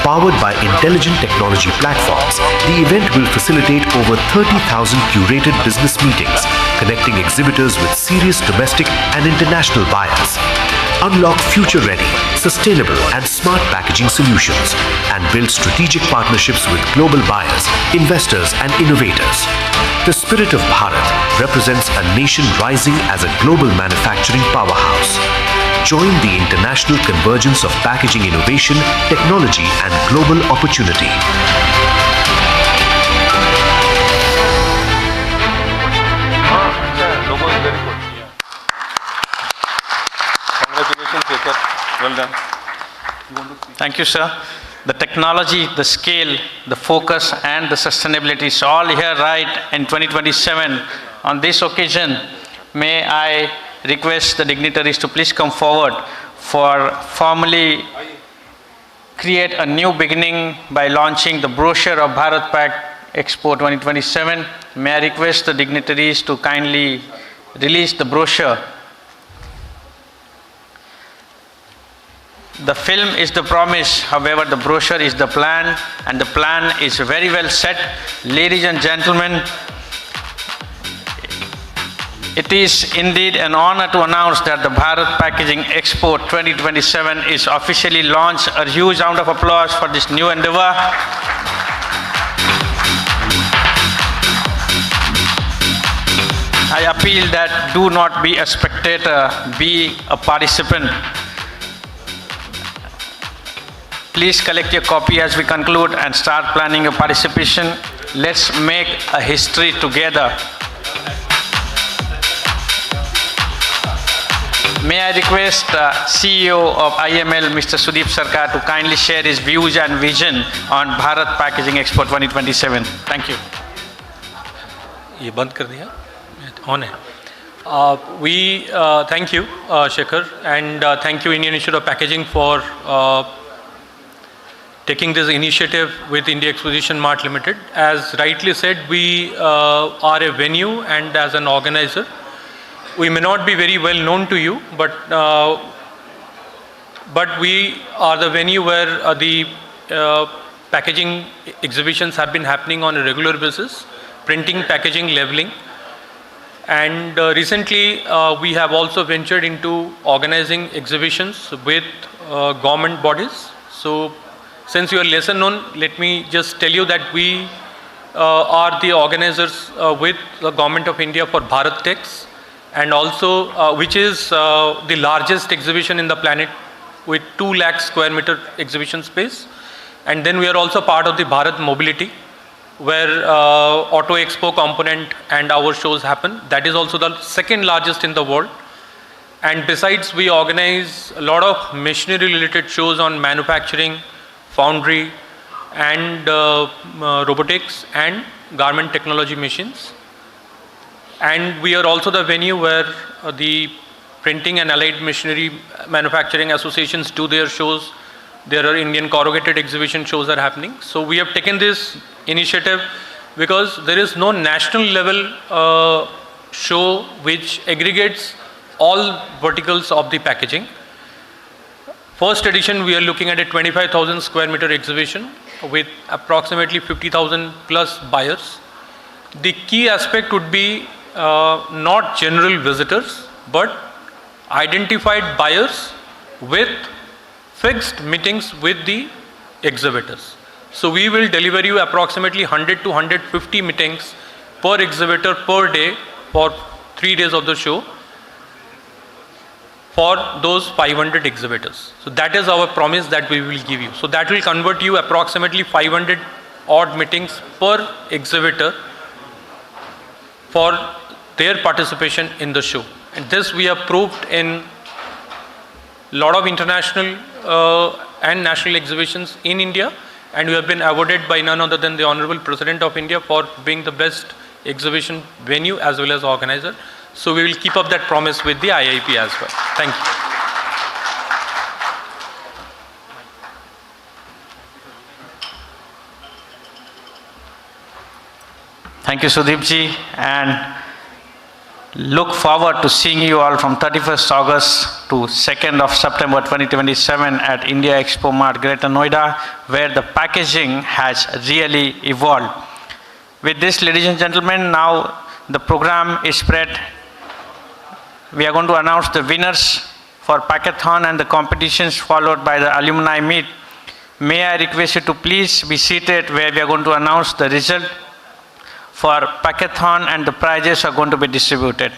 Powered by intelligent technology platforms, the event will facilitate over 30,000 curated business meetings, connecting exhibitors with serious domestic and international buyers. unlock future-ready, sustainable and smart packaging solutions and build strategic partnerships with global buyers, investors and innovators. The spirit of Bharat represents a nation rising as a global manufacturing powerhouse. Join the international convergence of packaging innovation, technology and global opportunity. Logo is very good. Congratulations, Shekhar. Well done. Thank you, sir. The technology, the scale, the focus and the sustainability is all here right in 2027. On this occasion, may I request the dignitaries to please come forward for formally create a new beginning by launching the brochure of Bharat Pack Expo 2027. May I request the dignitaries to kindly release the brochure. The film is the promise, however the brochure is the plan, and the plan is very well set. Ladies and gentlemen, it is indeed an honor to announce that the Bharat Packaging Expo 2027 is officially launched. A huge round of applause for this new endeavor. I appeal that do not be a spectator, be a participant. Please collect your copy as we conclude and start planning your participation. Let's make a history together. May I request CEO of IML, Mr. Sudeep Sarkar, to kindly share his views and vision on Bharat Packaging Expo 2027. Thank you. ये बंद कर दिया on है thank you Shekhar and thank you Indian Institute of Packaging for taking this initiative with India Exposition Mart Limited. As rightly said, we are a venue and as an organizer we may not be very well known to you, but we are the venue where the packaging exhibitions have been happening on a regular basis, printing, packaging, labeling. And recently we have also ventured into organizing exhibitions with government bodies. So since you are lesser known, let me just tell you that we are the organizers with the Government of India for Bharat Tex, and also which is the largest exhibition in the planet with 2 lakh square meter exhibition space. And then we are also part of the Bharat Mobility, where Auto Expo component and our shows happen. That is also the second largest in the world. And besides, we organize a lot of machinery related shows on manufacturing, foundry and robotics and garment technology machines. And we are also the venue where the printing and allied machinery manufacturing associations do their shows. There are Indian corrugated exhibition shows are happening. So we have taken this initiative because there is no national level show which aggregates all verticals of the packaging. First edition, we are looking at a 25,000 square meter exhibition with approximately 50,000 plus buyers. The key aspect would be not general visitors, but identified buyers with fixed meetings with the exhibitors. So we will deliver you approximately 100 to 150 meetings per exhibitor per day for 3 days of the show for those 500 exhibitors. So that is our promise that we will give you. So that will convert you approximately 500 odd meetings per exhibitor for their participation in the show. And this we have proved in a lot of international and national exhibitions in India, and we have been awarded by none other than the Honorable President of India for being the best exhibition venue as well as organizer. So we will keep up that promise with the IIP as well. Thank you. Thank you, Sudeepji, and look forward to seeing you all from 31st August to 2nd of September 2027 at India Expo Mart, Greater Noida, where the packaging has really evolved. With this, ladies and gentlemen, now the program is spread. We are going to announce the winners for Packathon and the competitions followed by the alumni meet. May I request you to please be seated where we are going to announce the result for Packathon and the prizes are going to be distributed.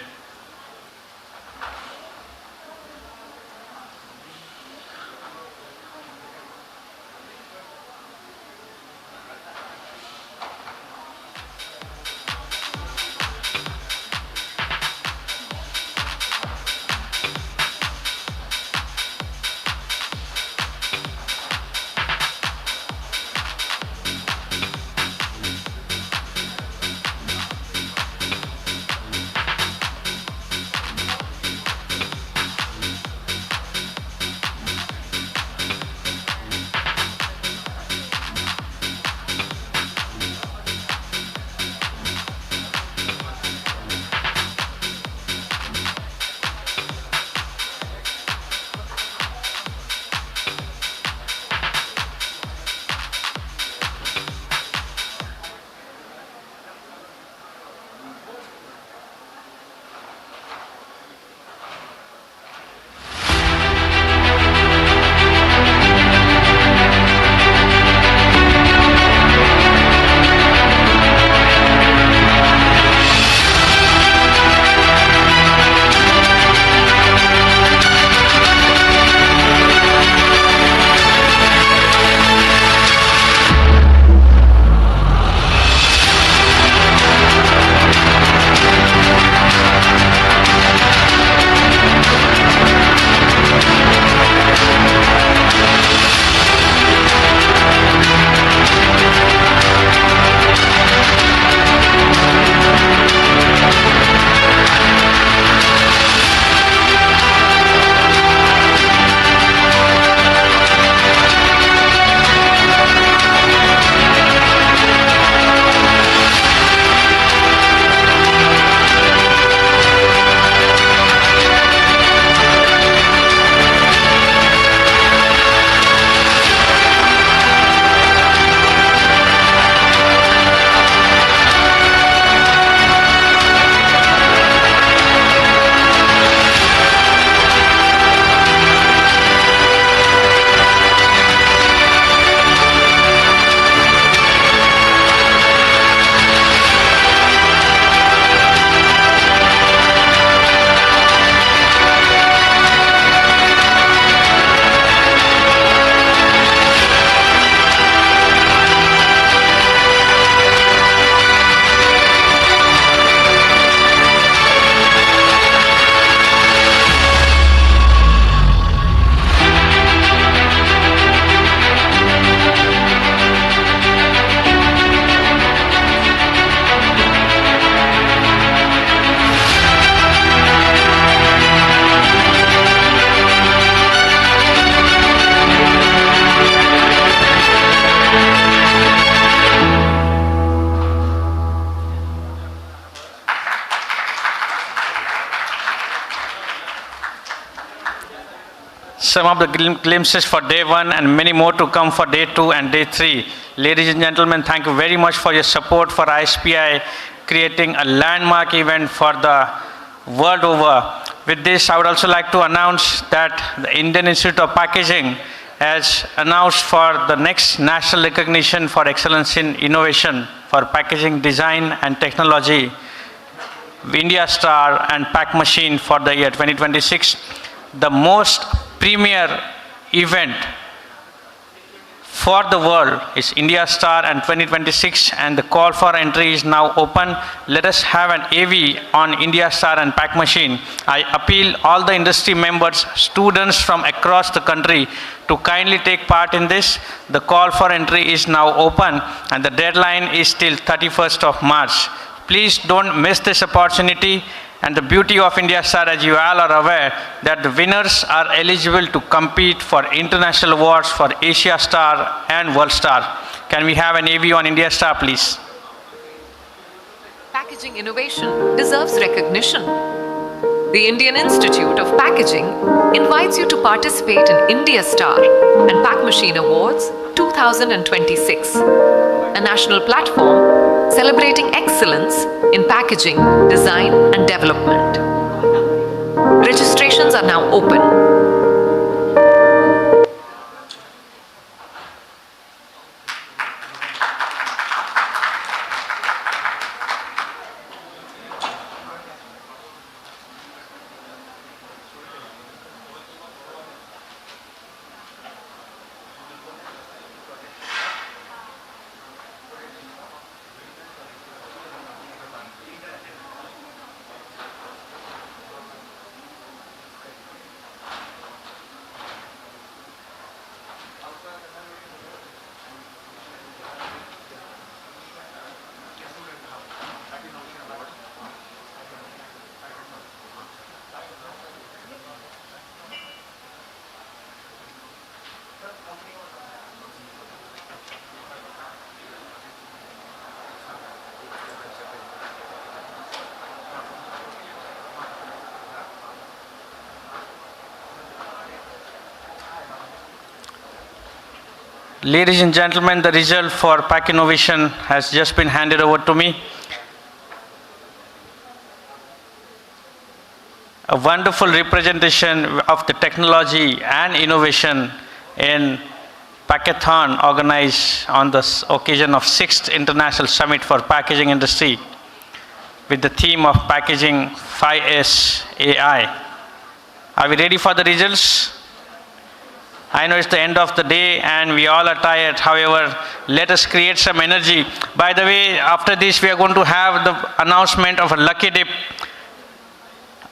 Some of the glimpses for day 1 and many more to come for day 2 and day 3. Ladies and gentlemen, thank you very much for your support for ISPI creating a landmark event for the world over. With this, I would also like to announce that the Indian Institute of Packaging has announced for the next national recognition for excellence in innovation for packaging design and technology, India Star and Pack Machine for the year 2026. The most premier event for the world is India Star and 2026, and the call for entry is now open. Let us have an AV on India Star and Pack Machine. I appeal all the industry members, students from across the country to kindly take part in this. The call for entry is now open and the deadline is till 31st of March. Please don't miss this opportunity. And the beauty of India Star, as you all are aware, that the winners are eligible to compete for international awards for Asia Star and World Star. Can we have an AV on India Star, please? Packaging innovation deserves recognition. The Indian Institute of Packaging invites you to participate in India Star and Pack Machine Awards 2026, a national platform celebrating excellence in packaging, design and development. Registrations are now open. Ladies and gentlemen, the result for Pack Innovation has just been handed over to me. A wonderful representation of the technology and innovation in Packathon organized on this occasion of 6th International Summit for Packaging Industry with the theme of Packaging 5S AI. Are we ready for the results? I know it's the end of the day and we all are tired. However, let us create some energy. By the way, after this we are going to have the announcement of a Lucky Dip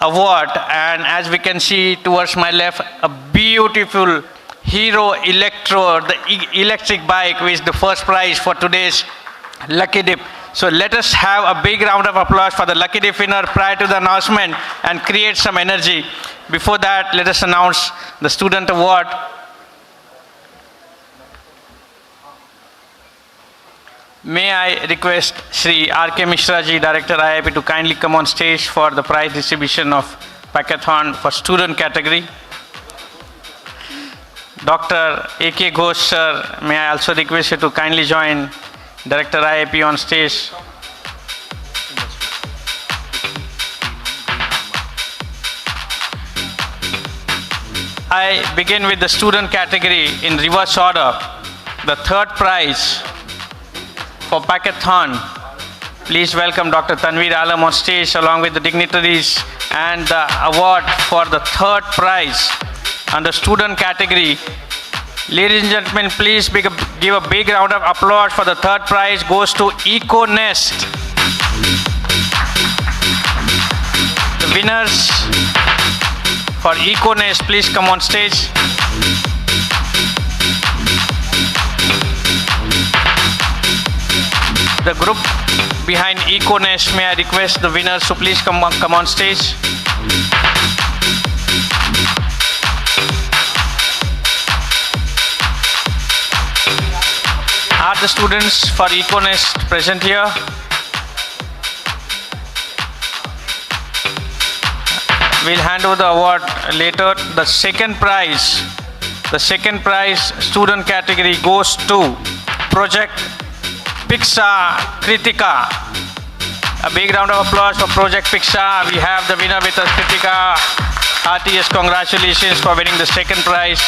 award, and as we can see towards my left, a beautiful Hero Electro, the electric bike, which is the first prize for today's Lucky Dip. So let us have a big round of applause for the Lucky Dip winner prior to the announcement and create some energy. Before that, let us announce the student award. May I request Shri R.K. Mishra ji, Director IIP, to kindly come on stage for the prize distribution of Packathon for student category. Dr. A.K. Ghosh sir, may I also request you to kindly join Director IIP on stage. I begin with the student category in reverse order. The third prize for Packathon. Please welcome Dr. Tanveer Alam on stage along with the dignitaries, and the award for the third prize under student category. Ladies and gentlemen, please give a big round of applause for the third prize goes to EcoNest. The winners for EcoNest, please come on stage. The group behind EcoNest, may I request the winners to please come on stage. Are the students for EcoNest present here? We'll hand over the award later. The second prize student category goes to Project Pixa Kritika. A big round of applause for Project Pixa. We have the winner with us, Kritika. RTS, congratulations for winning the second prize.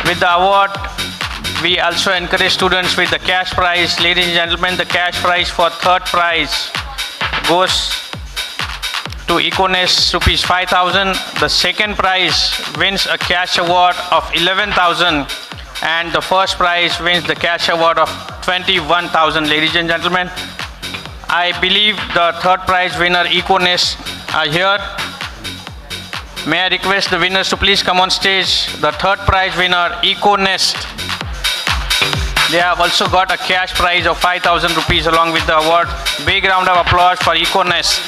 With the award, we also encourage students with the cash prize. Ladies and gentlemen, the cash prize for third prize goes to EcoNest rupees 5,000. The second prize wins a cash award of 11,000, and the first prize wins the cash award of 21,000. Ladies and gentlemen, I believe the third prize winner EcoNest are here. May I request the winners to please come on stage. The third prize winner, EcoNest. They have also got a cash prize of 5,000 rupees along with the award. Big round of applause for EcoNest.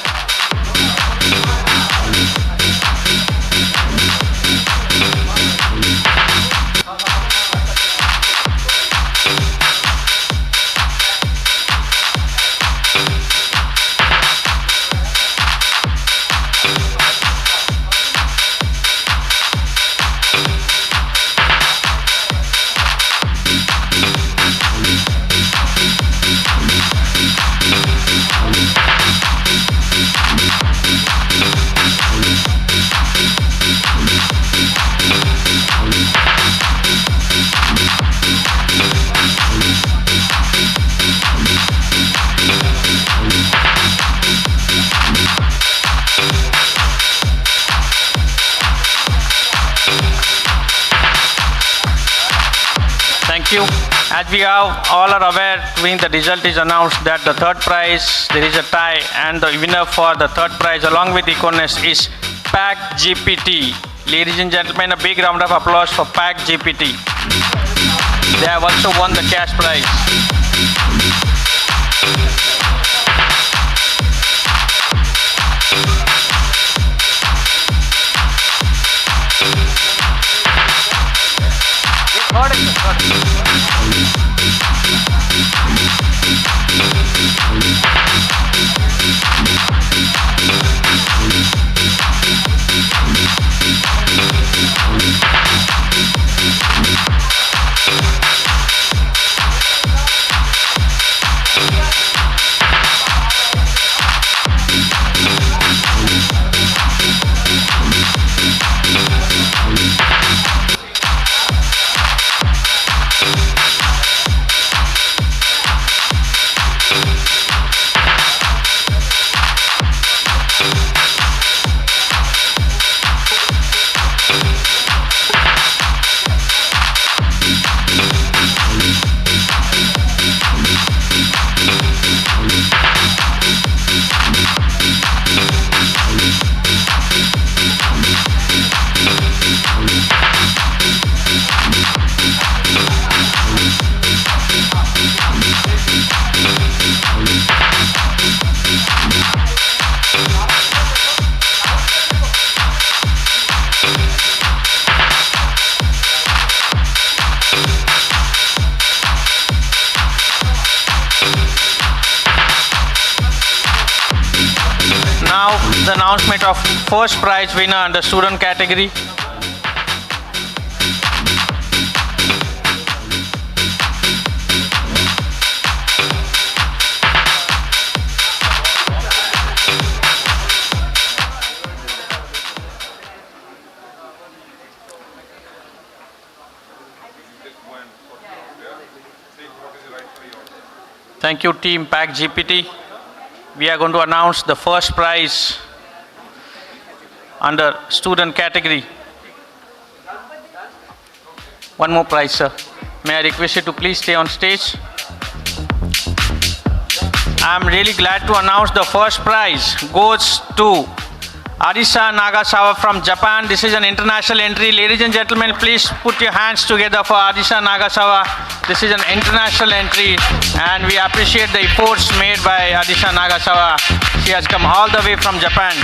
Thank you. As we all are aware, when the result is announced that the third prize, there is a tie, and the winner for the third prize along with Economist is PAC GPT. Ladies and gentlemen, a big round of applause for PAC GPT. They have also won the cash prize. Now the announcement of first prize winner under student category. Thank you, team PAC GPT. We are going to announce the first prize under student category. One more prize, sir. May I request you to please stay on stage? I'm really glad to announce the first prize goes to Arisa Nagasawa from Japan. This is an international entry. Ladies and gentlemen, please put your hands together for Arisa Nagasawa. This is an international entry and we appreciate the efforts made by Arisa Nagasawa. She has come all the way from Japan.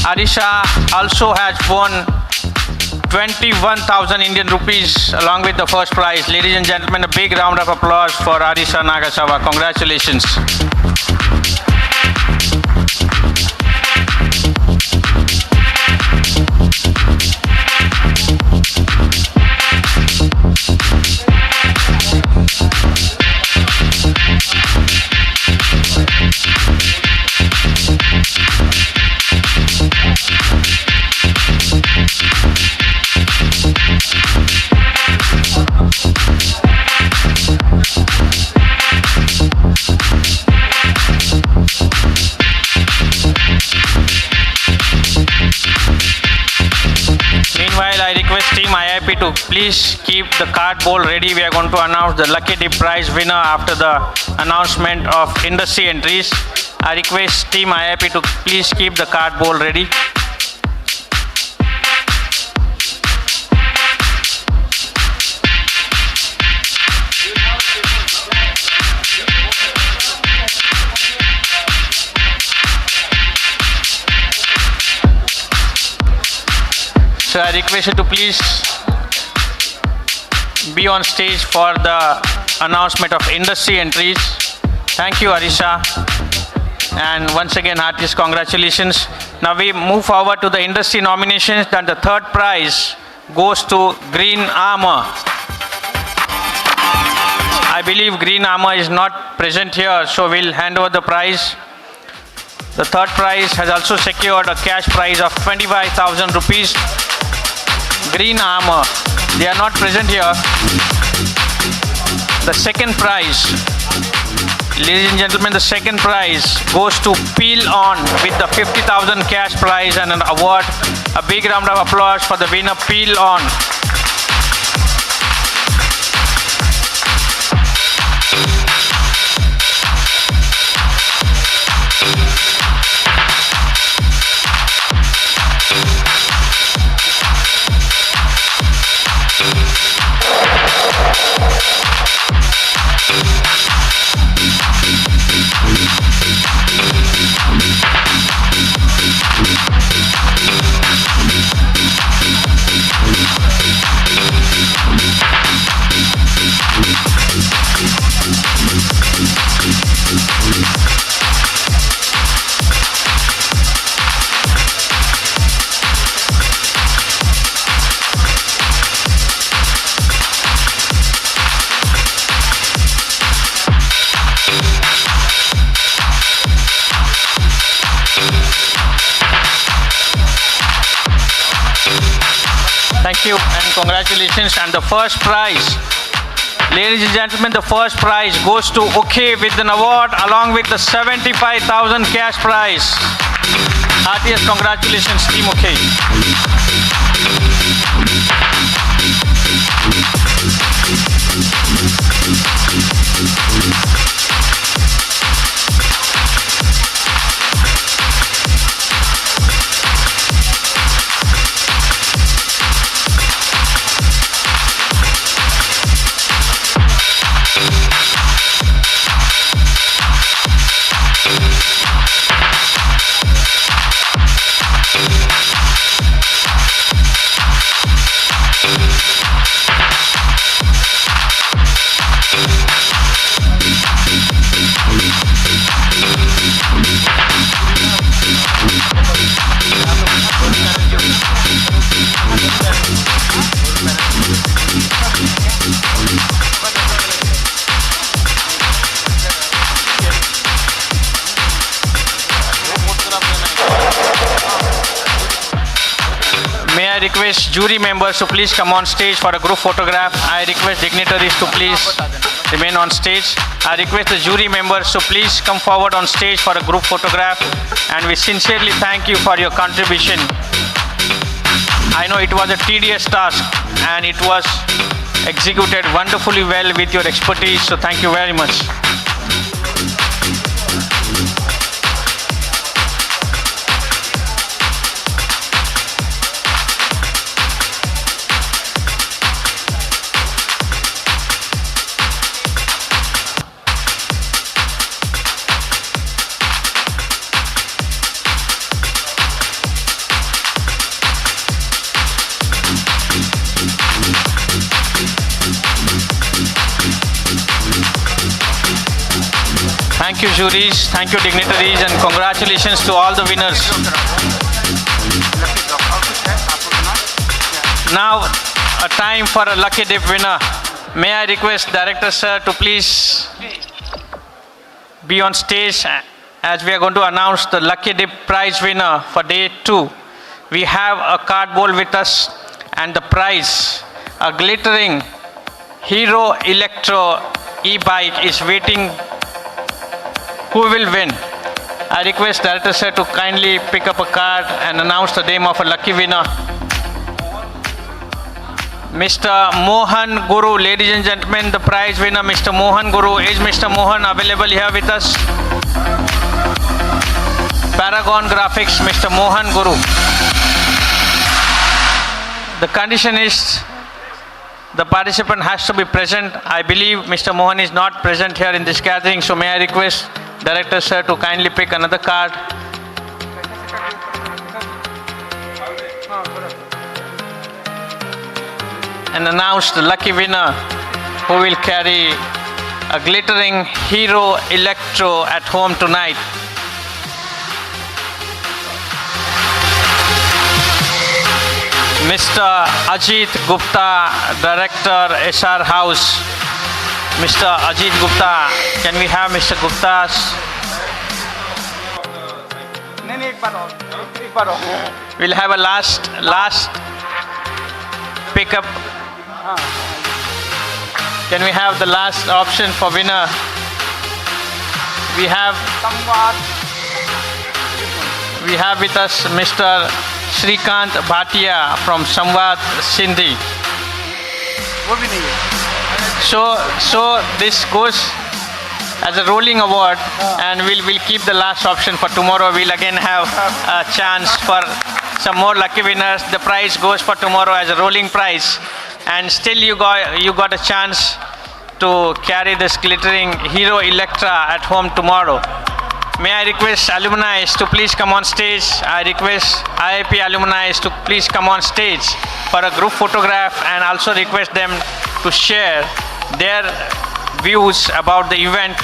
Arisa also has won 21,000 Indian rupees along with the first prize. Ladies and gentlemen, a big round of applause for Arisa Nagasawa. Congratulations. Meanwhile, I request Team IIP to please keep the cardboard ready. We are going to announce the Lucky Dip Prize winner after the announcement of industry entries. I request Team IIP to please keep the cardboard ready. So I request you to please be on stage for the announcement of industry entries. Thank you, Arisa. And once again, heartiest congratulations. Now we move forward to the industry nominations. Then the third prize goes to Green Armor. I believe Green Armor is not present here, so we'll hand over the prize. The third prize has also secured a cash prize of 25,000 rupees. Green Armor, they are not present here. The second prize Ladies and gentlemen, the second prize goes to Peel On with the 50,000 cash prize and an award. A big round of applause for the winner, Peel On. Thank you and congratulations. And the first prize, ladies and gentlemen, the first prize goes to OK with an award along with the 75,000 cash prize. Heartiest congratulations, Team OK. May I request jury members to please come on stage for a group photograph. I request dignitaries to please remain on stage. I request the jury members to please come forward on stage for a group photograph. And we sincerely thank you for your contribution. I know it was a tedious task and it was executed wonderfully well with your expertise. So thank you very much. Thank you, juries. Thank you, dignitaries, and congratulations to all the winners. Now, a time for a lucky dip winner. May I request Director Sir to please be on stage as we are going to announce the lucky dip prize winner for day 2. We have a cardboard with us and the prize, a glittering Hero Electro e-bike is waiting. Who will win? I request Director Sir to kindly pick up a card and announce the name of a lucky winner. Mr. Mohan Guru, ladies and gentlemen, the prize winner, Mr. Mohan Guru. Is Mr. Mohan available here with us? Paragon Graphics, Mr. Mohan Guru. The condition is the participant has to be present. I believe Mr. Mohan is not present here in this gathering, so may I request Director Sir to kindly pick another card. And announce the lucky winner who will carry a glittering Hero Electro at home tonight. Mr. Ajit Gupta, Director, SR House. Mr. Ajit Gupta, can we have Mr. Gupta's? We'll have a last pickup. Can we have the last option for winner? we have with us Mr. Shrikant Bhatia from Samvad Sindhi. So this goes as a rolling award, and we'll keep the last option for tomorrow. We'll again have a chance for some more lucky winners. The prize goes for tomorrow as a rolling prize, and still you got a chance to carry this glittering Hero Electra at home tomorrow. May I request alumni to please come on stage. I request IIP alumni to please come on stage for a group photograph, and also request them to share their views about the event.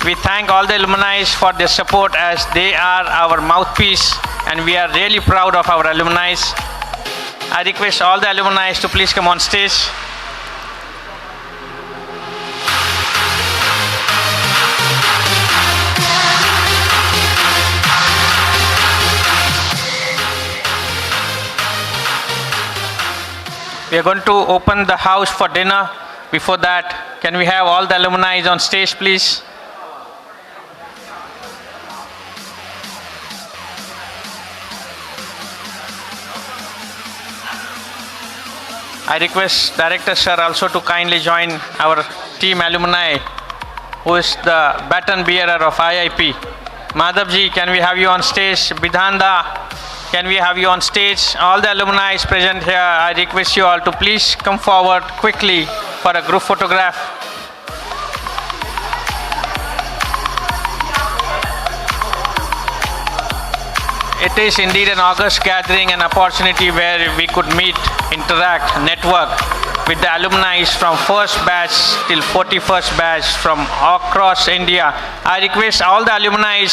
We thank all the alumni for their support, as they are our mouthpiece, and we are really proud of our alumni. I request all the alumni to please come on stage. We are going to open the house for dinner. Before that, can we have all the alumni on stage, please? I request Director Sir also to kindly join our team alumni, who is the baton bearer of IIP. Madhavji, can we have you on stage? Bidhanda, can we have you on stage? All the alumni present here, I request you all to please come forward quickly for a group photograph. It is indeed an august gathering, an opportunity where we could meet, interact, network with the alumni from first batch till 41st batch from across India. I request all the alumni,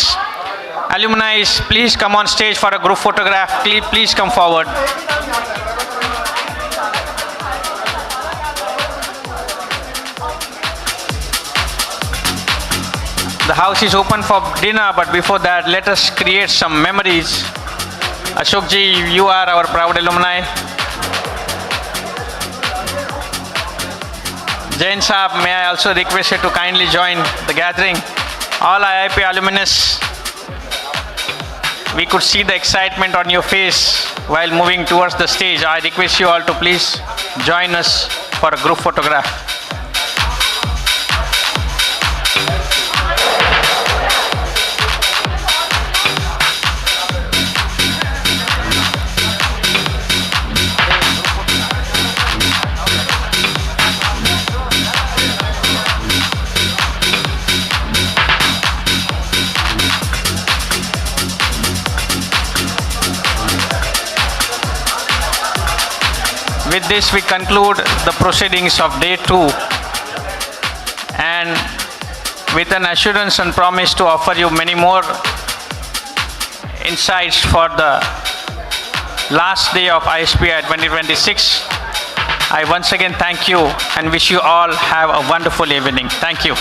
please come on stage for a group photograph. Please come forward. The house is open for dinner, but before that, let us create some memories. Ashokji, you are our proud alumni. Jain Saab, may I also request you to kindly join the gathering. All IIP alumnus, we could see the excitement on your face while moving towards the stage. I request you all to please join us for a group photograph. With this, we conclude the proceedings of day 2, and with an assurance and promise to offer you many more insights for the last day of ISPI 2026, I once again thank you and wish you all have a wonderful evening. Thank you.